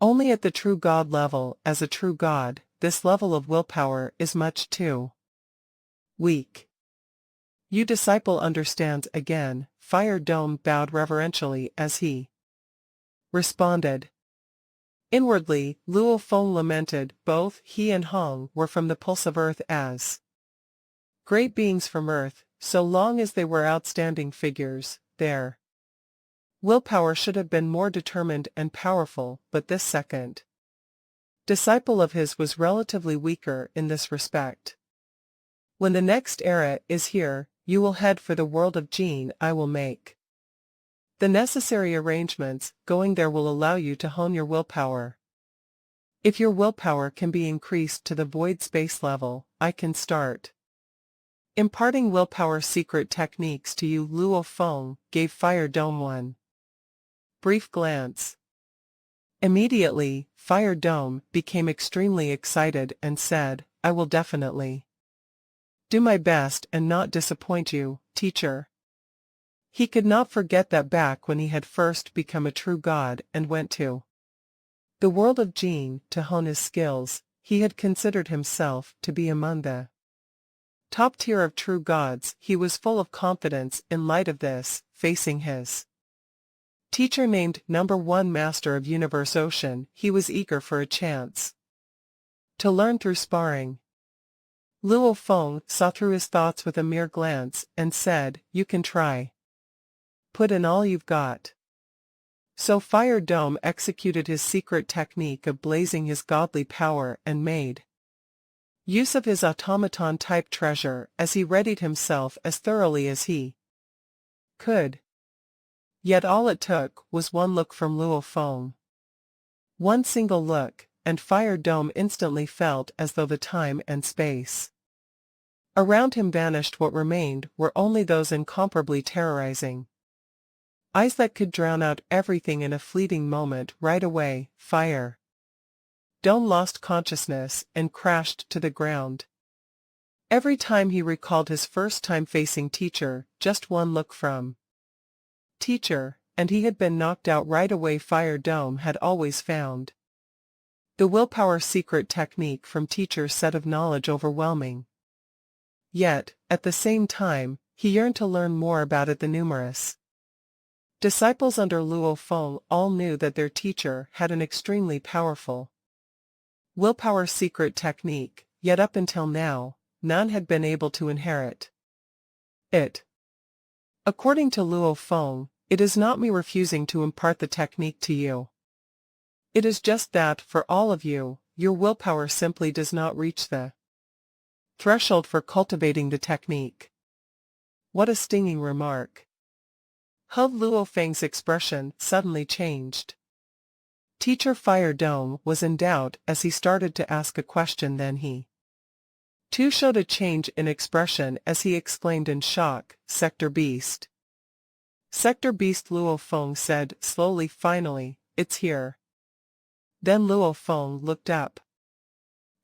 only at the true god level. As a true god, this level of willpower is much too weak. You disciple understands. Again, Fire Dome bowed reverentially as he responded. Inwardly, Luo Feng lamented. Both he and Hong were from the pulse of Earth as great beings from Earth. So long as they were outstanding figures, their willpower should have been more determined and powerful, but this second disciple of his was relatively weaker in this respect. When the next era is here, you will head for the world of Jin. I will make the necessary arrangements. Going there will allow you to hone your willpower. If your willpower can be increased to the void space level, I can start imparting willpower secret techniques to you. Luo Feng gave Fire Dome one brief glance. Immediately, Fire Dome became extremely excited and said, I will definitely do my best and not disappoint you, teacher. He could not forget that back when he had first become a true god and went to the world of Jin to hone his skills, he had considered himself to be among the top tier of true gods. He was full of confidence. In light of this, facing his teacher named #1 Master of Universe Ocean, he was eager for a chance to learn through sparring. Luo Feng saw through his thoughts with a mere glance and said, you can try. Put in all you've got. So Fire Dome executed his secret technique of blazing his godly power and made use of his automaton-type treasure as he readied himself as thoroughly as he could. Yet all it took was one look from Luo Feng. One single look, and Fire Dome instantly felt as though the time and space around him vanished. What remained were only those incomparably terrorizing eyes that could drown out everything in a fleeting moment. Right away, Fire Dome lost consciousness and crashed to the ground. Every time he recalled his first time facing teacher, just one look from teacher, and he had been knocked out right away. Fire Dome had always found the willpower secret technique from teacher's set of knowledge overwhelming. Yet, at the same time, he yearned to learn more about it. The numerous disciples under Luo Feng all knew that their teacher had an extremely powerful willpower secret technique, yet up until now, none had been able to inherit it. According to Luo Feng, It is not me refusing to impart the technique to you. It is just that, for all of you, your willpower simply does not reach the threshold for cultivating the technique. What a stinging remark. He Luo Feng's expression suddenly changed. Teacher Fire Dome was in doubt as he started to ask a question, then he too showed a change in expression as he exclaimed in shock, "Sector Beast." Sector Beast, Luo Feng said slowly. "Finally, it's here." Then Luo Feng looked up.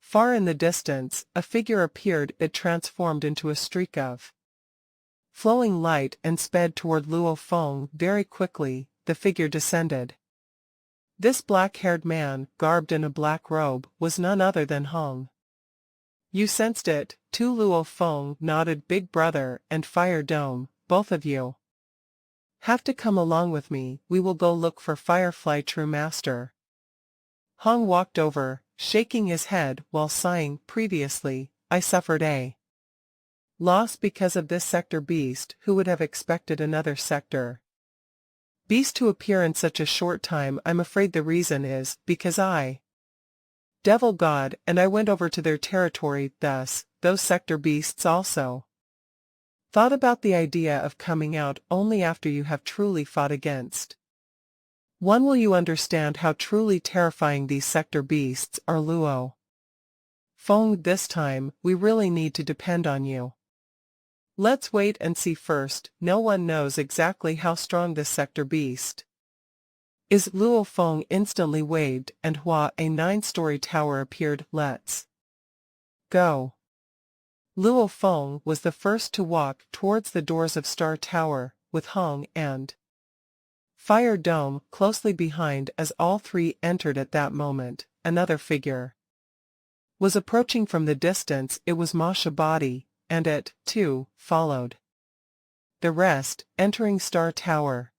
Far in the distance, a figure appeared. It transformed into a streak of flowing light and sped toward Luo Feng. Very quickly, the figure descended. This black-haired man, garbed in a black robe, was none other than Hong. "You sensed it, too?" Luo Feng nodded. "Big Brother and Fire Dome, both of you have to come along with me. We will go look for Firefly True Master." Hong walked over, shaking his head while sighing. "Previously, I suffered a loss because of this sector beast. Who would have expected another sector beast to appear in such a short time? I'm afraid the reason is because I Devil God, and I went over to their territory. Thus, those sector beasts also thought about the idea of coming out only after you have truly fought against one. Will you understand how truly terrifying these sector beasts are, Luo Feng? This time, we really need to depend on you. Let's wait and see first. No one knows exactly how strong this sector beast is." Luo Feng instantly waved, and Hua, a 9-story tower, appeared. "Let's go." Luo Feng was the first to walk towards the doors of Star Tower, with Hong and Fire Dome closely behind. As all three entered at that moment, another figure was approaching from the distance. It was Ma Shabadi, and it, too, followed the rest, entering Star Tower.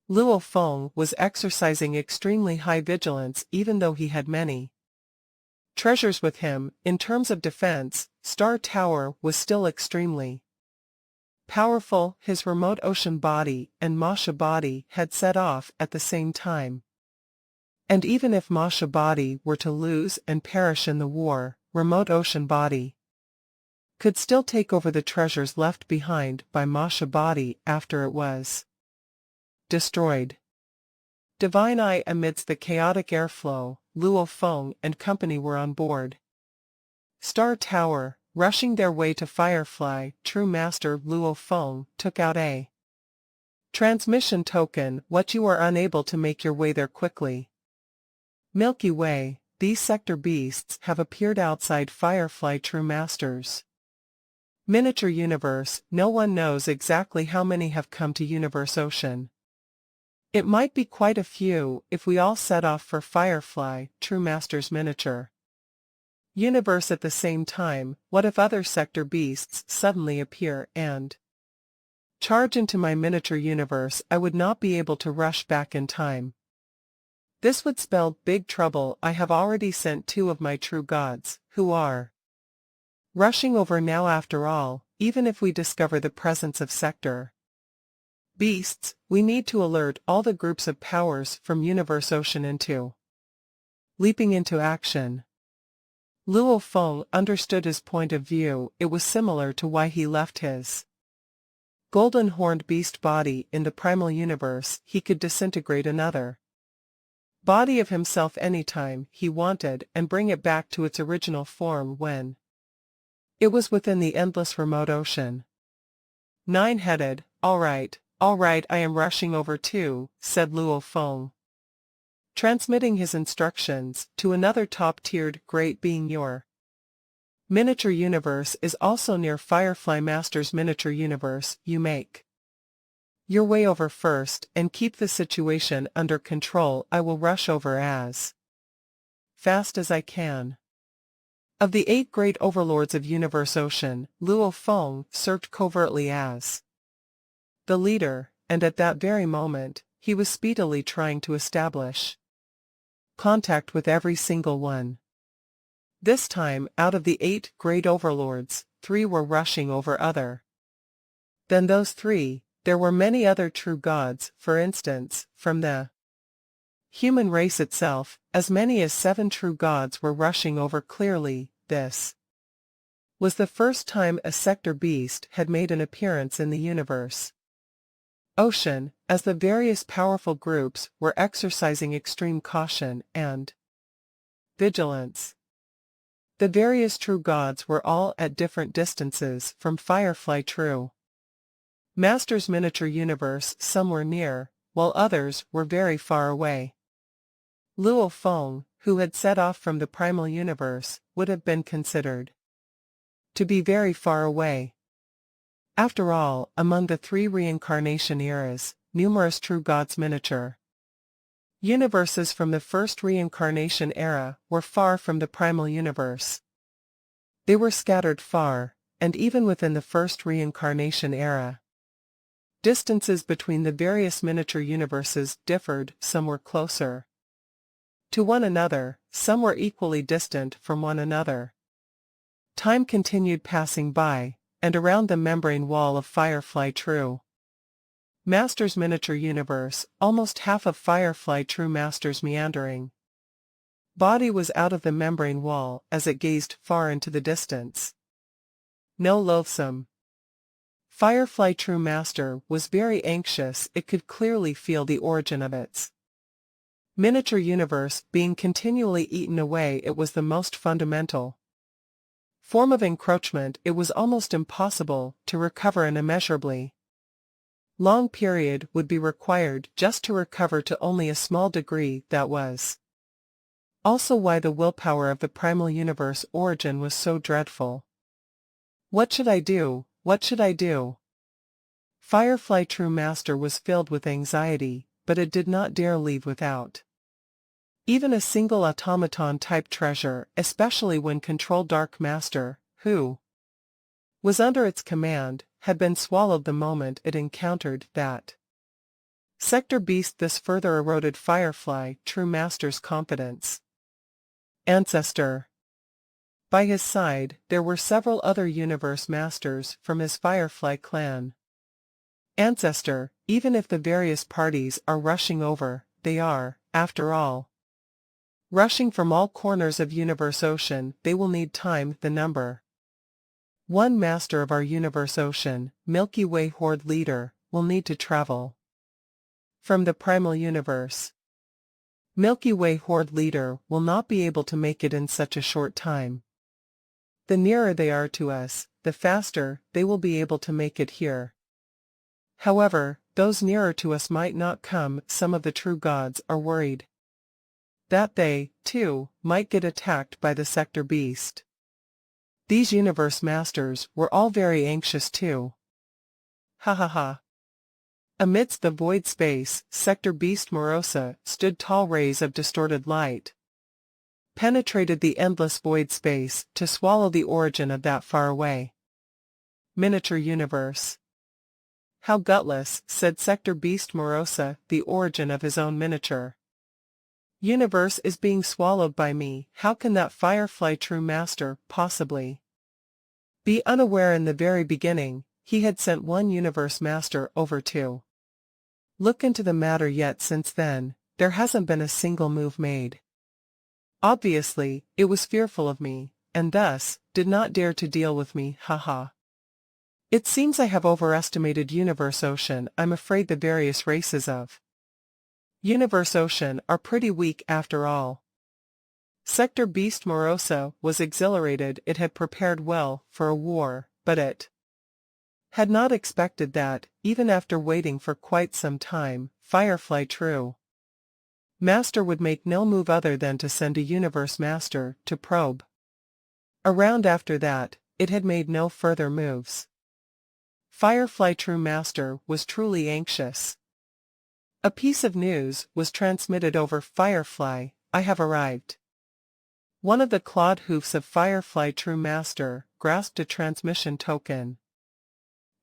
Luo Feng was exercising extremely high vigilance even though he had many treasures with him. In terms of defense, Star Tower was still extremely powerful. His remote ocean body and Masha body had set off at the same time. And even if Masha body were to lose and perish in the war, remote ocean body could still take over the treasures left behind by Masha body after it was destroyed. Divine Eye. Amidst the chaotic airflow, Luo Feng and company were on board Star Tower, rushing their way to Firefly True Master. Luo Feng took out a transmission token. "What, you are unable to make your way there quickly?" "Milky Way, these sector beasts have appeared outside Firefly True Master's miniature universe. No one knows exactly how many have come to Universe Ocean. It might be quite a few if we all set off for Firefly True Master's miniature universe at the same time. What if other sector beasts suddenly appear and charge into my miniature universe? I would not be able to rush back in time. This would spell big trouble. I have already sent 2 of my true gods, who are rushing over now. After all, even if we discover the presence of sector beasts, we need to alert all the groups of powers from Universe Ocean into leaping into action." Luo Feng understood his point of view. It was similar to why he left his golden horned beast body in the primal universe. He could disintegrate another body of himself anytime he wanted and bring it back to its original form when it was within the endless remote ocean. "Nine-headed, all right, I am rushing over too," said Luo Feng, transmitting his instructions to another top-tiered great being. "Your miniature universe is also near Firefly Master's miniature universe. You make your way over first and keep the situation under control. I will rush over as fast as I can." Of the 8 great overlords of Universe Ocean, Luo Feng served covertly as the leader, and at that very moment, he was speedily trying to establish contact with every single one. This time, out of the 8 great overlords, 3 were rushing over other than those 3, There were many other true gods, for instance, from the human race itself, as many as 7 true gods were rushing over. Clearly, this was the first time a sector beast had made an appearance in the universe ocean, as the various powerful groups were exercising extreme caution and vigilance. The various true gods were all at different distances from Firefly True Master's miniature universe. Some were near, while others were very far away. Luo Feng, who had set off from the primal universe, would have been considered to be very far away. After all, among the 3 reincarnation eras, numerous true gods miniature universes from the first reincarnation era were far from the primal universe. They were scattered far, and even within the first reincarnation era, distances between the various miniature universes differed. Some were closer to one another, some were equally distant from one another. Time continued passing by, and around the membrane wall of Firefly True Master's miniature universe, almost half of Firefly True Master's meandering body was out of the membrane wall as it gazed far into the distance. No loathsome. Firefly True Master was very anxious. It could clearly feel the origin of its miniature universe being continually eaten away. It was the most fundamental form of encroachment. It was almost impossible to recover. An immeasurably long period would be required just to recover to only a small degree. That was also why the willpower of the primal universe origin was so dreadful. What should I do? What should I do? Firefly True Master was filled with anxiety, but it did not dare leave without even a single automaton-type treasure, especially when Control Dark Master, who was under its command, had been swallowed the moment it encountered that sector beast. This further eroded Firefly True Master's confidence. Ancestor. By his side, there were several other universe masters from his Firefly clan. Ancestor, even if the various parties are rushing over, they are, after all, rushing from all corners of Universe Ocean. They will need time. The number 1 master of our Universe Ocean, Milky Way Horde leader, will need to travel from the primal universe. Milky Way Horde leader will not be able to make it in such a short time. The nearer they are to us, the faster they will be able to make it here. However, those nearer to us might not come. Some of the true gods are worried that they, too, might get attacked by the sector beast. These universe masters were all very anxious too. Ha ha ha. Amidst the void space, sector beast Morosa stood tall. Rays of distorted light penetrated the endless void space to swallow the origin of that faraway miniature universe. How gutless, said sector beast Morosa, the origin of his own miniature universe is being swallowed by me. How can that Firefly True Master possibly be unaware? In the very beginning, he had sent 1 universe master over to look into the matter, yet since then, there hasn't been a single move made. Obviously, it was fearful of me, and thus, did not dare to deal with me. Haha. It seems I have overestimated Universe Ocean. I'm afraid the various races of Universe Ocean are pretty weak after all. Sector Beast Morosa was exhilarated. It had prepared well for a war, but it had not expected that, even after waiting for quite some time, Firefly True Master would make no move other than to send a Universe Master to probe around. After that, it had made no further moves. Firefly True Master was truly anxious. A piece of news was transmitted over Firefly. I have arrived. One of the clawed hoofs of Firefly True Master grasped a transmission token.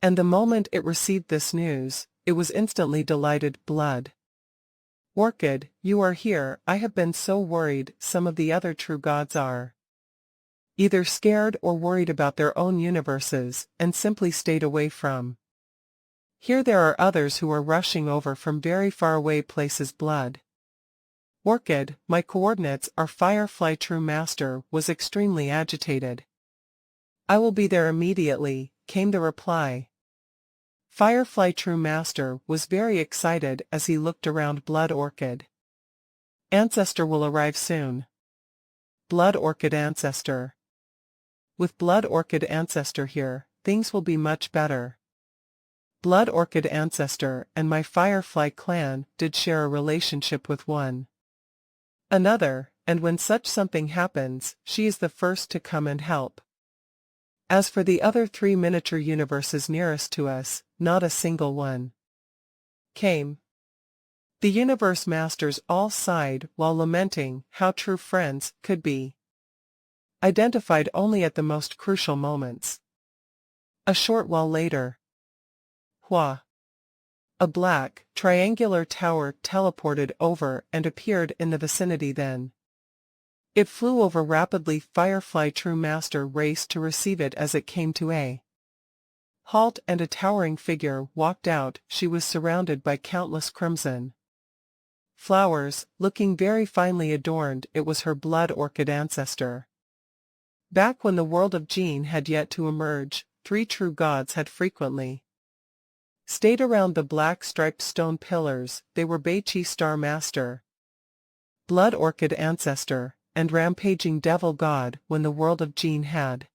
And the moment it received this news, it was instantly delighted. Blood. Orchid, you are here. I have been so worried. Some of the other true gods are either scared or worried about their own universes, and simply stayed away from Here there are others who are rushing over from very far away places. Blood Orchid, my coordinates are Firefly. True Master was extremely agitated. I will be there immediately, came the reply. Firefly. True Master was very excited as he looked around. Blood Orchid. Ancestor will arrive soon. Blood Orchid Ancestor. With Blood Orchid Ancestor here, things will be much better. Blood Orchid Ancestor and my Firefly clan did share a relationship with one another, and when such something happens, she is the first to come and help. As for the other 3 miniature universes nearest to us, not a single one came. The universe masters all sighed while lamenting how true friends could be identified only at the most crucial moments. A short while later, Hua! A black, triangular tower teleported over and appeared in the vicinity. Then it flew over rapidly. Firefly. True Master raced to receive it as it came to a halt, and a towering figure walked out. She was surrounded by countless crimson flowers, looking very finely adorned. It was her Blood Orchid Ancestor. Back when the world of Jean had yet to emerge, 3 true gods had frequently stayed around the black striped stone pillars. They were Beichi Star Master, Blood Orchid Ancestor, and Rampaging Devil God. When the world of Jean had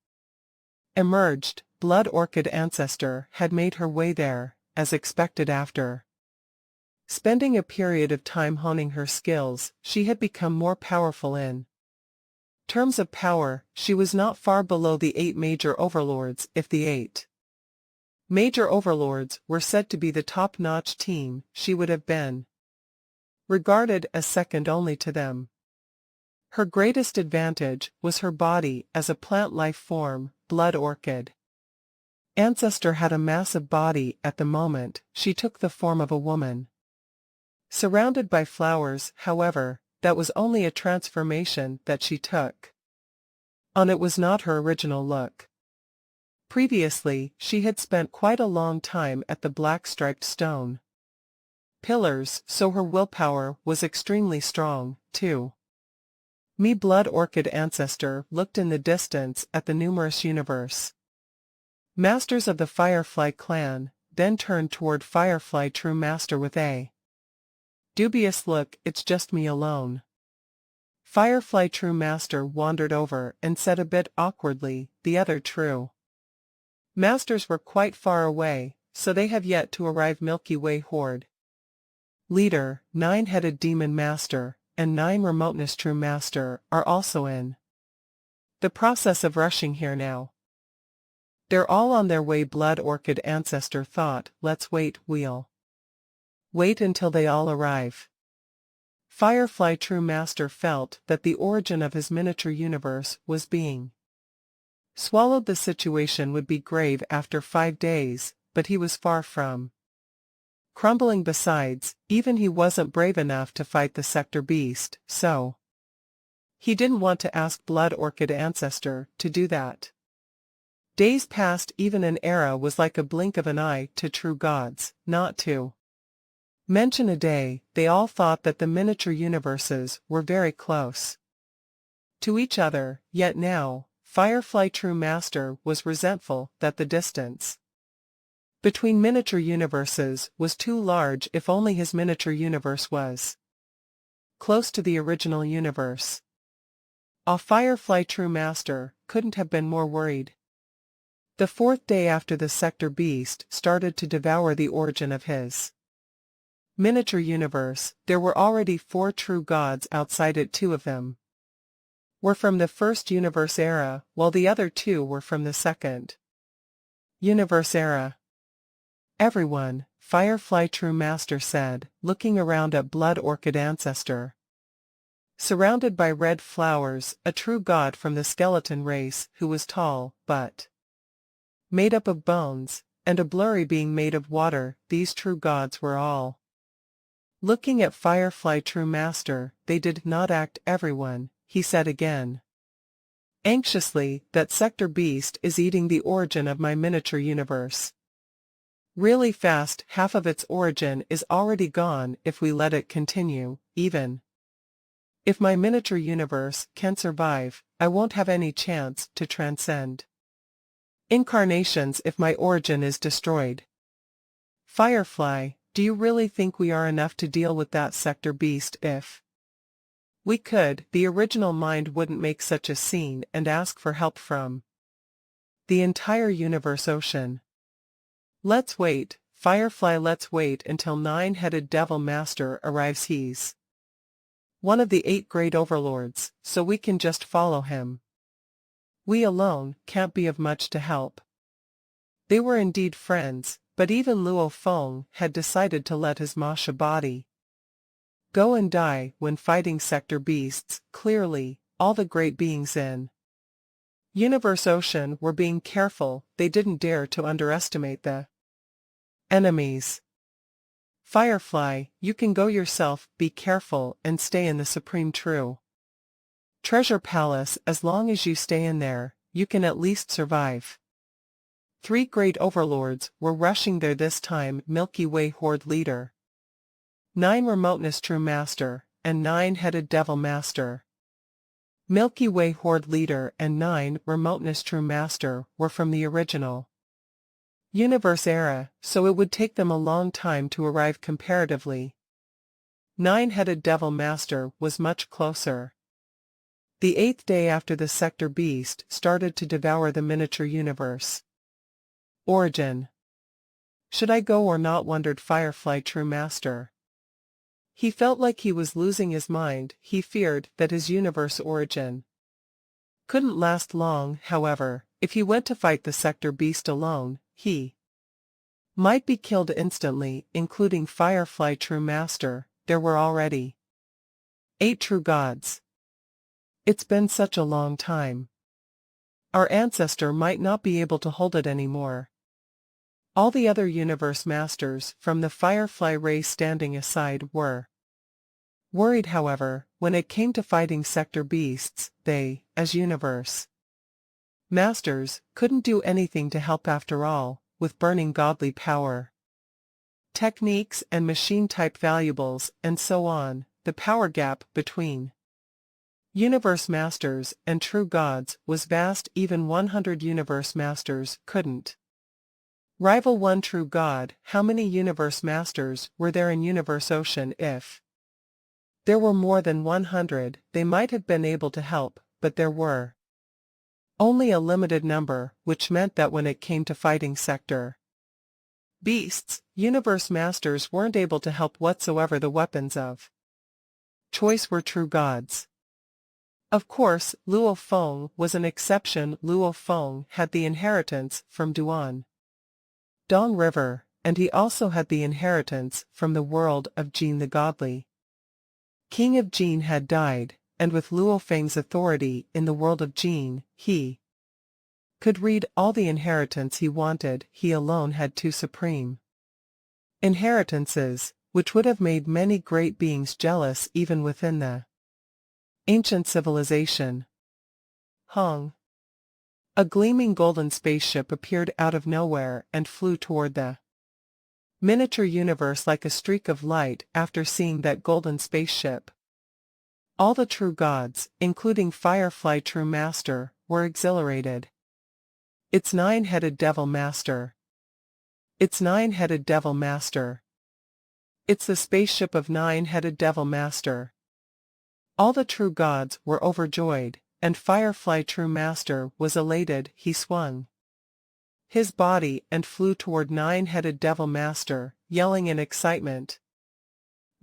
emerged, Blood Orchid Ancestor had made her way there, as expected. After spending a period of time honing her skills, she had become more powerful. In terms of power, she was not far below the 8 major overlords. If the 8 major overlords were said to be the top-notch team, she would have been regarded as second only to them. Her greatest advantage was her body as a plant life form. Blood Orchid Ancestor had a massive body. At the moment, she took the form of a woman surrounded by flowers. However, that was only a transformation that she took on. It was not her original look. Previously, she had spent quite a long time at the black striped stone pillars, so her willpower was extremely strong, too. Me Blood Orchid Ancestor looked in the distance at the numerous universe masters of the Firefly clan, then turned toward Firefly. True Master with a dubious look. It's just me alone. Firefly. True Master wandered over and said a bit awkwardly, the other true masters were quite far away, so they have yet to arrive. Milky Way Horde leader, 9-headed Demon Master, and 9 Remoteness True Master are also in the process of rushing here now. They're all on their way. Blood Orchid Ancestor thought, let's wait. We'll wait until they all arrive. Firefly. True Master felt that the origin of his miniature universe was being swallowed. The situation would be grave after 5 days, but he was far from crumbling. Besides, even he wasn't brave enough to fight the Sector Beast, so he didn't want to ask Blood Orchid Ancestor to do that. Days passed. Even an era was like a blink of an eye to true gods, not to mention a day. They all thought that the miniature universes were very close to each other, yet now, Firefly. True Master was resentful that the distance between miniature universes was too large. If only his miniature universe was close to the original universe. Firefly. True Master couldn't have been more worried. The 4th day after the Sector Beast started to devour the origin of his miniature universe, there were already 4 true gods outside it. 2 of them were from the first universe era, while the other 2 were from the second universe era. Everyone, Firefly. True Master said, looking around at Blood Orchid Ancestor. Surrounded by red flowers, a true god from the skeleton race who was tall, but made up of bones, and a blurry being made of water. These true gods were all looking at Firefly. True Master. They did not act. Everyone, he said again anxiously, that Sector Beast is eating the origin of my miniature universe. Really fast. Half of its origin is already gone if we let it continue, even. If my miniature universe can survive, I won't have any chance to transcend incarnations if my origin is destroyed. Firefly, do you really think we are enough to deal with that sector beast? If we could, the original mind wouldn't make such a scene and ask for help from the entire universe ocean. Let's wait, Firefly, let's wait until Nine-Headed Devil Master arrives. He's one of the 8 great overlords, so we can just follow him. We alone can't be of much to help. They were indeed friends, but even Luo Feng had decided to let his Masha body go and die when fighting sector beasts. Clearly, all the great beings in Universe Ocean were being careful. They didn't dare to underestimate the enemies. Firefly, you can go yourself. Be careful and stay in the Supreme True Treasure Palace. As long as you stay in there, you can at least survive. 3 great overlords were rushing there this time: Milky Way Horde Leader, 9 Remoteness True Master, and 9-Headed Devil Master. Milky Way Horde Leader and 9 Remoteness True Master were from the original Universe era, so it would take them a long time to arrive comparatively. 9-Headed Devil Master was much closer. The 8th day after the sector beast started to devour the miniature universe. Origin. Should I go or not, wondered Firefly True Master. He felt like he was losing his mind. He feared that his universe origin couldn't last long. However, if he went to fight the sector beast alone, he might be killed instantly, including Firefly True Master. There were already 8 true gods. It's been such a long time. Our ancestor might not be able to hold it anymore. All the other universe masters from the Firefly race, standing aside, were worried. However, when it came to fighting sector beasts, they, as universe masters, couldn't do anything to help. After all, with burning godly power, techniques and machine-type valuables, and so on, the power gap between universe masters and true gods was vast. Even 100 universe masters couldn't rival one true god. How many universe masters were there in Universe Ocean? If there were more than 100, they might have been able to help, but there were only a limited number, which meant that when it came to fighting sector beasts, universe masters weren't able to help whatsoever. The weapons of choice were true gods. Of course, Luo Feng was an exception. Luo Feng had the inheritance from Duan Dong River, and he also had the inheritance from the world of Jin. The godly king of Jin had died, and with Luo Feng's authority in the world of Jin, he could read all the inheritance he wanted. He alone had 2 supreme inheritances, which would have made many great beings jealous even within the ancient civilization. Hong. A gleaming golden spaceship appeared out of nowhere and flew toward the miniature universe like a streak of light. After seeing that golden spaceship, all the true gods, including Firefly True Master, were exhilarated. It's 9-Headed Devil Master. It's 9-Headed Devil Master. It's the spaceship of 9-Headed Devil Master. All the true gods were overjoyed, and Firefly True Master was elated. He swung his body and flew toward 9-Headed Devil Master, yelling in excitement.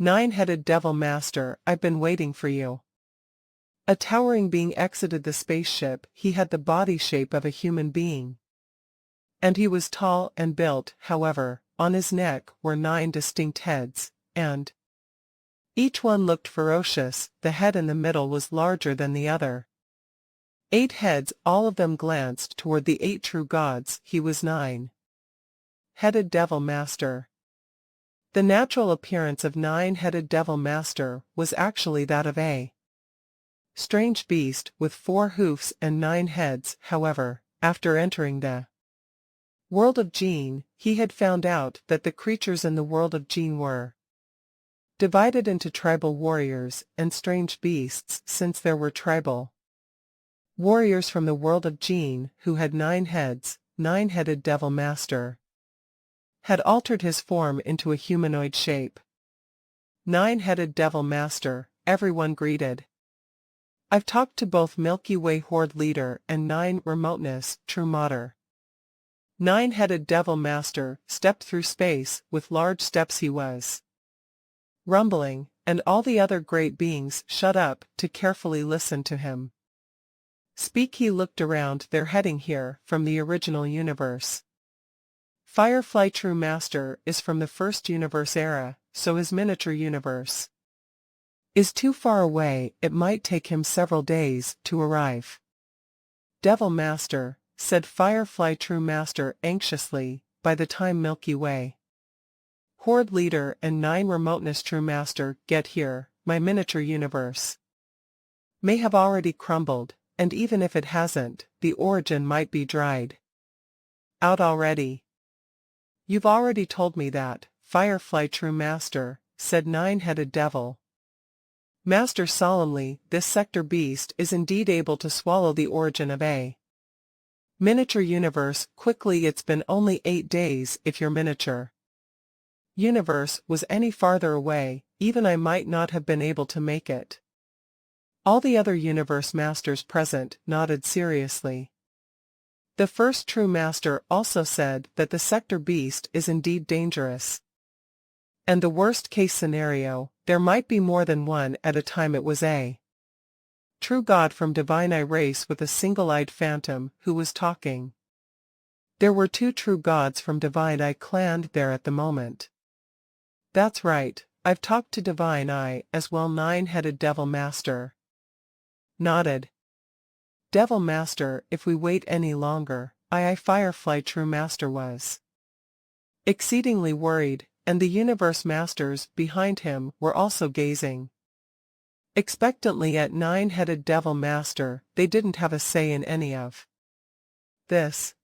9-Headed Devil Master, I've been waiting for you. A towering being exited the spaceship. He had the body shape of a human being, and he was tall and built. However, on his neck were 9 distinct heads, and each one looked ferocious. The head in the middle was larger than the other. 8 heads, all of them glanced toward the 8 true gods. He was 9-Headed Devil Master. The natural appearance of 9-Headed Devil Master was actually that of a strange beast with 4 hoofs and 9 heads. However, after entering the World of Gene, he had found out that the creatures in the world of Gene were divided into tribal warriors and strange beasts, since there were tribal warriors from the world of Gene who had 9 heads. 9-headed devil master had altered his form into a humanoid shape. 9-headed devil master, everyone greeted. I've talked to both Milky Way Horde leader and 9 remoteness, true matter. 9-headed devil master stepped through space with large steps he was rumbling, and all the other great beings shut up to carefully listen to him speak. He looked around. They're heading here from the original universe. Firefly True Master is from the first universe era, so his miniature universe is too far away. It might take him several days to arrive. Devil Master, said Firefly True Master anxiously, by the time Milky Way Horde leader and 9 remoteness True Master get here, my miniature universe may have already crumbled, and even if it hasn't, the origin might be dried out already. You've already told me that, Firefly True Master, said 9-headed devil Master solemnly. This sector beast is indeed able to swallow the origin of a miniature universe quickly. It's been only 8 days. If your miniature universe was any farther away, even I might not have been able to make it. All the other universe masters present nodded seriously. The first true master also said that the sector beast is indeed dangerous. And the worst-case scenario, there might be more than one at a time. It was a true god from Divine Eye race with a single-eyed phantom who was talking. There were 2 true gods from Divine Eye clan there at the moment. That's right, I've talked to Divine Eye as well. 9-headed devil master nodded. Devil Master, if we wait any longer, Firefly True Master was exceedingly worried, and the universe masters behind him were also gazing expectantly at 9-headed devil master. They didn't have a say in any of this.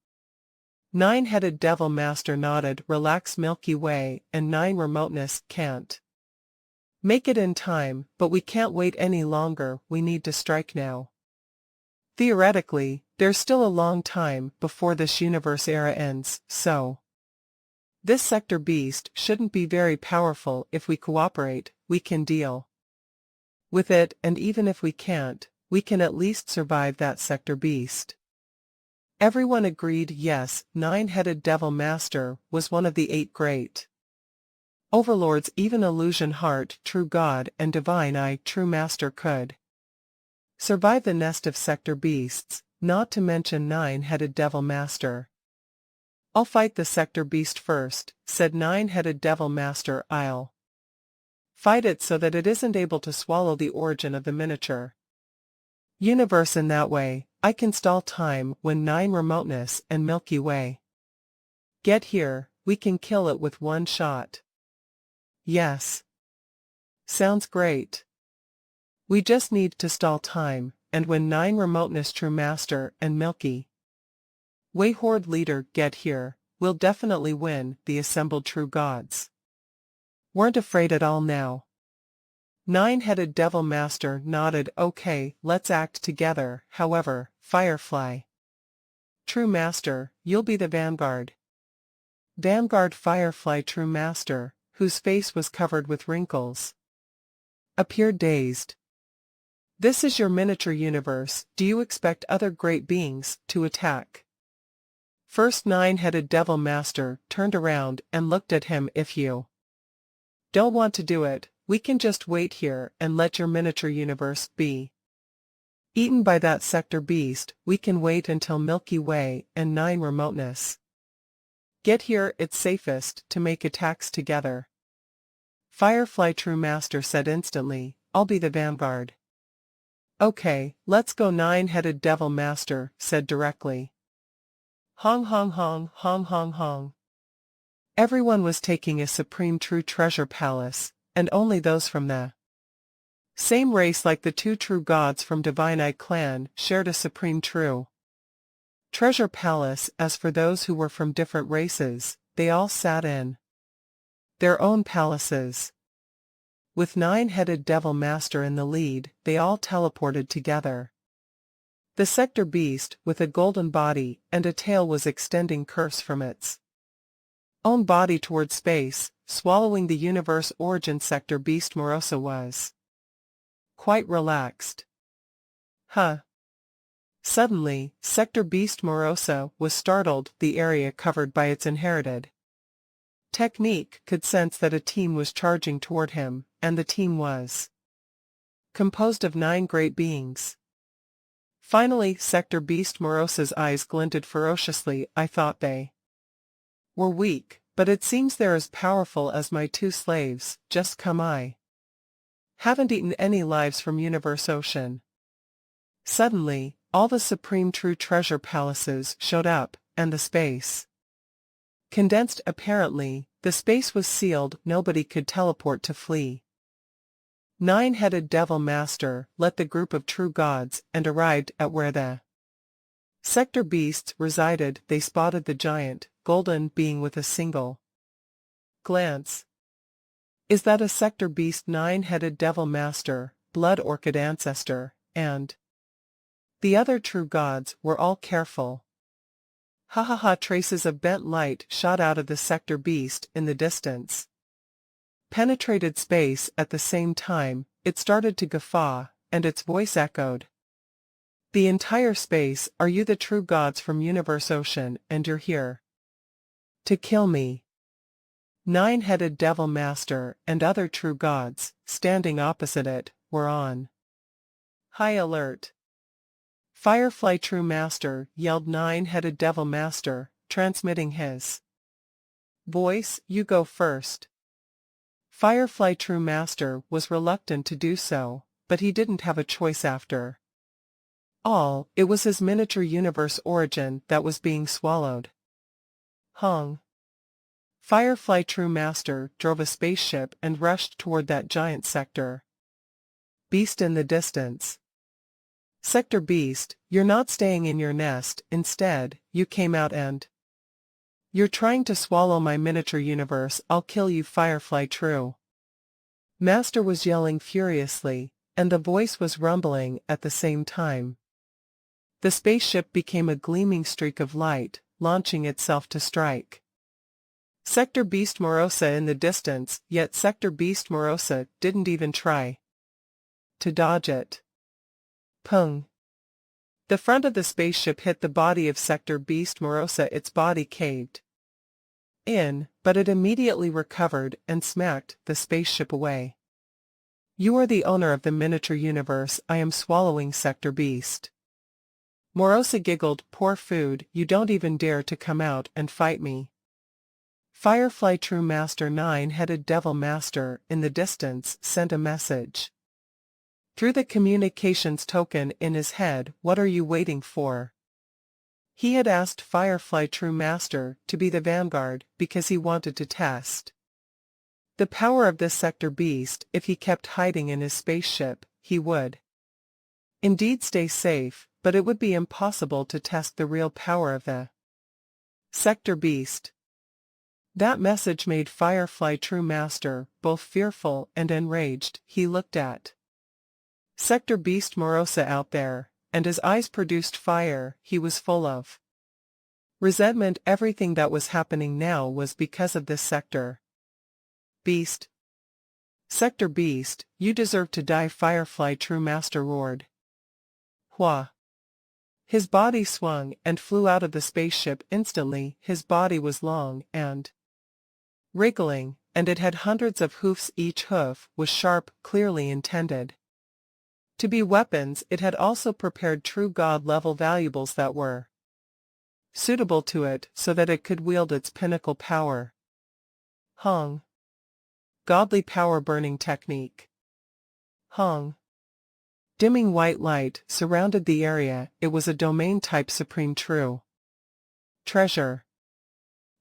9-headed devil master nodded. Relax, Milky Way and 9 remoteness can't make it in time, but we can't wait any longer. We need to strike now. Theoretically, there's still a long time before this universe era ends, so this sector beast shouldn't be very powerful. If we cooperate, we can deal with it, and even if we can't, we can at least survive that sector beast. Everyone agreed yes. 9-headed devil master was one of the 8 great overlords. Even Illusion Heart True God and Divine Eye True Master could survive the nest of sector beasts, not to mention 9-headed devil master. I'll fight the sector beast first, said 9-headed devil master. I'll fight it so that it isn't able to swallow the origin of the miniature universe. In that way, I can stall time. When 9 remoteness and Milky Way get here, we can kill it with one shot. Yes. Sounds great. We just need to stall time, and when 9 remoteness True Master and Milky Way Horde leader get here, we'll definitely win. The assembled true gods weren't afraid at all now. 9-headed devil master nodded. Okay, let's act together. However, Firefly True Master, you'll be the vanguard. Vanguard Firefly True Master, whose face was covered with wrinkles, appeared dazed. This is your miniature universe. Do you expect other great beings to attack? First 9-headed devil master turned around and looked at him. If you don't want to do it, we can just wait here and let your miniature universe be eaten by that sector beast. We can wait until Milky Way and 9 remoteness get here. It's safest to make attacks together. Firefly True Master said instantly. I'll be the vanguard. Okay, let's go. 9-headed devil master said directly. Hong hong hong hong hong hong. Everyone was taking a supreme true treasure palace, and only those from the same race, like the 2 true gods from Divine Eye clan, shared a supreme true Treasure Palace. As for those who were from different races, they all sat in their own palaces. With nine-headed Devil Master in the lead, they all teleported together. The sector beast, with a golden body and a tail, was extending curse from its own body toward space, swallowing the universe origin. Sector beast Morosa was quite relaxed. Huh. Suddenly, sector beast Morosa was startled. The area covered by its inherited technique could sense that a team was charging toward him, and the team was composed of 9 great beings. Finally, sector beast Morosa's eyes glinted ferociously. I thought they were weak, but it seems they're as powerful as my 2 slaves. Just come. I haven't eaten any lives from Universe Ocean. Suddenly, all the supreme true treasure palaces showed up, and the space condensed. Apparently, the space was sealed. Nobody could teleport to flee. Nine-headed Devil Master led the group of true gods and arrived at where the sector beasts resided. They spotted the giant, golden being with a single glance. Is that a sector beast? Nine-headed Devil Master, Blood Orchid Ancestor, and the other true gods were all careful. Ha ha ha! Traces of bent light shot out of the sector beast in the distance. Penetrated space. At the same time, it started to guffaw, and its voice echoed the entire space. Are you the true gods from Universe Ocean, and you're here to kill me? Nine-headed Devil Master and other true gods, standing opposite it, were on high alert. Firefly True Master, yelled Nine-headed Devil Master, transmitting his voice. You go first. Firefly True Master was reluctant to do so, but he didn't have a choice after all. It was his miniature universe origin that was being swallowed. Hung. Firefly True Master drove a spaceship and rushed toward that giant sector beast in the distance. Sector beast, you're not staying in your nest. Instead, you came out and you're trying to swallow my miniature universe. I'll kill you. Firefly True Master was yelling furiously, and the voice was rumbling at the same time. The spaceship became a gleaming streak of light, launching itself to strike sector beast Morosa in the distance, yet sector beast Morosa didn't even try to dodge it. Pung. The front of the spaceship hit the body of sector beast Morosa. Its body caved in, but it immediately recovered and smacked the spaceship away. You are the owner of the miniature universe I am swallowing. Sector beast Morosa giggled. Poor food, you don't even dare to come out and fight me. Firefly True Master, Nine-headed Devil Master in the distance, sent a message through the communications token in his head. What are you waiting for? He had asked Firefly True Master to be the vanguard because he wanted to test the power of this sector beast. If he kept hiding in his spaceship, he would indeed stay safe, but it would be impossible to test the real power of the sector beast. That message made Firefly True Master both fearful and enraged. He looked at sector beast Morosa out there, and his eyes produced fire. He was full of resentment. Everything that was happening now was because of this sector beast. Sector beast, you deserve to die. Firefly True Master roared. Hua. His body swung and flew out of the spaceship instantly. His body was long and wriggling, and it had hundreds of hoofs. Each hoof was sharp, clearly intended to be weapons. It had also prepared true god-level valuables that were suitable to it so that it could wield its pinnacle power. Hung. Godly power burning technique. Hung. Dimming white light surrounded the area. It was a domain-type supreme true treasure.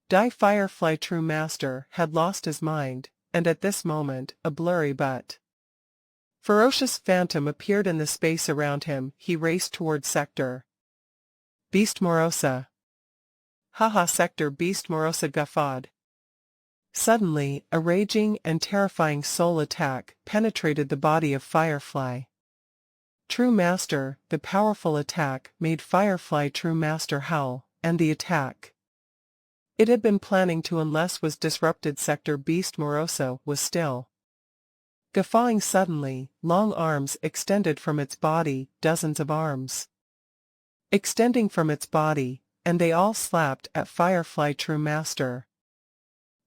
Firefly True Master had lost his mind, and at this moment, a blurry but ferocious phantom appeared in the space around him. He raced toward sector Beast Morosa. Haha, Sector Beast Morosa guffawed. Suddenly, a raging and terrifying soul attack penetrated the body of Firefly. True Master, the powerful attack made Firefly True Master howl, and the attack it had been planning to unleash was disrupted. Sector Beast Morosa was still guffawing. Suddenly, long arms extended from its body, dozens of arms extending from its body, and they all slapped at Firefly True Master.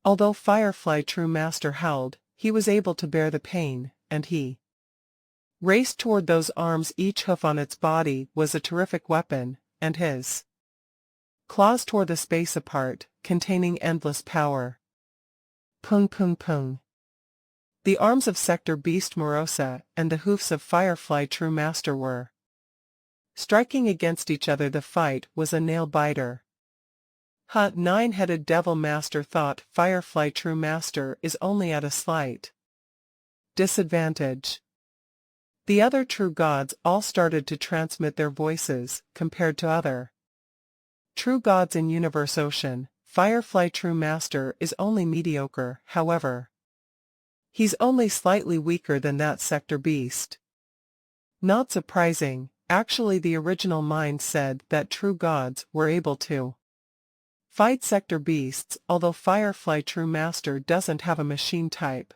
Although Firefly True Master howled, he was able to bear the pain, and he raced toward those arms. Each hoof on its body was a terrific weapon, and his claws tore the space apart, containing endless power. Pung pung pung. The arms of Sector Beast Morosa and the hoofs of Firefly True Master were striking against each other. The fight was a nail-biter. Nine-headed Devil Master thought Firefly True Master is only at a slight disadvantage. The other true gods all started to transmit their voices. Compared to other true gods in Universe Ocean, Firefly True Master is only mediocre. However, he's only slightly weaker than that Sector Beast. Not surprising, actually. The original mind said that true gods were able to fight Sector Beasts, although Firefly True Master doesn't have a machine type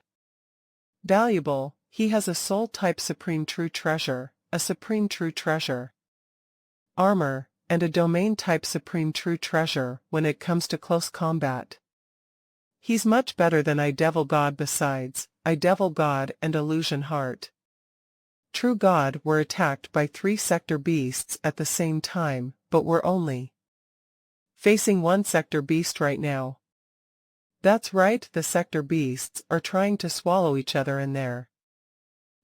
valuable. He has a soul type Supreme True Treasure, a Supreme True Treasure armor, and a domain type Supreme True Treasure. When it comes to close combat, he's much better than Devil God. Besides, Devil God and Illusion Heart True God were attacked by 3 Sector Beasts at the same time, but we're only facing one Sector Beast right now. That's right, the Sector Beasts are trying to swallow each other in their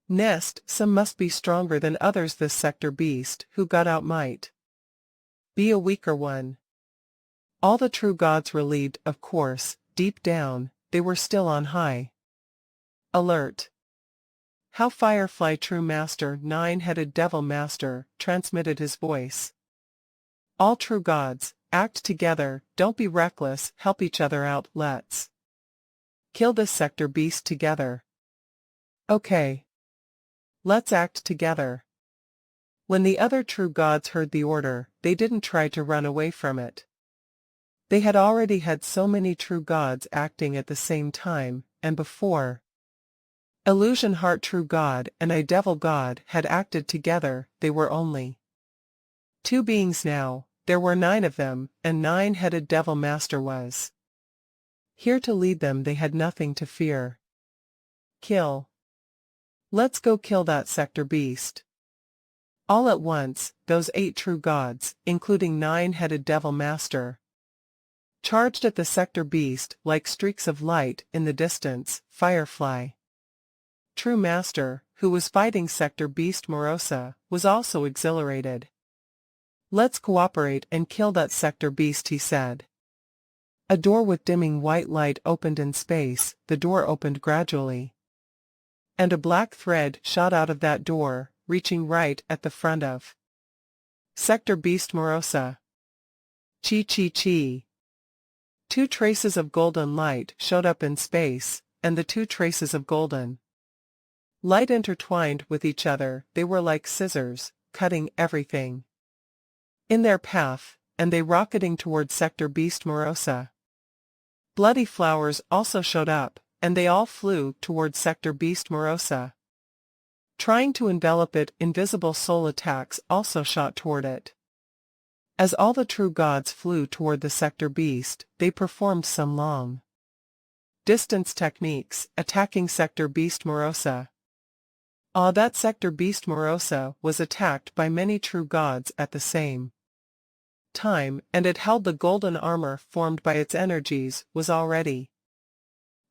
nest. Some must be stronger than others. This Sector Beast who got out might be a weaker one. All the true gods relieved. Of course, deep down, they were still on high alert. How Firefly True Master, Nine-headed Devil Master, transmitted his voice. All true gods, act together, don't be reckless, help each other out. Let's kill this Sector Beast together. Okay. Let's act together. When the other true gods heard the order, they didn't try to run away from it. They had already had so many true gods acting at the same time, and before Illusion Heart True God and Devil God had acted together, they were only 2 beings now. There were 9 of them, and Nine-headed Devil Master was here to lead them. They had nothing to fear. Kill. Let's go kill that Sector Beast. All at once, those 8 true gods, including Nine-headed Devil Master, charged at the Sector Beast like streaks of light in the distance. Firefly True Master, who was fighting Sector Beast Morosa, was also exhilarated. Let's cooperate and kill that Sector Beast, he said. A door with dimming white light opened in space. The door opened gradually, and a black thread shot out of that door, reaching right at the front of Sector Beast Morosa. Chi chi chi. 2 traces of golden light showed up in space, and the 2 traces of golden light intertwined with each other. They were like scissors, cutting everything in their path, and they rocketing toward Sector Beast Morosa. Bloody flowers also showed up, and they all flew toward Sector Beast Morosa, trying to envelop it. Invisible soul attacks also shot toward it. As all the true gods flew toward the Sector Beast, they performed some long distance techniques, attacking Sector Beast Morosa. That Sector Beast Morosa was attacked by many true gods at the same time, and it held the golden armor formed by its energies was already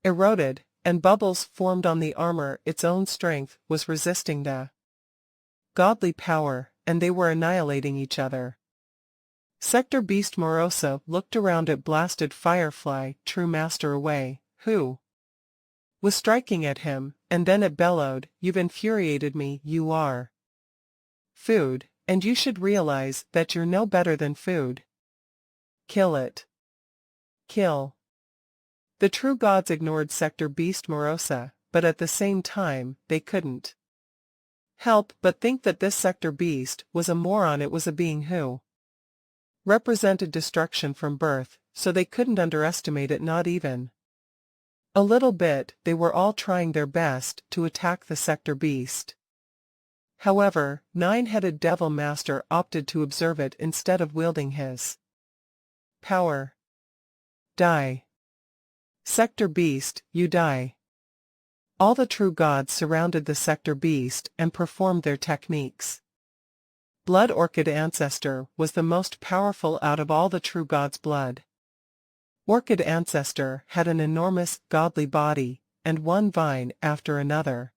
eroded, and bubbles formed on the armor. Its own strength was resisting the godly power, and they were annihilating each other. Sector Beast Morosa looked around at blasted Firefly True Master away, who was striking at him, and then it bellowed, "You've infuriated me, you are food," And you should realize that you're no better than food. Kill it. Kill. The true gods ignored Sector Beast Morosa, but at the same time, they couldn't help but think that this Sector Beast was a moron. It was a being who represented destruction from birth, so they couldn't underestimate it, not even a little bit. They were all trying their best to attack the Sector Beast. However, Nine-Headed Devil Master opted to observe it instead of wielding his power. Die. Sector Beast, you die. All the true gods surrounded the Sector Beast and performed their techniques. Blood Orchid Ancestor was the most powerful out of all the true gods' blood. Orchid Ancestor had an enormous, godly body, and one vine after another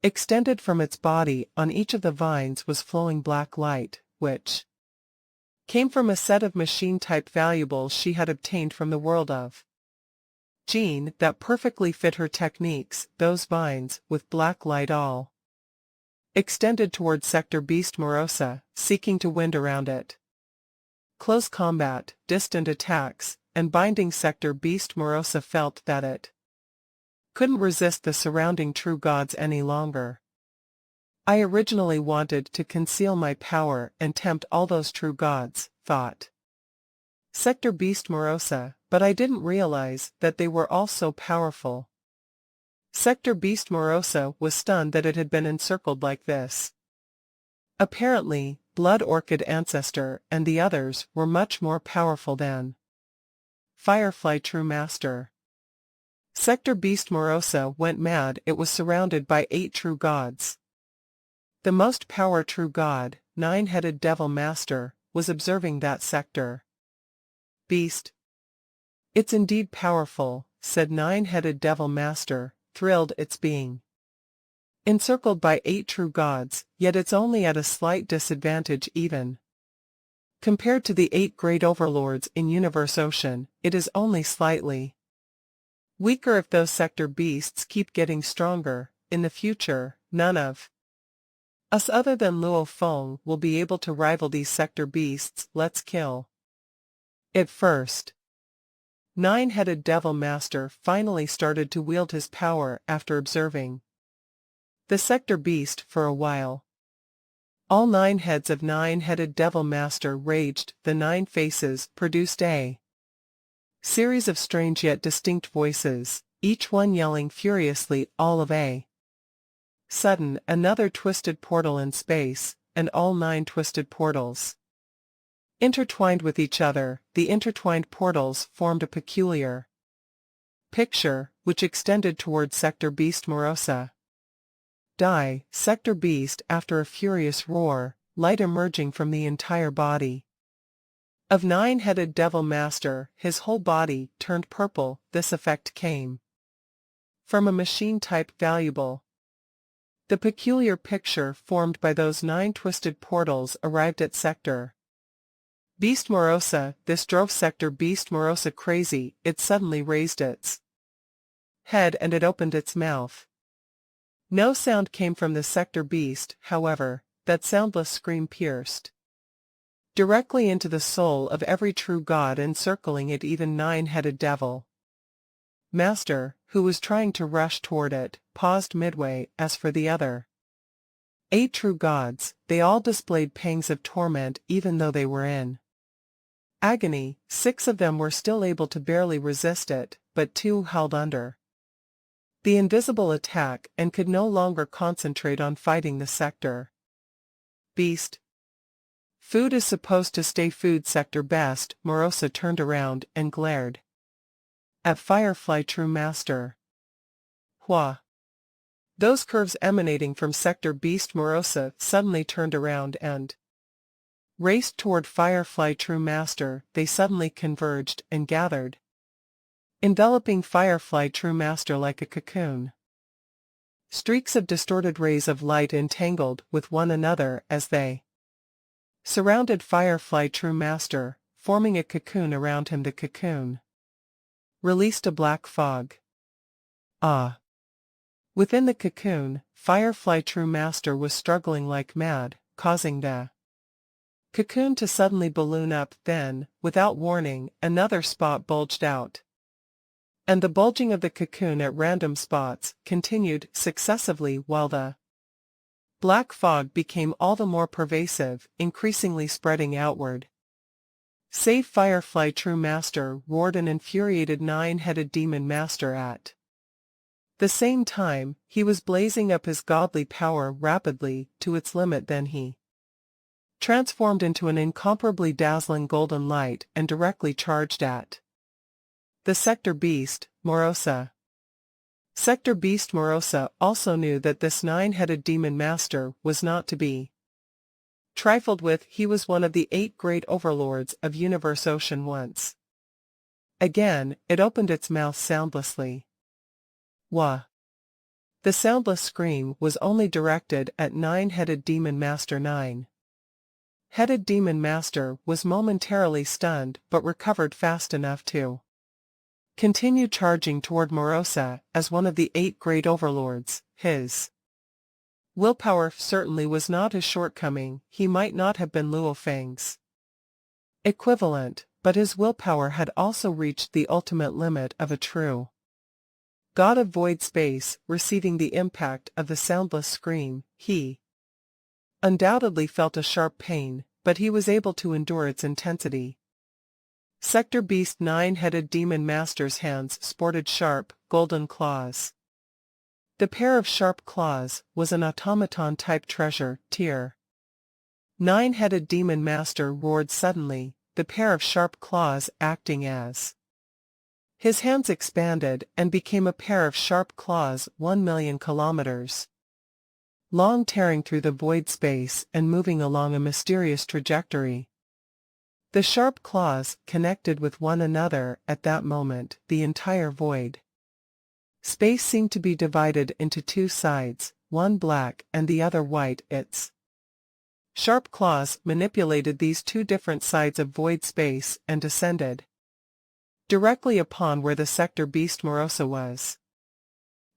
extended from its body. On each of the vines was flowing black light, which came from a set of machine-type valuables she had obtained from the world of Jean that perfectly fit her techniques. Those vines, with black light all extended toward Sector Beast Morosa, seeking to wind around it. Close combat, distant attacks, and binding Sector Beast Morosa felt that it couldn't resist the surrounding true gods any longer. I originally wanted to conceal my power and tempt all those true gods, thought Sector Beast Morosa, but I didn't realize that they were all so powerful. Sector Beast Morosa was stunned that it had been encircled like this. Apparently, Blood Orchid Ancestor and the others were much more powerful than Firefly True Master. Sector Beast Morosa went mad. It was surrounded by 8 true gods. The most power true god, Nine-Headed Devil Master, was observing that Sector Beast. It's indeed powerful, said Nine-Headed Devil Master, thrilled. It's being encircled by 8 true gods, yet it's only at a slight disadvantage even compared to the 8 great overlords in Universe Ocean. It is only slightly weaker. If those Sector Beasts keep getting stronger, in the future, none of us other than Luo Feng will be able to rival these Sector Beasts. Let's kill it first. Nine-Headed Devil Master finally started to wield his power after observing the Sector Beast for a while. All 9 heads of Nine-Headed Devil Master raged. The 9 faces produced a series of strange yet distinct voices, each one yelling furiously. All of a sudden, another twisted portal in space, and all 9 twisted portals intertwined with each other. The intertwined portals formed a peculiar picture, which extended toward Sector Beast Morosa. Die, Sector Beast. After a furious roar, light emerging from the entire body of Nine-Headed Devil Master, his whole body turned purple. This effect came from a machine-type valuable. The peculiar picture formed by those 9 twisted portals arrived at Sector Beast Morosa. This drove Sector Beast Morosa crazy. It suddenly raised its head and it opened its mouth. No sound came from the Sector Beast, however. That soundless scream pierced directly into the soul of every true god encircling it. Even Nine-Headed Devil Master, who was trying to rush toward it, paused midway. As for the other 8 true gods, they all displayed pangs of torment even though they were in agony. 6 of them were still able to barely resist it, but 2 held under the invisible attack and could no longer concentrate on fighting the Sector Beast. Food is supposed to stay food. Sector Beast Morosa turned around and glared at Firefly True Master. Hua! Those curves emanating from Sector Beast Morosa suddenly turned around and raced toward Firefly True Master. They suddenly converged and gathered, enveloping Firefly True Master like a cocoon. Streaks of distorted rays of light entangled with one another as they surrounded Firefly True Master, forming a cocoon around him. The cocoon released a black fog. Within the cocoon, Firefly True Master was struggling like mad, causing the cocoon to suddenly balloon up. Then, without warning, another spot bulged out. And the bulging of the cocoon at random spots continued successively while the black fog became all the more pervasive, increasingly spreading outward. "Save Firefly, true master," roared an infuriated nine-headed demon master at the same time. He was blazing up his godly power rapidly to its limit. Then he transformed into an incomparably dazzling golden light and directly charged at the Sector Beast, Morosa. Sector Beast Morosa also knew that this nine-headed demon master was not to be trifled with. He was one of the 8 great overlords of Universe Ocean once. Again, it opened its mouth soundlessly. Wah! The soundless scream was only directed at nine-headed demon master. Nine-headed demon master was momentarily stunned but recovered fast enough to continue charging toward Morosa as one of the 8 great overlords. His willpower certainly was not his shortcoming. He might not have been Luo Feng's equivalent, but his willpower had also reached the ultimate limit of a true god of void space. Receiving the impact of the soundless scream, he undoubtedly felt a sharp pain, but he was able to endure its intensity. Sector Beast nine-headed demon master's hands sported sharp, golden claws. The pair of sharp claws was an automaton-type treasure tier. Nine-headed demon master roared suddenly, the pair of sharp claws acting as his hands expanded and became a pair of sharp claws 1,000,000 kilometers long, tearing through the void space and moving along a mysterious trajectory. The sharp claws connected with one another at that moment. The entire void space seemed to be divided into 2 sides, one black and the other white. Its sharp claws manipulated these 2 different sides of void space and descended directly upon where the Sector Beast Morosa was.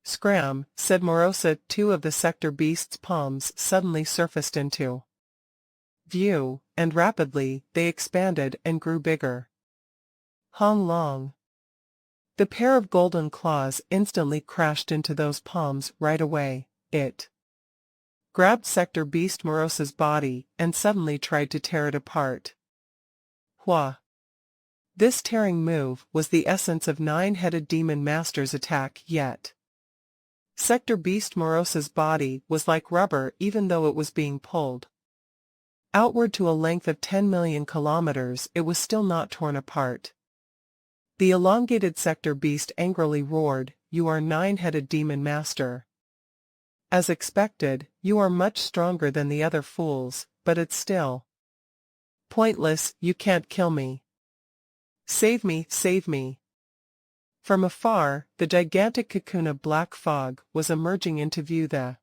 "Scram," said Morosa. 2 of the Sector Beast's palms suddenly surfaced into view, and rapidly they expanded and grew bigger. "Hong Long." The pair of golden claws instantly crashed into those palms right away. It grabbed Sector Beast Morosa's body and suddenly tried to tear it apart. Hua! This tearing move was the essence of nine-headed demon master's attack. Yet Sector Beast Morosa's body was like rubber even though it was being pulled outward to a length of 10,000,000 kilometers. It was still not torn apart. The elongated Sector Beast angrily roared, "You are nine-headed demon master. As expected, you are much stronger than the other fools, but it's still pointless. You can't kill me. Save me, save me." From afar, the gigantic cocoon of black fog was emerging into view. The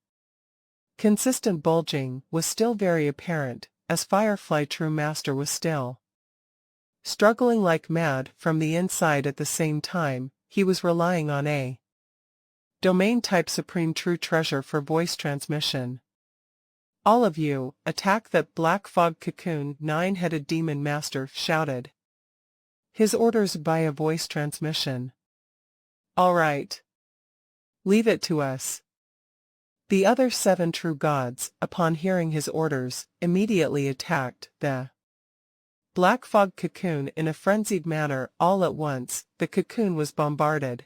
consistent bulging was still very apparent, as Firefly True Master was still struggling like mad from the inside. At the same time, he was relying on a domain-type Supreme True Treasure for voice transmission. "All of you, attack that black fog cocoon," nine-headed demon master shouted his orders via voice transmission. "All right. Leave it to us." The other 7 true gods, upon hearing his orders, immediately attacked the black fog cocoon in a frenzied manner. All at once, the cocoon was bombarded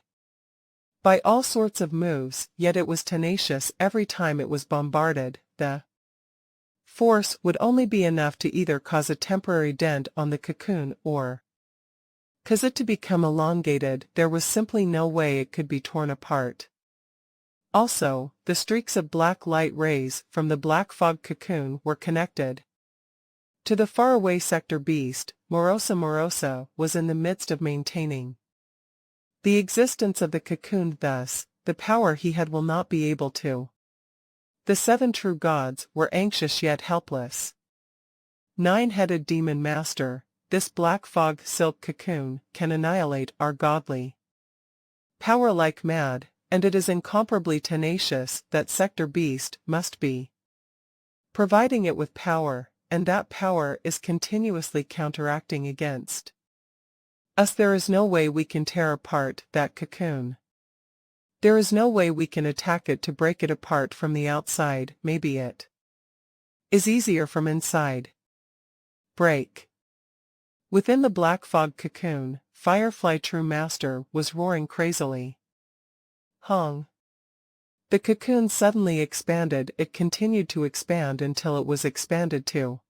by all sorts of moves, yet it was tenacious every time it was bombarded. The force would only be enough to either cause a temporary dent on the cocoon or cause it to become elongated. There was simply no way it could be torn apart. Also, the streaks of black light rays from the black fog cocoon were connected to the faraway Sector Beast. Morosa was in the midst of maintaining the existence of the cocoon. Thus, the power he had will not be able to. The 7 true gods were anxious yet helpless. "Nine-headed demon master, this black fog silk cocoon can annihilate our godly power like mad, and it is incomparably tenacious. That Sector Beast must be providing it with power, and that power is continuously counteracting against us. There is no way we can tear apart that cocoon. There is no way we can attack it to break it apart from the outside. Maybe it is easier from inside. Break. Within the black fog cocoon, Firefly True Master was roaring crazily. Hung. The cocoon suddenly expanded. It continued to expand until it was expanded to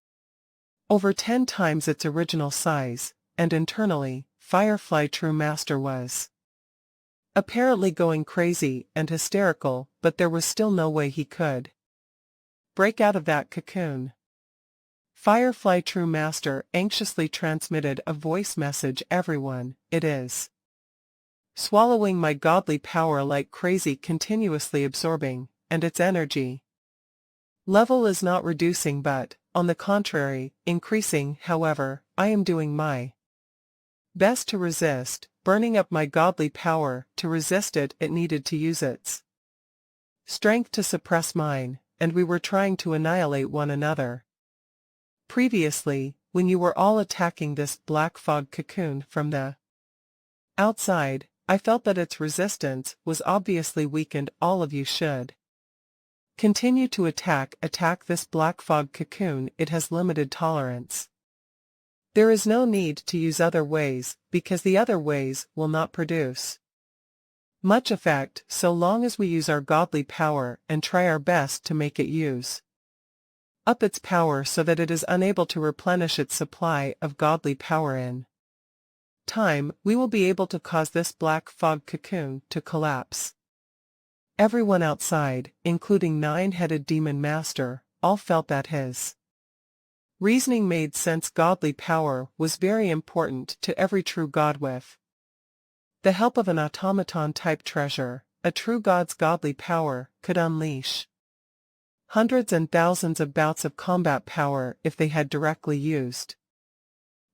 over 10 times its original size, and internally, Firefly True Master was apparently going crazy and hysterical, but there was still no way he could break out of that cocoon. Firefly True Master anxiously transmitted a voice message. Everyone, it is swallowing my godly power like crazy, continuously absorbing, and its energy level is not reducing but, on the contrary, increasing. However, I am doing my best to resist, burning up my godly power. To resist it, it needed to use its strength to suppress mine, and we were trying to annihilate one another. Previously, when you were all attacking this black fog cocoon from the outside, I felt that its resistance was obviously weakened. All of you should continue to attack this black fog cocoon. It has limited tolerance. There is no need to use other ways, because the other ways will not produce much effect so long as we use our godly power and try our best to make it use up its power so that it is unable to replenish its supply of godly power in time. We will be able to cause this black fog cocoon to collapse. Everyone outside, including Nine-Headed Demon Master, all felt that his reasoning made sense. Godly power was very important to every true god. With the help of an automaton-type treasure, a true god's godly power could unleash hundreds and thousands of bouts of combat power if they had directly used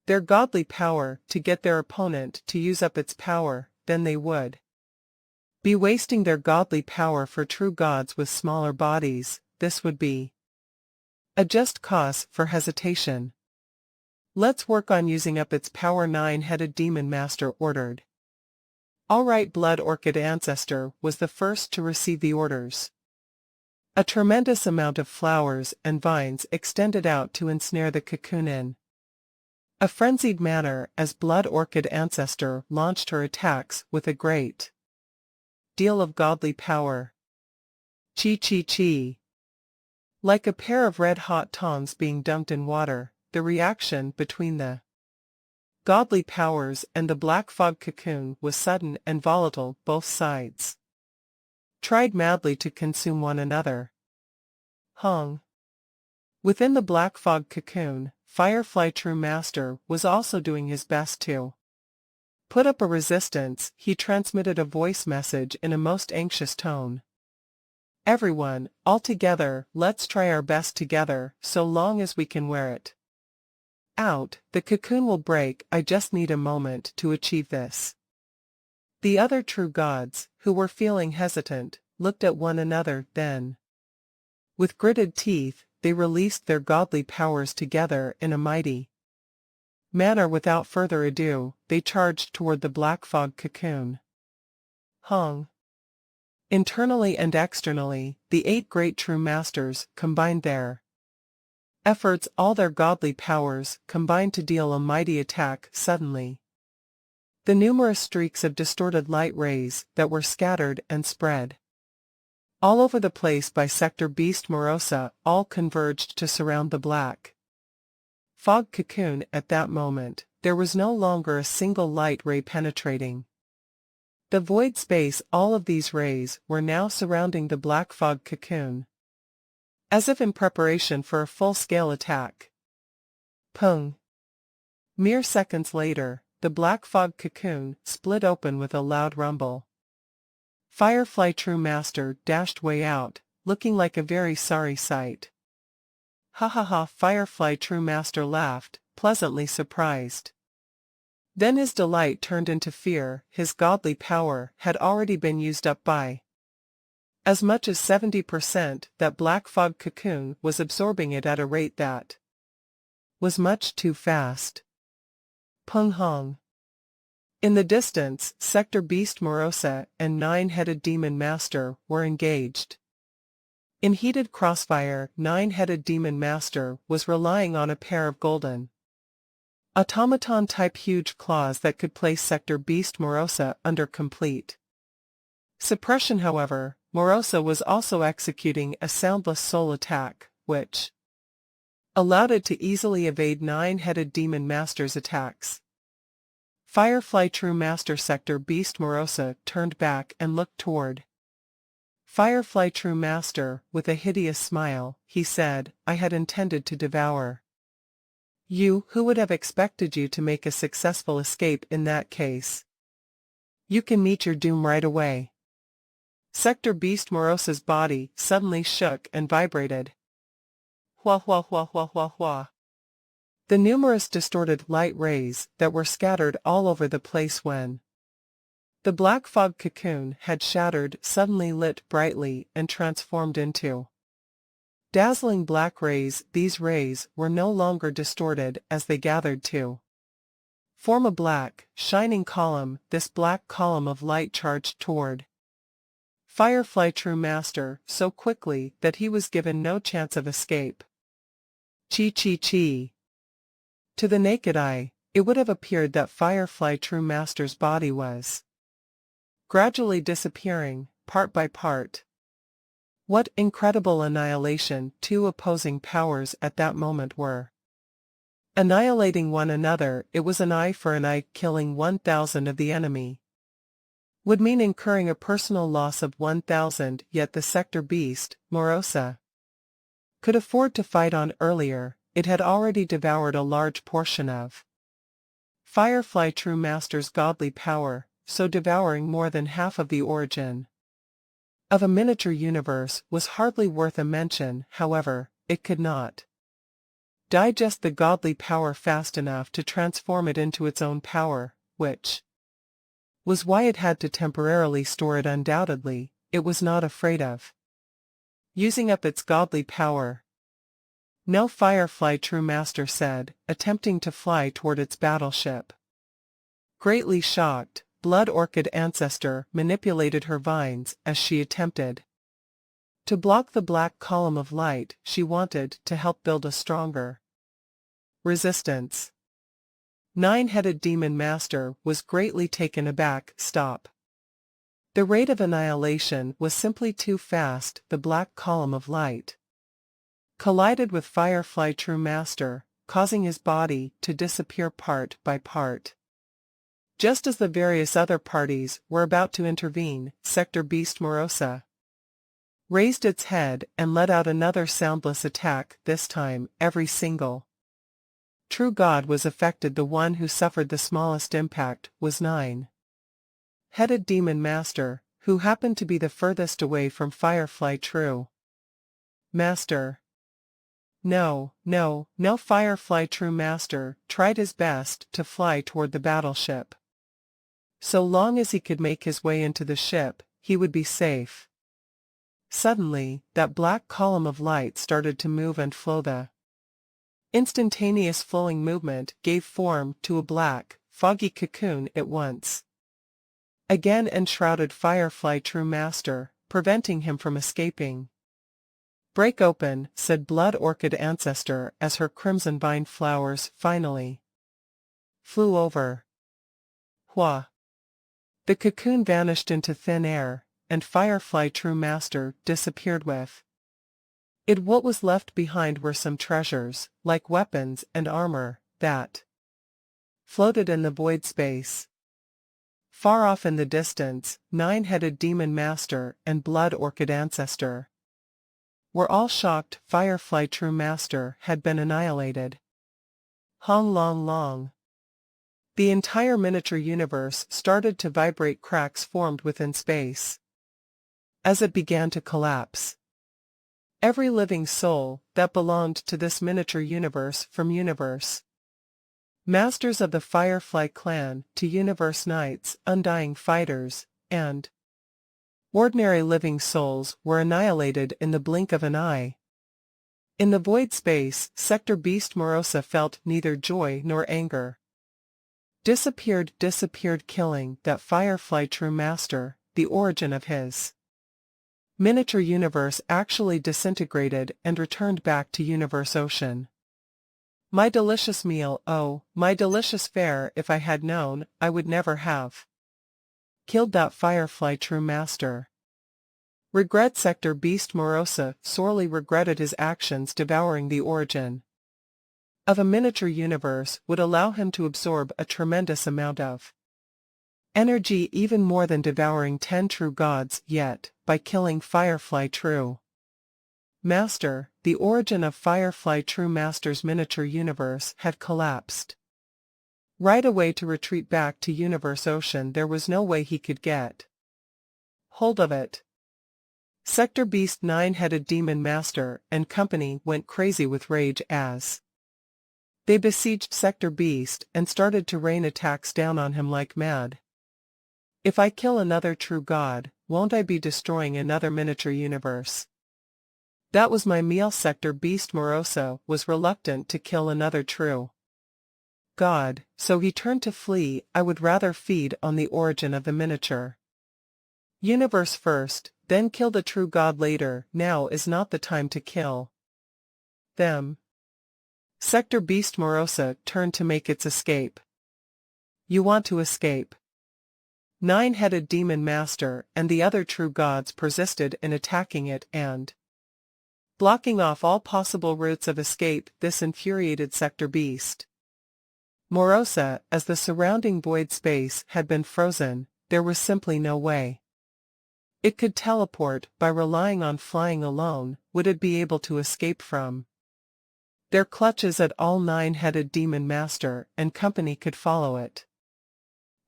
their godly power to get their opponent to use up its power. Then they would be wasting their godly power for true gods with smaller bodies. This would be a just cause for hesitation. Let's work on using up its power, Nine-Headed Demon Master ordered. All right. Blood Orchid Ancestor was the first to receive the orders. A tremendous amount of flowers and vines extended out to ensnare the cocoon in a frenzied manner as Blood Orchid Ancestor launched her attacks with a great deal of godly power. Chi. Like a pair of red-hot tongs being dunked in water, the reaction between the godly powers and the black fog cocoon was sudden and volatile. Both sides tried madly to consume one another. Hung. Within the black fog cocoon, Firefly True Master was also doing his best to put up a resistance. He transmitted a voice message in a most anxious tone. Everyone, all together, let's try our best together. So long as we can wear it out, the cocoon will break. I just need a moment to achieve this. The other true gods, who were feeling hesitant, looked at one another. Then, with gritted teeth, they released their godly powers together in a mighty manner. Without further ado, they charged toward the black fog cocoon. Hung. Internally and externally, the 8 great true masters combined their efforts. All their godly powers combined to deal a mighty attack. Suddenly, the numerous streaks of distorted light rays that were scattered and spread all over the place by Sector Beast Morosa all converged to surround the black fog cocoon. At that moment, there was no longer a single light ray penetrating the void space. All of these rays were now surrounding the black fog cocoon, as if in preparation for a full-scale attack. Pung. Mere seconds later, the black fog cocoon split open with a loud rumble. Firefly True Master dashed way out, looking like a very sorry sight. Ha ha ha! Firefly True Master laughed, pleasantly surprised. Then his delight turned into fear. His godly power had already been used up by As much as 70%, that black fog cocoon was absorbing it at a rate that was much too fast. Peng Hong. In the distance, Sector Beast Morosa and Nine-Headed Demon Master were engaged. In heated crossfire, Nine-Headed Demon Master was relying on a pair of golden automaton-type huge claws that could place Sector Beast Morosa under complete suppression. However, Morosa was also executing a soundless soul attack, which allowed it to easily evade Nine-Headed Demon Master's attacks. Firefly True Master Sector Beast Morosa turned back and looked toward Firefly True Master. With a hideous smile, he said, "I had intended to devour you. Who would have expected you to make a successful escape in that case? You can meet your doom right away." Sector Beast Morosa's body suddenly shook and vibrated. Hua hua hua hua hua hua. The numerous distorted light rays that were scattered all over the place when the black fog cocoon had shattered suddenly lit brightly and transformed into dazzling black rays. These rays were no longer distorted as they gathered to form a black, shining column. This black column of light charged toward Firefly True Master so quickly that he was given no chance of escape. Chi chi chi. To the naked eye, it would have appeared that Firefly True Master's body was gradually disappearing, part by part. What incredible annihilation! Two opposing powers at that moment were annihilating one another. It was an eye for an eye. Killing 1,000 of the enemy would mean incurring a personal loss of 1,000, yet the Sector Beast, Morosa, could afford to fight on earlier. It had already devoured a large portion of Firefly True Master's godly power, so devouring more than half of the origin of a miniature universe was hardly worth a mention. However, it could not digest the godly power fast enough to transform it into its own power, which was why it had to temporarily store it. Undoubtedly, it was not afraid of using up its godly power. "No," Firefly True Master said, attempting to fly toward its battleship. Greatly shocked, Blood Orchid Ancestor manipulated her vines as she attempted to block the black column of light. She wanted to help build a stronger resistance. Nine-Headed Demon Master was greatly taken aback. Stop. The rate of annihilation was simply too fast. The black column of light collided with Firefly True Master, causing his body to disappear part by part. Just as the various other parties were about to intervene, Sector Beast Morosa raised its head and let out another soundless attack. This time, every single true god was affected. The one who suffered the smallest impact was Nine-Headed Demon Master, who happened to be the furthest away from Firefly True Master. No, no, no! Firefly True Master tried his best to fly toward the battleship. So long as he could make his way into the ship, he would be safe. Suddenly, that black column of light started to move and flow. The instantaneous flowing movement gave form to a black, foggy cocoon. It once again enshrouded Firefly True Master, preventing him from escaping. "Break open," said Blood Orchid Ancestor as her crimson vine flowers finally flew over. Hua! The cocoon vanished into thin air, and Firefly True Master disappeared with it. What was left behind were some treasures, like weapons and armor, that floated in the void space. Far off in the distance, Nine-Headed Demon Master and Blood Orchid Ancestor were all shocked. Firefly True Master had been annihilated. Hong long long. The entire miniature universe started to vibrate. Cracks formed within space as it began to collapse. Every living soul that belonged to this miniature universe, from universe masters of the Firefly clan to universe knights, undying fighters, and Ordinary living souls were annihilated in the blink of an eye. In the void space, Sector Beast Morosa felt neither joy nor anger. Disappeared, killing that Firefly true master, the origin of his miniature universe actually disintegrated and returned back to Universe Ocean. My delicious meal, oh, my delicious fare, if I had known, I would never have killed that Firefly true master. Regret Sector Beast Morosa sorely regretted his actions. Devouring the origin of a miniature universe would allow him to absorb a tremendous amount of energy, even more than devouring 10 true gods, yet, by killing Firefly true master, the origin of Firefly true master's miniature universe had collapsed. Right away to retreat back to Universe Ocean, there was no way he could get hold of it. Sector Beast Nine-Headed Demon Master and company went crazy with rage as they besieged Sector Beast and started to rain attacks down on him like mad. If I kill another true god, won't I be destroying another miniature universe? That was my meal. Sector Beast Morosa was reluctant to kill another true god, so he turned to flee. I would rather feed on the origin of the miniature universe first, then kill the true god later. Now is not the time to kill them. Sector Beast Morosa turned to make its escape. You want to escape? Nine-Headed Demon Master and the other true gods persisted in attacking it and blocking off all possible routes of escape. This infuriated Sector Beast Morosa, as the surrounding void space had been frozen. There was simply no way it could teleport. By relying on flying alone, would it be able to escape from their clutches at all? Nine-Headed Demon Master and company could follow it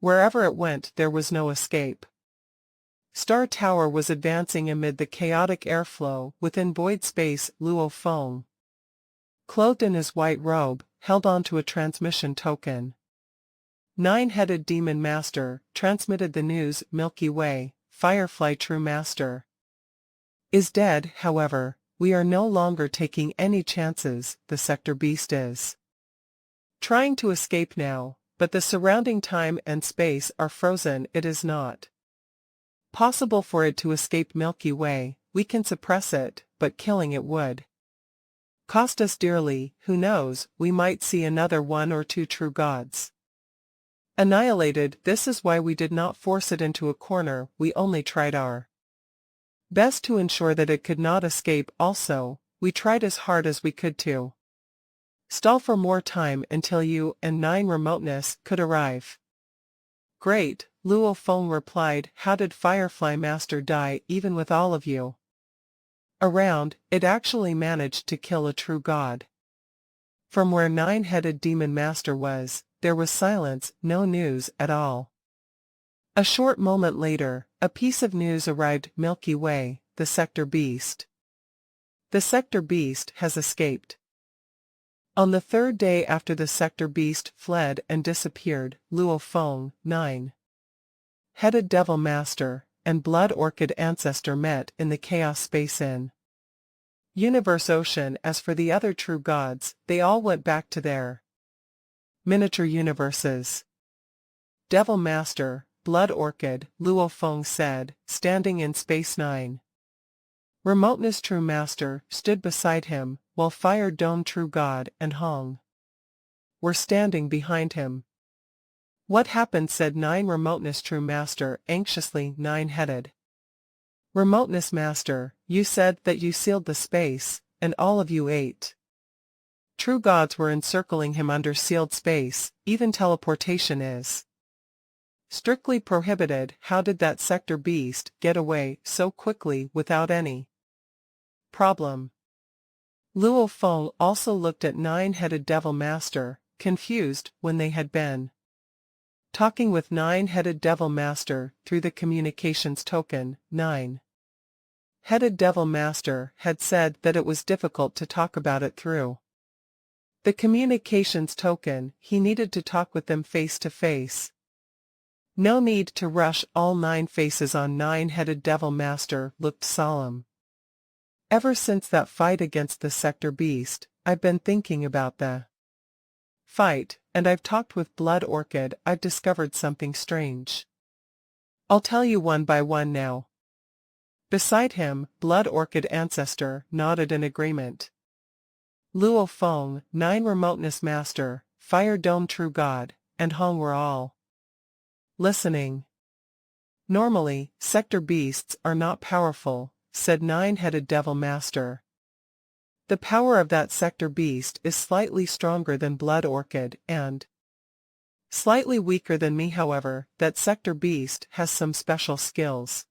wherever it went. There was no escape. Star Tower was advancing amid the chaotic airflow within void space. Luo Feng, clothed in his white robe, held on to a transmission token. Nine-Headed Demon Master transmitted the news. Milky Way, Firefly true master is dead. However, we are no longer taking any chances. The Sector Beast is trying to escape now, but the surrounding time and space are frozen. It is not possible for it to escape. Milky Way, we can suppress it, but killing it would cost us dearly. Who knows, we might see another 1 or 2 true gods annihilated. This is why we did not force it into a corner. We only tried our best to ensure that it could not escape. Also, we tried as hard as we could to stall for more time until you and Nine Remoteness could arrive. Great, Luo Feng replied. How did Firefly Master die? Even with all of you around, it actually managed to kill a true god. From where Nine-Headed Demon Master was, there was silence, no news at all. A short moment later, a piece of news arrived. Milky Way, the Sector Beast. The Sector Beast has escaped. On the 3rd day after the Sector Beast fled and disappeared, Luo Feng, Nine-Headed Devil Master, and Blood Orchid Ancestor met in the Chaos Space in Universe Ocean. As for the other true gods, they all went back to their miniature universes. Devil Master, Blood Orchid, Luo Feng said, standing in Space 9. Remoteness True Master stood beside him, while Fire Dome True God and Hong were standing behind him. What happened? Said Nine Remoteness True Master anxiously. Nine-Headed Remoteness Master, you said that you sealed the space, and all of you ate. True gods were encircling him under sealed space. Even teleportation is strictly prohibited. How did that Sector Beast get away so quickly without any problem? Luo Feng also looked at Nine-Headed Devil Master, confused. When they had been talking with Nine-Headed Devil Master through the communications token, Nine-Headed Devil Master had said that it was difficult to talk about it through the communications token. He needed to talk with them face to face. No need to rush. All 9 faces on nine-headed devil master looked solemn. Ever since that fight against the sector beast, I've been thinking about the fight, and I've talked with Blood Orchid. I've discovered something strange. I'll tell you one by one now. Beside him, Blood Orchid Ancestor nodded in agreement. Luo Feng, 9 Remoteness Master, Fire Dome True God, and Hong were all listening. Normally, sector beasts are not powerful, said 9-headed Devil Master. The power of that sector beast is slightly stronger than Blood Orchid and slightly weaker than me. However, that sector beast has some special skills.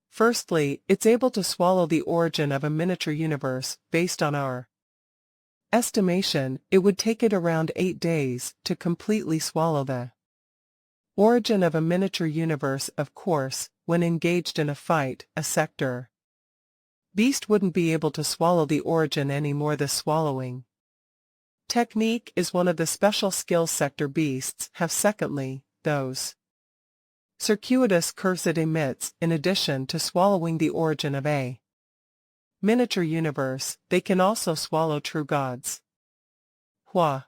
Firstly, it's able to swallow the origin of a miniature universe. Based on our estimation, it would take it around 8 days to completely swallow the origin of a miniature universe. Of course, when engaged in a fight, a sector beast wouldn't be able to swallow the origin anymore. The swallowing technique is one of the special skills sector beasts have. Secondly, those circuitous curves it emits, in addition to swallowing the origin of a miniature universe, they can also swallow true gods. Hua.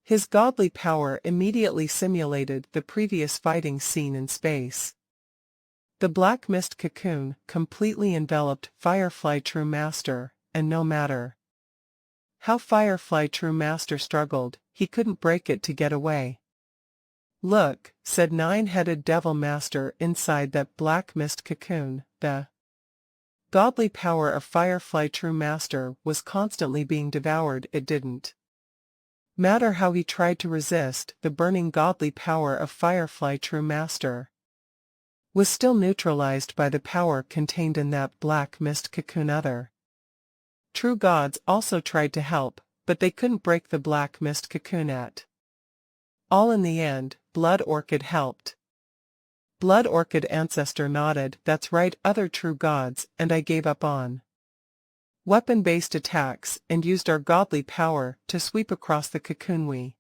His godly power immediately simulated the previous fighting scene in space. The black mist cocoon completely enveloped Firefly True Master, and no matter how Firefly True Master struggled, he couldn't break it to get away. Look, said 9-headed Devil Master inside that black mist cocoon, the godly power of Firefly True Master was constantly being devoured. It didn't matter how he tried to resist, the burning godly power of Firefly True Master was still neutralized by the power contained in that black mist cocoon. Other true gods also tried to help, but they couldn't break the black mist cocoon at all. In the end, Blood Orchid helped. Blood Orchid Ancestor nodded. That's right, other true gods, and I gave up on weapon-based attacks and used our godly power to sweep across the cocoon. We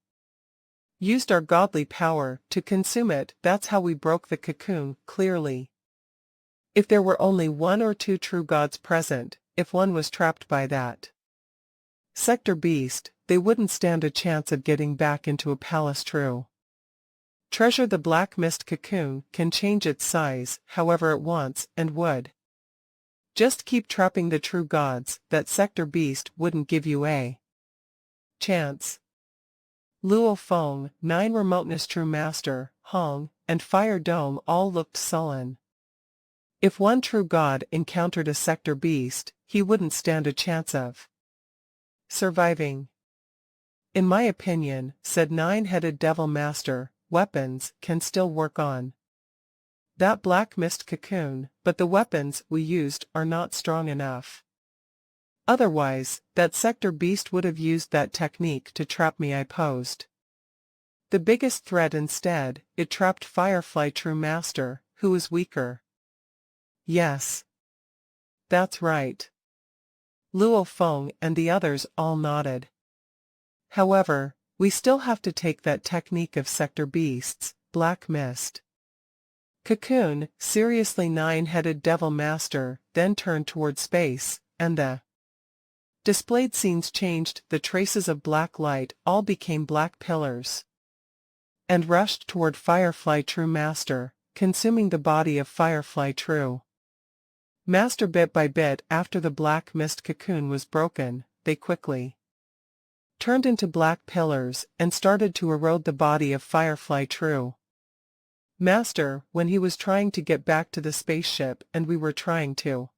used our godly power to consume it. That's how we broke the cocoon. Clearly, if there were only 1 or 2 true gods present, if one was trapped by that sector beast, they wouldn't stand a chance of getting back into a palace. True treasure. The black mist cocoon can change its size however it wants and would just keep trapping the true gods. That sector beast wouldn't give you a chance. Luo Feng, 9 Remoteness True Master, Hong, and Fire Dome all looked sullen. If one true god encountered a sector beast, he wouldn't stand a chance of surviving. In my opinion, said 9-headed Devil Master, weapons can still work on that black mist cocoon, but the weapons we used are not strong enough. Otherwise, that sector beast would have used that technique to trap me. I posed the biggest threat instead. It trapped Firefly True Master, who is weaker. Yes. That's right. Luo Feng and the others all nodded. However, we still have to take that technique of sector beasts, black mist cocoon, seriously. 9-headed Devil Master then turned toward space, and the displayed scenes changed. The traces of black light all became black pillars and rushed toward Firefly True Master, consuming the body of Firefly True Master bit by bit. After the black mist cocoon was broken, they quickly turned into black pillars and started to erode the body of Firefly True Master when he was trying to get back to the spaceship, and we were trying to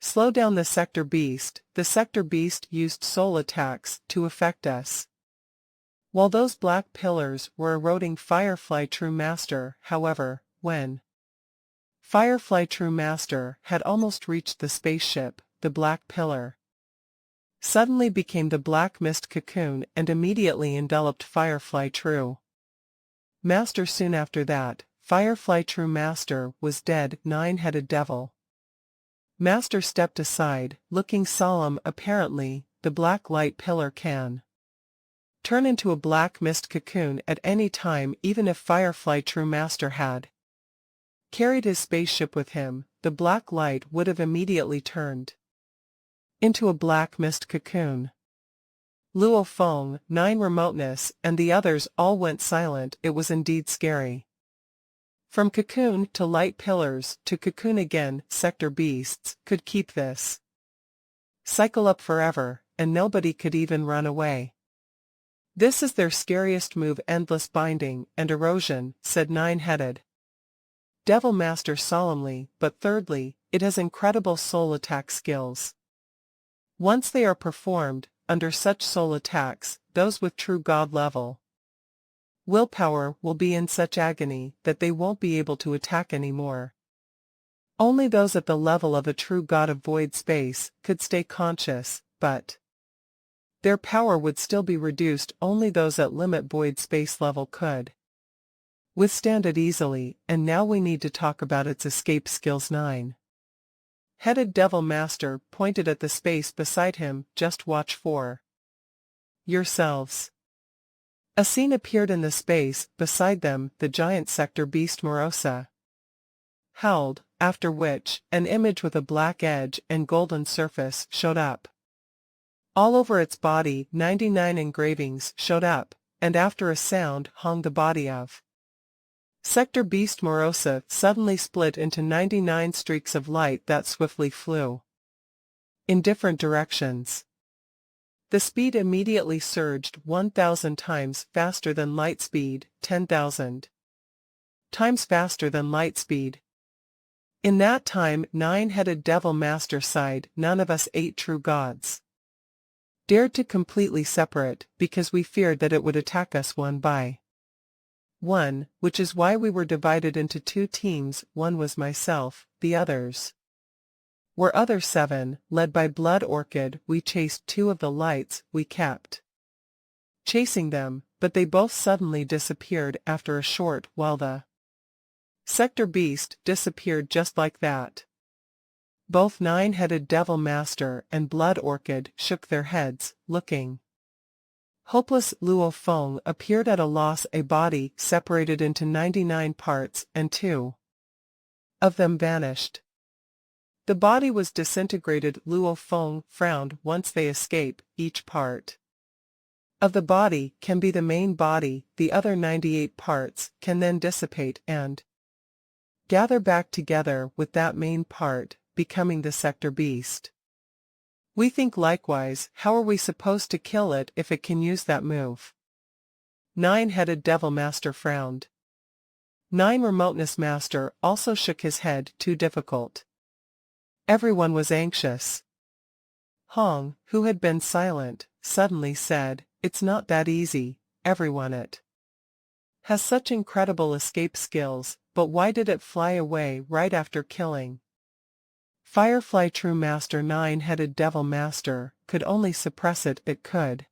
slow down the sector beast. The sector beast used soul attacks to affect us, while those black pillars were eroding Firefly True Master. However, when Firefly True Master had almost reached the spaceship, the black pillar suddenly became the black mist cocoon and immediately enveloped Firefly True Master. Soon after that, Firefly True Master was dead. 9-headed Devil Master stepped aside, looking solemn. Apparently, the black light pillar can turn into a black mist cocoon at any time, even if Firefly True Master had carried his spaceship with him, the black light would have immediately turned into a black mist cocoon. Luo Feng, 9 Remoteness, and the others all went silent. It was indeed scary. From cocoon to light pillars to cocoon again, sector beasts could keep this cycle up forever, and nobody could even run away. This is their scariest move, endless binding and erosion, said Nine-Headed Devil Master solemnly, but thirdly, it has incredible soul attack skills. Once they are performed, under such soul attacks, those with true god level willpower will be in such agony that they won't be able to attack anymore. Only those at the level of a true god of void space could stay conscious, but their power would still be reduced. Only those at limit void space level could withstand it easily, and now we need to talk about its escape skills. 9-Headed Devil Master pointed at the space beside him. Just watch for yourselves. A scene appeared in the space beside them. The giant sector beast Morosa howled, after which, an image with a black edge and golden surface showed up. All over its body, 99 engravings showed up, and after a sound hung the body of Sector Beast Morosa suddenly split into 99 streaks of light that swiftly flew in different directions. The speed immediately surged 1,000 times faster than light speed, 10,000 times faster than light speed. In that time, Nine-Headed Devil Master sighed, none of us 8 true gods dared to completely separate, because we feared that it would attack us one by one, which is why we were divided into 2 teams. One was myself, the others were other 7, led by Blood Orchid. We chased 2 of the lights. We kept chasing them, but they both suddenly disappeared after a short while. The Sector Beast disappeared just like that. Both Nine-Headed Devil Master and Blood Orchid shook their heads, looking hopeless. Luo Feng appeared at a loss. A body separated into 99 parts, and 2 of them vanished. The body was disintegrated. Luo Feng frowned. Once they escape, each part of the body can be the main body. The other 98 parts can then dissipate and gather back together with that main part, becoming the Sector Beast. We think likewise. How are we supposed to kill it if it can use that move? Nine-Headed Devil Master frowned. 9 Remoteness Master also shook his head. Too difficult. Everyone was anxious. Hong, who had been silent, suddenly said, "It's not that easy, everyone. It has such incredible escape skills, but why did it fly away right after killing Firefly True Master?" Nine-Headed Devil Master could only suppress it. It could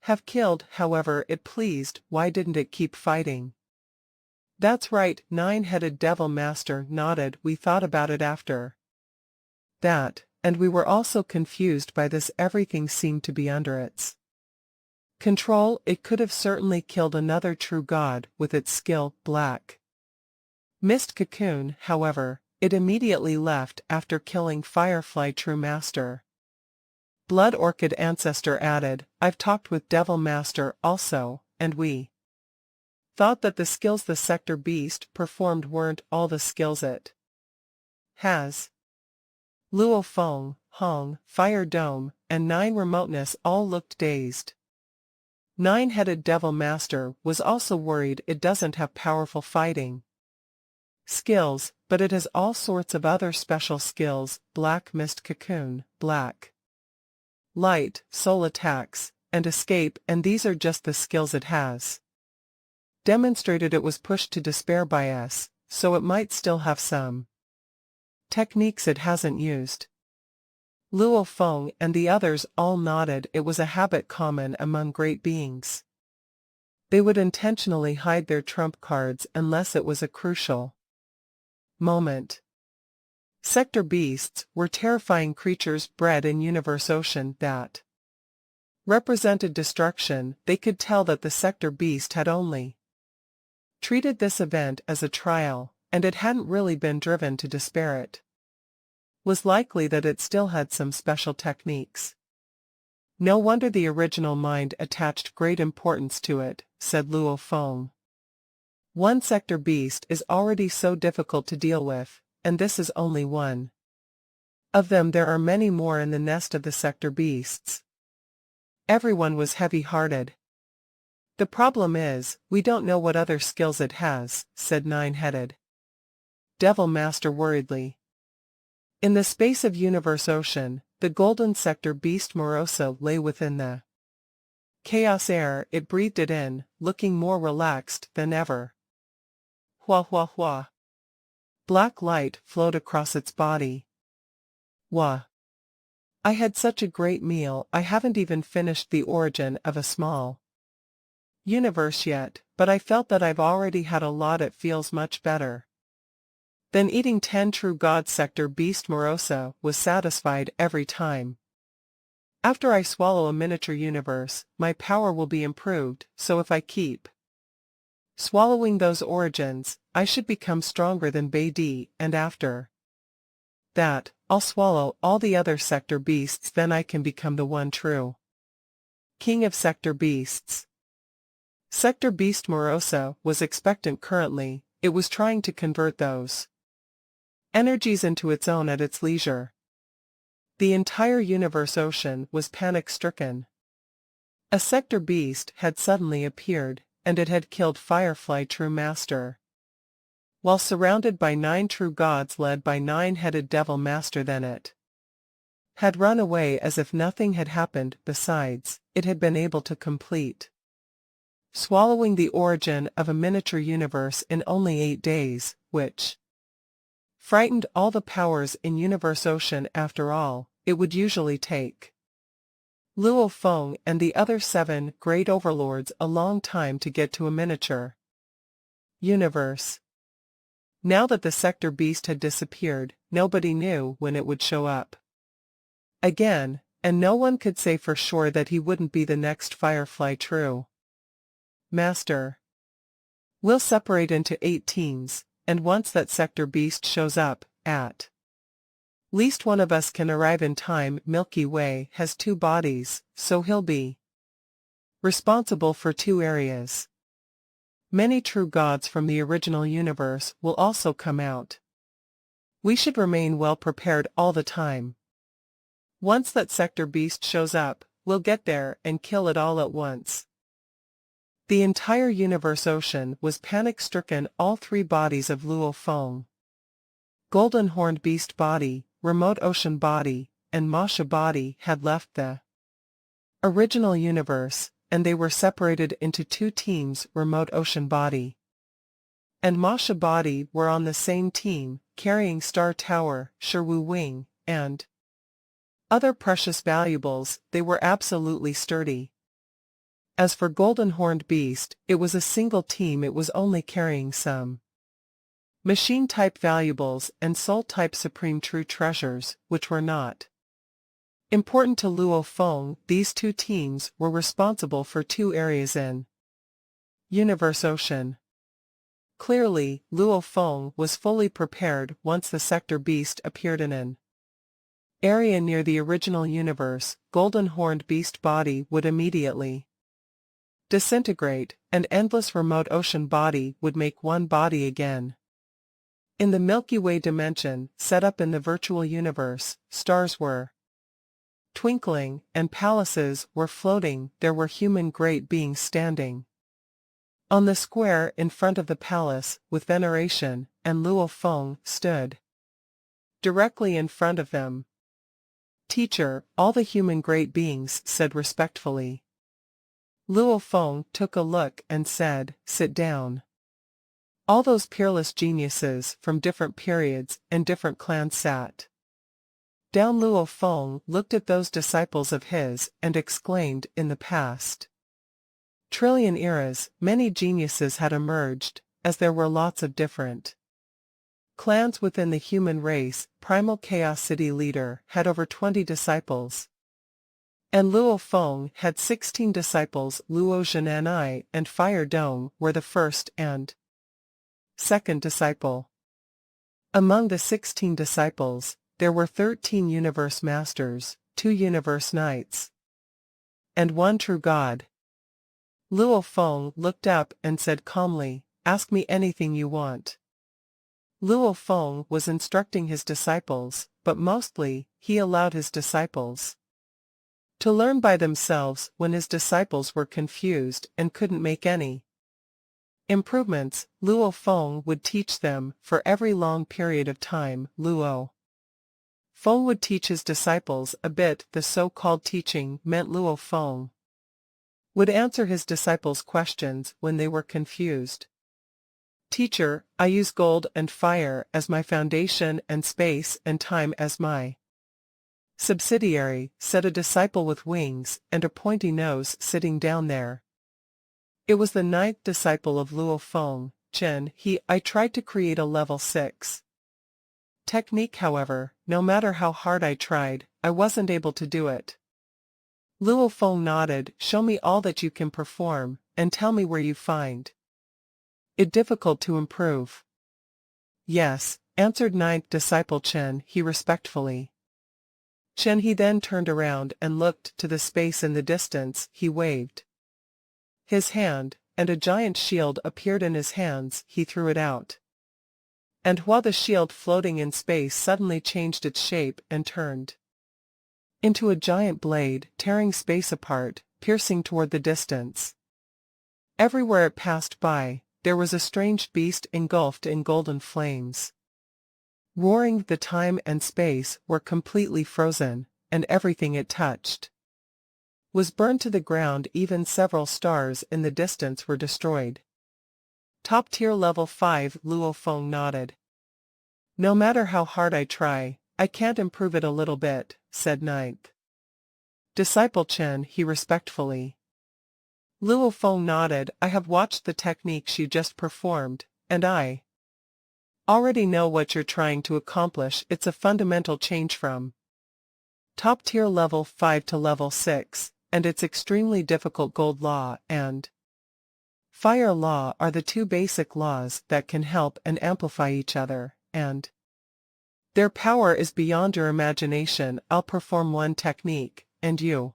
have killed, however it pleased. Why didn't it keep fighting? That's right, Nine-Headed Devil Master nodded. We thought about it after that, and we were also confused by this. Everything seemed to be under its control. It could have certainly killed another true god with its skill. Black Mist Cocoon, however, it immediately left after killing Firefly True Master. Blood Orchid Ancestor added, "I've talked with Devil Master also, and we thought that the skills the Sector Beast performed weren't all the skills it has." Luo Feng, Hong, Fire Dome, and 9 Remoteness all looked dazed. Nine-Headed Devil Master was also worried. It doesn't have powerful fighting skills, but it has all sorts of other special skills: Black Mist Cocoon, Black Light, Soul Attacks, and Escape, and these are just the skills it has demonstrated. It was pushed to despair by us, so it might still have some techniques it hasn't used. Luo Feng and the others all nodded. It was a habit common among great beings. They would intentionally hide their trump cards unless it was a crucial moment. Sector Beasts were terrifying creatures bred in Universe Ocean that represented destruction, they could tell that the sector beast had only treated this event as a trial, and it hadn't really been driven to despair. It was likely that it still had some special techniques. No wonder the original mind attached great importance to it, said Luo Feng. One sector beast is already so difficult to deal with, and this is only one of them. There are many more in the nest of the sector beasts. Everyone was heavy-hearted. The problem is, we don't know what other skills it has, said Nine-Headed Devil Master worriedly. In the space of Universe Ocean, the golden sector beast Moroso lay within the chaos air. It breathed it in, looking more relaxed than ever. Hua hua hua. Black light flowed across its body. Wah. I had such a great meal. I haven't even finished the origin of a small universe yet, but I felt that I've already had a lot. It feels much better than eating 10 true God. Sector beast Moroso was satisfied every time. After I swallow a miniature universe, my power will be improved, so if I keep swallowing those origins, I should become stronger than Beidi, and after that, I'll swallow all the other sector beasts. Then I can become the one true king of sector beasts. Sector beast Moroso was expectant currently. It was trying to convert those energies into its own at its leisure. The entire Universe Ocean was panic-stricken. A sector beast had suddenly appeared, and it had killed Firefly True Master. While surrounded by 9 true gods led by Nine-Headed Devil Master, then it had run away as if nothing had happened. Besides, it had been able to complete swallowing the origin of a miniature universe in only 8 days, which frightened all the powers in Universe Ocean. After all, it would usually take Luo Feng and the other 7 great overlords a long time to get to a miniature universe. Now that the sector beast had disappeared, nobody knew when it would show up again, and no one could say for sure that he wouldn't be the next Firefly True Master. We'll separate into 8 teams, and once that sector beast shows up, at least one of us can arrive in time. Milky Way has 2 bodies, so he'll be responsible for 2 areas. Many true gods from the original universe will also come out. We should remain well prepared all the time. Once that sector beast shows up, we'll get there and kill it all at once. The entire Universe Ocean was panic-stricken. All 3 bodies of Luo Feng, Golden Horned Beast Body, Remote Ocean Body, and Masha Body, had left the original universe, and they were separated into 2 teams. Remote Ocean Body and Masha Body were on the same team, carrying Star Tower, Shiwu Wing, and other precious valuables. They were absolutely sturdy. As for Golden Horned Beast, it was a single team. It was only carrying some machine-type valuables and soul-type supreme true treasures, which were not important to Luo Feng. These 2 teams were responsible for 2 areas in Universe Ocean. Clearly, Luo Feng was fully prepared. Once the sector beast appeared in an area near the original universe, Golden Horned Beast Body would immediately disintegrate, and endless Remote Ocean Body would make one body again. In the Milky Way dimension, set up in the virtual universe, stars were twinkling, and palaces were floating. There were human great beings standing on the square in front of the palace, with veneration, and Luo Feng stood directly in front of them. "Teacher," all the human great beings said respectfully. Luo Feng took a look and said, "Sit down." All those peerless geniuses from different periods and different clans sat down. Luo Feng looked at those disciples of his and exclaimed, "In the past trillion eras, many geniuses had emerged, as there were lots of different clans within the human race. Primal Chaos City Leader had over 20 disciples. And Luo Feng had 16 disciples. Luo Zhenanai and Fire Dong were the first and second disciple. Among the 16 disciples, there were 13 universe masters, 2 universe knights, and 1 true god. Luo Feng looked up and said calmly, "Ask me anything you want." Luo Feng was instructing his disciples, but mostly, he allowed his disciples to learn by themselves when his disciples were confused and couldn't make any improvements. Luo Feng would teach them for every long period of time. Luo Feng would teach his disciples a bit. The so-called teaching meant Luo Feng would answer his disciples' questions when they were confused. "Teacher, I use gold and fire as my foundation and space and time as my subsidiary," said a disciple with wings and a pointy nose sitting down there. It was the 9th disciple of Luo Feng, Chen. I tried to create a level 6 technique, however, no matter how hard I tried, I wasn't able to do it. Luo Feng nodded. "Show me all that you can perform, and tell me where you find it difficult to improve." "Yes," answered 9th disciple Chen respectfully. Chen then turned around and looked to the space in the distance. He waved his hand, and a giant shield appeared in his hands. He threw it out. And while the shield floating in space suddenly changed its shape and turned into a giant blade, tearing space apart, piercing toward the distance. Everywhere it passed by, there was a strange beast engulfed in golden flames. Roaring, the time and space were completely frozen, and everything it touched was burned to the ground. Even several stars in the distance were destroyed. "Top tier level 5, Luo Feng nodded. "No matter how hard I try, I can't improve it a little bit," said 9th disciple Chen respectfully. Luo Feng nodded. "I have watched the techniques you just performed, and I already know what you're trying to accomplish. It's a fundamental change from top tier level 5 to level 6, and it's extremely difficult. Gold law and fire law are the 2 basic laws that can help and amplify each other, and their power is beyond your imagination. I'll perform one technique, and you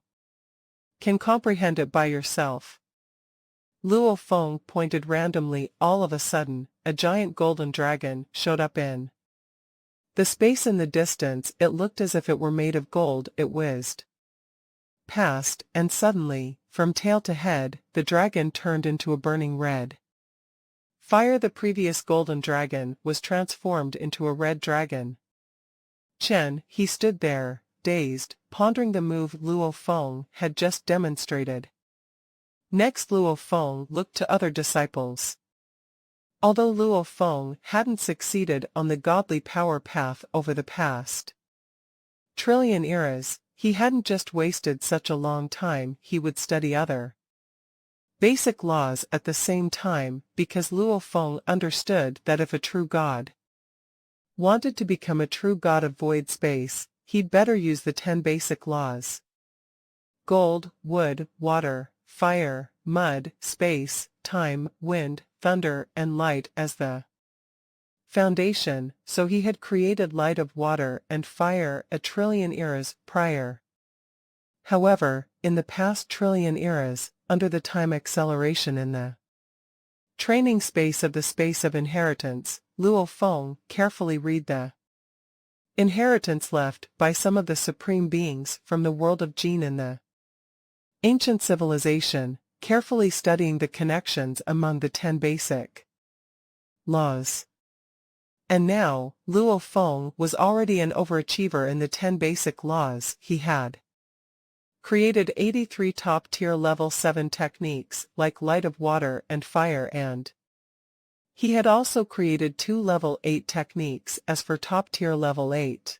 can comprehend it by yourself." Luo Feng pointed randomly. All of a sudden, a giant golden dragon showed up in the space in the distance. It looked as if it were made of gold. It whizzed past, and suddenly, from tail to head, the dragon turned into a burning red fire. The previous golden dragon was transformed into a red dragon. Chen stood there, dazed, pondering the move Luo Feng had just demonstrated. Next, Luo Feng looked to other disciples. Although Luo Feng hadn't succeeded on the godly power path over the past trillion eras, he hadn't just wasted such a long time. He would study other basic laws at the same time, because Luo Feng understood that if a true god wanted to become a true god of void space, he'd better use the 10 basic laws: gold, wood, water, fire, mud, space, time, wind, thunder, and light as the foundation. So he had created light of water and fire a trillion eras prior. However, in the past trillion eras, under the time acceleration in the training space of the space of inheritance, Luo Feng carefully read the inheritance left by some of the supreme beings from the world of Jin in the ancient civilization, carefully studying the connections among the 10 basic laws. And now, Luo Feng was already an overachiever in the 10 basic laws. He had created 83 top-tier level 7 techniques, like light of water and fire, and he had also created 2 level 8 techniques. As for top-tier level 8,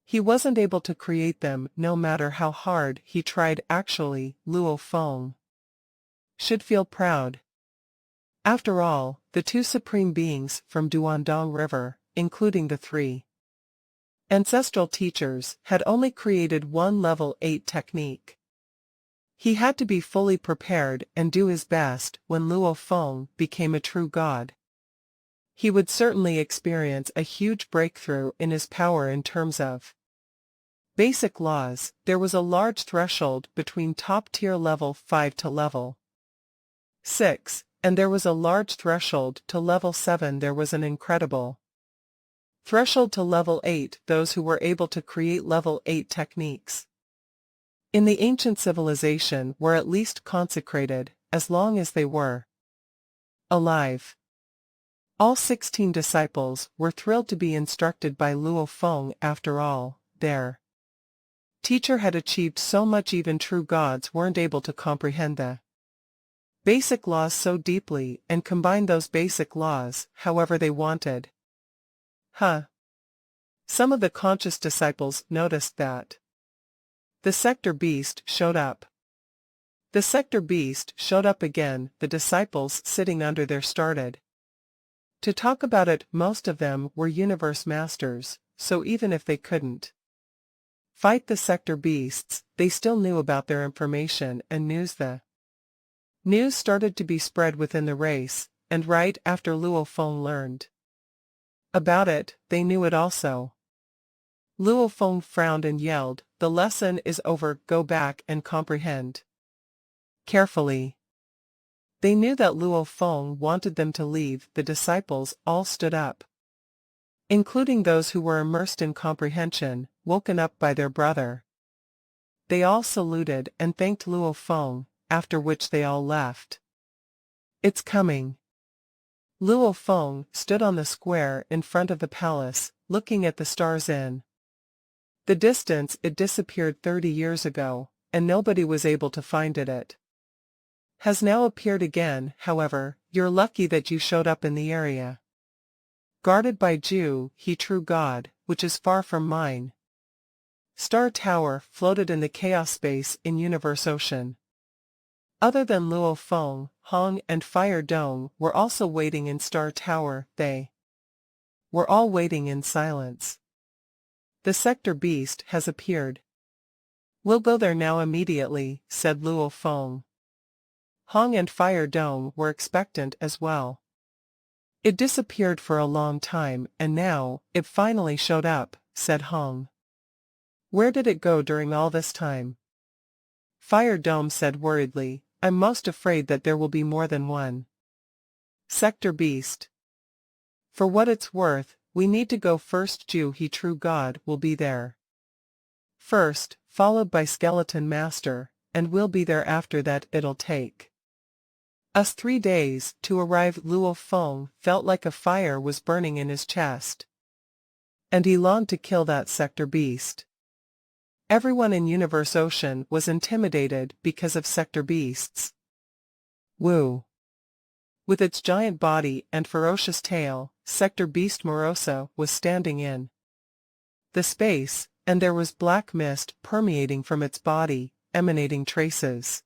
he wasn't able to create them no matter how hard he tried. Actually, Luo Feng should feel proud. After all, the 2 supreme beings from Duandong River, including the 3 Ancestral teachers had only created one level 8 technique. He had to be fully prepared and do his best when Luo Feng became a true god. He would certainly experience a huge breakthrough in his power in terms of basic laws. There was a large threshold between top-tier level 5 to level 6, and there was a large threshold to level 7. There was an incredible threshold to level 8, those who were able to create level 8 techniques in the ancient civilization were at least consecrated, as long as they were alive. All 16 disciples were thrilled to be instructed by Luo Feng. After all, their teacher had achieved so much even true gods weren't able to comprehend the basic laws so deeply and combine those basic laws however they wanted. Some of the conscious disciples noticed that the sector beast showed up. The sector beast showed up again. The disciples sitting under there started to talk about it. Most of them were universe masters, so even if they couldn't fight the sector beasts, they still knew about their information and the news started to be spread within the race, and right after Luo Feng learned about it, they knew it also. Luo Feng frowned and yelled, "The lesson is over, go back and comprehend carefully." They knew that Luo Feng wanted them to leave. The disciples all stood up, including those who were immersed in comprehension, woken up by their brother. They all saluted and thanked Luo Feng, after which they all left. "It's coming." Luo Feng stood on the square in front of the palace, looking at the stars in the distance. It disappeared 30 years ago, and nobody was able to find it. It has now appeared again. However, you're lucky that you showed up in the area guarded by Ju, he true god, which is far from mine. Star Tower floated in the chaos space in Universe Ocean. Other than Luo Feng, Hong and Fire Dome were also waiting in Star Tower. They were all waiting in silence. "The sector beast has appeared. We'll go there now immediately," said Luo Feng. Hong and Fire Dome were expectant as well. "It disappeared for a long time and now it finally showed up," said Hong. "Where did it go during all this time?" Fire Dome said worriedly, "I'm most afraid that there will be more than one sector beast. For what it's worth, we need to go first. Ju, he true god, will be there first, followed by Skeleton Master, and we'll be there after that. It'll take us 3 days to arrive." Luo Feng felt like a fire was burning in his chest, and he longed to kill that sector beast. Everyone in Universe Ocean was intimidated because of sector beasts. Wu. With its giant body and ferocious tail, sector beast Morosa was standing in the space, and there was black mist permeating from its body, emanating traces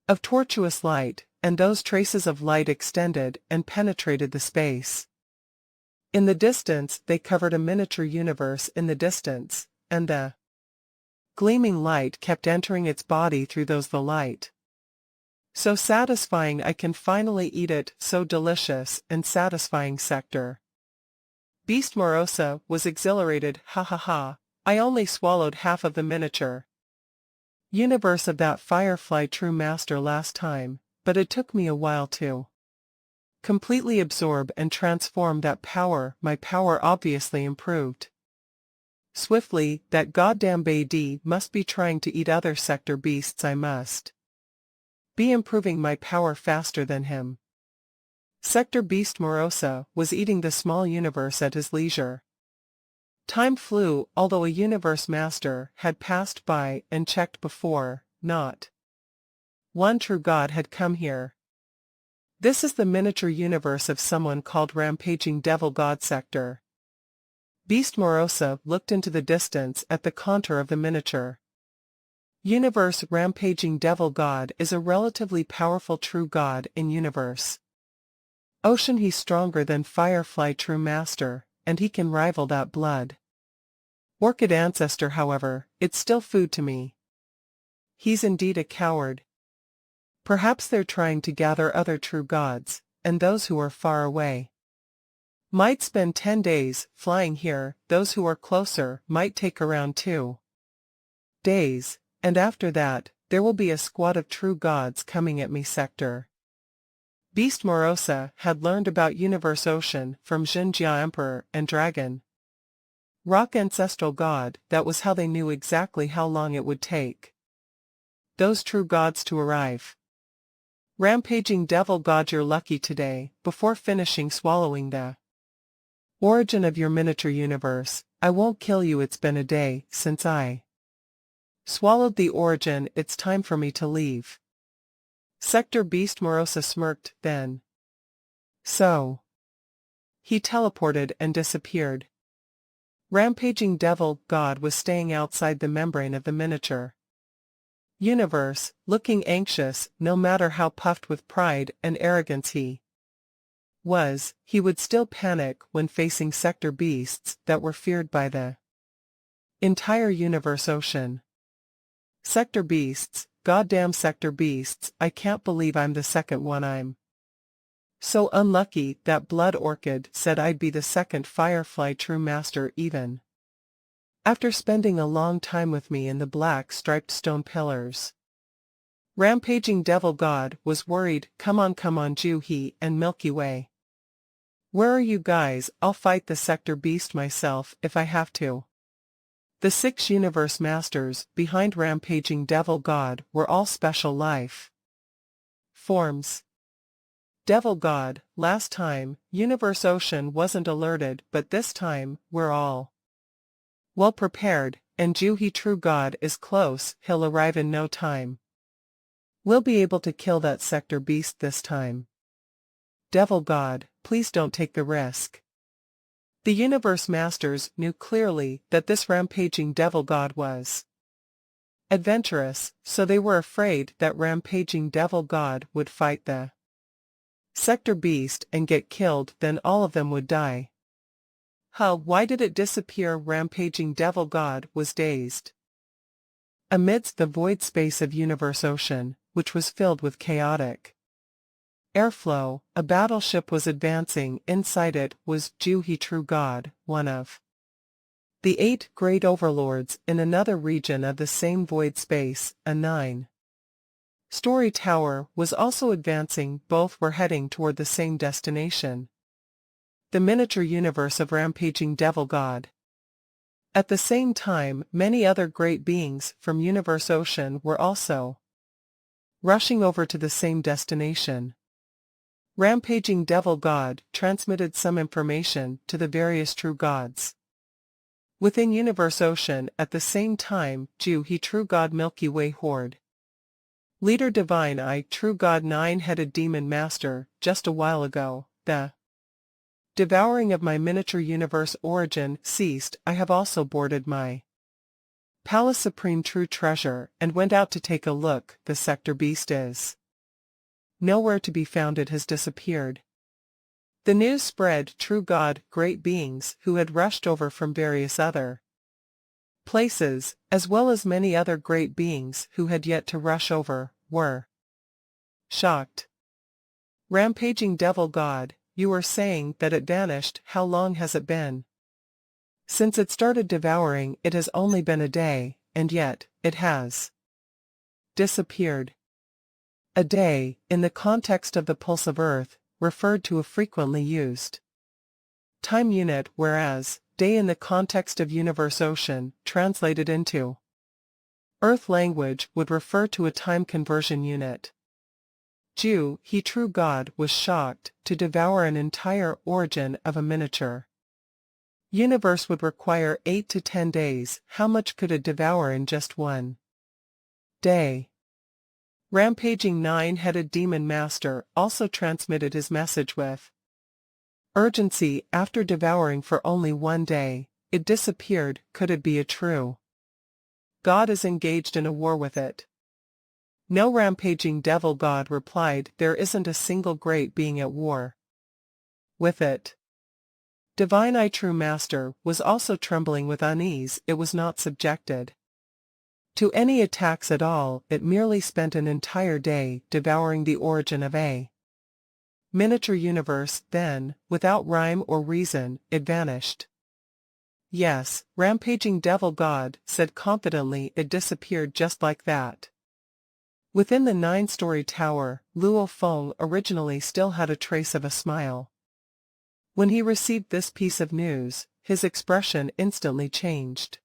of tortuous light, and those traces of light extended and penetrated the space. In the distance they covered a miniature universe in the distance, and the gleaming light kept entering its body through those. The light so satisfying, I can finally eat it. So delicious and satisfying. Sector beast Morosa was exhilarated. Ha ha ha, I only swallowed half of the miniature universe of that Firefly True Master last time, but it took me a while to completely absorb and transform that power. My power obviously improved swiftly. That goddamn Baidi must be trying to eat other sector beasts. I must be improving my power faster than him." Sector beast Morosa was eating the small universe at his leisure. Time flew. Although a universe master had passed by and checked before, not one true god had come here. This is the miniature universe of someone called Rampaging Devil God. Sector beast Morosa looked into the distance at the contour of the miniature universe. Rampaging Devil God is a relatively powerful true god in Universe Ocean. He's stronger than Firefly True Master, and he can rival that blood Orchid ancestor, however, it's still food to me. He's indeed a coward. Perhaps they're trying to gather other true gods, and those who are far away might spend 10 days flying here, those who are closer might take around 2 days, and after that, there will be a squad of true gods coming at me. Sector Beast Morosa had learned about Universe Ocean from Xinjia Emperor and Dragon Rock ancestral god. That was how they knew exactly how long it would take those true gods to arrive. Rampaging devil god, you're lucky today. Before finishing swallowing the origin of your miniature universe, I won't kill you. It's been a day since I swallowed the origin. It's time for me to leave. Sector Beast Morosa smirked, then so he teleported and disappeared. Rampaging devil god was staying outside the membrane of the miniature universe, looking anxious. No matter how puffed with pride and arrogance he was, he would still panic when facing sector beasts that were feared by the entire Universe Ocean. Sector beasts, goddamn sector beasts, I can't believe I'm the second one. I'm so unlucky. That blood orchid said I'd be the second Firefly true master, even after spending a long time with me in the black striped stone pillars. Rampaging devil god was worried. Come on Juhi and Milky Way. Where are you guys? I'll fight the sector beast myself if I have to. The 6 universe masters behind Rampaging devil god were all special life forms. Devil god, last time, Universe Ocean wasn't alerted, but this time, we're all well prepared, and Juhi true god is close. He'll arrive in no time. We'll be able to kill that sector beast this time. Devil god, please don't take the risk. The universe masters knew clearly that this rampaging devil god was adventurous, so they were afraid that rampaging devil god would fight the sector beast and get killed, then all of them would die. Huh, why did it disappear? Rampaging devil god was dazed. Amidst the void space of Universe Ocean, which was filled with chaotic airflow, a battleship was advancing. Inside it was Juhi true god, one of the 8 great overlords in another region of the same void space. A 9-story tower was also advancing. Both were heading toward the same destination, the miniature universe of Rampaging devil god. At the same time, many other great beings from Universe Ocean were also rushing over to the same destination. Rampaging devil god transmitted some information to the various true gods within Universe Ocean. At the same time, Juhi true god Milky Way horde leader Divine Eye true god 9-headed demon master. Just a while ago, the devouring of my miniature universe origin ceased. I have also boarded my Palace Supreme true treasure and went out to take a look. The sector beast is nowhere to be found. It has disappeared. The news spread. True god, great beings who had rushed over from various other places, as well as many other great beings who had yet to rush over, were shocked. Rampaging devil god, you were saying that it vanished. How long has it been since it started devouring? It has only been a day, and yet, it has disappeared. A day, in the context of the pulse of Earth, referred to a frequently used time unit, whereas, day in the context of Universe Ocean, translated into Earth language, would refer to a time conversion unit. Juhi true god was shocked. To devour an entire origin of a miniature universe would require 8 to 10 days. How much could it devour in just one day? Rampaging 9-headed demon master also transmitted his message with urgency. After devouring for only one day, it disappeared. Could it be a true god is engaged in a war with it? No, Rampaging devil god replied. There isn't a single great being at war with it. Divine I True Master was also trembling with unease. It was not subjected to any attacks at all. It merely spent an entire day devouring the origin of a miniature universe. Then, without rhyme or reason, it vanished. Yes, rampaging devil god said confidently, it disappeared just like that. Within the 9-story tower, Luo Feng originally still had a trace of a smile. When he received this piece of news, his expression instantly changed.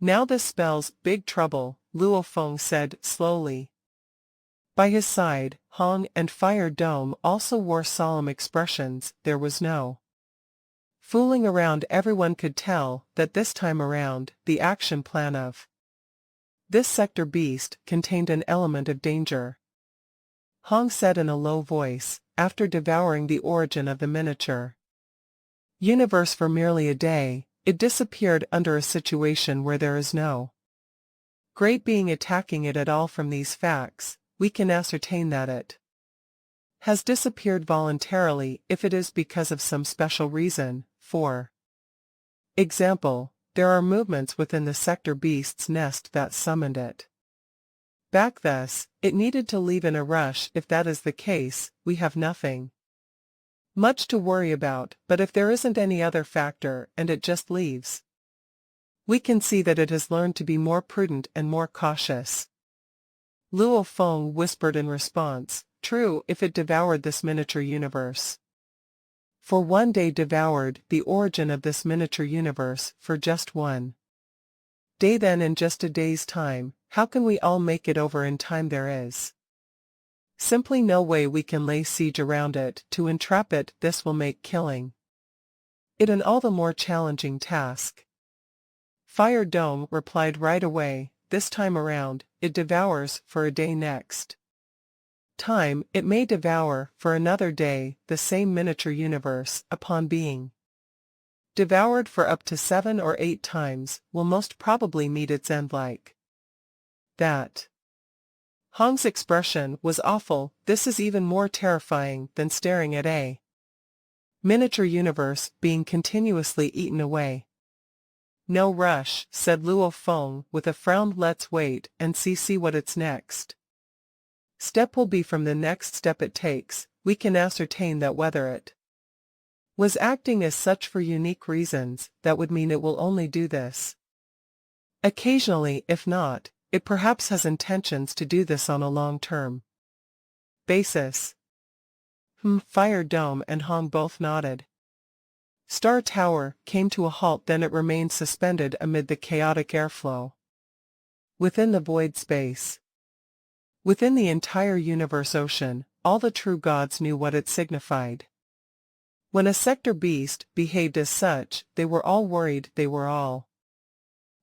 Now this spells big trouble, Luo Feng said slowly. By his side, Hong and Fire Dome also wore solemn expressions. There was no fooling around. Everyone could tell that this time around, the action plan of this sector beast contained an element of danger. Hong said in a low voice, after devouring the origin of the miniature universe for merely a day, it disappeared under a situation where there is no great being attacking it at all. From these facts, we can ascertain that it has disappeared voluntarily. If it is because of some special reason, for example, there are movements within the sector beast's nest that summoned it back, thus, it needed to leave in a rush. If that is the case, we have nothing much to worry about. But if there isn't any other factor and it just leaves, we can see that it has learned to be more prudent and more cautious. Luo Feng whispered in response, true, if it devoured this miniature universe for one day, devoured the origin of this miniature universe for just one day, then in just a day's time, how can we all make it over in time? There is simply no way we can lay siege around it to entrap it. This will make killing it an all the more challenging task. Fire Dome replied right away, this time around, it devours for a day. Next time, it may devour for another day. The same miniature universe, upon being devoured for up to 7 or 8 times, will most probably meet its end like that. Hong's expression was awful. This is even more terrifying than staring at a miniature universe being continuously eaten away. No rush, said Luo Feng with a frown. Let's wait and see what its next step will be. From the next step it takes, we can ascertain that whether it was acting as such for unique reasons, that would mean it will only do this occasionally. If not, it perhaps has intentions to do this on a long-term basis. Fire Dome and Hong both nodded. Star Tower came to a halt, then it remained suspended amid the chaotic airflow within the void space. Within the entire universe ocean, all the true gods knew what it signified. When a sector beast behaved as such, they were all worried. They were all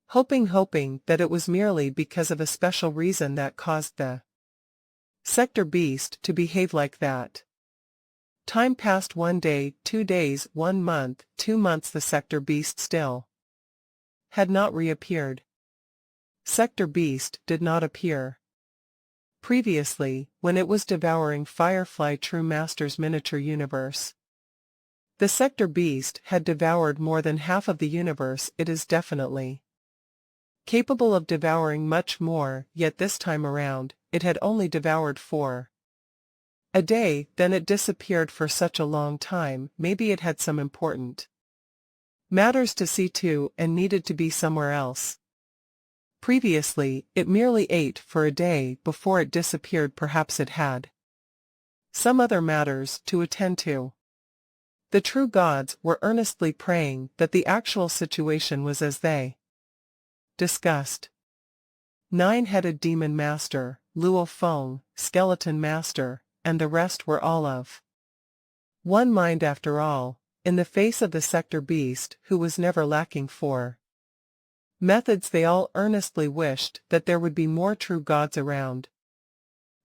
hoping that it was merely because of a special reason that caused the sector beast to behave like that. Time passed. 1 day, 2 days, 1 month, 2 months. The sector beast still had not reappeared. Sector beast did not appear. Previously, when it was devouring Firefly True Master's miniature universe, the sector beast had devoured more than half of the universe. It is definitely capable of devouring much more, yet this time around, it had only devoured for a day. Then it disappeared for such a long time. Maybe it had some important matters to see to and needed to be somewhere else. Previously, it merely ate for a day before it disappeared. Perhaps it had some other matters to attend to. The true gods were earnestly praying that the actual situation was as they discussed. 9-headed demon master, Luo Feng, skeleton master, and the rest were all of one mind. After all, in the face of the sector beast, who was never lacking for methods, they all earnestly wished that there would be more true gods around,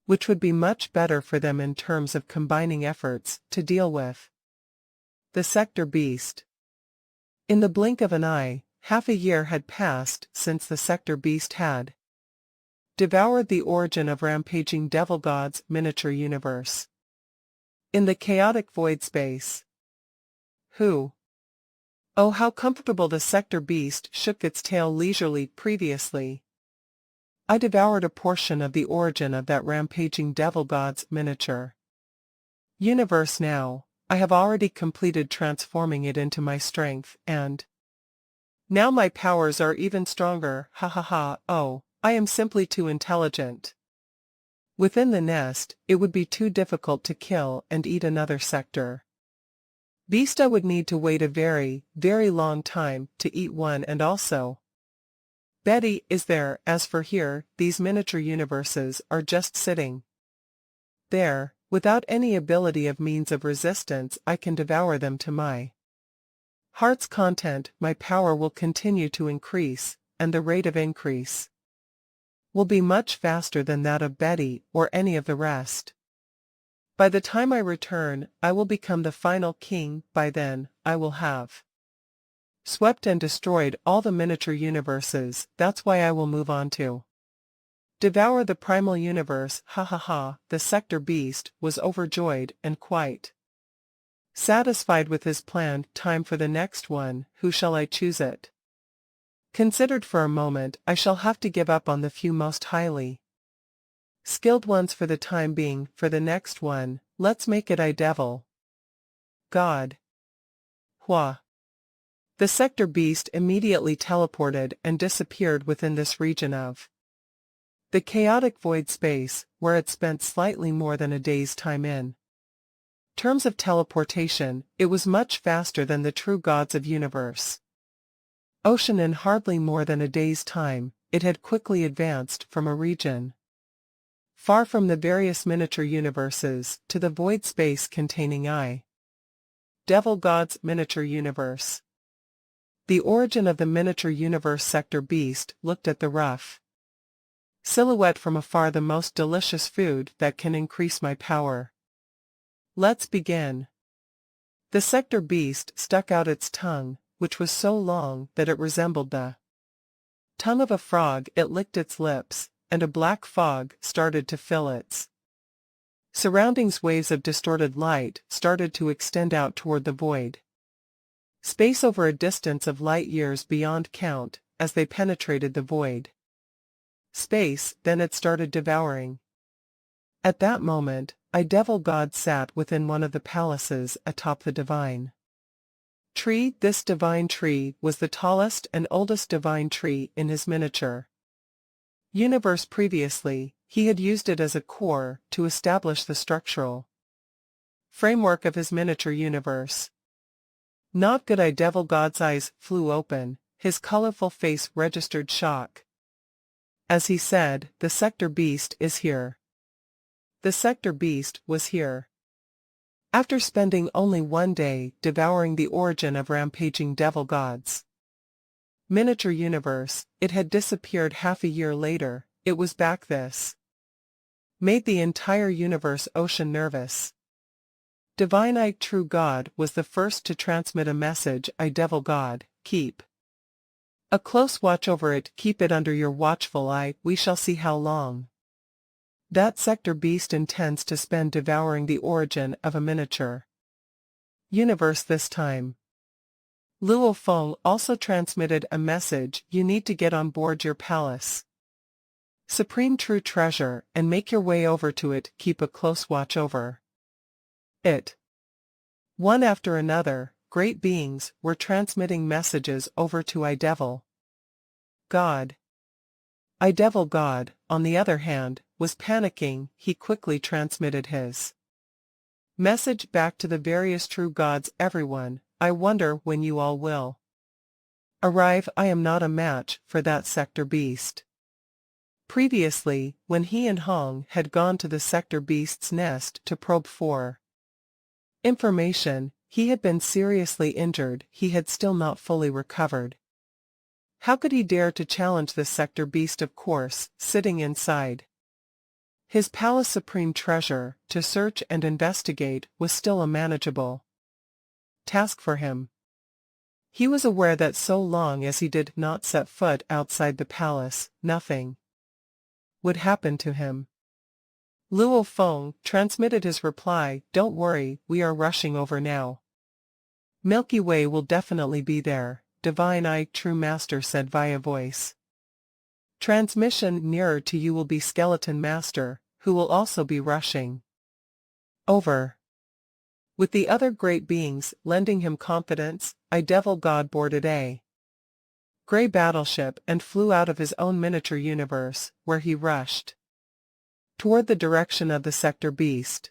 which would be much better for them in terms of combining efforts to deal with the sector beast. In the blink of an eye, half a year had passed since the sector beast had devoured the origin of rampaging devil god's miniature universe. In the chaotic void space, who Oh, how comfortable the sector beast shook its tail leisurely previously. I devoured a portion of the origin of that rampaging devil god's miniature universe now. I have already completed transforming it into my strength, and now my powers are even stronger, ha ha ha. Oh, I am simply too intelligent. Within the nest, it would be too difficult to kill and eat another sector beast. I would need to wait a very, very long time to eat one, and also Betty is there. As for here, these miniature universes are just sitting there, without any ability of means of resistance. I can devour them to my heart's content. My power will continue to increase, and the rate of increase will be much faster than that of Betty or any of the rest. By the time I return, I will become the final king. By then, I will have swept and destroyed all the miniature universes. That's why I will move on to devour the primal universe, ha ha ha. The sector beast was overjoyed and quite satisfied with his plan. Time for the next one. Who shall I choose? It considered for a moment. I shall have to give up on the few most highly skilled ones for the time being. For the next one, let's make it devil god. Hua. The sector beast immediately teleported and disappeared within this region of the chaotic void space, where it spent slightly more than a day's time. In terms of teleportation, it was much faster than the true gods of universe ocean. In hardly more than a day's time, it had quickly advanced from a region far from the various miniature universes to the void space containing devil god's miniature universe. The origin of the miniature universe sector beast looked at the rough silhouette from afar. The most delicious food that can increase my power. Let's begin. The sector beast stuck out its tongue, which was so long that it resembled the tongue of a frog. It licked its lips, and a black fog started to fill its surroundings. Waves of distorted light started to extend out toward the void space over a distance of light years beyond count. As they penetrated the void space, then it started devouring. At that moment, a devil god sat within one of the palaces atop the divine tree. This divine tree was the tallest and oldest divine tree in his miniature universe. Previously, he had used it as a core to establish the structural framework of his miniature universe. Not good. Devil god's eyes flew open, his colorful face registered shock. As he said, the sector beast is here. The sector beast was here. After spending only one day devouring the origin of rampaging devil god's miniature universe, it had disappeared. Half a year later, it was back. This made the entire universe ocean nervous. Divine true God was the first to transmit a message. Devil god, keep a close watch over it. Keep it under your watchful eye. We shall see how long that sector beast intends to spend devouring the origin of a miniature universe this time. Luo Feng also transmitted a message. You need to get on board your palace supreme true treasure and make your way over to it. Keep a close watch over it. One after another, great beings were transmitting messages over to devil god. Devil god, on the other hand, was panicking. He quickly transmitted his message back to the various true gods. Everyone, I wonder when you all will arrive. I am not a match for that sector beast. Previously, when he and Hong had gone to the sector beast's nest to probe for information, he had been seriously injured. He had still not fully recovered. How could he dare to challenge this sector beast? Of course, sitting inside his palace supreme treasure, to search and investigate was still a manageable task for him. He was aware that so long as he did not set foot outside the palace, nothing would happen to him. Luo Feng transmitted his reply. Don't worry, we are rushing over now. Milky Way will definitely be there, Divine Eye True Master said via voice. Transmission nearer to you will be Skeleton Master, who will also be rushing. Over. With the other great beings lending him confidence, Devil God boarded a gray battleship and flew out of his own miniature universe, where he rushed toward the direction of the Sector Beast.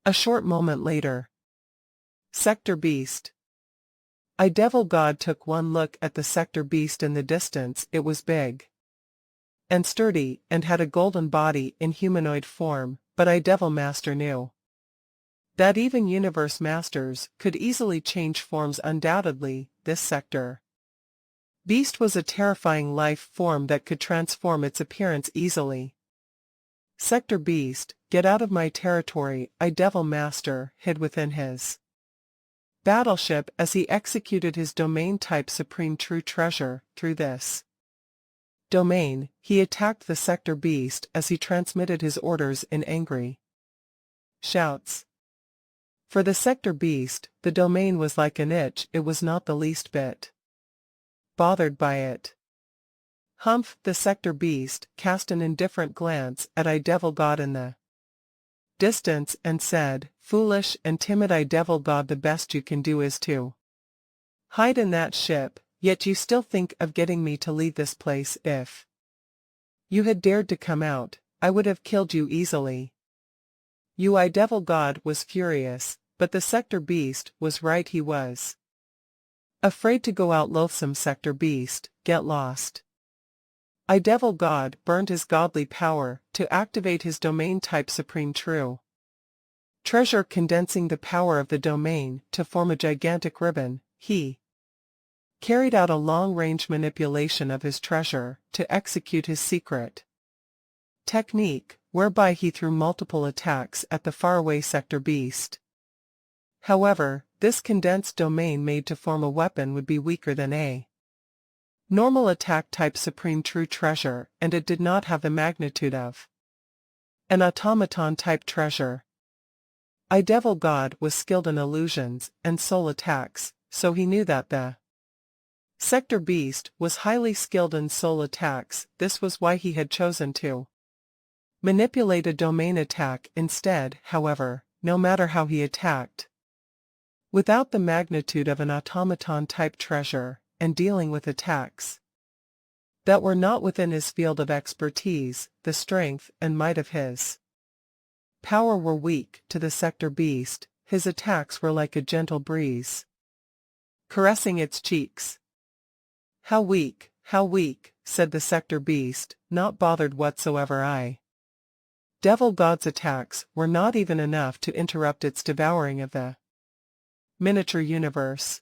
A short moment later. Sector Beast. Devil God took one look at the Sector Beast in the distance. It was big and sturdy, and had a golden body in humanoid form, but Devil Master knew that even universe masters could easily change forms. Undoubtedly, this Sector Beast was a terrifying life form that could transform its appearance easily. Sector Beast, get out of my territory, Devil Master hid within his battleship as he executed his domain-type Supreme True Treasure. Through this domain, he attacked the Sector Beast as he transmitted his orders in angry shouts. For the Sector Beast, the domain was like an itch. It was not the least bit bothered by it. Humph! The Sector Beast cast an indifferent glance at Devil God in the distance and said, "Foolish and timid Devil God, the best you can do is to hide in that ship, yet you still think of getting me to leave this place. If you had dared to come out, I would have killed you easily." Devil God was furious, but the Sector Beast was right. He was afraid to go out. Loathsome Sector Beast, get lost. Devil God burned his godly power to activate his domain-type Supreme True Treasure, condensing the power of the domain to form a gigantic ribbon. He carried out a long-range manipulation of his treasure to execute his secret technique, whereby he threw multiple attacks at the faraway Sector Beast. However, this condensed domain made to form a weapon would be weaker than a normal attack-type Supreme True Treasure, and it did not have the magnitude of an automaton-type treasure. Devil God was skilled in illusions and soul attacks, so he knew that the Sector Beast was highly skilled in soul attacks. This was why he had chosen to manipulate a domain attack instead. However, no matter how he attacked, without the magnitude of an automaton-type treasure, and dealing with attacks that were not within his field of expertise, the strength and might of his power were weak to the Sector Beast. His attacks were like a gentle breeze caressing its cheeks. How weak, said the Sector Beast, not bothered whatsoever. Devil God's attacks were not even enough to interrupt its devouring of the miniature universe.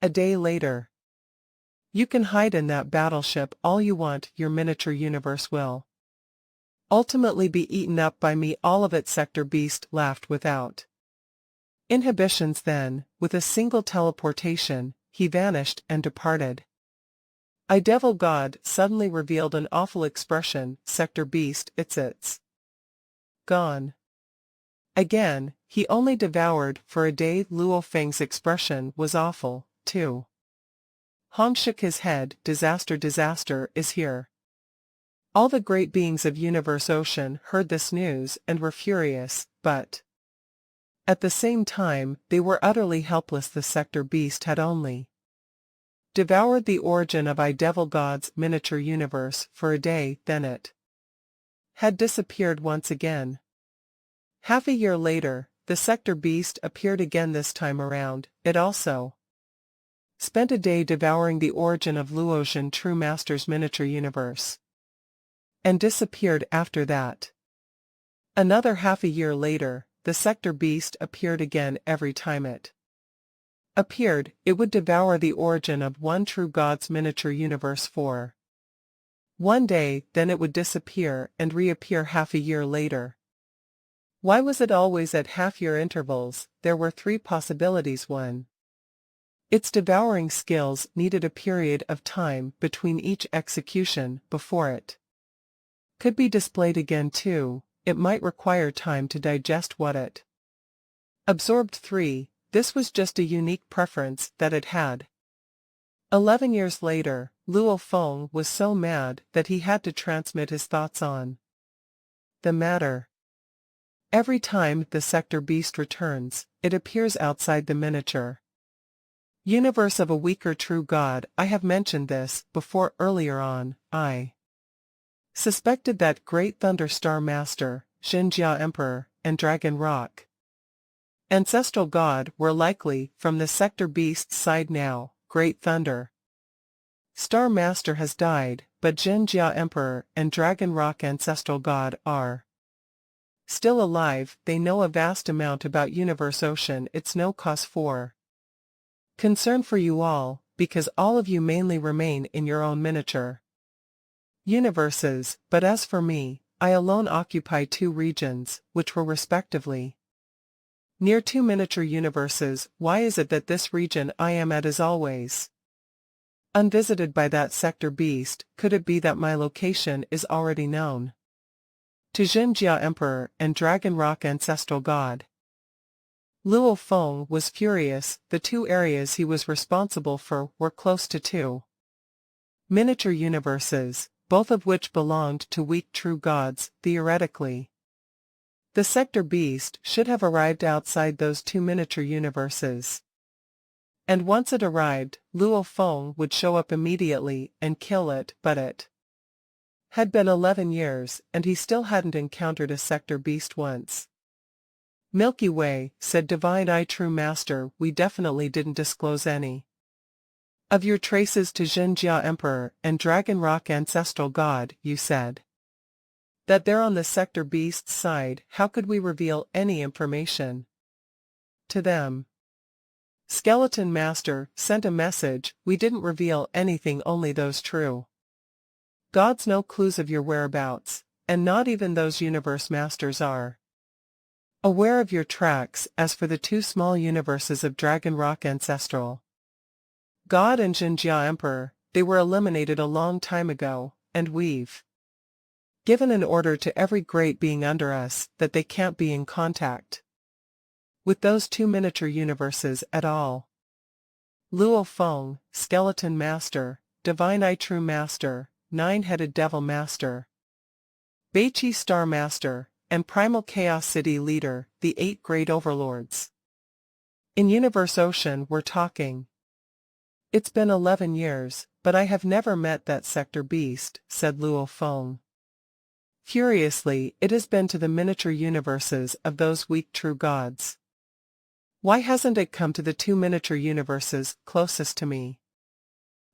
A day later. You can hide in that battleship all you want. Your miniature universe will ultimately be eaten up by me, all of it. Sector Beast laughed without inhibitions. Then, with a single teleportation, he vanished and departed. Devil God suddenly revealed an awful expression. Sector Beast, it's gone. Again, he only devoured for a day. Luo Feng's expression was awful, too. Hong shook his head. Disaster is here. All the great beings of Universe Ocean heard this news and were furious, but at the same time, they were utterly helpless. The Sector Beast had only devoured the origin of Devil God's miniature universe for a day, then it had disappeared once again. Half a year later, the Sector Beast appeared again. This time around, it also spent a day devouring the origin of Luotian True Master's miniature universe, and disappeared after that. Another half a year later, the Sector Beast appeared again. Every time it appeared, it would devour the origin of one true God's miniature universe for one day, then it would disappear and reappear half a year later. Why was it always at half-year intervals? There were three possibilities. 1. Its devouring skills needed a period of time between each execution before it could be displayed again. 2. It might require time to digest what it absorbed. 3. This was just a unique preference that it had. 11 years later, Luo Feng was so mad that he had to transmit his thoughts on the matter. Every time the sector beast returns, it appears outside the miniature universe of a weaker true god. I have mentioned this before earlier on. I suspected that Great Thunder Star Master, Xinjia Emperor, and Dragon Rock Ancestral God were likely from the sector beast's side now. Great Thunder Star Master has died, but Xinjia Emperor and Dragon Rock Ancestral God are still alive. They know a vast amount about Universe Ocean. It's no cause for concern for you all, because all of you mainly remain in your own miniature universes, but as for me, I alone occupy 2 regions, which were respectively near 2 miniature universes. Why is it that this region I am at is always unvisited by that sector beast? Could it be that my location is already known to Xinjia Emperor and Dragon Rock Ancestral God? Luo Feng was furious. The 2 areas he was responsible for were close to 2 miniature universes, both of which belonged to weak true gods. Theoretically, the sector beast should have arrived outside those 2 miniature universes. And once it arrived, Luo Feng would show up immediately and kill it, but it had been 11 years, and he still hadn't encountered a sector beast once. Milky Way, said Divine Eye True Master, we definitely didn't disclose any of your traces to Xinjia Emperor and Dragon Rock Ancestral God. You said that they're on the sector beast's side. How could we reveal any information to them? Skeleton Master sent a message. We didn't reveal anything, only those true gods know clues of your whereabouts, and not even those universe masters are aware of your tracks. As for the 2 small universes of Dragon Rock Ancestral God and Xinjia Emperor, they were eliminated a long time ago, and we've given an order to every great being under us that they can't be in contact with those 2 miniature universes at all. Luo Feng, Skeleton Master, Divine Eye True Master, 9-Headed Devil Master, Beiqi Star Master, and Primal Chaos City Leader, the 8 Great Overlords in Universe Ocean were talking. It's been 11 years, but I have never met that sector beast, said Luo Feng. Furiously, it has been to the miniature universes of those weak true gods. Why hasn't it come to the 2 miniature universes closest to me?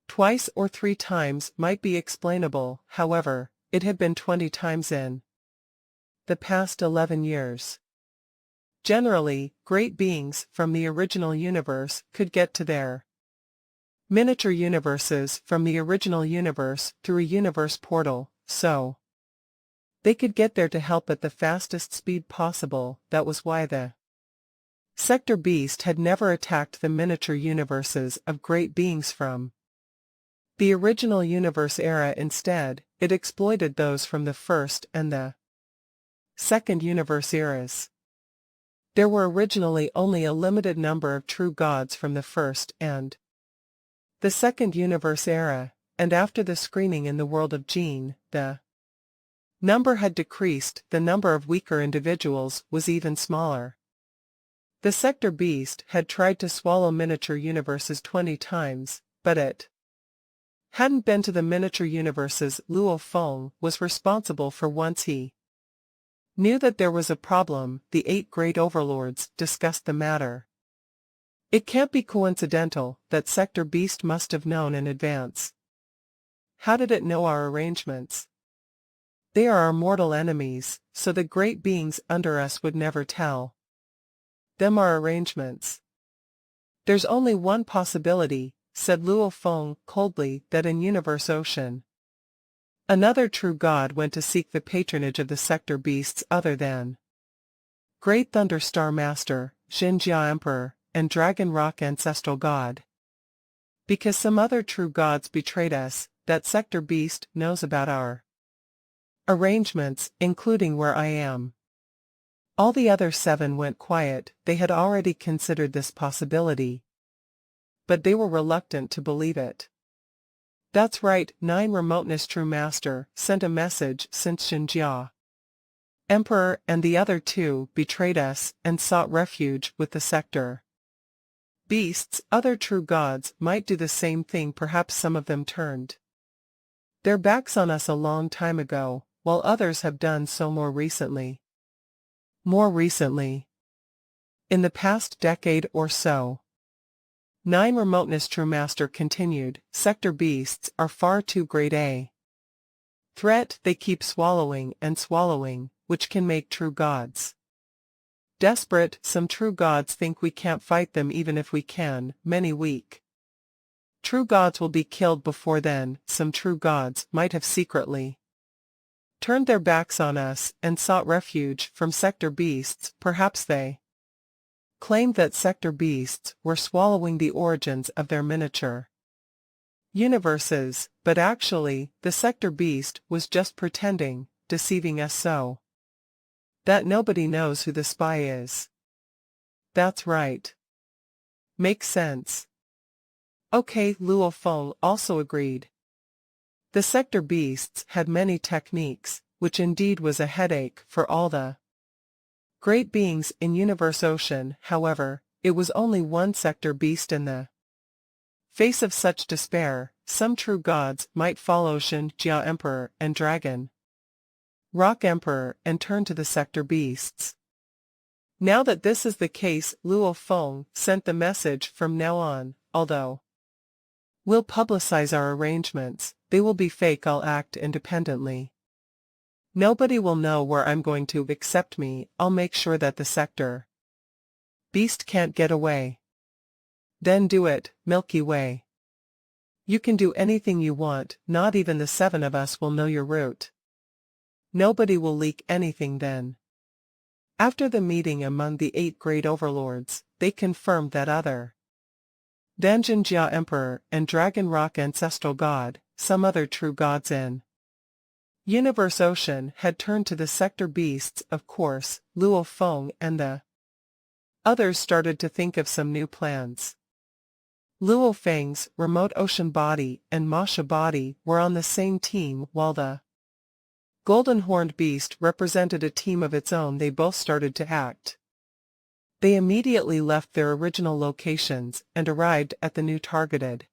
Twice or 3 times might be explainable. However, it had been 20 times in the past 11 years. Generally, great beings from the original universe could get to their miniature universes from the original universe through a universe portal, so they could get there to help at the fastest speed possible. That was why the sector beast had never attacked the miniature universes of great beings from the original universe era. Instead, it exploited those from the first and the second universe eras. There were originally only a limited number of true gods from the first and the second universe era, and after the screening in the world of Gene, the number had decreased. The number of weaker individuals was even smaller. The sector beast had tried to swallow miniature universes 20 times, but it hadn't been to the miniature universes Luo Feng was responsible for. Once he knew that there was a problem, the 8 great overlords discussed the matter. It can't be coincidental that sector beast must have known in advance. How did it know our arrangements? They are our mortal enemies, so the great beings under us would never tell them our arrangements. There's only one possibility, said Luo Feng coldly, that in Universe Ocean another true god went to seek the patronage of the sector beasts other than Great Thunder Star Master, Xinjia Emperor, and Dragon Rock Ancestral God. Because some other true gods betrayed us, that sector beast knows about our arrangements, including where I am. All the other 7 went quiet. They had already considered this possibility, but they were reluctant to believe it. That's right, 9 Remoteness True Master sent a message since Xinjia Emperor and the other 2 betrayed us and sought refuge with the sector. Beasts, other true gods, might do the same thing. Perhaps some of them turned their backs on us a long time ago, while others have done so more recently. More recently. In the past decade or so. 9 Remoteness True Master continued, sector beasts are far too great a threat. They keep swallowing and swallowing, which can make true gods desperate. Some true gods think we can't fight them even if we can. Many weak true gods will be killed before then. Some true gods might have secretly turned their backs on us and sought refuge from sector beasts. Perhaps they claimed that sector beasts were swallowing the origins of their miniature universes, but actually, the sector beast was just pretending, deceiving us so that nobody knows who the spy is. That's right. Makes sense. Okay, Luo Feng also agreed. The sector beasts had many techniques, which indeed was a headache for all the great beings in Universe Ocean. However, it was only one sector beast. In the face of such despair, some true gods might follow Xinjia Emperor and Dragon Rock Emperor and turn to the sector beasts. Now that this is the case, Luo Feng sent the message, from now on, although we'll publicize our arrangements, they will be fake. I'll act independently. Nobody will know where I'm going to except me. I'll make sure that the sector beast can't get away. Then do it, Milky Way. You can do anything you want. Not even the 7 of us will know your route. Nobody will leak anything then. After the meeting among the 8 great overlords, they confirmed that other than Xinjia Emperor and Dragon Rock Ancestral God, some other true gods in Universe Ocean had turned to the sector beasts. Of course, Luo Feng and the others started to think of some new plans. Luo Feng's remote ocean body and Masha body were on the same team, while the Golden Horned Beast represented a team of its own. They both started to act. They immediately left their original locations and arrived at the new targeted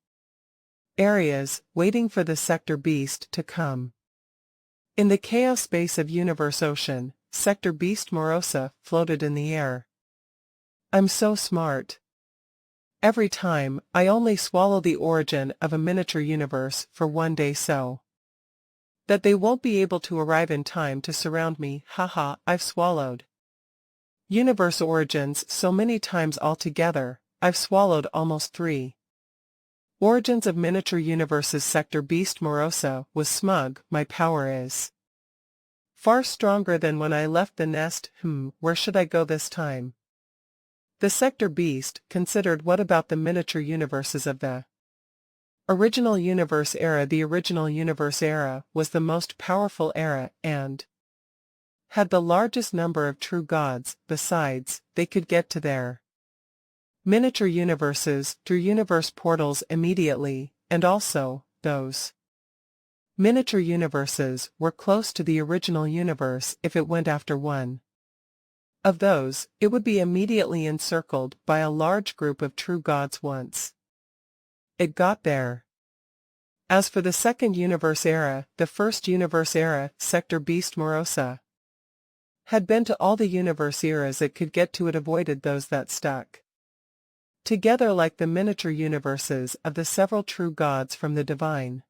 areas, waiting for the sector beast to come. In the chaos space of Universe Ocean, sector beast Morosa floated in the air. I'm so smart. Every time, I only swallow the origin of a miniature universe for one day so that they won't be able to arrive in time to surround me. Haha, I've swallowed universe origins so many times altogether. I've swallowed almost 3 origins of miniature universes. Sector beast Morosa was smug. My power is far stronger than when I left the nest. Where should I go this time? The sector beast considered, what about the miniature universes of the original universe era? The original universe era was the most powerful era and had the largest number of true gods. Besides, they could get to their miniature universes through universe portals immediately, and also, those miniature universes were close to the original universe. If it went after one of those, it would be immediately encircled by a large group of true gods once it got there. As for the second universe era, the first universe era, sector beast Morosa had been to all the universe eras it could get to. It avoided those that stuck together like the miniature universes of the several true gods from the divine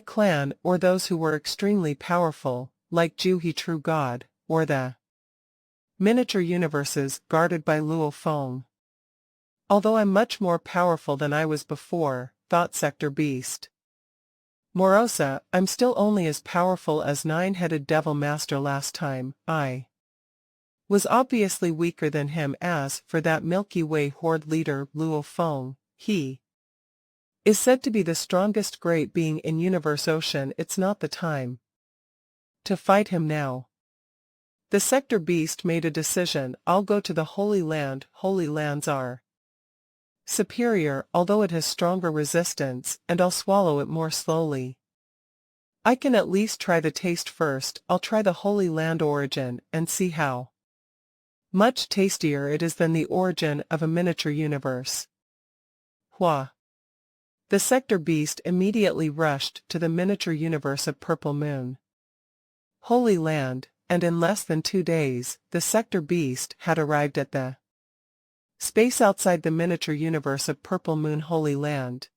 clan, or those who were extremely powerful, like Juhi true god, or the miniature universes guarded by Luo Feng. Although I'm much more powerful than I was before, thought sector beast Morosa, I'm still only as powerful as 9-headed devil master. Last time, I was obviously weaker than him. As for that Milky Way horde leader, Luo Feng, he is said to be the strongest great being in Universe Ocean. It's not the time to fight him now. The sector beast made a decision. I'll go to the Holy Land. Holy lands are superior, although it has stronger resistance, and I'll swallow it more slowly. I can at least try the taste first. I'll try the Holy Land origin, and see how much tastier it is than the origin of a miniature universe. Hua! The sector beast immediately rushed to the miniature universe of Purple Moon Holy Land, and in less than 2 days, the sector beast had arrived at the space outside the miniature universe of Purple Moon Holy Land.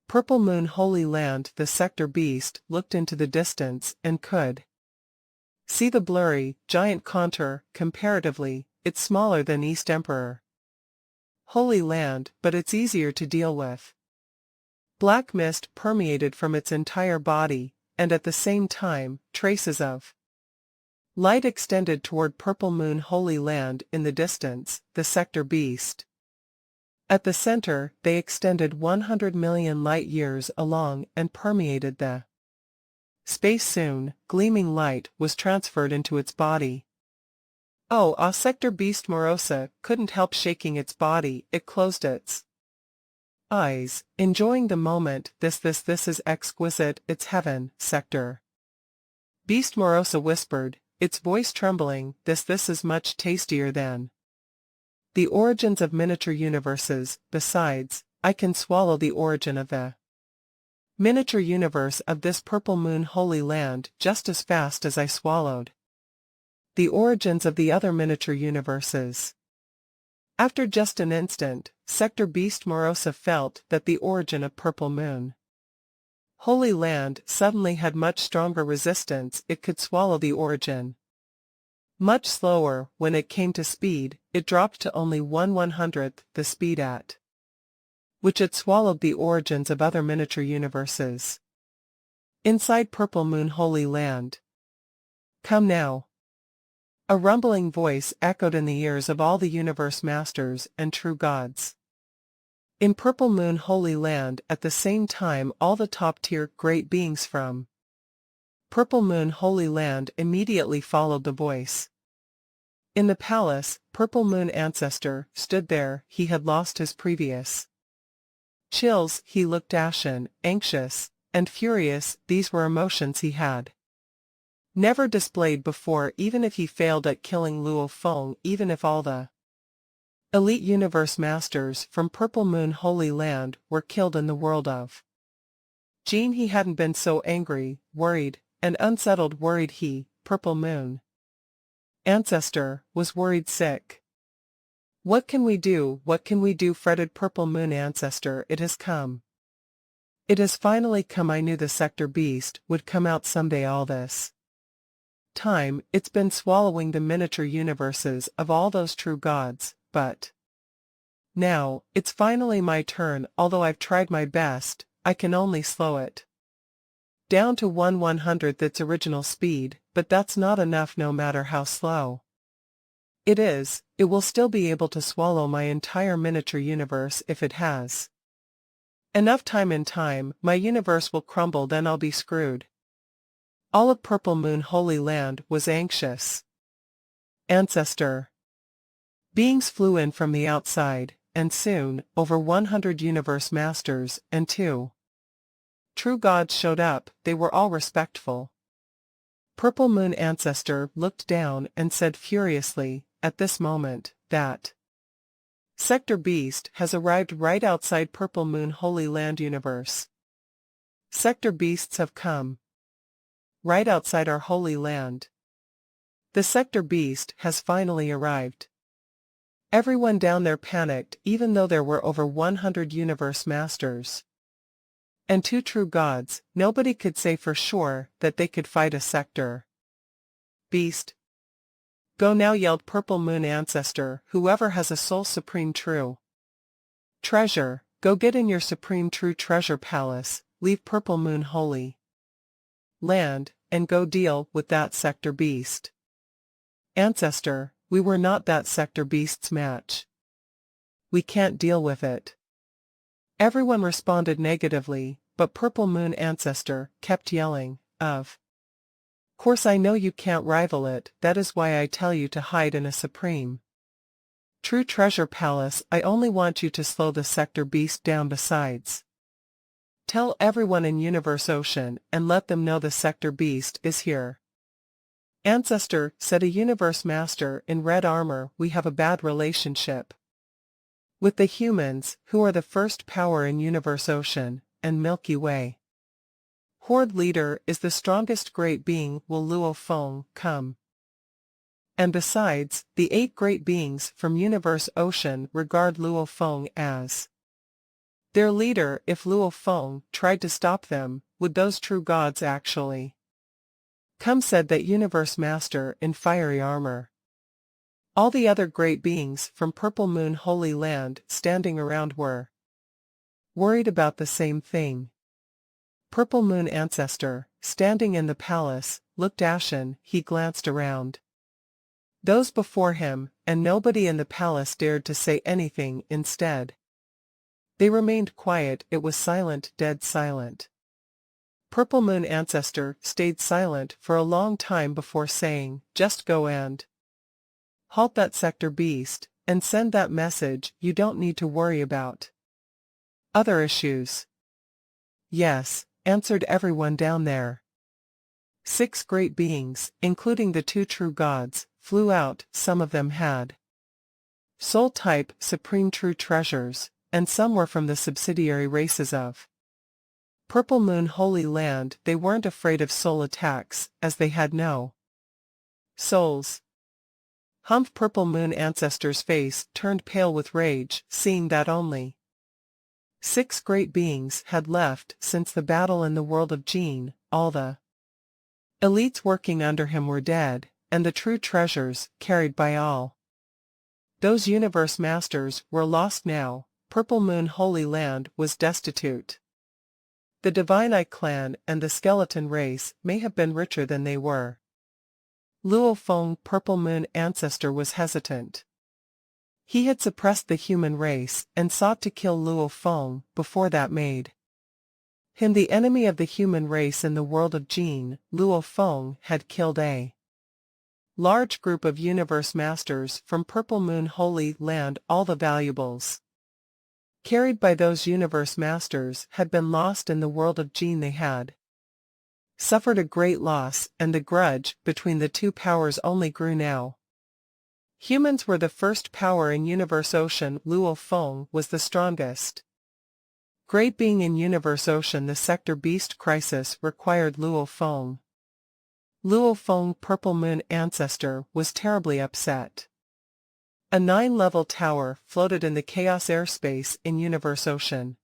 Purple Moon Holy Land. The sector beast looked into the distance and could see the blurry, giant contour. Comparatively, it's smaller than East Emperor Holy Land, but it's easier to deal with. Black mist permeated from its entire body, and at the same time, traces of light extended toward Purple Moon Holy Land in the distance, the sector beast. At the center, they extended 100 million light-years along and permeated the space. Soon, gleaming light was transferred into its body. Oh, a sector beast Morosa couldn't help shaking its body. It closed its eyes, enjoying the moment. This is exquisite. It's heaven, sector beast Morosa whispered, its voice trembling. This is much tastier than the origins of miniature universes. Besides, I can swallow the origin of the miniature universe of this Purple Moon Holy Land just as fast as I swallowed the origins of the other miniature universes. After just an instant, sector beast Morosa felt that the origin of Purple Moon Holy Land suddenly had much stronger resistance. It could swallow the origin much slower. When it came to speed, it dropped to only 1/100th the speed at which it swallowed the origins of other miniature universes inside Purple Moon Holy Land. Come now. A rumbling voice echoed in the ears of all the universe masters and true gods in Purple Moon Holy Land. At the same time, all the top-tier great beings from Purple Moon Holy Land immediately followed the voice. In the palace, Purple Moon Ancestor stood there. He had lost his previous chills. He looked ashen, anxious, and furious. These were emotions he had never displayed before. Even if he failed at killing Luo Feng, even if all the elite universe masters from Purple Moon Holy Land were killed in the world of Jin, he hadn't been so angry, worried, and unsettled. Worried he, Purple Moon Ancestor, was worried sick. What can we do? What can we do? Fretted Purple Moon Ancestor. It has come. It has finally come. I knew the sector beast would come out someday. All this time, it's been swallowing the miniature universes of all those true gods, but now, it's finally my turn. Although I've tried my best, I can only slow it down to 1/100th its original speed, but that's not enough. No matter how slow it is, it will still be able to swallow my entire miniature universe if it has enough time. In time, my universe will crumble, then I'll be screwed. All of Purple Moon Holy Land was anxious. Ancestor beings flew in from the outside, and soon, over 100 universe masters and 2 true gods showed up. They were all respectful. Purple Moon Ancestor looked down and said furiously, at this moment, that sector beast has arrived right outside Purple Moon Holy Land universe. Sector beasts have come right outside our Holy Land. The sector beast has finally arrived. Everyone down there panicked, even though there were over 100 universe masters and 2 true gods. Nobody could say for sure that they could fight a sector beast. Go now, yelled Purple Moon Ancestor. Whoever has a soul supreme true treasure, go get in your supreme true treasure palace, leave Purple Moon Holy Land, and go deal with that sector beast. Ancestor, we were not that sector beast's match. We can't deal with it. Everyone responded negatively, but Purple Moon Ancestor kept yelling, of Course I know you can't rival it, that is why I tell you to hide in a supreme true treasure palace. I only want you to slow the sector beast down. Besides, tell everyone in Universe Ocean and let them know the sector beast is here. Ancestor, said a universe master in red armor, we have a bad relationship with the humans, who are the first power in Universe Ocean and Milky Way. Horde leader is the strongest great being. Will Luo Feng come? And besides, the 8 great beings from Universe Ocean regard Luo Feng as their leader. If Luo Feng tried to stop them, would those true gods actually come? Said that universe master in fiery armor. All the other great beings from Purple Moon Holy Land standing around were worried about the same thing. Purple Moon Ancestor, standing in the palace, looked ashen. He glanced around those before him, and nobody in the palace dared to say anything. Instead, they remained quiet. It was silent, dead silent. Purple Moon Ancestor stayed silent for a long time before saying, just go and halt that sector beast, and send that message. You don't need to worry about other issues. Yes, answered everyone down there. 6 great beings, including the 2 true gods, flew out. Some of them had soul-type, supreme true treasures, and some were from the subsidiary races of Purple Moon Holy Land. They weren't afraid of soul attacks, as they had no souls. Humph! Purple Moon Ancestor's face turned pale with rage, seeing that only 6 great beings had left since the battle in the world of Gene. All the elites working under him were dead, and the true treasures, carried by all those universe masters, were lost now. Purple Moon Holy Land was destitute. The Divine Eye clan and the skeleton race may have been richer than they were. Luo Feng, Purple Moon Ancestor, was hesitant. He had suppressed the human race and sought to kill Luo Feng before that made him the enemy of the human race in the world of Gene. Luo Feng had killed a large group of universe masters from Purple Moon Holy Land. All the valuables carried by those universe masters had been lost in the world of Gene. They had suffered a great loss, and the grudge between the 2 powers only grew now. Humans were the first power in Universe Ocean. Luo Feng was the strongest great being in Universe Ocean. The sector beast crisis required Luo Feng. Luo Feng, Purple Moon Ancestor, was terribly upset. A 9-level tower floated in the chaos airspace in Universe Ocean.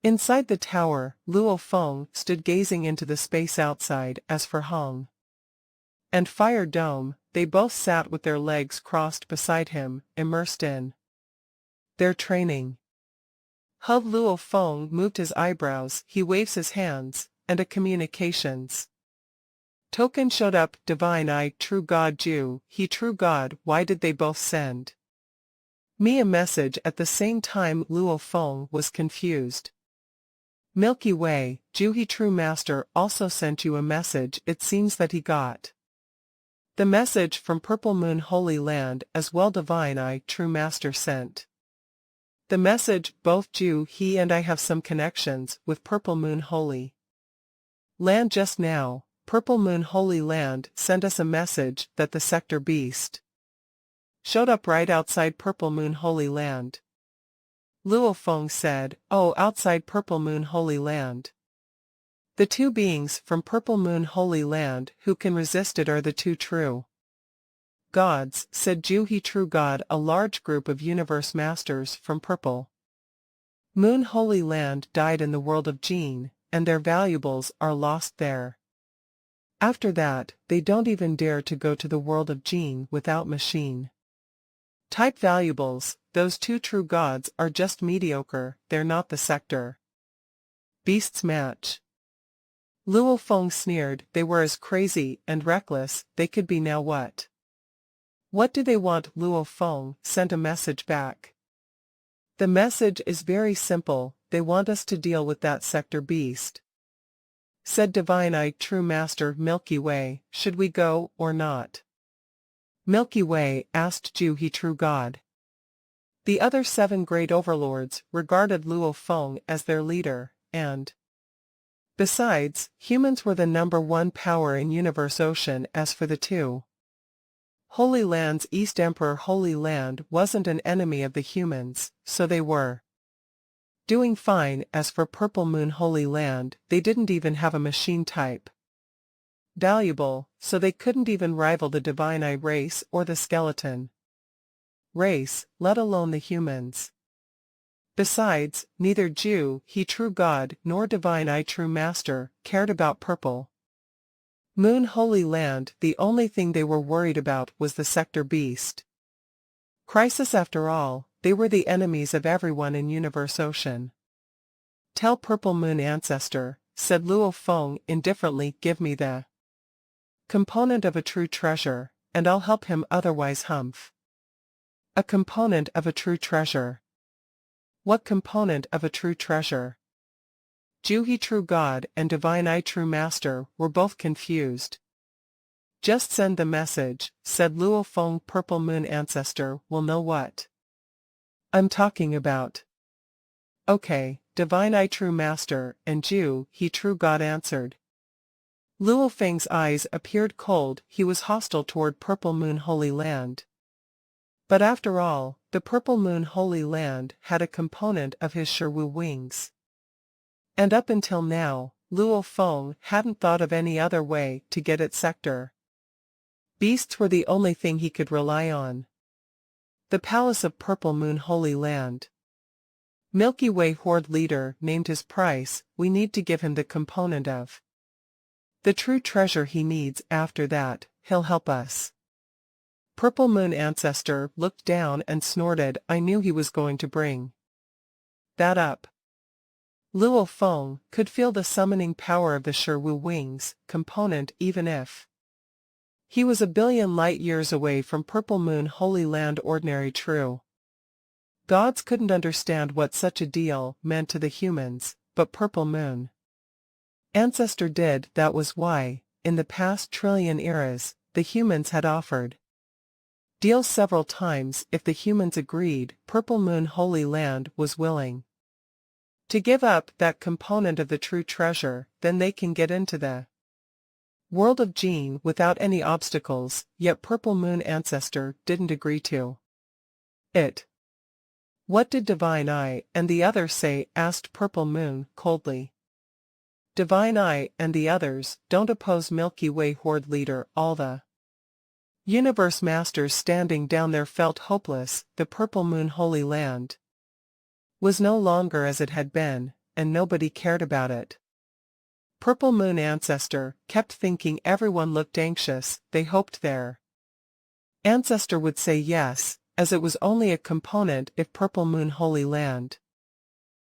Inside the tower, Luo Feng stood gazing into the space outside. As for Hong and Fire Dome, they both sat with their legs crossed beside him, immersed in their training. Luo Feng moved his eyebrows. He waves his hands, and a communications token showed up. Divine Eye, True God Jew. He True God. Why did they both send me a message at the same time? Luo Feng was confused. Milky Way, Jew. He True Master also sent you a message. It seems that he got the message from Purple Moon Holy Land as well. Divine Eye, True Master sent the message. Both Jew. He and I have some connections with Purple Moon Holy Land. Just now, Purple Moon Holy Land sent us a message that the sector beast showed up right outside Purple Moon Holy Land. Luo Feng said, oh, outside Purple Moon Holy Land. The 2 beings from Purple Moon Holy Land who can resist it are the 2 true gods, said Jew. He True God. A large group of universe masters from Purple Moon Holy Land died in the world of Gene, and their valuables are lost there. After that, they don't even dare to go to the world of Gene without machine type valuables. Those 2 true gods are just mediocre. They're not the sector beast's match. Luo Feng sneered. They were as crazy and reckless they could be. Now what? What do they want? Luo Feng sent a message back. The message is very simple. They want us to deal with that sector beast. said Divine Eye True Master Milky Way, should we go or not? Milky Way, asked Ju He True God. The other 7 great overlords regarded Luo Feng as their leader, and besides, humans were the #1 power in Universe Ocean. As for the 2 Holy Lands, East Emperor Holy Land wasn't an enemy of the humans, so they were doing fine. As for Purple Moon Holy Land, they didn't even have a machine type valuable, so they couldn't even rival the Divine Eye race or the Skeleton race, let alone the humans. Besides, neither Ju He True God nor Divine Eye True Master cared about Purple Moon Holy Land. The only thing they were worried about was the Sector Beast crisis. After all, they were the enemies of everyone in Universe Ocean. Tell Purple Moon Ancestor, said Luo Feng indifferently, give me the component of a true treasure, and I'll help him, otherwise humph. A component of a true treasure. What component of a true treasure? Ju He True God and Divine Eye True Master were both confused. Just send the message, said Luo Feng. Purple Moon Ancestor will know what I'm talking about. Okay, Divine Eye True Master and Ju He True God answered. Luo Feng's eyes appeared cold. He was hostile toward Purple Moon Holy Land. But after all, the Purple Moon Holy Land had a component of his Shiwu wings. And up until now, Luo Feng hadn't thought of any other way to get its sector. Beasts were the only thing he could rely on. The Palace of Purple Moon Holy Land. Milky Way Horde Leader named his price. We need to give him the component of the true treasure he needs. After that, he'll help us. Purple Moon Ancestor looked down and snorted. I knew he was going to bring that up. Luo Feng could feel the summoning power of the Shiwu wings component, even if he was a billion light years away from Purple Moon Holy Land. Ordinary true gods couldn't understand what such a deal meant to the humans, but Purple Moon Ancestor did. That was why, in the past trillion eras, the humans had offered deals several times. If the humans agreed, Purple Moon Holy Land was willing to give up that component of the true treasure. Then they can get into the world of Gene without any obstacles. Yet Purple Moon Ancestor didn't agree to it. What did Divine Eye and the others say? Asked Purple Moon coldly. Divine Eye and the others don't oppose Milky Way Horde Leader. All the Universe Masters standing down there felt hopeless. The Purple Moon Holy Land was no longer as it had been, and nobody cared about it. Purple Moon Ancestor kept thinking everyone looked anxious. They hoped their ancestor would say yes, as it was only a component. If Purple Moon Holy Land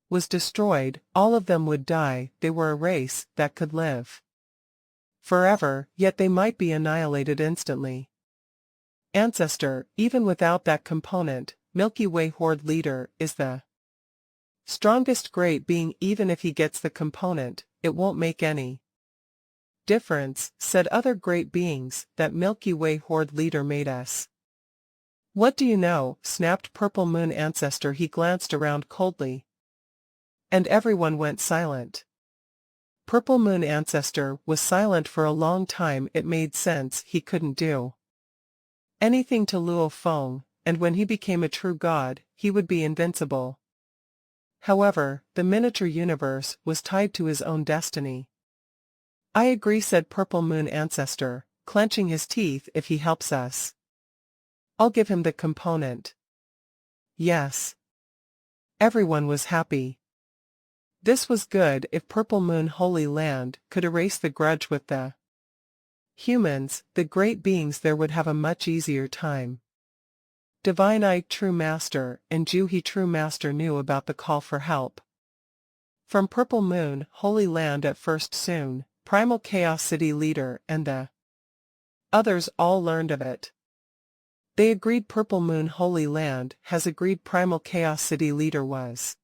was destroyed, all of them would die. They were a race that could live forever, yet they might be annihilated instantly. Ancestor, even without that component, Milky Way Horde Leader is the strongest great being. Even if he gets the component, it won't make any difference, said other great beings. That Milky Way Horde Leader made us. What do you know? Snapped Purple Moon Ancestor. He glanced around coldly, and everyone went silent. Purple Moon Ancestor was silent for a long time. It made sense. He couldn't do anything to Luo Feng, and when he became a true god, he would be invincible. However, the miniature universe was tied to his own destiny. I agree, said Purple Moon Ancestor, clenching his teeth. If he helps us, I'll give him the component. Yes. Everyone was happy. This was good. If Purple Moon Holy Land could erase the grudge with the humans, the great beings there would have a much easier time. Divine Eye True Master and Ju He True Master knew about the call for help from Purple Moon Holy Land at first. Soon, Primal Chaos City Leader and the others all learned of it. They agreed. Purple Moon Holy Land has agreed. Primal Chaos City Leader was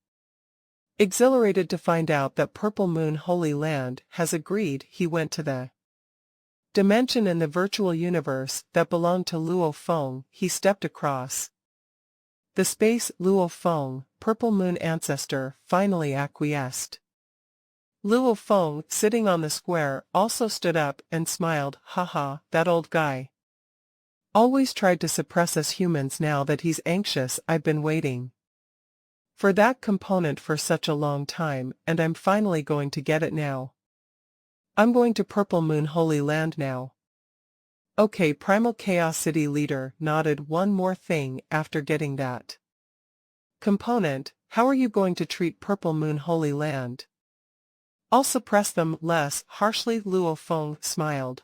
Exhilarated to find out that Purple Moon Holy Land has agreed, he went to the dimension in the virtual universe that belonged to Luo Feng. He stepped across the space. Luo Feng, Purple Moon ancestor, finally acquiesced. Luo Feng, sitting on the square, also stood up and smiled. Haha, that old guy always tried to suppress us humans. Now that he's anxious, I've been waiting for that component for such a long time, and I'm finally going to get it now. I'm going to Purple Moon Holy Land now. Okay, Primal Chaos City Leader nodded. One more thing, after getting that component, how are you going to treat Purple Moon Holy Land? I'll suppress them less harshly. Luo Feng smiled.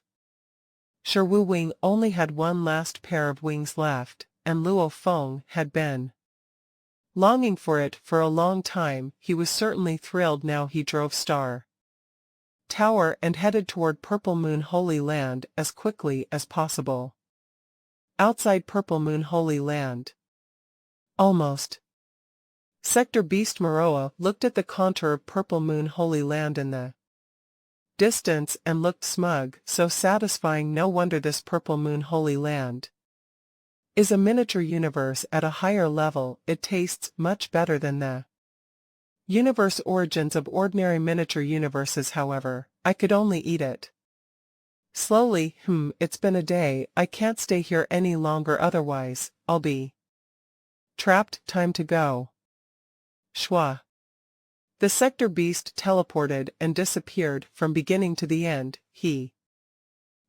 Sure. Wu Wing only had one last pair of wings left, and Luo Feng had been longing for it for a long time. He was certainly thrilled now. He drove Star Tower and headed toward Purple Moon Holy Land as quickly as possible. Outside Purple Moon Holy Land. Almost. Sector Beast Maroa looked at the contour of Purple Moon Holy Land in the distance and looked smug. So satisfying. No wonder this Purple Moon Holy Land is a miniature universe at a higher level. It tastes much better than the universe origins of ordinary miniature universes. However, I could only eat it slowly. It's been a day. I can't stay here any longer, otherwise I'll be trapped. Time to go. Shwa. The sector beast teleported and disappeared from beginning to the end. He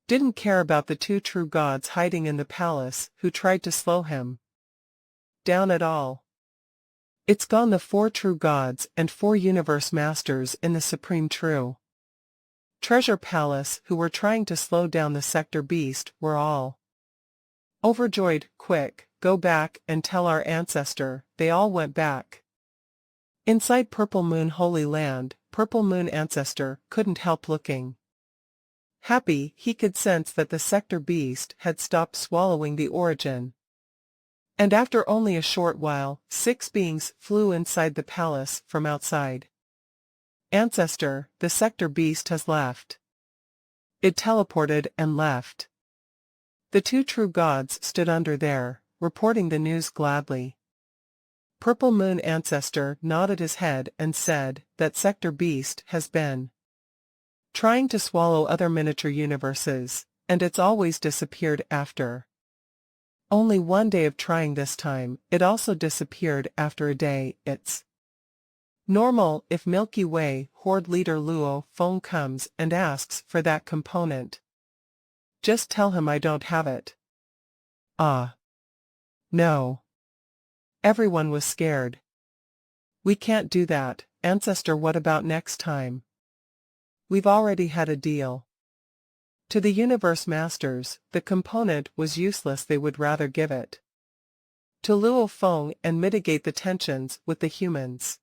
didn't care about the two true gods hiding in the palace who tried to slow him down at all. It's gone. The four true gods and four universe masters in the supreme true treasure palace who were trying to slow down the sector beast were all overjoyed. Quick, go back and tell our ancestor. They all went back. Inside Purple Moon Holy Land, Purple Moon ancestor couldn't help looking happy. He could sense that the sector beast had stopped swallowing the origin. And after only a short while, 6 beings flew inside the palace from outside. Ancestor, the sector beast has left. It teleported and left. The two true gods stood under there, reporting the news gladly. Purple Moon ancestor nodded his head and said, that sector beast has been trying to swallow other miniature universes, and it's always disappeared after only one day of trying. This time, it also disappeared after a day. It's normal if Milky Way Horde leader Luo Feng comes and asks for that component. Just tell him I don't have it. Ah. No. Everyone was scared. We can't do that, ancestor. What about next time? We've already had a deal. To the universe masters, the component was useless. They would rather give it to Luo Feng and mitigate the tensions with the humans.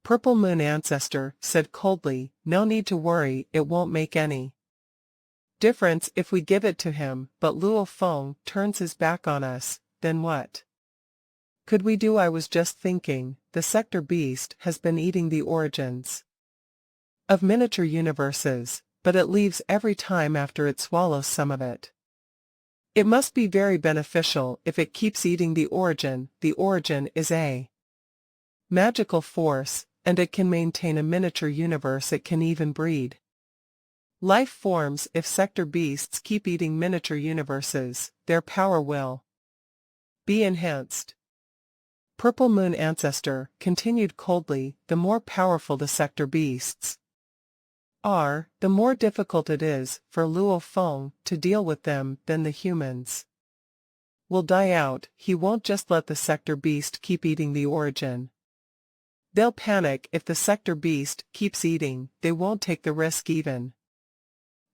Purple Moon ancestor said coldly, no need to worry, it won't make any difference if we give it to him. But Luo Feng turns his back on us, then what could we do? I was just thinking, the sector beast has been eating the origins of miniature universes, but it leaves every time after it swallows some of it. It must be very beneficial if it keeps eating the origin. The origin is a magical force, and it can maintain a miniature universe. It can even breed life forms. If sector beasts keep eating miniature universes, their power will be enhanced. Purple Moon ancestor continued coldly, the more powerful the sector beasts are, the more difficult it is for Luo Feng to deal with them. Then the humans will die out. He won't just let the sector beast keep eating the origin. They'll panic if the sector beast keeps eating. They won't take the risk. Even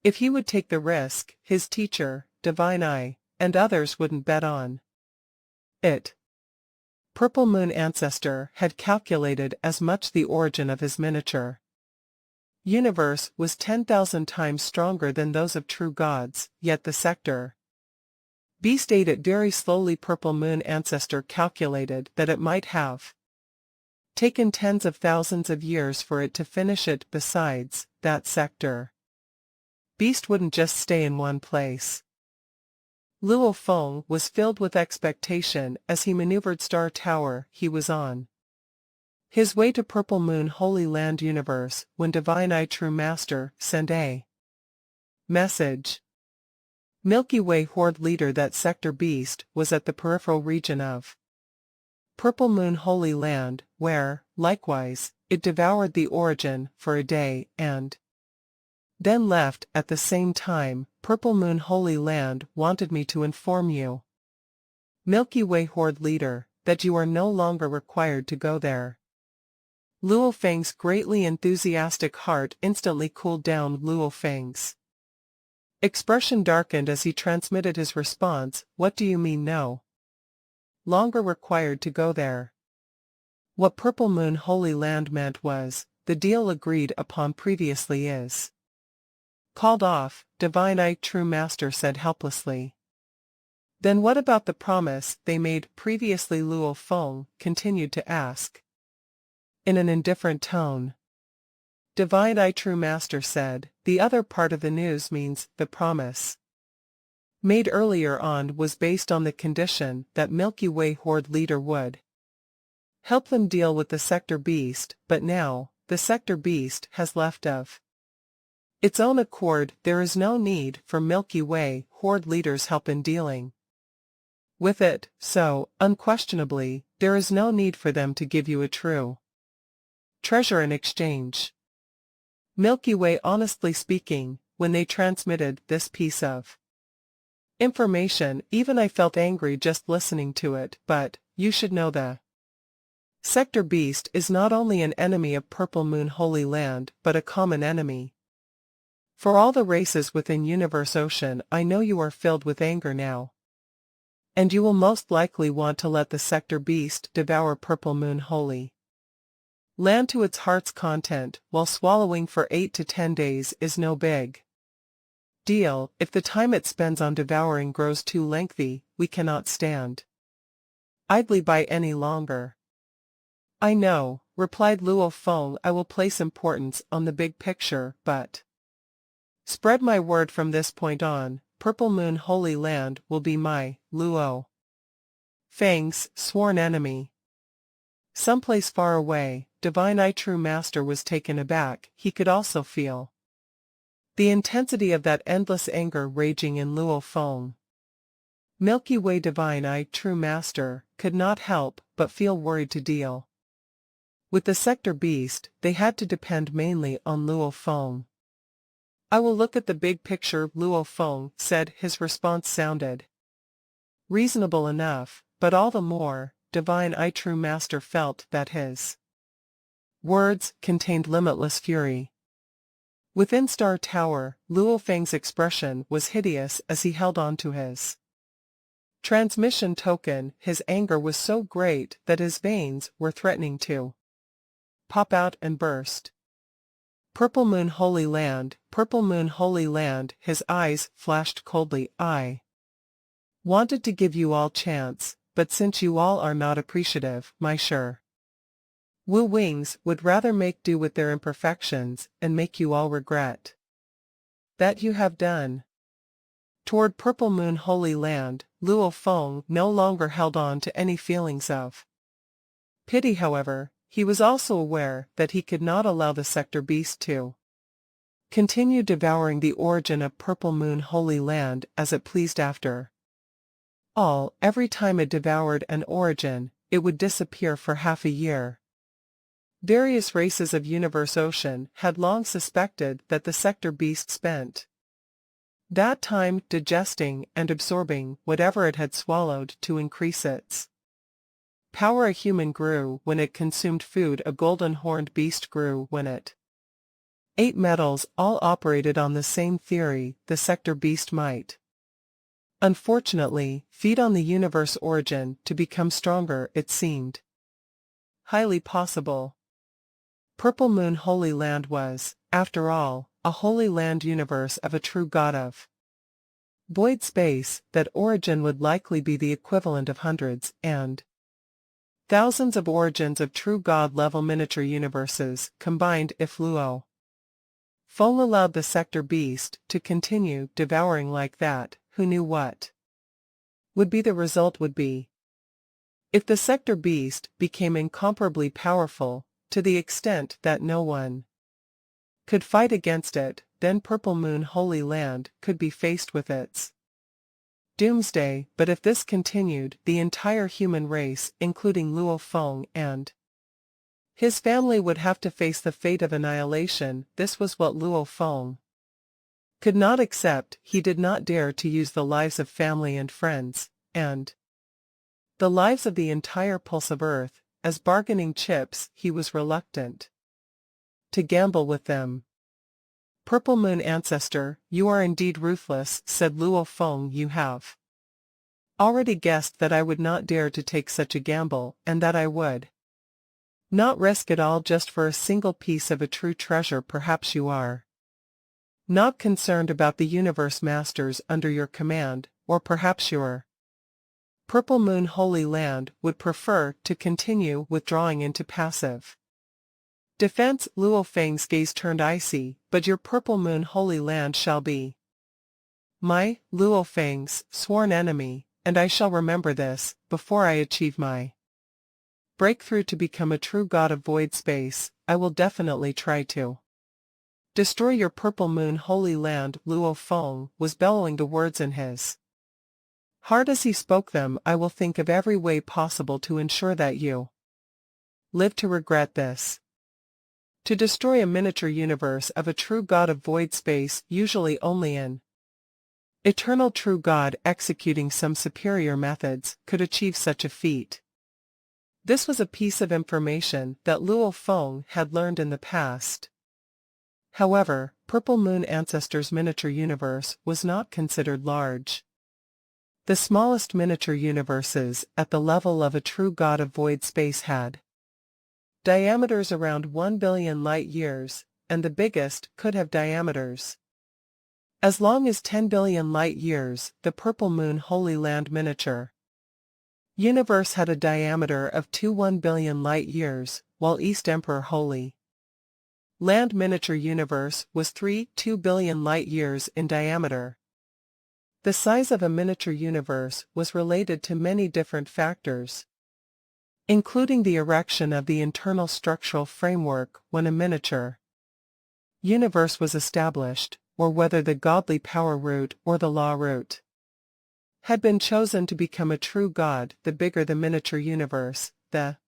if he would take the risk, his teacher, Divine Eye, and others wouldn't bet on it. Purple Moon ancestor had calculated as much. The origin of his miniature universe was 10,000 times stronger than those of true gods, yet the sector beast ate it very slowly. Purple Moon ancestor calculated that it might have Taken tens of thousands of years for it to finish it. Besides, that sector beast wouldn't just stay in one place. Luo Feng was filled with expectation as he maneuvered Star Tower he was on his way to Purple Moon Holy Land Universe when Divine Eye True Master sent a message. Milky Way Horde leader. That sector beast was at the peripheral region of Purple Moon Holy Land, where, likewise, it devoured the origin for a day and then left. At the same time, Purple Moon Holy Land wanted me to inform you, Milky Way Horde leader, that you are no longer required to go there. Luo Feng's greatly enthusiastic heart instantly cooled down. Luo Feng's expression darkened as he transmitted his response. What do you mean no longer required to go there? What Purple Moon Holy Land meant was, the deal agreed upon previously is called off, Divine Eye True Master said helplessly. Then what about the promise they made previously? Luo Feng continued to ask in an indifferent tone. Divine Eye True Master said, the other part of the news means the promise made earlier on was based on the condition that Milky Way Horde leader would help them deal with the sector beast, but now, the sector beast has left of its own accord. There is no need for Milky Way Horde leaders' help in dealing with it, so, unquestionably, there is no need for them to give you a true treasure in exchange. Milky Way. Honestly speaking, when they transmitted this piece of information, even I felt angry just listening to it. But you should know the sector beast is not only an enemy of Purple Moon Holy Land but a common enemy for all the races within Universe Ocean. I know you are filled with anger now, and you will most likely want to let the sector beast devour Purple Moon Holy Land to its heart's content while swallowing for 8 to 10 days is no big deal. If the time it spends on devouring grows too lengthy, we cannot stand idly by any longer. I know, replied Luo Feng. I will place importance on the big picture, but spread my word, from this point on, Purple Moon Holy Land will be my, Luo Feng's, sworn enemy. Someplace far away, Divine Eye True Master was taken aback. He could also feel the intensity of that endless anger raging in Luo Feng. Milky Way Divine Eye True Master could not help but feel worried to deal with the sector beast. They had to depend mainly on Luo Feng. I will look at the big picture, Luo Feng said. His response sounded reasonable enough, but all the more, Divine Eye True Master felt that his words contained limitless fury. Within Star Tower, Luo Feng's expression was hideous as he held on to his transmission token. His anger was so great that his veins were threatening to pop out and burst. Purple Moon Holy Land, Purple Moon Holy Land. His eyes flashed coldly. I wanted to give you all chance, but since you all are not appreciative, my sure Wu Wings would rather make do with their imperfections and make you all regret that you have done. Toward Purple Moon Holy Land, Luo Feng no longer held on to any feelings of pity. However, he was also aware that he could not allow the sector beast to continue devouring the origin of Purple Moon Holy Land as it pleased. After all, every time it devoured an origin, it would disappear for half a year. Various races of Universe Ocean had long suspected that the sector beast spent that time digesting and absorbing whatever it had swallowed to increase its power. A human grew when it consumed food. A golden-horned beast grew when it ate metals. All operated on the same theory: the sector beast might, unfortunately, feed on the universe origin to become stronger. It seemed highly possible. Purple Moon Holy Land was, after all, a holy land universe of a true god of void space. That origin would likely be the equivalent of hundreds and Thousands of origins of true God-level miniature universes combined if Luo Feng allowed the sector beast to continue devouring like that, who knew what would be the result would be. If the sector beast became incomparably powerful, to the extent that no one could fight against it, then Purple Moon Holy Land could be faced with its doomsday. But if this continued, the entire human race, including Luo Feng and his family, would have to face the fate of annihilation. This was what Luo Feng could not accept. He did not dare to use the lives of family and friends, and the lives of the entire pulse of Earth, as bargaining chips. He was reluctant to gamble with them. Purple Moon Ancestor, you are indeed ruthless, said Luo Feng. You have already guessed that I would not dare to take such a gamble, and that I would not risk it all just for a single piece of a true treasure. Perhaps you are not concerned about the universe masters under your command, or perhaps your Purple Moon Holy Land would prefer to continue withdrawing into passive defense. Luo Feng's gaze turned icy. But your Purple Moon Holy Land shall be my, Luo Feng's, sworn enemy, and I shall remember this, before I achieve my breakthrough to become a true god of void space. I will definitely try to destroy your Purple Moon Holy Land. Luo Feng was bellowing the words in his heart as he spoke them. I will think of every way possible to ensure that you live to regret this. To destroy a miniature universe of a true god of void space, usually only an eternal true god executing some superior methods, could achieve such a feat. This was a piece of information that Luo Feng had learned in the past. However, Purple Moon Ancestor's miniature universe was not considered large. The smallest miniature universes at the level of a true god of void space had diameters around 1 billion light-years, and the biggest could have diameters as long as 10 billion light-years. The Purple Moon Holy Land miniature universe had a diameter of 1 billion light-years, while East Emperor Holy Land miniature universe was 2 billion light-years in diameter. The size of a miniature universe was related to many different factors, including the erection of the internal structural framework when a miniature universe was established, or whether the godly power root or the law root had been chosen to become a true god. The bigger the miniature universe, the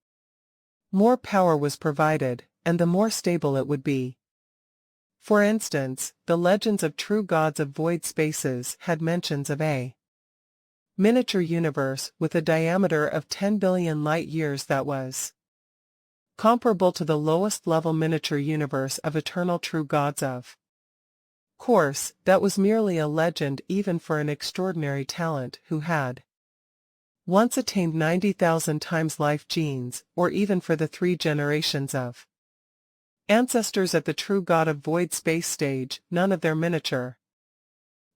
more power was provided, and the more stable it would be. For instance, the legends of true gods of void spaces had mentions of a miniature universe with a diameter of 10 billion light-years that was comparable to the lowest level miniature universe of eternal true gods. Of course, that was merely a legend even for an extraordinary talent who had once attained 90,000 times life genes, or even for the 3 generations of ancestors at the true god of void space stage. None of their miniature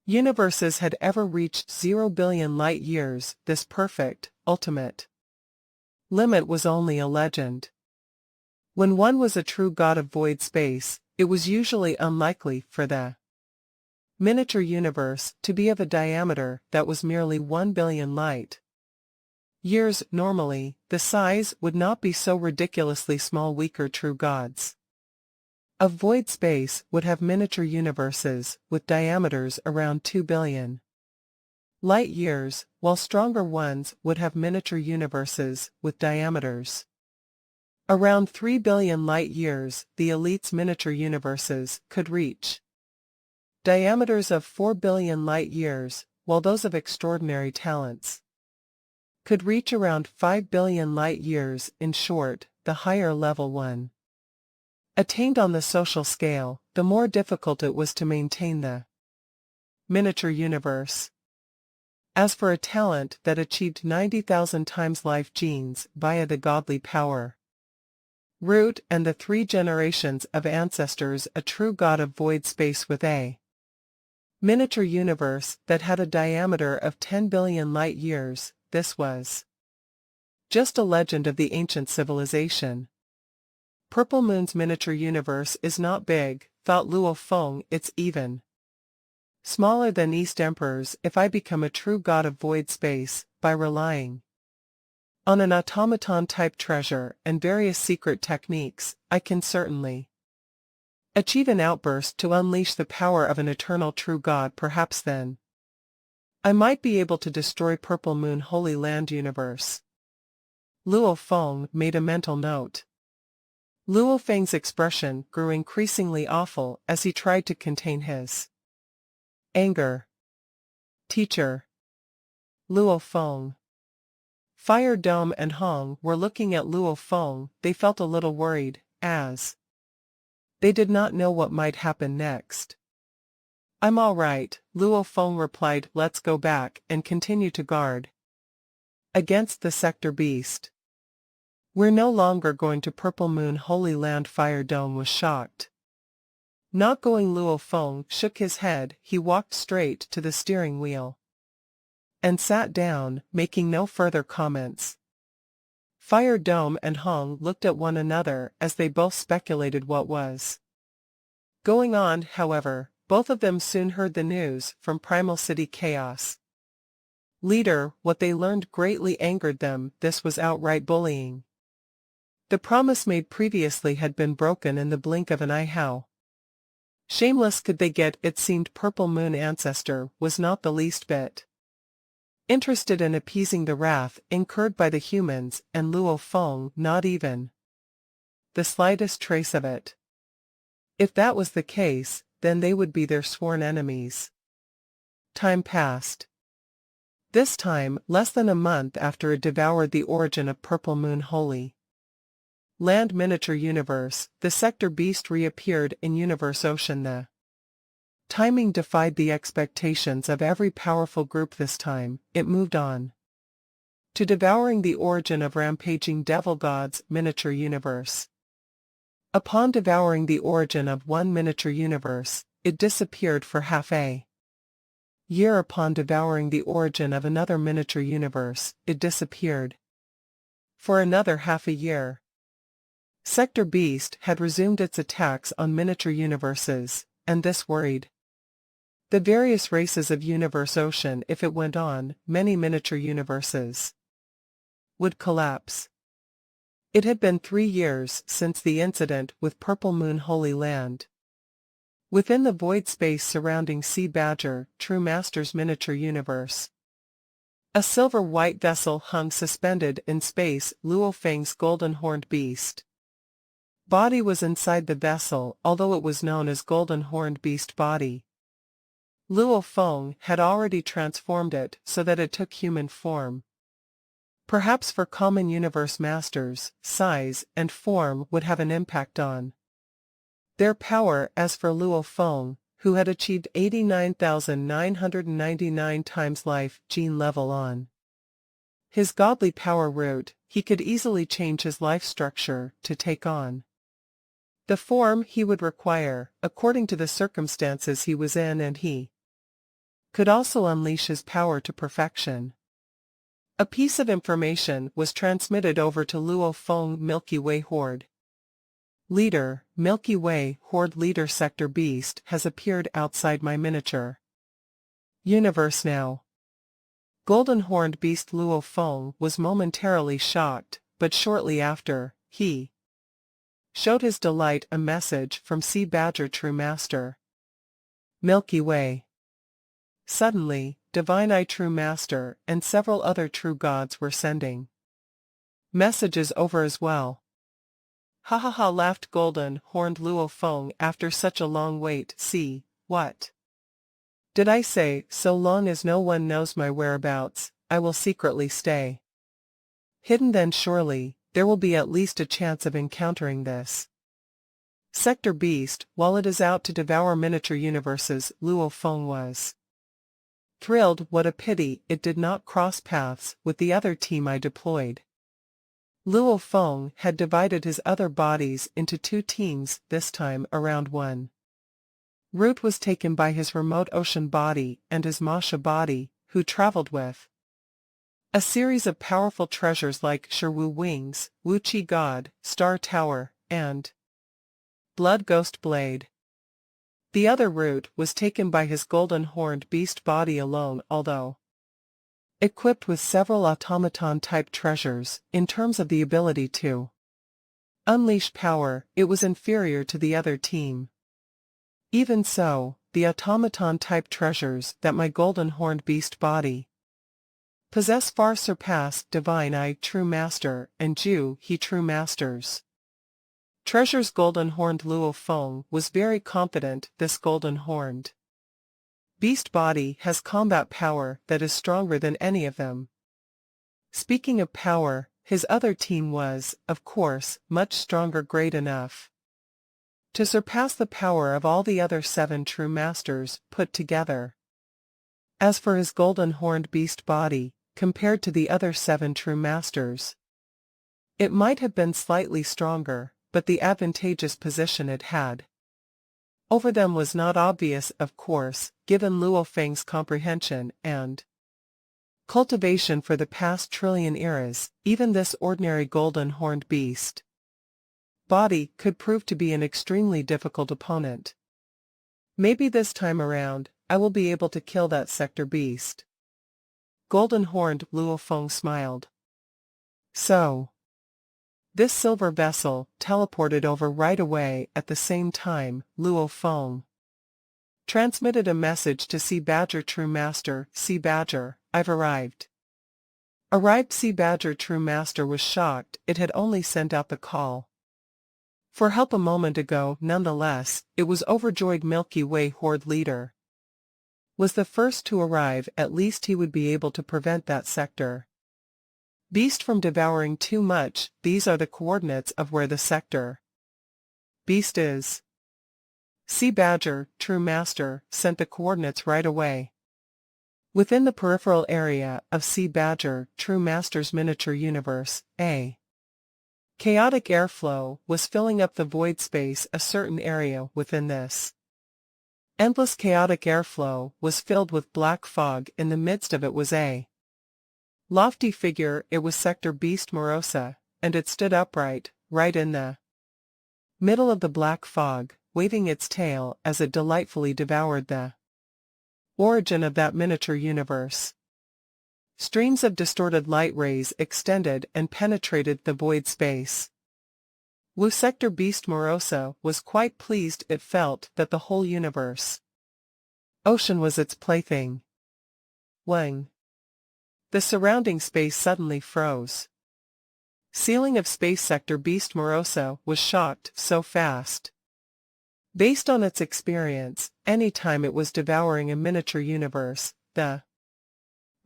universes had ever reached 0 billion light-years. This perfect, ultimate limit was only a legend. When one was a true god of void space, it was usually unlikely for the miniature universe to be of a diameter that was merely 1 billion light-years. Normally, the size would not be so ridiculously small. Weaker true gods of void space would have miniature universes with diameters around 2 billion light-years, while stronger ones would have miniature universes with diameters around 3 billion light-years. The elite's miniature universes could reach diameters of 4 billion light-years, while those of extraordinary talents could reach around 5 billion light-years. In short, the higher level one attained on the social scale, the more difficult it was to maintain the miniature universe. As for a talent that achieved 90,000 times life genes via the godly power root and the 3 generations of ancestors, a true god of void space with a miniature universe that had a diameter of 10 billion light-years, this was Just a legend of the ancient civilization. Purple Moon's miniature universe is not big, thought Luo Feng, it's even smaller than East Emperor's. If I become a true god of void space, by relying on an automaton-type treasure and various secret techniques, I can certainly achieve an outburst to unleash the power of an eternal true god. Perhaps then I might be able to destroy Purple Moon Holy Land universe. Luo Feng made a mental note. Luo Feng's expression grew increasingly awful as he tried to contain his anger. Teacher. Luo Feng. Fire Dome and Hong were looking at Luo Feng. They felt a little worried, as they did not know what might happen next. I'm all right, Luo Feng replied. Let's go back and continue to guard against the sector beast. We're no longer going to Purple Moon Holy Land. Fire Dome was shocked. Not going. Luo Feng shook his head. He walked straight to the steering wheel and sat down, making no further comments. Fire Dome and Hong looked at one another as they both speculated what was going on. However, both of them soon heard the news from Primal City Chaos Leader. What they learned greatly angered them. This was outright bullying. The promise made previously had been broken in the blink of an eye. How shameless could they get? It seemed Purple Moon Ancestor was not the least bit interested in appeasing the wrath incurred by the humans, and Luo Feng not even the slightest trace of it. If that was the case, then they would be their sworn enemies. Time passed. This time, less than a month after it devoured the origin of Purple Moon Holy Land miniature universe, the sector beast reappeared in Universe Ocean. The timing defied the expectations of every powerful group. This time, it moved on to devouring the origin of rampaging devil gods miniature universe. Upon devouring the origin of one miniature universe, it disappeared for half a year. Upon devouring the origin of another miniature universe, it disappeared for another half a year. Sector Beast had resumed its attacks on miniature universes, and this worried the various races of Universe Ocean. If it went on, many miniature universes would collapse. It had been 3 years since the incident with Purple Moon Holy Land. Within the void space surrounding Sea Badger, True Master's miniature universe, a silver-white vessel hung suspended in space. Luo Feng's golden-horned beast body was inside the vessel, although it was known as golden-horned beast body. Luo Feng had already transformed it so that it took human form. Perhaps for common universe masters, size and form would have an impact on their power. As for Luo Feng, who had achieved 89,999 times life gene level on his godly power route, he could easily change his life structure to take on the form he would require, according to the circumstances he was in, and he could also unleash his power to perfection. A piece of information was transmitted over to Luo Feng. Milky Way Horde Leader, Milky Way Horde Leader, Sector Beast has appeared outside my miniature universe now. Golden-horned beast. Luo Feng was momentarily shocked, but shortly after, he showed his delight. A message from Sea Badger, True Master. Milky Way. Suddenly, Divine Eye, True Master, and several other true gods were sending messages over as well. Ha ha ha, laughed golden-horned Luo Feng. After such a long wait. See, what did I say? So long as no one knows my whereabouts, I will secretly stay hidden. Then surely there will be at least a chance of encountering this sector beast while it is out to devour miniature universes. Luo Feng was thrilled. What a pity it did not cross paths with the other team I deployed. Luo Feng had divided his other bodies into 2 teams. This time around, one route was taken by his remote ocean body and his Masha body, who traveled with A series of powerful treasures like Sherwu Wings, Wu Qi God, Star Tower, and Blood Ghost Blade. The other route was taken by his golden-horned beast body alone, although equipped with several automaton-type treasures. In terms of the ability to unleash power, it was inferior to the other team. Even so, the automaton-type treasures that my golden-horned beast body possess far surpass Divine I True Master and Ju He True Masters. Treasure's golden-horned Luo Feng was very confident this golden-horned beast body has combat power that is stronger than any of them. Speaking of power, his other team was, of course, much stronger, great enough to surpass the power of all the other 7 true masters put together. As for his golden-horned beast body, compared to the other 7 true masters, it might have been slightly stronger, but the advantageous position it had over them was not obvious, of course, given Luo Feng's comprehension and cultivation for the past trillion eras. Even this ordinary golden-horned beast body could prove to be an extremely difficult opponent. Maybe this time around, I will be able to kill that sector beast. Golden-horned Luo Feng smiled. So this silver vessel teleported over right away. At the same time, Luo Feng transmitted a message to Sea Badger True Master. Sea Badger, I've arrived. Arrived. Sea Badger True Master was shocked. It had only sent out the call for help a moment ago. Nonetheless, it was overjoyed. Milky Way Horde Leader was the first to arrive. At least he would be able to prevent that sector beast from devouring too much. These are the coordinates of where the sector beast is. Sea Badger, True Master, sent the coordinates right away. Within the peripheral area of Sea Badger, True Master's miniature universe, a chaotic airflow was filling up the void space. A certain area within this endless chaotic airflow was filled with black fog. In the midst of it was a lofty figure. It was Sector Beast Morosa, and it stood upright, right in the middle of the black fog, waving its tail as it delightfully devoured the origin of that miniature universe. Streams of distorted light rays extended and penetrated the void space. Wu Sector Beast Morosa was quite pleased. It felt that the whole universe ocean was its plaything. Wang. The surrounding space suddenly froze. Ceiling of Space Sector Beast Morosa was shocked. So fast. Based on its experience, any time it was devouring a miniature universe, the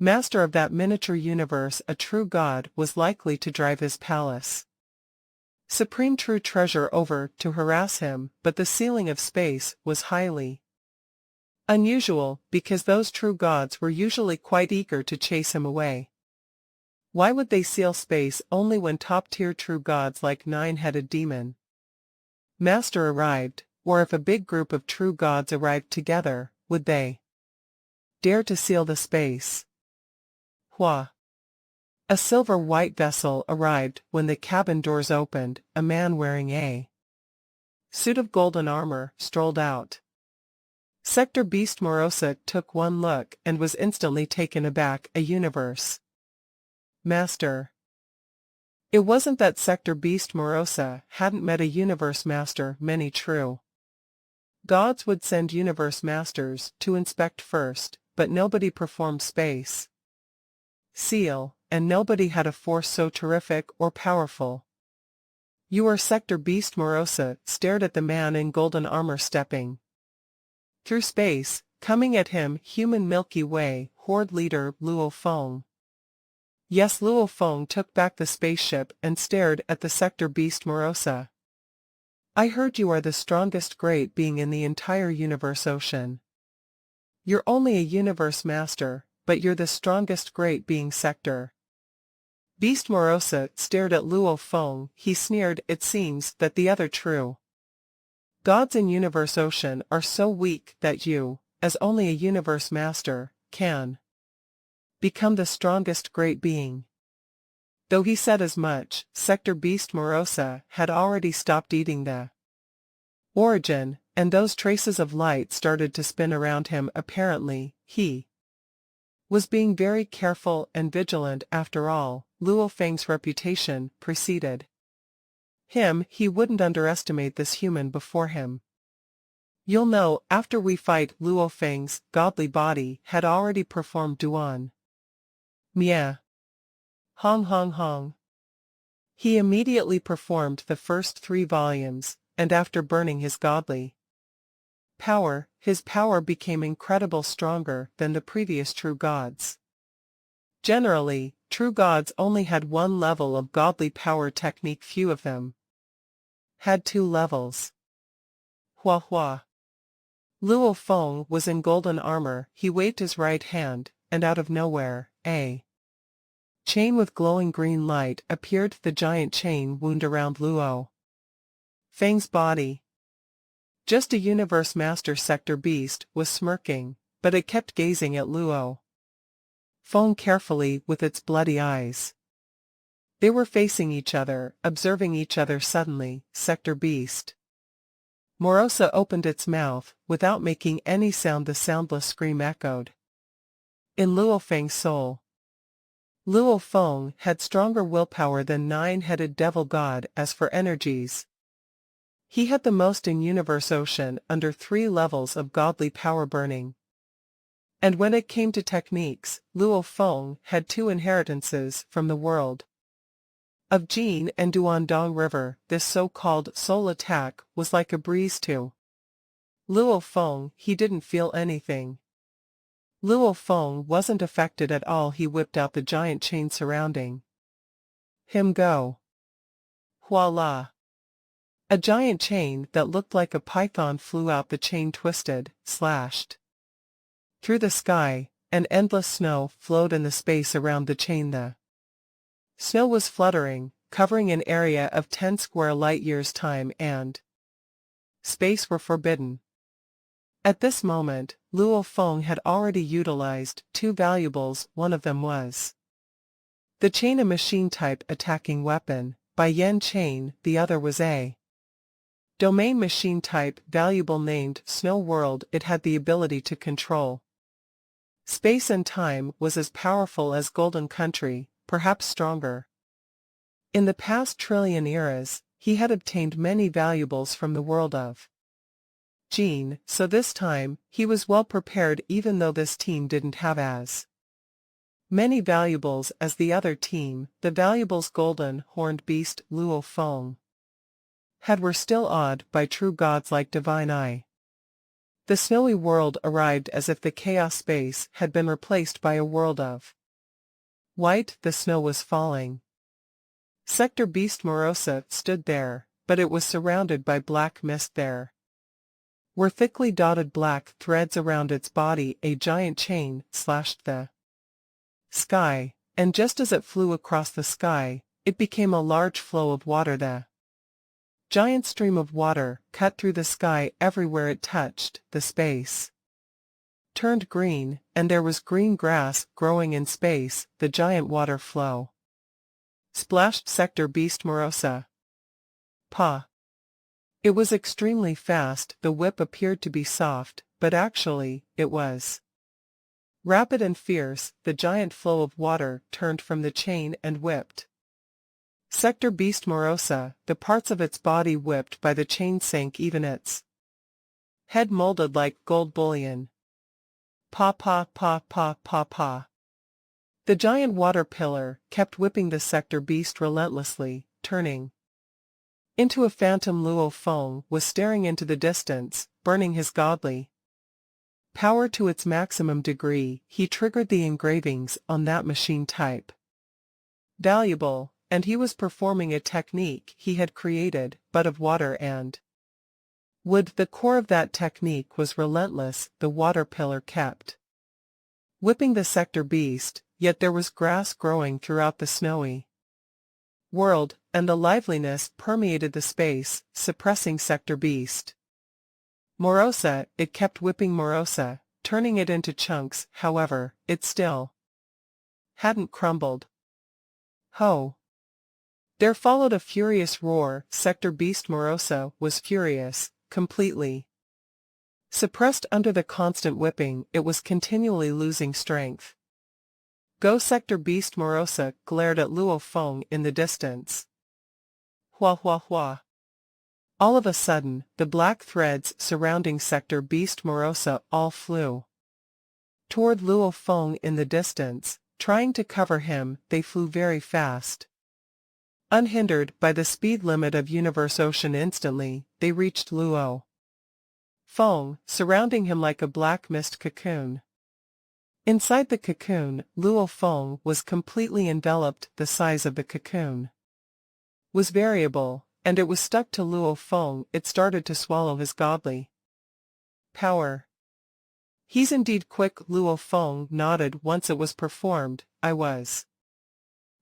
master of that miniature universe, a true god, was likely to drive his palace supreme true treasure over to harass him. But the sealing of space was highly unusual, because those true gods were usually quite eager to chase him away. Why would they seal space only when top-tier true gods like Nine-Headed Demon Master arrived, or if a big group of true gods arrived together, would they dare to seal the space? Hua. A silver-white vessel arrived. When the cabin doors opened, a man wearing a suit of golden armor strolled out. Sector Beast Morosa took one look and was instantly taken aback. A universe master. It wasn't that Sector Beast Morosa hadn't met a universe master. Many true gods would send universe masters to inspect first, but nobody performed space seal, and nobody had a force so terrific or powerful. You are Sector Beast Morosa stared at the man in golden armor stepping through space. Coming at him, human Milky Way Horde Leader Luo Feng. Yes, Luo Feng took back the spaceship and stared at the Sector Beast Morosa. I heard you are the strongest great being in the entire universe ocean. You're only a universe master, but you're the strongest great being. Sector Beast Morosa stared at Luo Feng. He sneered. It seems that the other true gods in universe ocean are so weak that you, as only a universe master, can become the strongest great being. Though he said as much, Sector Beast Morosa had already stopped eating the origin, and those traces of light started to spin around him. Apparently, he was being very careful and vigilant after all. Luo Feng's reputation preceded him. He wouldn't underestimate this human before him. You'll know after we fight. Luo Feng's godly body had already performed Duan. Mia. Hong Hong Hong. He immediately performed the first 3 volumes, and after burning his godly power, his power became incredibly stronger than the previous true gods. Generally, true gods only had 1 level of godly power technique. Few of them had 2 levels. Hua Hua. Luo Feng was in golden armor. He waved his right hand, and out of nowhere, a chain with glowing green light appeared. The giant chain wound around Luo Feng's body. Just a universe master. Sector Beast was smirking, but it kept gazing at Luo Feng carefully with its bloody eyes. They were facing each other, observing each other. Suddenly, Sector Beast Morosa opened its mouth, without making any sound. The soundless scream echoed in Luo Feng's soul. Luo Feng had stronger willpower than 9-headed devil god. As for energies, he had the most in universe ocean, under 3 levels of godly power burning. And when it came to techniques, Luo Feng had 2 inheritances from the world of Jin and Duandong River. This so-called soul attack was like a breeze to Luo Feng. He didn't feel anything. Luo Feng wasn't affected at all. He whipped out the giant chain surrounding him. Go. Voila. A giant chain that looked like a python flew out. The chain twisted, slashed through the sky, and endless snow flowed in the space around the chain. The snow was fluttering, covering an area of 10 square light-years. Time and space were forbidden. At this moment, Luo Feng had already utilized 2 valuables. One of them was the chain, a machine-type attacking weapon, by Yen Chain. The other was a domain machine-type valuable named Snow World. It had the ability to control space and time, was as powerful as Golden Country, perhaps stronger. In the past trillion eras, he had obtained many valuables from the world of Jin, so this time, he was well prepared. Even though this team didn't have as many valuables as the other team, the valuables Golden Horned Beast Luo Feng had were still awed by true gods like Divine Eye. The snowy world arrived as if the chaos space had been replaced by a world of white. The snow was falling. Sector Beast Morosa stood there, but it was surrounded by black mist. There were thickly dotted black threads around its body. A giant chain slashed the sky, and just as it flew across the sky, it became a large flow of water. The giant stream of water cut through the sky. Everywhere it touched, the space turned green, and there was green grass growing in space. The giant water flow splashed Sector Beast Morosa. Pa. It was extremely fast. The whip appeared to be soft, but actually, it was rapid and fierce. The giant flow of water turned from the chain and whipped Sector Beast Morosa. The parts of its body whipped by the chain sank. Even its head molded like gold bullion. Pa pa pa pa pa pa. The giant water pillar kept whipping the Sector Beast relentlessly, turning into a phantom. Luo Feng was staring into the distance, burning his godly power to its maximum degree. He triggered the engravings on that machine type valuable, and he was performing a technique he had created, but of water and wood. The core of that technique was relentless. The water pillar kept whipping the Sector Beast, yet there was grass growing throughout the snowy world, and the liveliness permeated the space, suppressing Sector Beast Morosa. It kept whipping Morosa, turning it into chunks. However, it still hadn't crumbled. Ho! There followed a furious roar. Sector Beast Morosa was furious, completely suppressed under the constant whipping. It was continually losing strength. Go! Sector Beast Morosa glared at Luo Feng in the distance. Hua hua hua. All of a sudden, the black threads surrounding Sector Beast Morosa all flew toward Luo Feng in the distance, trying to cover him. They flew very fast. Unhindered by the speed limit of Universe Ocean, instantly, they reached Luo Feng, surrounding him like a black mist cocoon. Inside the cocoon, Luo Feng was completely enveloped. The size of the cocoon was variable, and it was stuck to Luo Feng. It started to swallow his godly power. He's indeed quick. Luo Feng nodded. Once it was performed, I was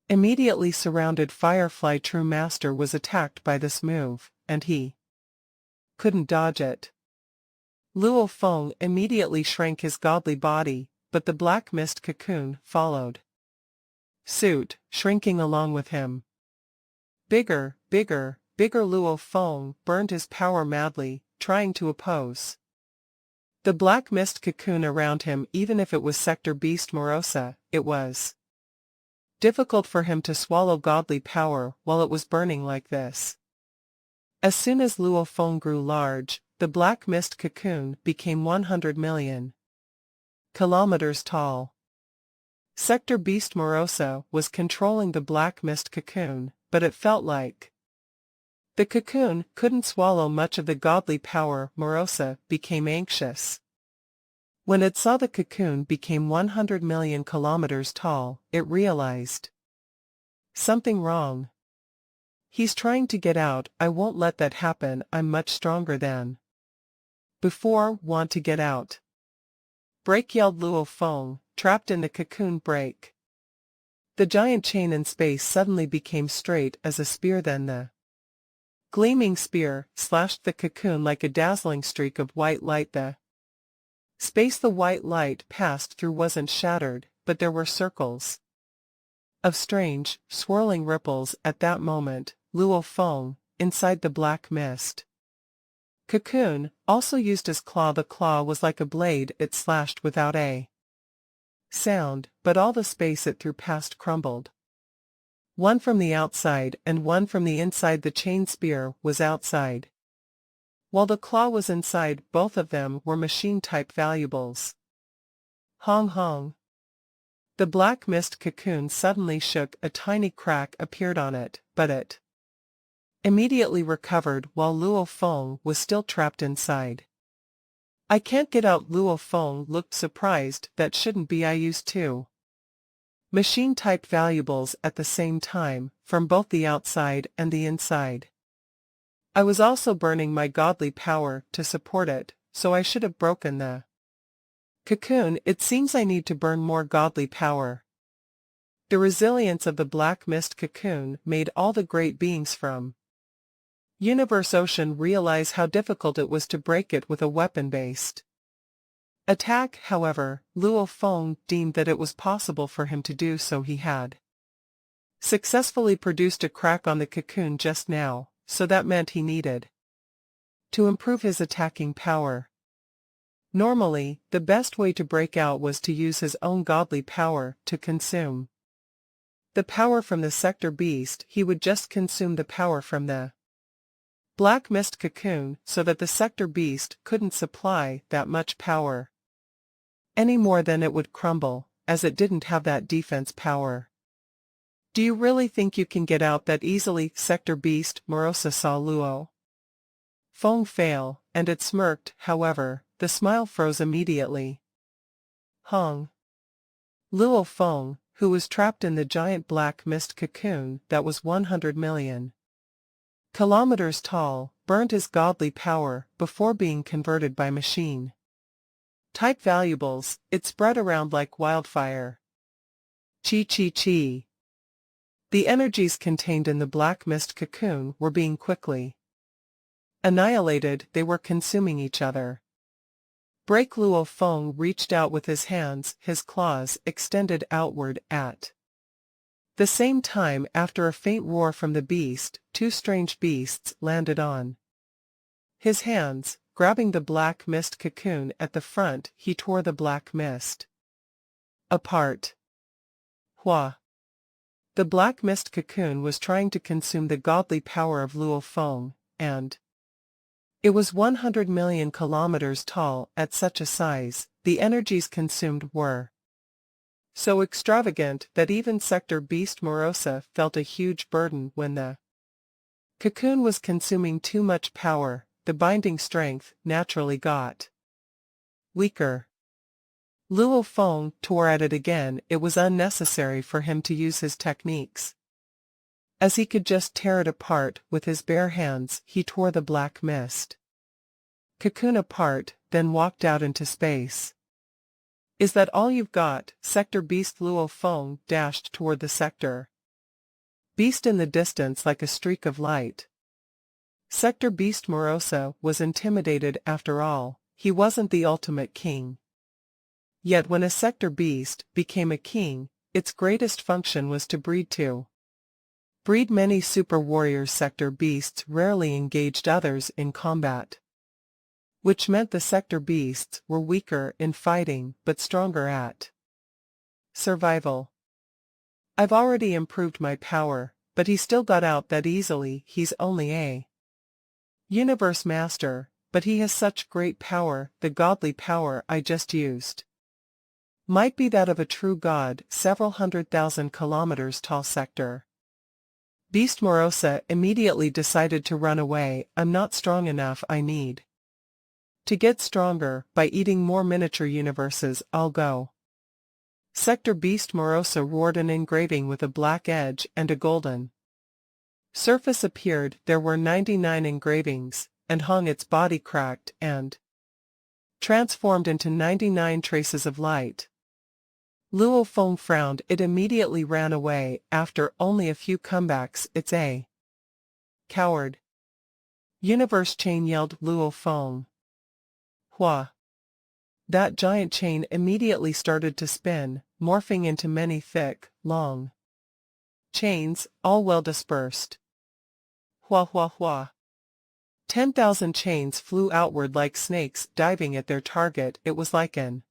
immediately surrounded. Firefly True Master was attacked by this move, and he couldn't dodge it. Luo Feng immediately shrank his godly body, but the black mist cocoon followed suit, shrinking along with him. Bigger, bigger, bigger. Luo Feng burned his power madly, trying to oppose the black mist cocoon around him. Even if it was Sector Beast Morosa, it was difficult for him to swallow godly power while it was burning like this. As soon as Luo Feng grew large, the black mist cocoon became 100 million kilometers tall. Sector Beast Morosa was controlling the black mist cocoon, but it felt like the cocoon couldn't swallow much of the godly power. Morosa became anxious. When it saw the cocoon became 100 million kilometers tall, it realized something wrong. He's trying to get out. I won't let that happen. I'm much stronger than before. Want to get out? Break! Yelled Luo Feng, trapped in the cocoon. Break! The giant chain in space suddenly became straight as a spear. Then the gleaming spear slashed the cocoon like a dazzling streak of white light. The space the white light passed through wasn't shattered, but there were circles of strange, swirling ripples. At that moment, Luo Feng, inside the black mist cocoon, also used his claw. The claw was like a blade. It slashed without a sound, but all the space it through past crumbled. One from the outside and one from the inside. The chain spear was outside, while the claw was inside. Both of them were machine-type valuables. Hong hong. The black mist cocoon suddenly shook. A tiny crack appeared on it, but it immediately recovered while Luo Feng was still trapped inside. I can't get out. Luo Feng looked surprised. That shouldn't be. I used two machine-type valuables at the same time, from both the outside and the inside. I was also burning my godly power to support it, so I should have broken the cocoon. It seems I need to burn more godly power. The resilience of the black mist cocoon made all the great beings from Universe Ocean realize how difficult it was to break it with a weapon-based attack. However, Luo Feng deemed that it was possible for him to do so. He had successfully produced a crack on the cocoon just now, so that meant he needed to improve his attacking power. Normally, the best way to break out was to use his own godly power to consume the power from the Sector Beast. He would just consume the power from the black mist cocoon so that the Sector Beast couldn't supply that much power any more. Than it would crumble, as it didn't have that defense power. Do you really think you can get out that easily? Sector Beast Morosa saw Luo Feng fail, and it smirked. However, the smile froze immediately. Hong. Luo Feng, who was trapped in the giant black mist cocoon that was 100 million kilometers tall, burned his godly power before being converted by machine-type valuables. It spread around like wildfire. Chi chi chi. The energies contained in the black mist cocoon were being quickly annihilated. They were consuming each other. Break. Luo Feng reached out with his hands, his claws extended outward at the same time. After a faint roar from the beast, two strange beasts landed on his hands. Grabbing the black mist cocoon at the front, he tore the black mist apart. Hua! The black mist cocoon was trying to consume the godly power of Luo Feng, and it was 100 million kilometers tall. At such a size, the energies consumed were so extravagant that even Sector Beast Morosa felt a huge burden when the cocoon was consuming too much power. The binding strength naturally got weaker. Luo Feng tore at it again. It was unnecessary for him to use his techniques, as he could just tear it apart with his bare hands. He tore the black mist cocoon apart, then walked out into space. Is that all you've got? Sector Beast. Luo Feng dashed toward the sector beast in the distance like a streak of light. Sector Beast Morosa was intimidated. After all, he wasn't the ultimate king. Yet when a sector beast became a king, its greatest function was to breed many super warriors. Sector beasts rarely engaged others in combat, which meant the sector beasts were weaker in fighting but stronger at survival. I've already improved my power, but he still got out that easily. He's only a universe master, but he has such great power. The godly power I just used might be that of a true god. Several 100,000 kilometers tall sector beast Morosa immediately decided to run away. I'm not strong enough. I need to get stronger by eating more miniature universes. I'll go. Sector Beast Morosa roared. An engraving with a black edge and a golden surface appeared. There were 99 engravings, and hung. Its body cracked and transformed into 99 traces of light. Luo Feng frowned. It immediately ran away. After only a few comebacks. It's a coward. Universe chain, yelled Luo Feng. Hua! That giant chain immediately started to spin, morphing into many thick, long chains, all well dispersed. Hua hua hua. 10,000 chains flew outward like snakes diving at their target. It was like an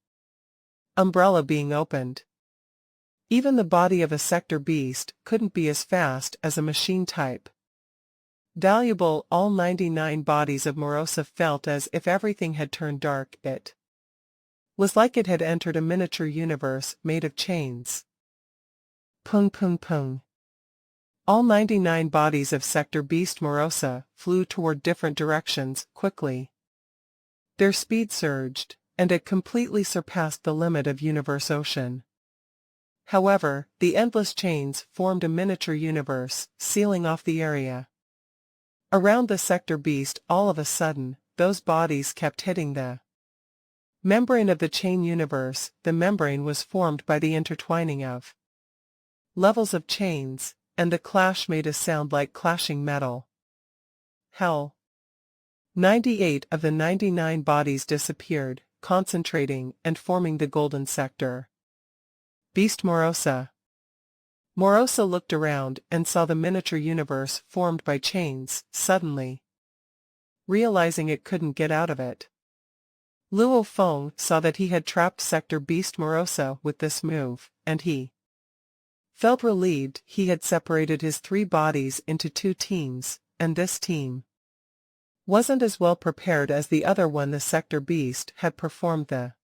umbrella being opened. Even the body of a sector beast couldn't be as fast as a machine type. Valuable. All 99 bodies of Morosa felt as if everything had turned dark. It was like it had entered a miniature universe made of chains. Pung pung pung. All 99 bodies of sector beast Morosa flew toward different directions quickly. Their speed surged, and it completely surpassed the limit of universe ocean. However, the endless chains formed a miniature universe, sealing off the area around the sector beast. All of a sudden, those bodies kept hitting the membrane of the chain universe. The membrane was formed by the intertwining of levels of chains, and the clash made a sound like clashing metal. Hell! 98 of the 99 bodies disappeared, concentrating and forming the golden sector beast Morosa. Morosa looked around and saw the miniature universe formed by chains. Suddenly realizing it couldn't get out of it, Luo Feng saw that he had trapped sector beast Morosa with this move, and he felt relieved. He had separated his 3 bodies into 2 teams, and this team wasn't as well prepared as the other one. The sector beast had performed the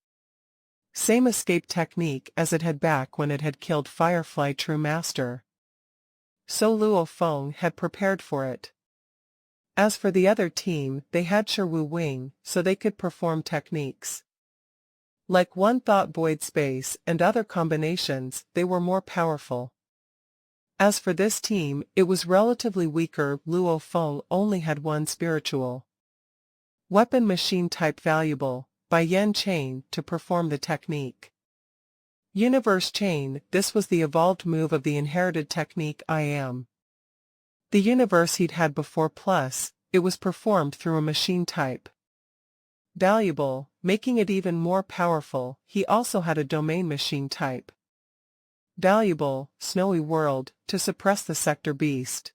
same escape technique as it had back when it had killed Firefly True Master. So Luo Feng had prepared for it. As for the other team, they had Sherwu Wing, so they could perform techniques like One Thought Void Space and other combinations. They were more powerful. As for this team, it was relatively weaker. Luo Feng only had 1 spiritual weapon machine type valuable by Yen Chain to perform the technique. Universe Chain. This was the evolved move of the inherited technique I Am the universe he'd had before, plus, it was performed through a machine type valuable, making it even more powerful. He also had a domain machine type. Valuable, snowy world, to suppress the sector beast.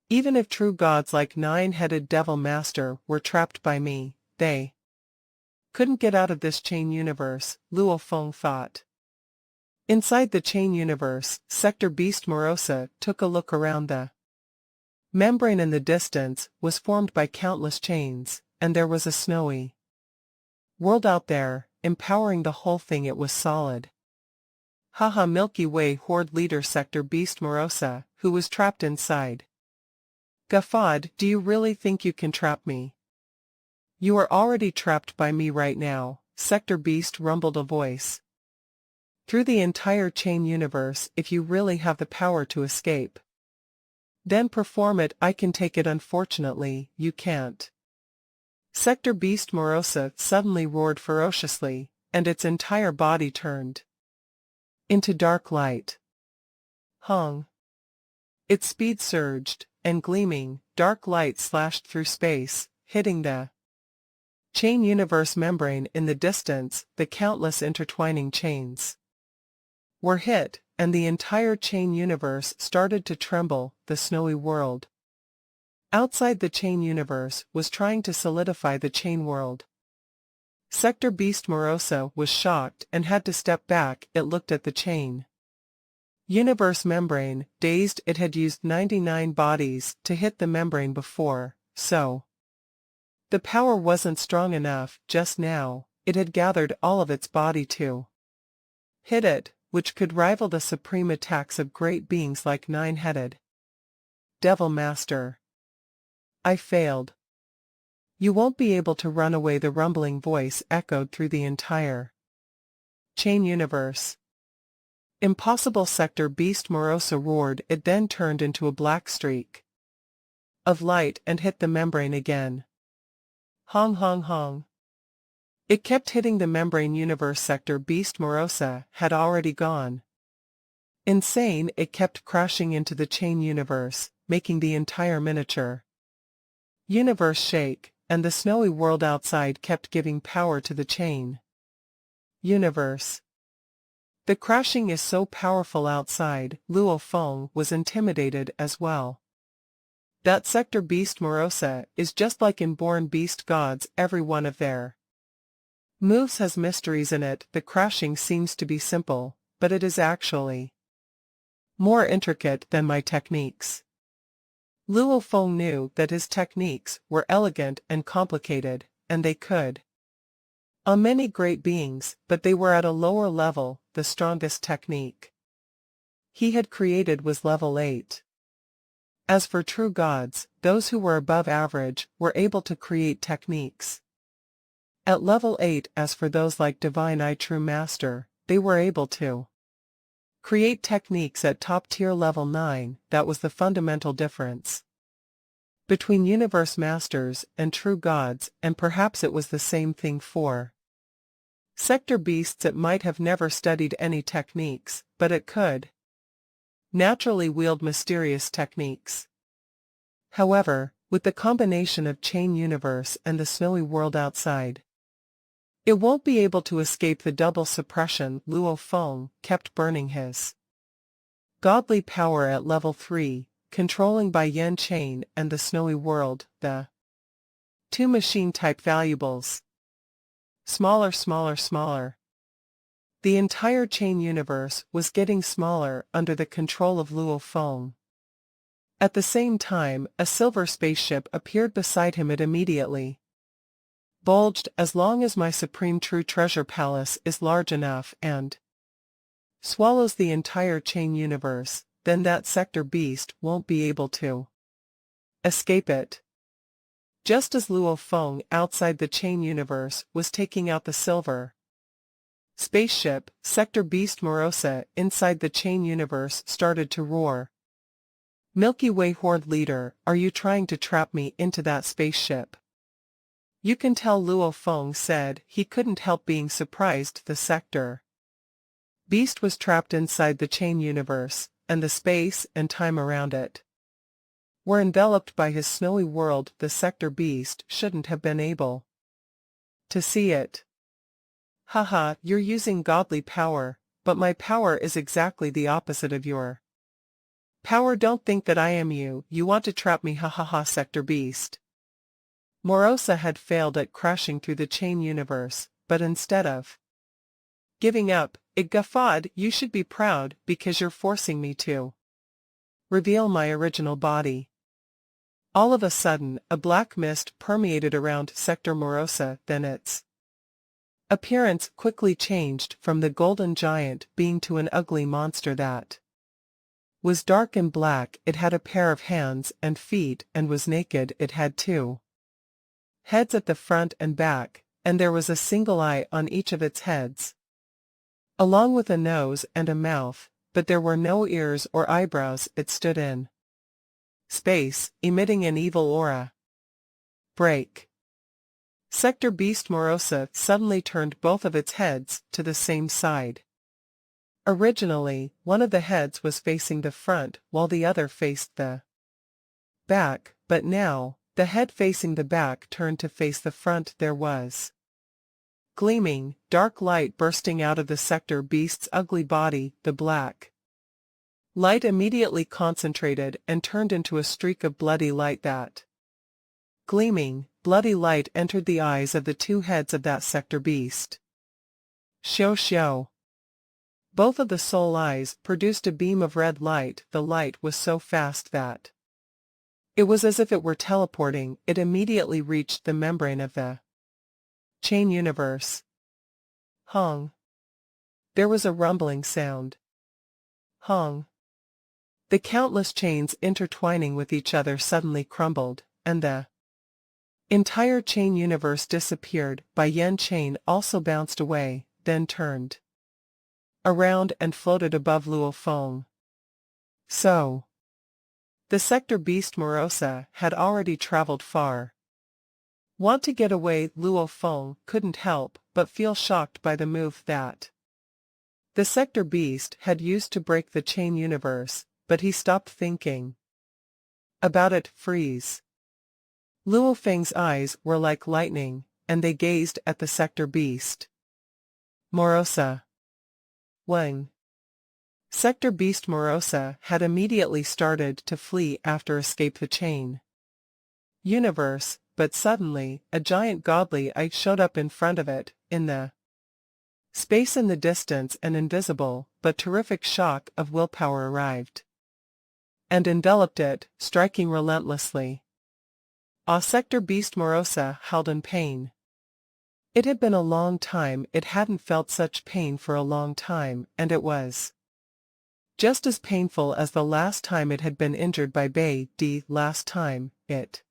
Even if true gods like nine-headed devil master were trapped by me, they couldn't get out of this chain universe, Luo Feng thought. Inside the chain universe, sector beast Morosa took a look around. The membrane in the distance was formed by countless chains, and there was a snowy world out there, empowering the whole thing. It was solid. Haha, Milky Way Horde leader sector beast Morosa, who was trapped inside, guffawed. Do you really think you can trap me? You are already trapped by me right now, sector beast rumbled a voice. Through the entire chain universe, if you really have the power to escape, then perform it. I can take it. Unfortunately, you can't. Sector beast Morosa suddenly roared ferociously, and its entire body turned into dark light. Hung. Its speed surged, and gleaming, dark light slashed through space, hitting the chain universe membrane in the distance. The countless intertwining chains were hit, and the entire chain universe started to tremble. The snowy world outside the chain universe was trying to solidify the chain world. Sector beast Morosa was shocked and had to step back. It looked at the chain universe membrane, dazed. It had used 99 bodies to hit the membrane before, so the power wasn't strong enough. Just now, it had gathered all of its body to hit it, which could rival the supreme attacks of great beings like nine-headed Devil Master. I failed. You won't be able to run away. The rumbling voice echoed through the entire chain universe. Impossible, sector beast Morosa roared. It then turned into a black streak of light and hit the membrane again. Hong hong hong. It kept hitting the membrane universe. Sector beast Morosa had already gone insane. It kept crashing into the chain universe, making the entire miniature universe shake, and the snowy world outside kept giving power to the chain universe. The crashing is so powerful outside. Luo Feng was intimidated as well. That sector beast Morosa is just like inborn beast gods. Every one of their moves has mysteries in it. The crashing seems to be simple, but it is actually more intricate than my techniques. Luo Feng knew that his techniques were elegant and complicated, and they could many great beings, but they were at a lower level. The strongest technique he had created was level 8. As for true gods, those who were above average were able to create techniques at level 8. As for those like Divine I True Master, they were able to create techniques at top-tier level 9. That was the fundamental difference between universe masters and true gods, and perhaps it was the same thing for sector beasts. It might have never studied any techniques, but it could naturally wield mysterious techniques. However, with the combination of chain universe and the snowy world outside, it won't be able to escape the double suppression. Luo Feng kept burning his godly power at level 3, controlling by Yen Chain and the snowy world, the two machine-type valuables. Smaller, smaller, smaller. The entire chain universe was getting smaller under the control of Luo Feng. At the same time, a silver spaceship appeared beside him. It immediately bulged. As long as my supreme true treasure palace is large enough and swallows the entire chain universe, then that sector beast won't be able to escape it. Just as Luo Feng outside the chain universe was taking out the silver spaceship, sector beast Morosa inside the chain universe started to roar. Milky Way Horde leader, are you trying to trap me into that spaceship? You can tell, Luo Feng said. He couldn't help being surprised. The sector beast was trapped inside the chain universe, and the space and time around it were enveloped by his snowy world. The sector beast shouldn't have been able to see it. Haha, you're using godly power, but my power is exactly the opposite of your power. Don't think that I am you want to trap me, ha ha ha. Sector Beast Morosa had failed at crashing through the chain universe, but instead of giving up, it guffawed. You should be proud, because you're forcing me to reveal my original body. All of a sudden, a black mist permeated around Sector Morosa, then its appearance quickly changed from the golden giant being to an ugly monster that was dark and black. It had a pair of hands and feet and was naked. It had two heads at the front and back, and there was a single eye on each of its heads, along with a nose and a mouth, but there were no ears or eyebrows. It stood in space, emitting an evil aura. Break. Sector Beast Morosa suddenly turned both of its heads to the same side. Originally, one of the heads was facing the front while the other faced the back, but now, the head facing the back turned to face the front. There was gleaming, dark light bursting out of the Sector Beast's ugly body. The black light immediately concentrated and turned into a streak of bloody light. That gleaming, bloody light entered the eyes of the two heads of that Sector Beast. Show. Both of the soul eyes produced a beam of red light. The light was so fast that it was as if it were teleporting. It immediately reached the membrane of the chain universe. Hong. There was a rumbling sound. Hong. The countless chains intertwining with each other suddenly crumbled, and the entire chain universe disappeared. Bai Yen chain also bounced away, then turned around and floated above Luo Feng. So, the Sector Beast Morosa had already traveled far. Want to get away? Luo Feng couldn't help but feel shocked by the move that the Sector Beast had used to break the chain universe, but he stopped thinking about it. Freeze. Luo Feng's eyes were like lightning, and they gazed at the Sector Beast Morosa. Wang. Sector Beast Morosa had immediately started to flee after escape the chain universe, but suddenly, a giant godly eye showed up in front of it, in the space in the distance. An invisible, but terrific shock of willpower arrived and enveloped it, striking relentlessly. Sector Beast Morosa howled in pain. It had been a long time. It hadn't felt such pain for a long time, and it was just as painful as the last time it had been injured by Bai Di. Last time, it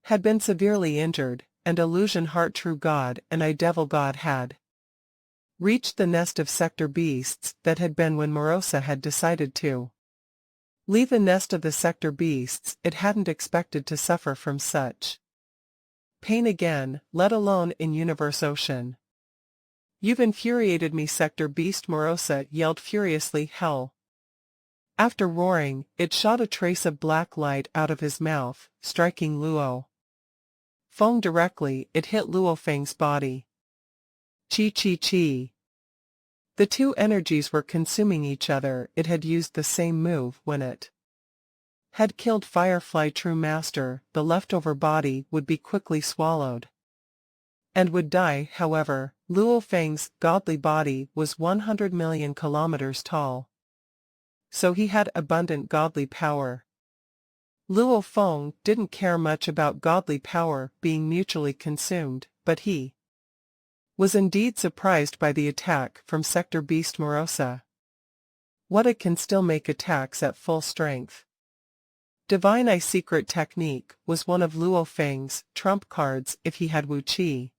had been severely injured, and Illusion Heart True God and I Devil God had reached the nest of Sector Beasts. That had been when Morosa had decided to leave the nest of the Sector Beasts. It hadn't expected to suffer from such pain again, let alone in Universe Ocean. You've infuriated me, Sector Beast Morosa yelled furiously. Hell. After roaring, it shot a trace of black light out of his mouth, striking Luo Feng directly. It hit Luo Feng's body. Chi. The two energies were consuming each other. It had used the same move when it had killed Firefly True Master. The leftover body would be quickly swallowed and would die. However, Luo Feng's godly body was 100 million kilometers tall, so he had abundant godly power. Luo Feng didn't care much about godly power being mutually consumed, but he was indeed surprised by the attack from Sector Beast Morosa. What it can still make attacks at full strength. Divine Eye Secret Technique was one of Luo Feng's trump cards. If he had Wu Qi,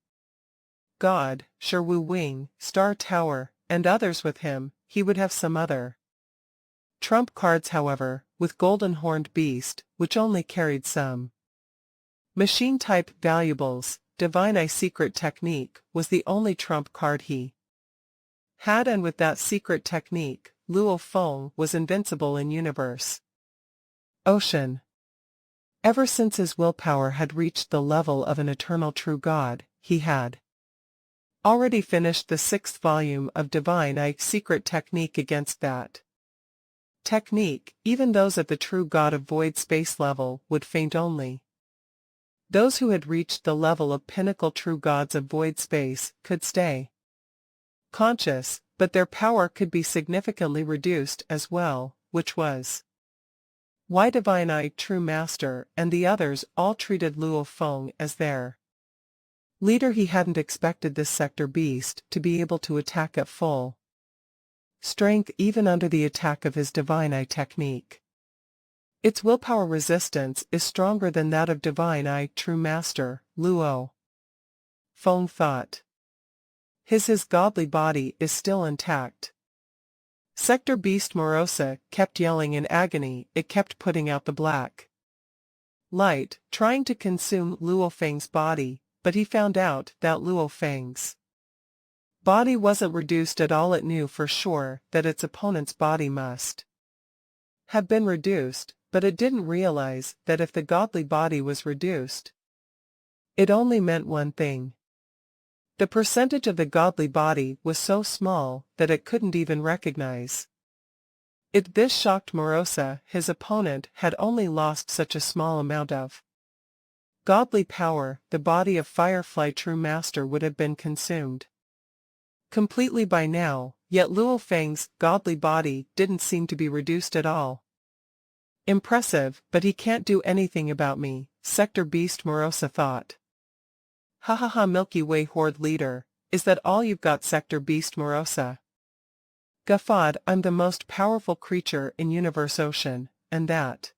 God, Sure Wu Wing, Star Tower, and others with him, he would have some other trump cards. However, with Golden Horned Beast, which only carried some machine-type valuables, Divine Eye Secret Technique was the only trump card he had, and with that secret technique, Luo Feng was invincible in Universe Ocean. Ever since his willpower had reached the level of an eternal true god, he had Already finished the 6th volume of Divine Ike's secret technique against that technique, even those at the true God of void space level would faint only. Those who had reached the level of pinnacle true gods of void space could stay conscious, but their power could be significantly reduced as well, which was why Divine Ike True Master and the others all treated Luo Feng as their leader. He hadn't expected this sector beast to be able to attack at full strength even under the attack of his Divine Eye technique. Its willpower resistance is stronger than that of Divine Eye True Master, Luo Feng thought. His godly body is still intact. Sector Beast Morosa kept yelling in agony. It kept putting out the black light, trying to consume Luo Feng's body, but he found out that Luo Feng's body wasn't reduced at all. It knew for sure that its opponent's body must have been reduced, but it didn't realize that if the godly body was reduced, it only meant one thing. The percentage of the godly body was so small that it couldn't even recognize it. This shocked Morosa. His opponent had only lost such a small amount of godly power. The body of Firefly True Master would have been consumed completely by now, yet Luo Feng's godly body didn't seem to be reduced at all. Impressive, but he can't do anything about me, Sector Beast Morosa thought. Ha ha ha, Milky Way Horde Leader, is that all you've got? Sector Beast Morosa guffawed. I'm the most powerful creature in Universe Ocean, and that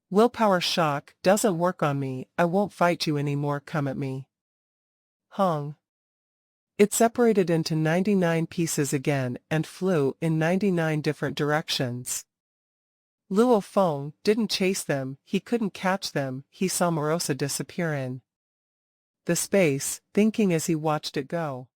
willpower shock doesn't work on me. I won't fight you anymore. Come at me. Hung. It separated into 99 pieces again and flew in 99 different directions. Luo Feng didn't chase them. He couldn't catch them. He saw Morosa disappear in the space, thinking as he watched it go,